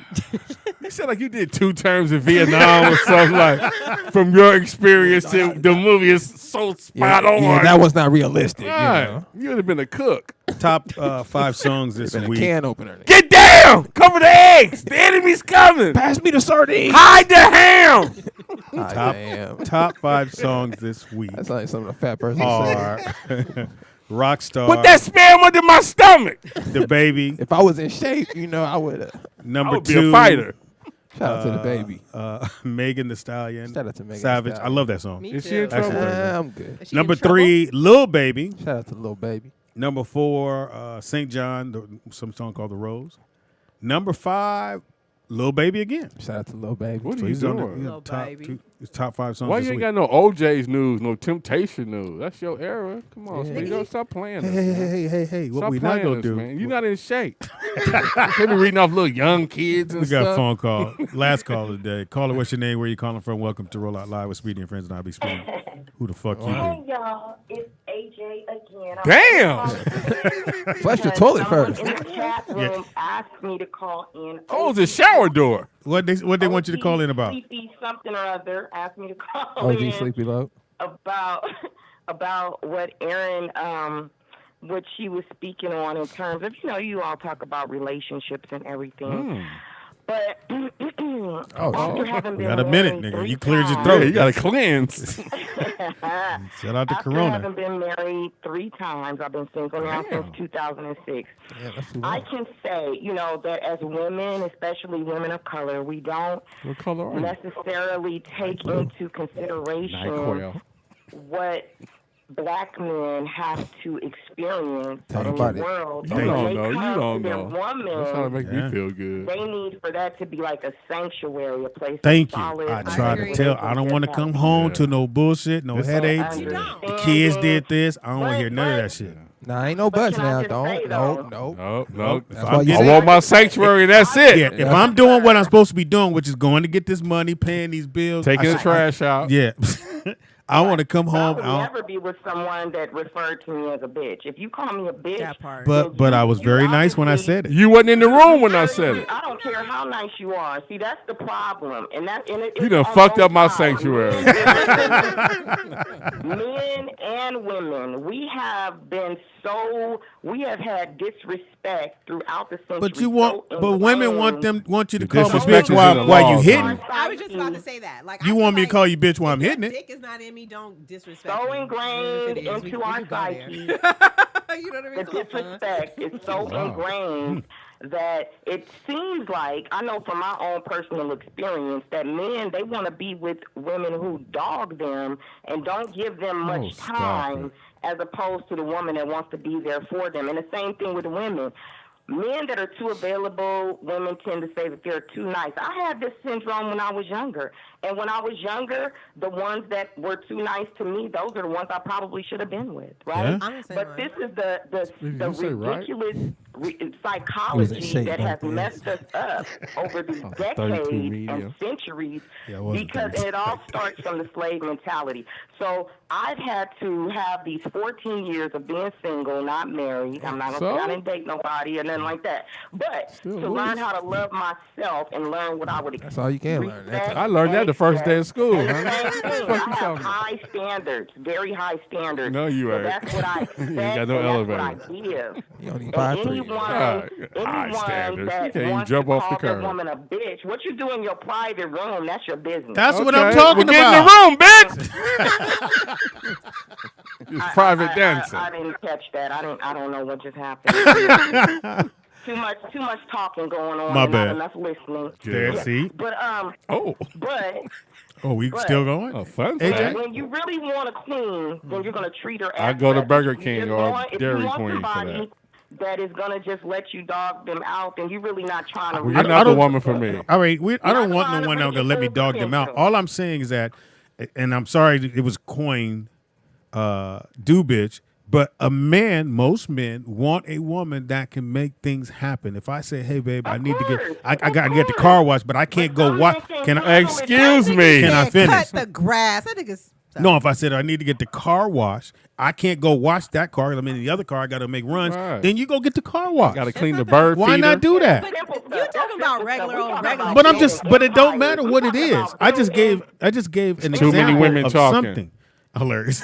You said like you did 2 terms in Vietnam or something like. From your experience, the movie is so spot on. Yeah, that was not realistic. Right. You would have been a cook. Top 5 songs this been week. A can opener. Get down! Cover the eggs. The enemy's coming. Pass me the sardines. Hide the ham. Top 5 songs this week. That's like some of the fat person are Rockstar. Put that spam under my stomach. The Baby. If I was in shape, I would have. Number 2, be a fighter. Shout out to The Baby. Megan Thee Stallion. Shout out to Megan Savage. Thee Stallion. I love that song. Me Is too. she in trouble? I'm good. Number 3, Lil Baby. Shout out to Lil Baby. Number 4, St. John, some song called The Rose. Number 5, Lil Baby again. Shout out to Lil Baby. What So are you he's on doing? Lil Baby. His top 5 songs Why this you ain't week. got no OJ's news, no Temptation news? That's your era. Come on, Speedy. Don't stop playing this. man. Hey. What Stop we not playing gonna this, do? man. You're not in shape. Can't be reading off little young kids and We got a stuff. phone call. Last call of the day. Caller, what's your name? Where you calling from? Welcome to Roll Out Live with Speedy and Friends, and I'll be Speedy. Who the fuck you Hey be? y'all, it's AJ again. Damn. Flush the toilet first. In the chat room asked me to call in. Close the shower door. What they want you to call in about? Sleepy something or other asked me to call OG in Sleepy Low. about what Erin what she was speaking on in terms of you all talk about relationships and everything. But after having We been got a minute, married nigga. 3 You cleared your times- throat. Yeah, you got to cleanse. Shout out to After Corona. having been married 3 times, I've been single now since 2006. Yeah, that's too I long. can say, that as women, especially women of color, we don't What color are you? necessarily take into consideration NyQuil. what black men have to experience Talk in about the it. world. You When don't they know. You come don't to their know. woman, That's how to make Yeah. me feel good. they need for that to be like a sanctuary, a place. Thank of you. solid I try to agree. tell. I don't want to come home to no bullshit, no headaches. The kids did this. I don't want to hear none of that shit. Nah, ain't no buts can I now. just say, Don't. though? Nope. No. That's why you I say- want my sanctuary. That's it. Yeah, if I'm doing what I'm supposed to be doing, which is going to get this money, paying these bills, Taking the trash out. Yeah. I want to come I home. would never be with someone that referred to me as a bitch. If you call me a bitch, That part. But I was very nice when I said it. You wasn't in the room when I said it. I don't care how nice you are. See, that's the problem, and You done fucked up my sanctuary. Men and women, we have had disrespect throughout the century. But women want you to The call me disrespect bitch is in the while you law, hitting. man. I was just about to say that. Like, You want me to call you bitch while I'm hitting it? Dick is not in me. Don't disrespect so me. ingrained If it is, into we our can go there. psyche. You know what I mean? The disrespect is so ingrained that it seems like, I know from my own personal experience, that men, they want to be with women who dog them and don't give them much time, as opposed to the woman that wants to be there for them. And the same thing with women. Men that are too available, women tend to say that they're too nice. I had this syndrome when I was younger. And when I was younger, the ones that were too nice to me, those are the ones I probably should have been with, right? Yeah. I'm the same But one. this is the you say right? ridiculous Wasn't psychology shape that back has then. messed us up over the 32 decades medium. and centuries, Yeah, it wasn't because 32. it all starts from the slave mentality. So I've had to have these 14 years of being single, not married. I'm not going to say I didn't date nobody or nothing like that. But Still to learn how to love myself and learn what I would expect. That's all you can learn. That's I learned that the first day of school. And the honey. same What thing, the fuck I you have talking about? high standards, very high standards. No, you So ain't. that's what I expect. You ain't got no and that's elevator. what I give. You only And 5'3". anyone High standards. You that can't even wants jump to off call the their curb. woman a bitch, what you do in your private room, that's your business. That's what I'm talking Get in about. the room, bitch. It's private dancing. I didn't catch that. I don't know what just happened. Too much talking going on. My and bad. Not enough listening. There, see? But we still going? Oh, fun AJ? fact. when you really want a queen, then you're gonna treat her. I as go to such. Burger If you King just or want- if Dairy you want Queen for somebody that is gonna just let you dog them out, then you're really not trying to. Well, you're not the woman for me. All right, I don't want no one that's gonna let me dog them out. All I'm saying is that, and I'm sorry it was coined, do bitch, but most men want a woman that can make things happen. If I say, hey babe, I need to get, I gotta get the car washed, but I can't go watch. Can I? Excuse me. Can I finish? Cut the grass. I think it's. No, if I said I need to get the car washed, I can't go wash that car. I'm in the other car. I got to make runs. Right. Then you go get the car washed. Got to clean the bird Why feeder. not do that? But you're talking about regular. But it don't matter what it is. I just gave an Too example many women of talking. something. Hilarious.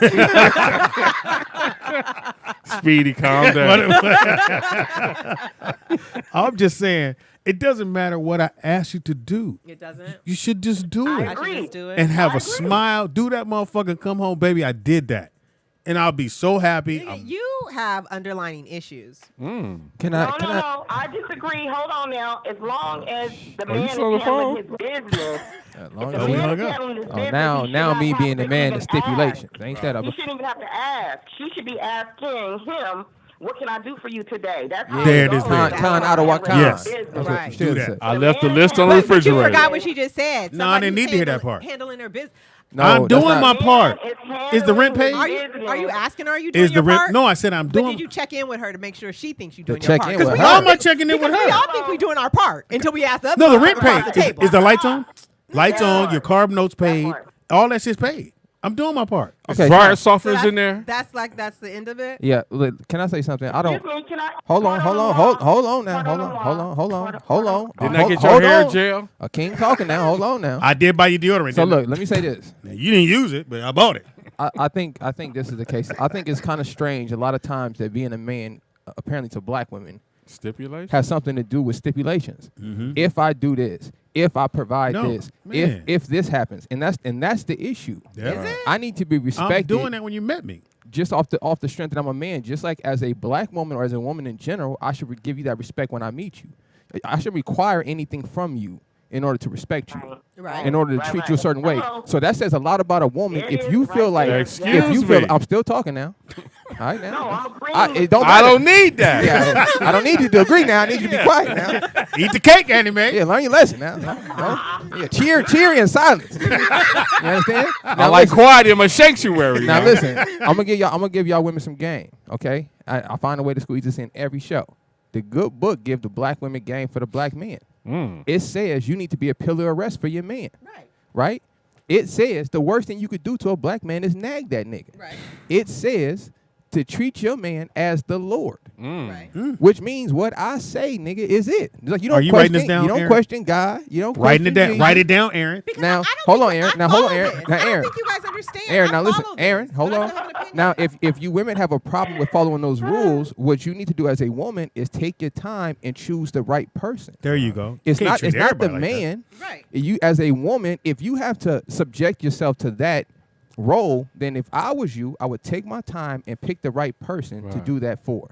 Speedy, calm down. I'm just saying, it doesn't matter what I ask you to do. It doesn't. You should just do it. I should just do it. And have a smile. Do that motherfucker. Come home, baby. I did that. And I'll be so happy. You have underlining issues. No, I disagree. Hold on now. As long as the man is still on the phone? handling his business. long if as the we man hung is up. handling his Oh, business, now he should not me have being to the man even is stipulations. ask. Ain't that He a shouldn't even have to ask. She should be asking him, what can I do for you today? That's how There it it is. goes. Khan out of Wakanda. Yes. That's what Right. you should Do that. say. I left the list on the But you refrigerator. forgot what she just said. No, I Somebody didn't need to hear that handling- part. Handling her business. No, I'm that's doing not- my part. It's Is the rent paid? Are you asking? Are you doing Is the your rent? part? No, I said I'm But doing. did you check in with her to make sure she thinks you're doing check your part? in 'Cause with we her. all How am I checking in with because we her? all think we're doing our part until we ask the other No, the person rent across paid. the table. Is the lights on? Lights on. Your carb notes paid. All that shit's paid. I'm doing my part. Okay, Fryer So softeners in there. That's the end of it. Yeah, look, can I say something? I don't. Excuse me, can I- Hold on now. Hold on. Didn't I get your hair in jail? A king talking now. Hold on now. I did buy you deodorant. So didn't I? look, let me say this. Now, you didn't use it, but I bought it. I think this is the case. I think it's kind of strange a lot of times that being a man, apparently to black women, Stipulation has something to do with stipulations. Mm-hmm. If I do this, if I provide No, this, man. if this happens, and that's the issue. Yeah. Is it? I need to be respected. I'm doing that when you met me. Just off the strength that I'm a man, just like as a black woman or as a woman in general, I should give you that respect when I meet you. I should require anything from you in order to respect you, Right. in order to treat you a certain way. So that says a lot about a woman. If you feel like, Excuse me. I'm still talking now. All right now. No, I'm agreeing. I don't need that. Yeah, I don't need you to agree now. I need you to be quiet now. Eat the cake, anime. Yeah, learn your lesson now. Yeah, cheer in silence. You understand? I like quiet in my sanctuary. Now man. listen, I'm gonna give y'all women some game. Okay, I find a way to squeeze this in every show. The good book give the black women game for the black men. It says you need to be a pillar of rest for your man. Right? It says the worst thing you could do to a black man is nag that nigga. Right. It says to treat your man as the Lord. Right. Which means what I say, nigga, is it. Like, you don't Are you question, writing this down, You don't Aaron? question God. You don't Writing it question down. Jesus. Write it down, Aaron. Now, hold on, Aaron. Now, hold on, Aaron. Now, I don't Aaron. think you guys understand. Aaron, I now listen, follow this, Aaron, hold but I on. still have an opinion. Now, if you women have a problem with following those rules, what you need to do as a woman is take your time and choose the right person. There you go. It's Can't not treat the everybody like that. man. Right. You as a woman, if you have to subject yourself to that role, then if I was you, I would take my time and pick the right person to do that for.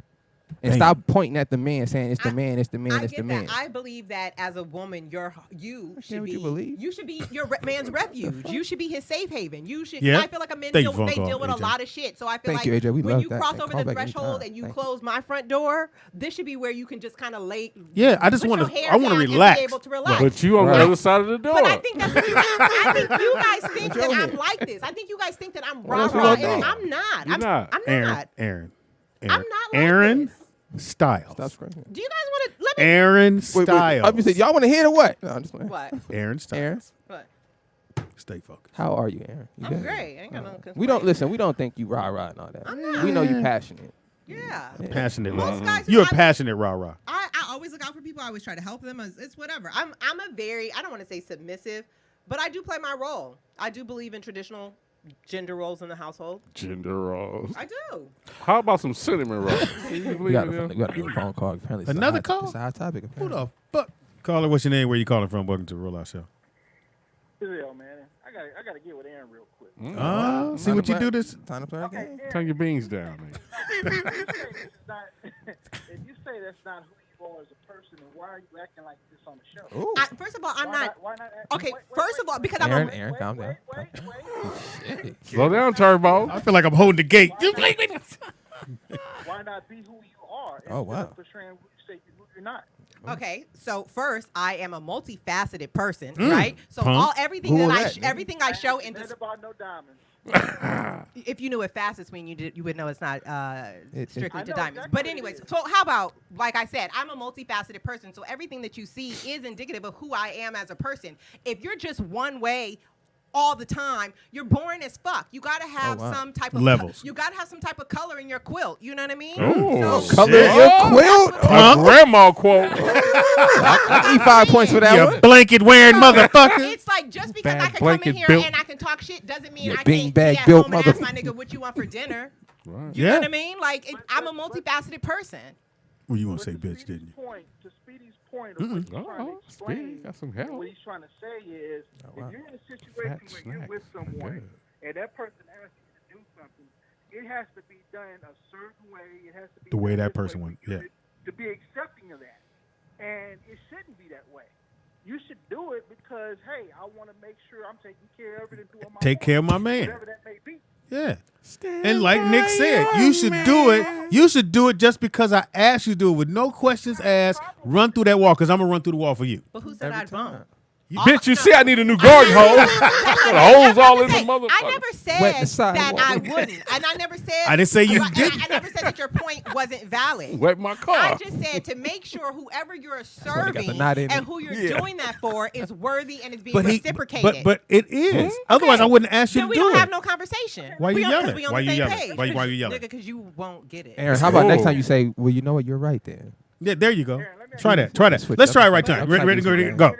And Damn. stop pointing at the man saying it's the man, it's the man, I it's the get man. that. I believe that as a woman, you should be. you believe. You should be your man's refuge. You should be his safe haven. You should. Yeah. I feel like a men Thank you deal, for they phone deal call, with a AJ. lot of shit. So I feel Thank like you, AJ. We when love you that. cross And over call the back threshold anytime. and you Thank close my front door, this should be where you can just kind of lay. Yeah, I just put want your to. hair I want to down and be relax. able to relax. But you on the other side of the door. But I think that's what I think you guys think that I'm like this. I think you guys think that I'm rah that's what rah. I think. I'm not. You're not. I'm Aaron. not. Aaron. I'm not like Aaron this. Styles. Stop screaming. Do you guys want to let me? Aaron Wait, Styles. I'm just saying, y'all want to hear it or what? No, I'm just playing. What? Aaron Styles. Aaron, What? Stay focused. how are you, Aaron? You I'm good? great. I ain't got no complaints. We don't listen. We don't think you rah rah and all that. We know you passionate. Yeah. Passionate. Most Rah. guys You're a who I- passionate rah rah. I always look out for people. I always try to help them. It's whatever. I'm a very, I don't want to say submissive, but I do play my role. I do believe in traditional gender roles in the household. Gender roles. I do. How about some cinnamon rolls? You We got believe in them? a phone call. Apparently, Another call? It's a hot topic. Who Apparently. the fuck? Caller, what's your name? Where you calling from? Welcome to the Roll Out Show. Yeah, man. I gotta get with Aaron real quick. See what you do this? Time to play a game. Turn your beans down, man. If you say that's not who you are as a person, then why are you acting like this on the show? First of all, I'm not. Why not Okay, first of all, because Aaron, I'm a. Aaron, calm down. Slow down, Turbo. I feel like I'm holding the gate. Why not be who you are? Oh, wow. Instead of portraying who you say who you're not. Okay, so first, I am a multifaceted person, right? So Punk. everything Who that was that, everything I show in Nothing this. about no diamonds. If you knew what facets mean, you would know it's not strictly I to know diamonds. exactly But what it anyways, is. so how about, like I said, I'm a multifaceted person. So everything that you see is indicative of who I am as a person. If you're just one way all the time, you're boring as fuck. You gotta have some type of Levels. you gotta have some type of color in your quilt. You know what I mean? Oh, So- Color your quilt. A grandma quote. I eat 5 points for that You one. blanket wearing motherfucker. It's like just because Bad I can come in blanket here built. and I can talk shit doesn't mean Yeah, I bean can't bag be at built home and ask my motherfucker. nigga what you want for dinner. Right. You know what I mean? Like I'm a multifaceted person. Well, you want to say bitch, didn't you? To Speedy's point of what he's trying to Oh, explain, Speedy got some and help. what he's trying to say is, wow. if you're in a situation Fat where you're snack. with someone Good. and that person asks you to do something, it has to be done a certain way. It has to be The way done that this person way wants, for you yeah. to be accepting of that. And it shouldn't be that way. You should do it because, hey, I want to make sure I'm taking care of it and doing my Take part, care of my man. whatever that may be. Yeah. And like Nick said, you should do it. You should do it just because I asked you to do it with no questions asked. Run through that wall because I'm going to run through the wall for you. But who said I'd bump? Bitch, you see I need a new garden hose. Got holes all in the motherfucker. I never Wet the said that sidewalk. I wouldn't, and I never said. I didn't say you I never said that your point wasn't valid. Wet my car. I just said to make sure whoever you're why they got the serving knot in and it. who you're Yeah. doing that for is worthy and is being But reciprocated. but it is. Otherwise, I wouldn't ask you then to we do don't it. have no conversation. Why you We don't- 'cause yelling? we on Why the you same yelling? page. Why you yelling? Nigga, because you won't get it. Aaron, how about next Oh. time you say, well, you know what, you're right then. Yeah, there you go. Try that. Try that. Switch Let's up. try it right Okay. now. Ready, Okay. ready, go.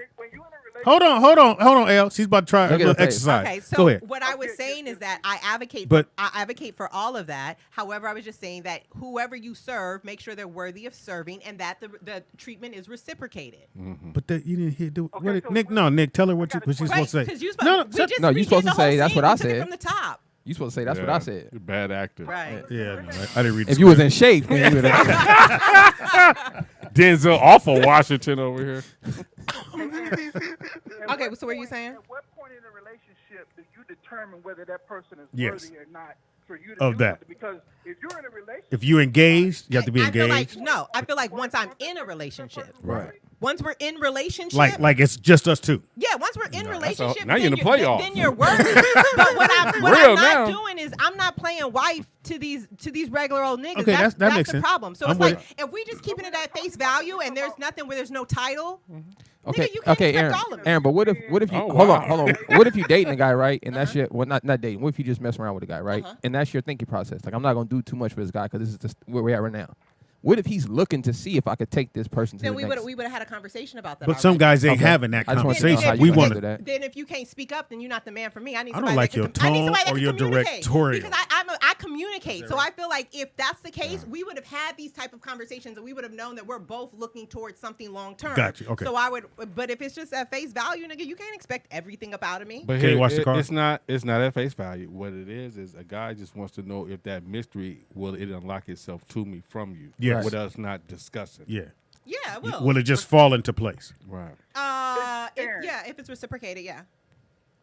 Hold on, L. She's about to try a Look at little her face. exercise. Okay, so Go ahead. what I was saying is that I advocate for all of that. However, I was just saying that whoever you serve, make sure they're worthy of serving and that the treatment is reciprocated. But you didn't hear. Nick, tell her what she's supposed to say. Because you No, supposed, No, you supposed to say that's what I Took it said. from the top. You supposed to say that's what I said. You're a bad actor. Right. Yeah, no, I didn't read the If you was in shape, then you would have. Denzel off of Washington over here. Okay, so what are you saying? At what point in a relationship do you determine whether that person is Yes. worthy or not for you to Of do that. something? Because if you're in a relationship, If you engaged, you have to be I feel engaged. like I feel like once I'm in a relationship, Right. once we're in relationship, Like it's just us two. yeah, once we're in relationship, now you're in then the playoffs. Then you're worthy. But what I'm Real not now. doing is I'm not playing wife to these regular old niggas. Okay, that's that makes the sense. problem. So I'm it's with like if we just keeping it at face value and there's nothing where there's no title. Okay, Nigga, you can't okay, expect Aaron. all of it. Aaron, but what if you Oh, hold wow. on. What if you dating a guy, right? And that's your not dating. What if you just mess around with a guy, right? And that's your thinking process. Like I'm not gonna do too much for this guy because this is just where we're at right now. What if he's looking to see if I could take this person to Then the we next? would have had a conversation about that. But some guys ain't Okay. having that I just wanted to know conversation. how you We gonna want handle to. that. Then if you can't speak up, then you're not the man for me. I need I don't somebody like that your can, I need tone somebody that or can your communicate. directorial. Because I communicate. So I feel like if that's the case, we would have had these type of conversations and we would have known that we're both looking towards something long term. Got you. Okay. So I would, but if it's just at face value, nigga, you can't expect everything about me. But Can you here, watch the car? it's not at face value. What it is a guy just wants to know if that mystery will it unlock itself to me from you. Yes. With us not discussing. Yeah. Yeah, it will. Will it just fall into place? Right. If it's reciprocated, yeah.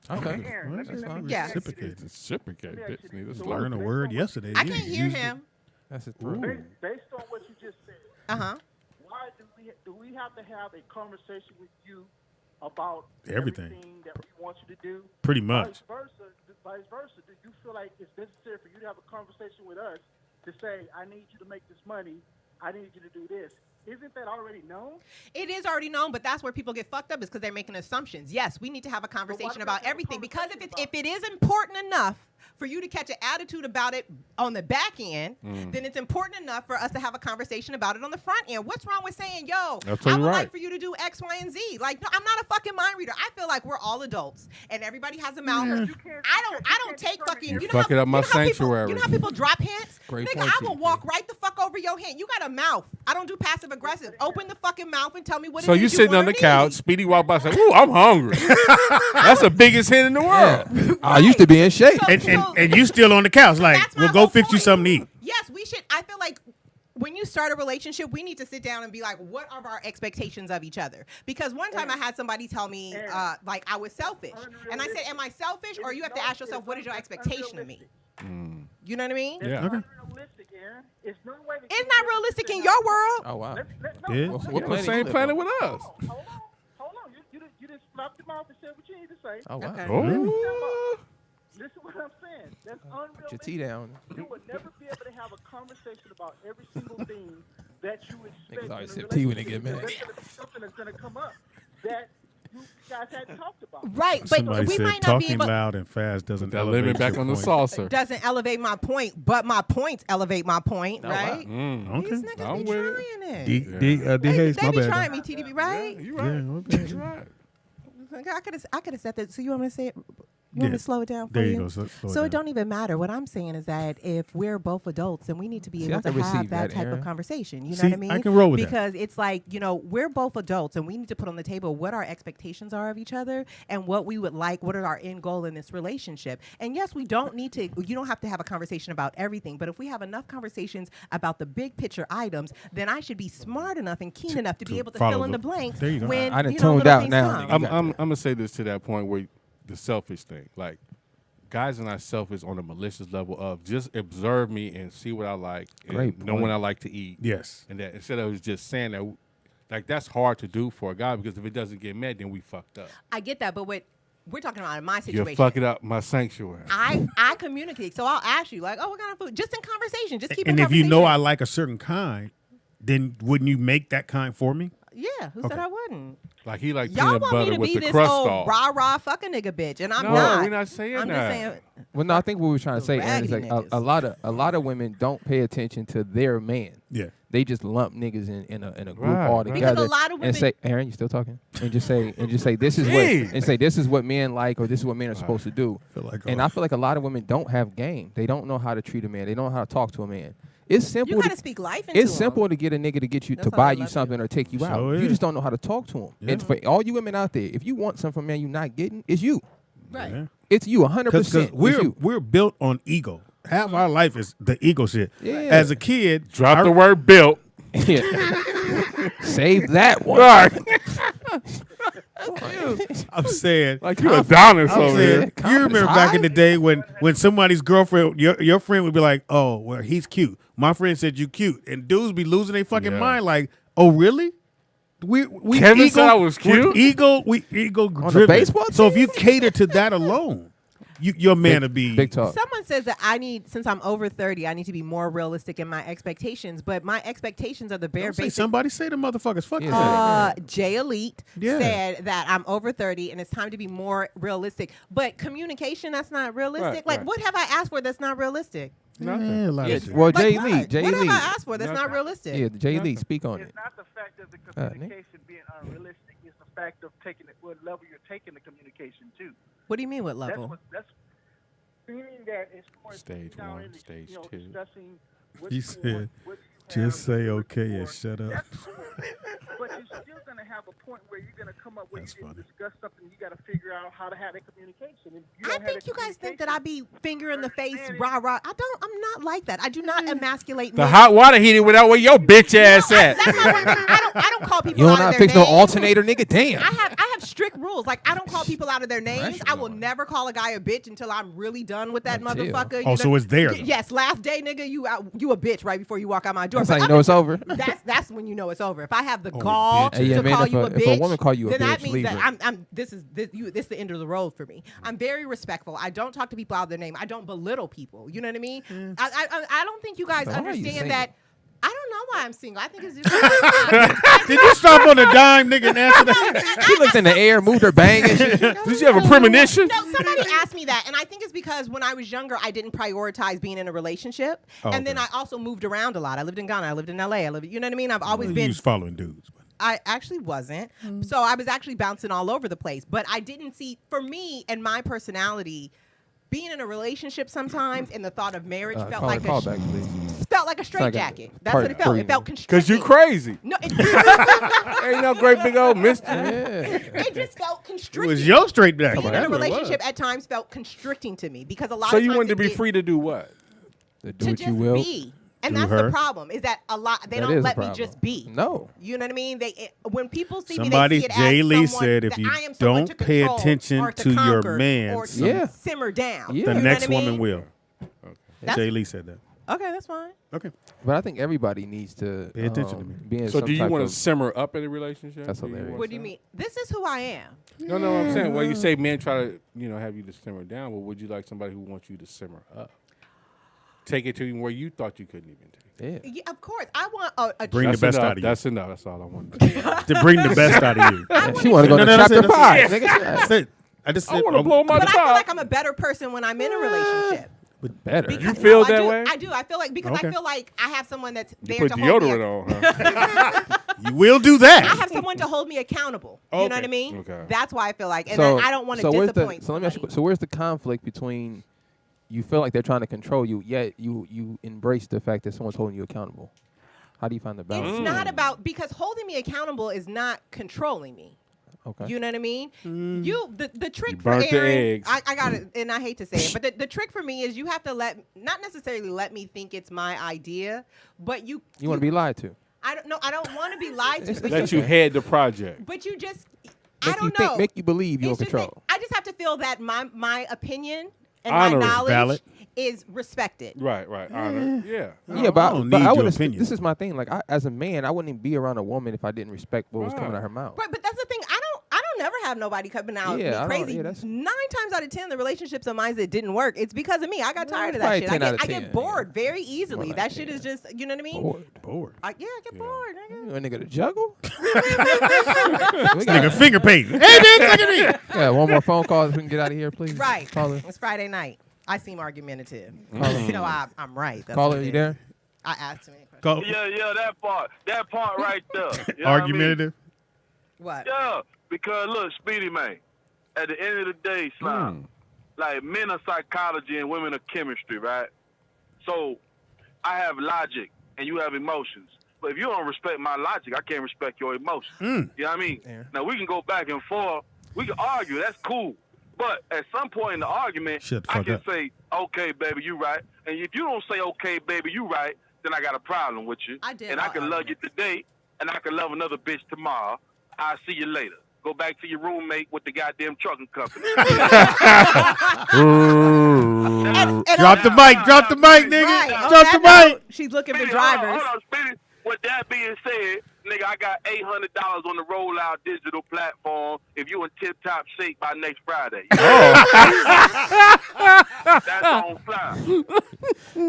Okay. Aaron, let me- That's fine. Yeah. Reciprocate. Reciprocate. Bitch. Need to Learn a word yesterday. I You can't hear used it. him. That's it. based on what you just said, why do we have to have a conversation with you about Everything. that we want you to do? Pretty much. Vice versa. Do you feel like it's necessary for you to have a conversation with us to say, I need you to make this money, I need you to do this? Isn't that already known? It is already known, but that's where people get fucked up is because they're making assumptions. Yes, we need to have a conversation about everything because if it is important enough for you to catch an attitude about it on the back end, then it's important enough for us to have a conversation about it on the front end. What's wrong with saying, yo, I would like for you to do X, Y, and Z? Like, no, I'm not a fucking mind reader. I feel like we're all adults and everybody has a mouth. I don't take fucking. You're fucking up my sanctuary. You know how people drop hints? Great Nigga, point, I will walk right the fuck over your hand. You got a mouth. I don't do passive aggressive. Open the fucking mouth and tell me what it is. So you sitting on the couch, Speedy walk by, say, "Ooh, I'm hungry." That's the biggest hint in the world. Yeah. I used to be in shape. And you still on the couch, like, we'll go fix you something to eat. Yes, we should. I feel like when you start a relationship, we need to sit down and be like, what are our expectations of each other? Because one time I had somebody tell me, like, I was selfish. And I said, am I selfish? Or you have to ask yourself, what is your expectation of me? You know what I mean? Yeah. Okay. It's not realistic in your world. Oh, wow. What the same planet with us? Hold on. You just flopped him off and said what you need to say. Oh, wow. Okay. Listen to what I'm saying. That's unrealistic. Put your tea down. You would never be able to have a conversation about every single thing that you expect. Niggas always in a sip tea when they get relationship. mad. There's going to be something that's going to come up that you guys hadn't talked about. Right, but Somebody we said might not be talking able. loud and fast doesn't That elevate lemon back your on the point. saucer. Doesn't elevate my point, but my points elevate my point, Oh, wow. right? Okay. These niggas I'm be with it. trying it. D Hayes, They my be bad. trying me, TDB, right? You right. Yeah, okay. You right. I could have said that. So you want me to say it? You want me to slow it down for There you? you go. Slow it So it down. don't even matter. What I'm saying is that if we're both adults, then we need to be See, able I can to have receive that that, type Aaron. of conversation. You know See, what I mean? I can roll with that. because it's like, you know, we're both adults and we need to put on the table what our expectations are of each other and what we would like, what are our end goal in this relationship. And yes, you don't have to have a conversation about everything, but if we have enough conversations about the big picture items, then I should be smart enough and keen enough to be able to follow fill in the- the blanks There you go. when I done you know, tuned little out things now, come. nigga. I'm gonna say this to that point where the selfish thing, like guys are not selfish on a malicious level of just observe me and see what I like, and Great know point. when I like to eat. Yes. And that instead of just saying that, like that's hard to do for a guy because if it doesn't get met, then we fucked up. I get that, but what we're talking about in my You're situation. fucking up my sanctuary. I communicate, so I'll ask you like, oh, what kind of food? Just in conversation, just keep it And in if you know I conversation. like a certain kind, then wouldn't you make that kind for me? Yeah, who said I wouldn't? Like he like Y'all peanut want me butter to with be the this crust old off. rah fuck a nigga bitch, and I'm No, not. we're not saying I'm that. just saying. Well, no, I think what we were trying to say, Aaron, is raggedy like a lot of women don't pay attention to their man. Yeah. They just lump niggas in a group Right, all right. together. Because a lot of women and say, Aaron, you still talking? And just say this is what men like, or this is what men are supposed to do. I feel like a lot of women don't have game. They don't know how to treat a man. They don't know how to talk to a man. It's simple. You gotta speak life into It's him. simple to get a nigga to get you That's to why buy I you love something or take you out. Sure You is. just don't know how to talk to him. And for all you women out there, if you want something from a man you're not getting, it's you. Right. Yeah. It's you, 100%. Because we're built on ego. Half our life is the ego shit. Yeah. As a kid, Drop the word built. Yeah. Save that one. Right. I'm saying, Like you Adonis I'm over saying, here. you remember back in the day when somebody's girlfriend, your friend would be like, "Oh, well, he's cute." My friend said you cute, and dudes be losing their fucking Yeah. mind. Like, "Oh, really?" We Kevin ego, said I was cute? We ego the driven. baseball So if you cater to that alone, your man to be big talk. Someone says that since I'm over 30, I need to be more realistic in my expectations. But my expectations are the bare Don't say basic. somebody say the motherfuckers. Fuck yeah. Jay Elite Yeah. said that I'm over 30 and it's time to be more realistic. But communication, that's not realistic. Right, Like, what have I asked for that's not realistic? Yeah, a lot of shit. Well, Like Jay what? Lee. Jay What Lee. have I asked for that's not Nothing. realistic? Yeah, Jay Lee, speak on it. It's not the fact of the communication being unrealistic. It's the fact of taking it what level you're taking the communication to. What do you mean, what level? That's meaning that as far as Stage sitting down one, and, stage two. discussing what He you said, want, what you just have, say what okay you and want. shut up. That's cool. But you're still gonna have a point where you're gonna come up with That's you funny. discuss something. You got to figure out how to have that communication. If you I don't have think that you guys think that communication, I be finger in the face, rah rah. I'm not like that. I do not emasculate The men. hot water heater without where your bitch ass at. That's not what I don't call people You don't out know how of to their fix no names. alternator, nigga? Damn. I have strict rules. Like, I don't call people out of their names. I will never call a guy a bitch until I'm really done with that Until. motherfucker. Oh, You so know? it's there, though. Yes, last day, nigga, you a bitch right before you walk out my door. That's But how you know it's over. That's when you know it's over. If I have the gall bitch. Hey, yeah, to man, call if you a- a if bitch, a woman call you a then that bitch, means leave that her. this is the end of the road for me. I'm very respectful. I don't talk to people out of their name. I don't belittle people. You know what I mean? I don't think you guys So why are you saying understand that. I don't know why I'm single. I think it's just Did you stop on a dime, nigga, and answer that? She looked in the air, moved her bang and shit. Did you have a premonition? No, somebody asked me that, and I think it's because when I was younger, I didn't prioritize being in a relationship, and then I also moved around a lot. I lived in Ghana, I lived in LA, you know what I mean? I've always been. You was following dudes. I actually wasn't, so I was actually bouncing all over the place. But I didn't see, for me and my personality, being in a relationship sometimes and the thought of marriage felt like a straitjacket. That's what it felt. It felt constricting. Because you crazy. No, ain't no great big old mystery. It just felt constricting. It was your straitjacket. Being in a relationship at times felt constricting to me because a lot So of times you wanted to be free to do what? To do what you will. Be. And that's the problem, is that a lot, they don't let me just be. No. You know what I mean? When people see Somebody, me, they see it Jay as Lee someone said, if that you I am someone don't pay attention to your man, or to simmer down. the You know next what I mean? woman will. That's- Jay Lee said that. Okay, that's fine. Okay. But I think everybody needs to pay attention to me. Be in So some do you type want to of- simmer up in a relationship? That's hilarious. What do you mean? This is who I am. No, I'm saying, well, you say men try to, have you to simmer down. Well, would you like somebody who wants you to simmer up? Take it to where you thought you couldn't even take it. Yeah, of course. I want a Bring the best out of you. That's enough. That's all I want. To bring the best out of you. She want to go to chapter 5. That's it. I just said, want to blow my But I top. feel like I'm a better person when I'm in a relationship. But better. You feel that I do. way? I do. I feel like because I feel like I have someone that's there Put to hold me. deodorant on, huh? You will do that. I have someone to hold me accountable. You know what I mean? Okay. That's why I feel like, and I don't want to disappoint. So let me ask you. So where's the conflict between you feel like they're trying to control you, yet you embrace the fact that someone's holding you accountable? How do you find the balance? It's not about, because holding me accountable is not controlling me. Okay. You know what I mean? The trick for burnt the Aaron, eggs. I got it, and I hate to say it, but the trick for me is you have to not necessarily let me think it's my idea, but you want to be lied to. I don't want to be lied to. but Let you head the project. But you just, Make I don't you know. make you believe you're in It's just control. that I just have to feel that my opinion and Honor my is knowledge valid. is respected. Right. Honor. Yeah. Yeah, but I don't but need I your wouldn't. opinion. This is my thing. Like, as a man, I wouldn't even be around a woman if I didn't respect what was coming out of her mouth. Right, but that's the thing. I don't never have nobody coming out Yeah, I me don't- crazy. yeah, that's- 9 times out of 10, the relationships of mine that didn't work, it's because of me. I got tired of that probably shit. 10 out of I 10, get bored very easily. like That shit is just, you know what I mean? Bored. I get bored. You a nigga to juggle? Nigga finger painting. Hey, bitch, look at me. Yeah, one more phone call so we can get out of here, please. Right. Caller. It's Friday night. I seem argumentative. Caller. You know, I'm right. That's Caller, what it you is. there? I asked him any questions. Yeah, that part right there. You know Argumentative. What? Yeah, because look, Speedy man, at the end of the day, Slime, like men are psychology and women are chemistry, right? So I have logic and you have emotions. But if you don't respect my logic, I can't respect your emotions. You know what I mean? Yeah. Now we can go back and forth. We can argue. That's cool. But at some point in the argument, Shut the I fuck can up. say, okay, baby, you right. And if you don't say, okay, baby, you right, then I got a problem with you. I did And I all can love you today, and I can love another bitch tomorrow. I'll see you later. Go back to your roommate with the goddamn trucking company. Drop the mic, nigga. Right. Drop the mic. She's looking for Speedy, drivers. Hold on, Speedy. With that being said, nigga, I got $800 on the Rollout digital platform if you in tip-top shape by next Friday. That's on fly.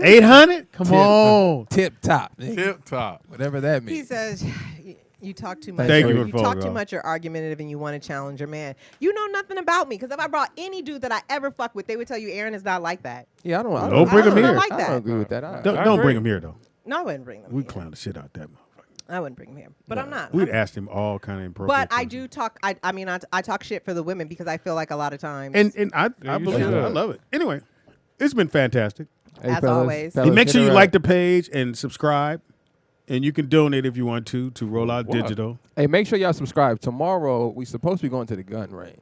800? Come on. Tip top. Tip top. Whatever that He means. says, you talk too much. Thank you you for the phone talk too call. much. You're argumentative, and you want to challenge your man. You know nothing about me, because if I brought any dude that I ever fuck with, they would tell you Aaron is not like that. Yeah, I don't. Don't bring him I don't here. like I that. don't agree with that. I Don't bring him here, though. No, I wouldn't bring them. We clown the shit out that motherfucker. I wouldn't bring him here, but I'm not. We'd ask him all kind of inappropriate But I questions. do talk. I mean, I talk shit for the women because I feel like a lot of times. And I Yeah, you believe it. I should. love it. Anyway, it's been fantastic. Hey, As fellas, always. fellas, Make get sure it you right. like the page and subscribe. And you can donate if you want to Rollout What? Digital. Hey, make sure y'all subscribe. Tomorrow we supposed to be going to the gun range.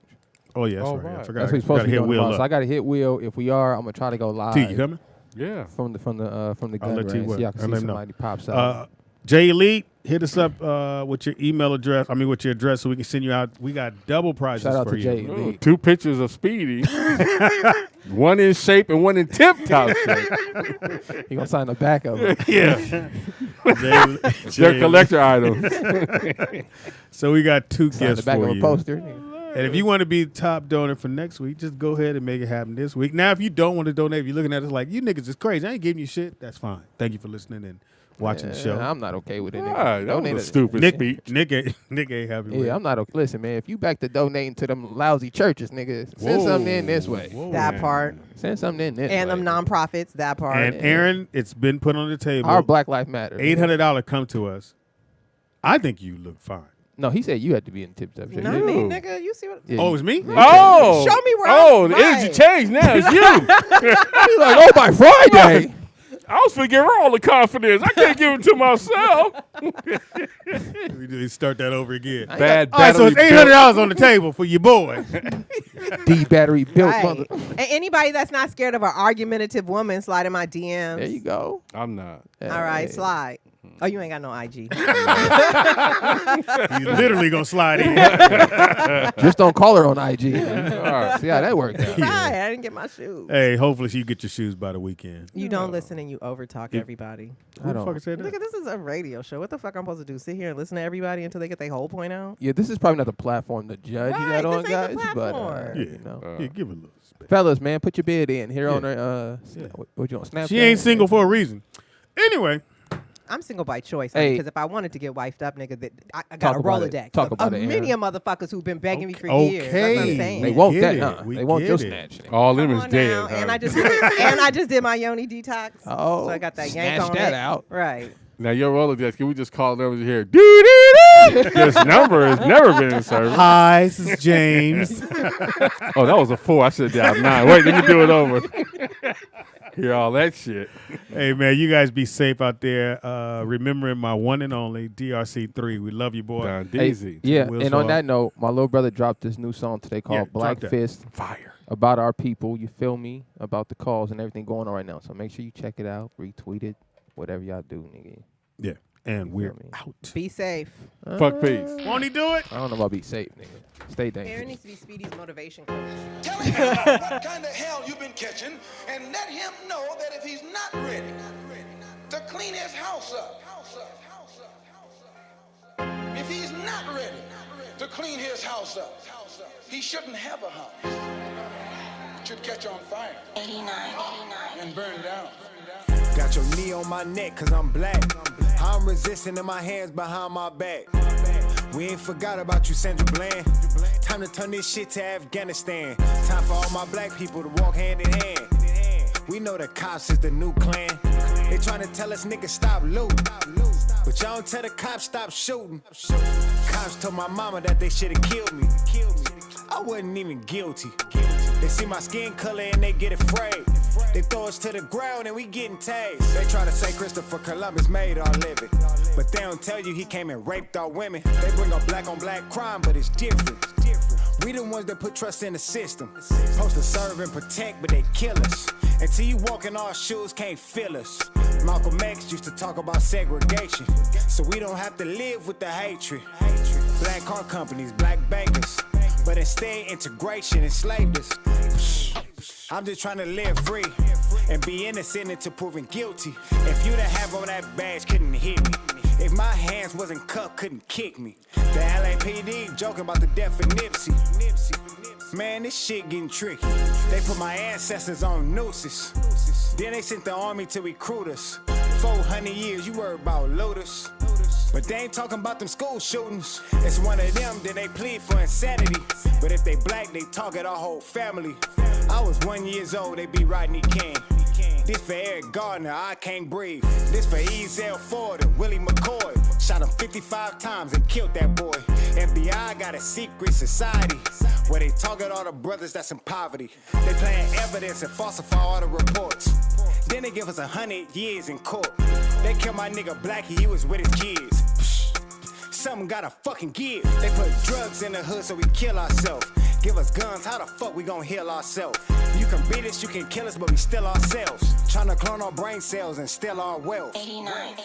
Oh, yeah, that's Oh, right. I right. forgot. That's what we're I supposed gotta to be hit doing Will tomorrow. So I up. got to hit Will. If we are, I'm gonna try to go live. T, you coming? Yeah. From the I'll gun let T range. work. Yeah, I can I'll see let him know. somebody pops out. Jay Elite, hit us up with your email address. I mean, with your address so we can send you out. We got double prizes Shout out for to you. Jay. Oh, 2 pictures of Speedy. One in shape and one in tip-top shape. He gonna sign the back of it. Yeah. They're collector items. So we got 2 Sign gifts the back for of a you. poster. And if you want to be top donor for next week, just go ahead and make it happen this week. Now, if you don't want to donate, if you're looking at us like, you niggas is crazy, I ain't giving you shit, that's fine. Thank you for listening, and watching the show. I'm not okay with it. Nah, that was a stupid speech. Nick ain't happy with it. Yeah, I'm not okay. Listen, man, if you back to donating to them lousy churches, nigga, send something in this way. That part. Send something in this And way. them nonprofits, that part. And Aaron, it's been put on the table. Our Black Lives Matter. $800 come to us. I think you look fine. No, he said you had to be in tip-top shape. Not me, nigga. You see what? Yeah, Oh, it's me? Oh. Show me where the energy changed now. It's you. He's like, oh, by Friday. I was finna give her all the confidence. I can't give it to myself. We start that over again. Bad All right, so it's $800 on the table for your boy. D battery built Right. mother. And anybody that's not scared of an argumentative woman, slide in my DMs. There you go. I'm not. All right, slide. Oh, you ain't got no IG. You literally gonna slide in. Just don't call her on IG. All right. See how that worked out. Right, I didn't get my shoes. Hey, hopefully you get your shoes by the weekend. You don't listen and you overtalk everybody. Who the fuck said that? Look at this is a radio show. What the fuck I'm supposed to do? Sit here and listen to everybody until they get their whole point out? Yeah, this is probably not the platform to judge Right, that on, this ain't the guys. But platform. you know. Yeah, give it a little space. Fellas, man, put your bid in here on her. What you on Snapchat? She ain't single for a reason. Anyway. I'm single by choice. Hey. Because if I wanted to get wifed up, nigga, I got Talk a about it. Rolodex. Talk about it, many Aaron. motherfuckers who've been begging me for years. That's what I'm saying. They want that, it. huh? We They want get your it. snatch. All them is Come on dead. now. Huh? And I just did my yoni detox. Oh, so I got that yank snatch on that it. out. Right. Now your Rolodex, can we just call numbers here? Doo-doo-doo! This number has never been in service. Hi, this is James. Oh, that was a 4. I should have dialed 9. Wait, let me do it over. Hear all that shit. Hey, man, you guys be safe out there. Remembering my one and only DRC3. We love you, boy. Don Hey, Deezy. yeah, Will and on Saw. that note, my little brother dropped this new song today called Black drop that. Fist. Fire. About our people, you feel me? About the cause and everything going on right now. So make sure you check it out, retweet it, whatever y'all do, nigga. Yeah, and we're me? out. Be safe. Fuck peace. Won't he do it? I don't know about be safe, nigga. Stay Aaron dangerous. needs to be Speedy's motivation coach. Tell him what kind of hell you've been catching, and let him know that if he's not ready to clean his house up, if he's not ready to clean his house up, he shouldn't have a house. It should catch on fire 89. and burn down. Got your knee on my neck cause I'm black. I'm resisting in my hands behind my back. We ain't forgot about you, Sandra Bland. Time to turn this shit to Afghanistan. Time for all my black people to walk hand in hand. We know the cops is the new clan. They trying to tell us niggas stop looting, but y'all don't tell the cops stop shooting. Cops told my mama that they should've killed me. I wasn't even guilty. They see my skin color and they get afraid. They throw us to the ground and we getting tased. They try to say Christopher Columbus made our living, but they don't tell you he came and raped our women. They bring up black on black crime, but it's different. We the ones that put trust in the system. Supposed to serve and protect, but they kill us. Until you walk in our shoes, can't feel us. Malcolm X used to talk about segregation, so we don't have to live with the hatred. Black car companies, black bankers, but instead integration enslaved us. I'm just trying to live free and be innocent until proven guilty. If you didn't have on that badge, couldn't hit me. If my hands wasn't cuffed, couldn't kick me. The LAPD joking about the death of Nipsey. Man, this shit getting tricky. They put my ancestors on nooses. Then they sent the army to recruit us. 400 years, you worry about looters. But they ain't talking about them school shootings. It's one of them, then they plead for insanity. But if they black, they target our whole family. I was 1 year old, they be Rodney King. This for Eric Gardner, I can't breathe. This for Ezel Ford and Willie McCoy. Shot him 55 times and killed that boy. FBI got a secret society where they target all the brothers that's in poverty. They plant evidence and falsify all the reports. Then they give us 100 years in court. They kill my nigga Blackie, he was with his kids. Something gotta fucking give. They put drugs in the hood so we kill ourselves. Give us guns, how the fuck we gon' heal ourselves? You can beat us, you can kill us, but we still ourselves. Tryna clone our brain cells and steal our wealth. 89.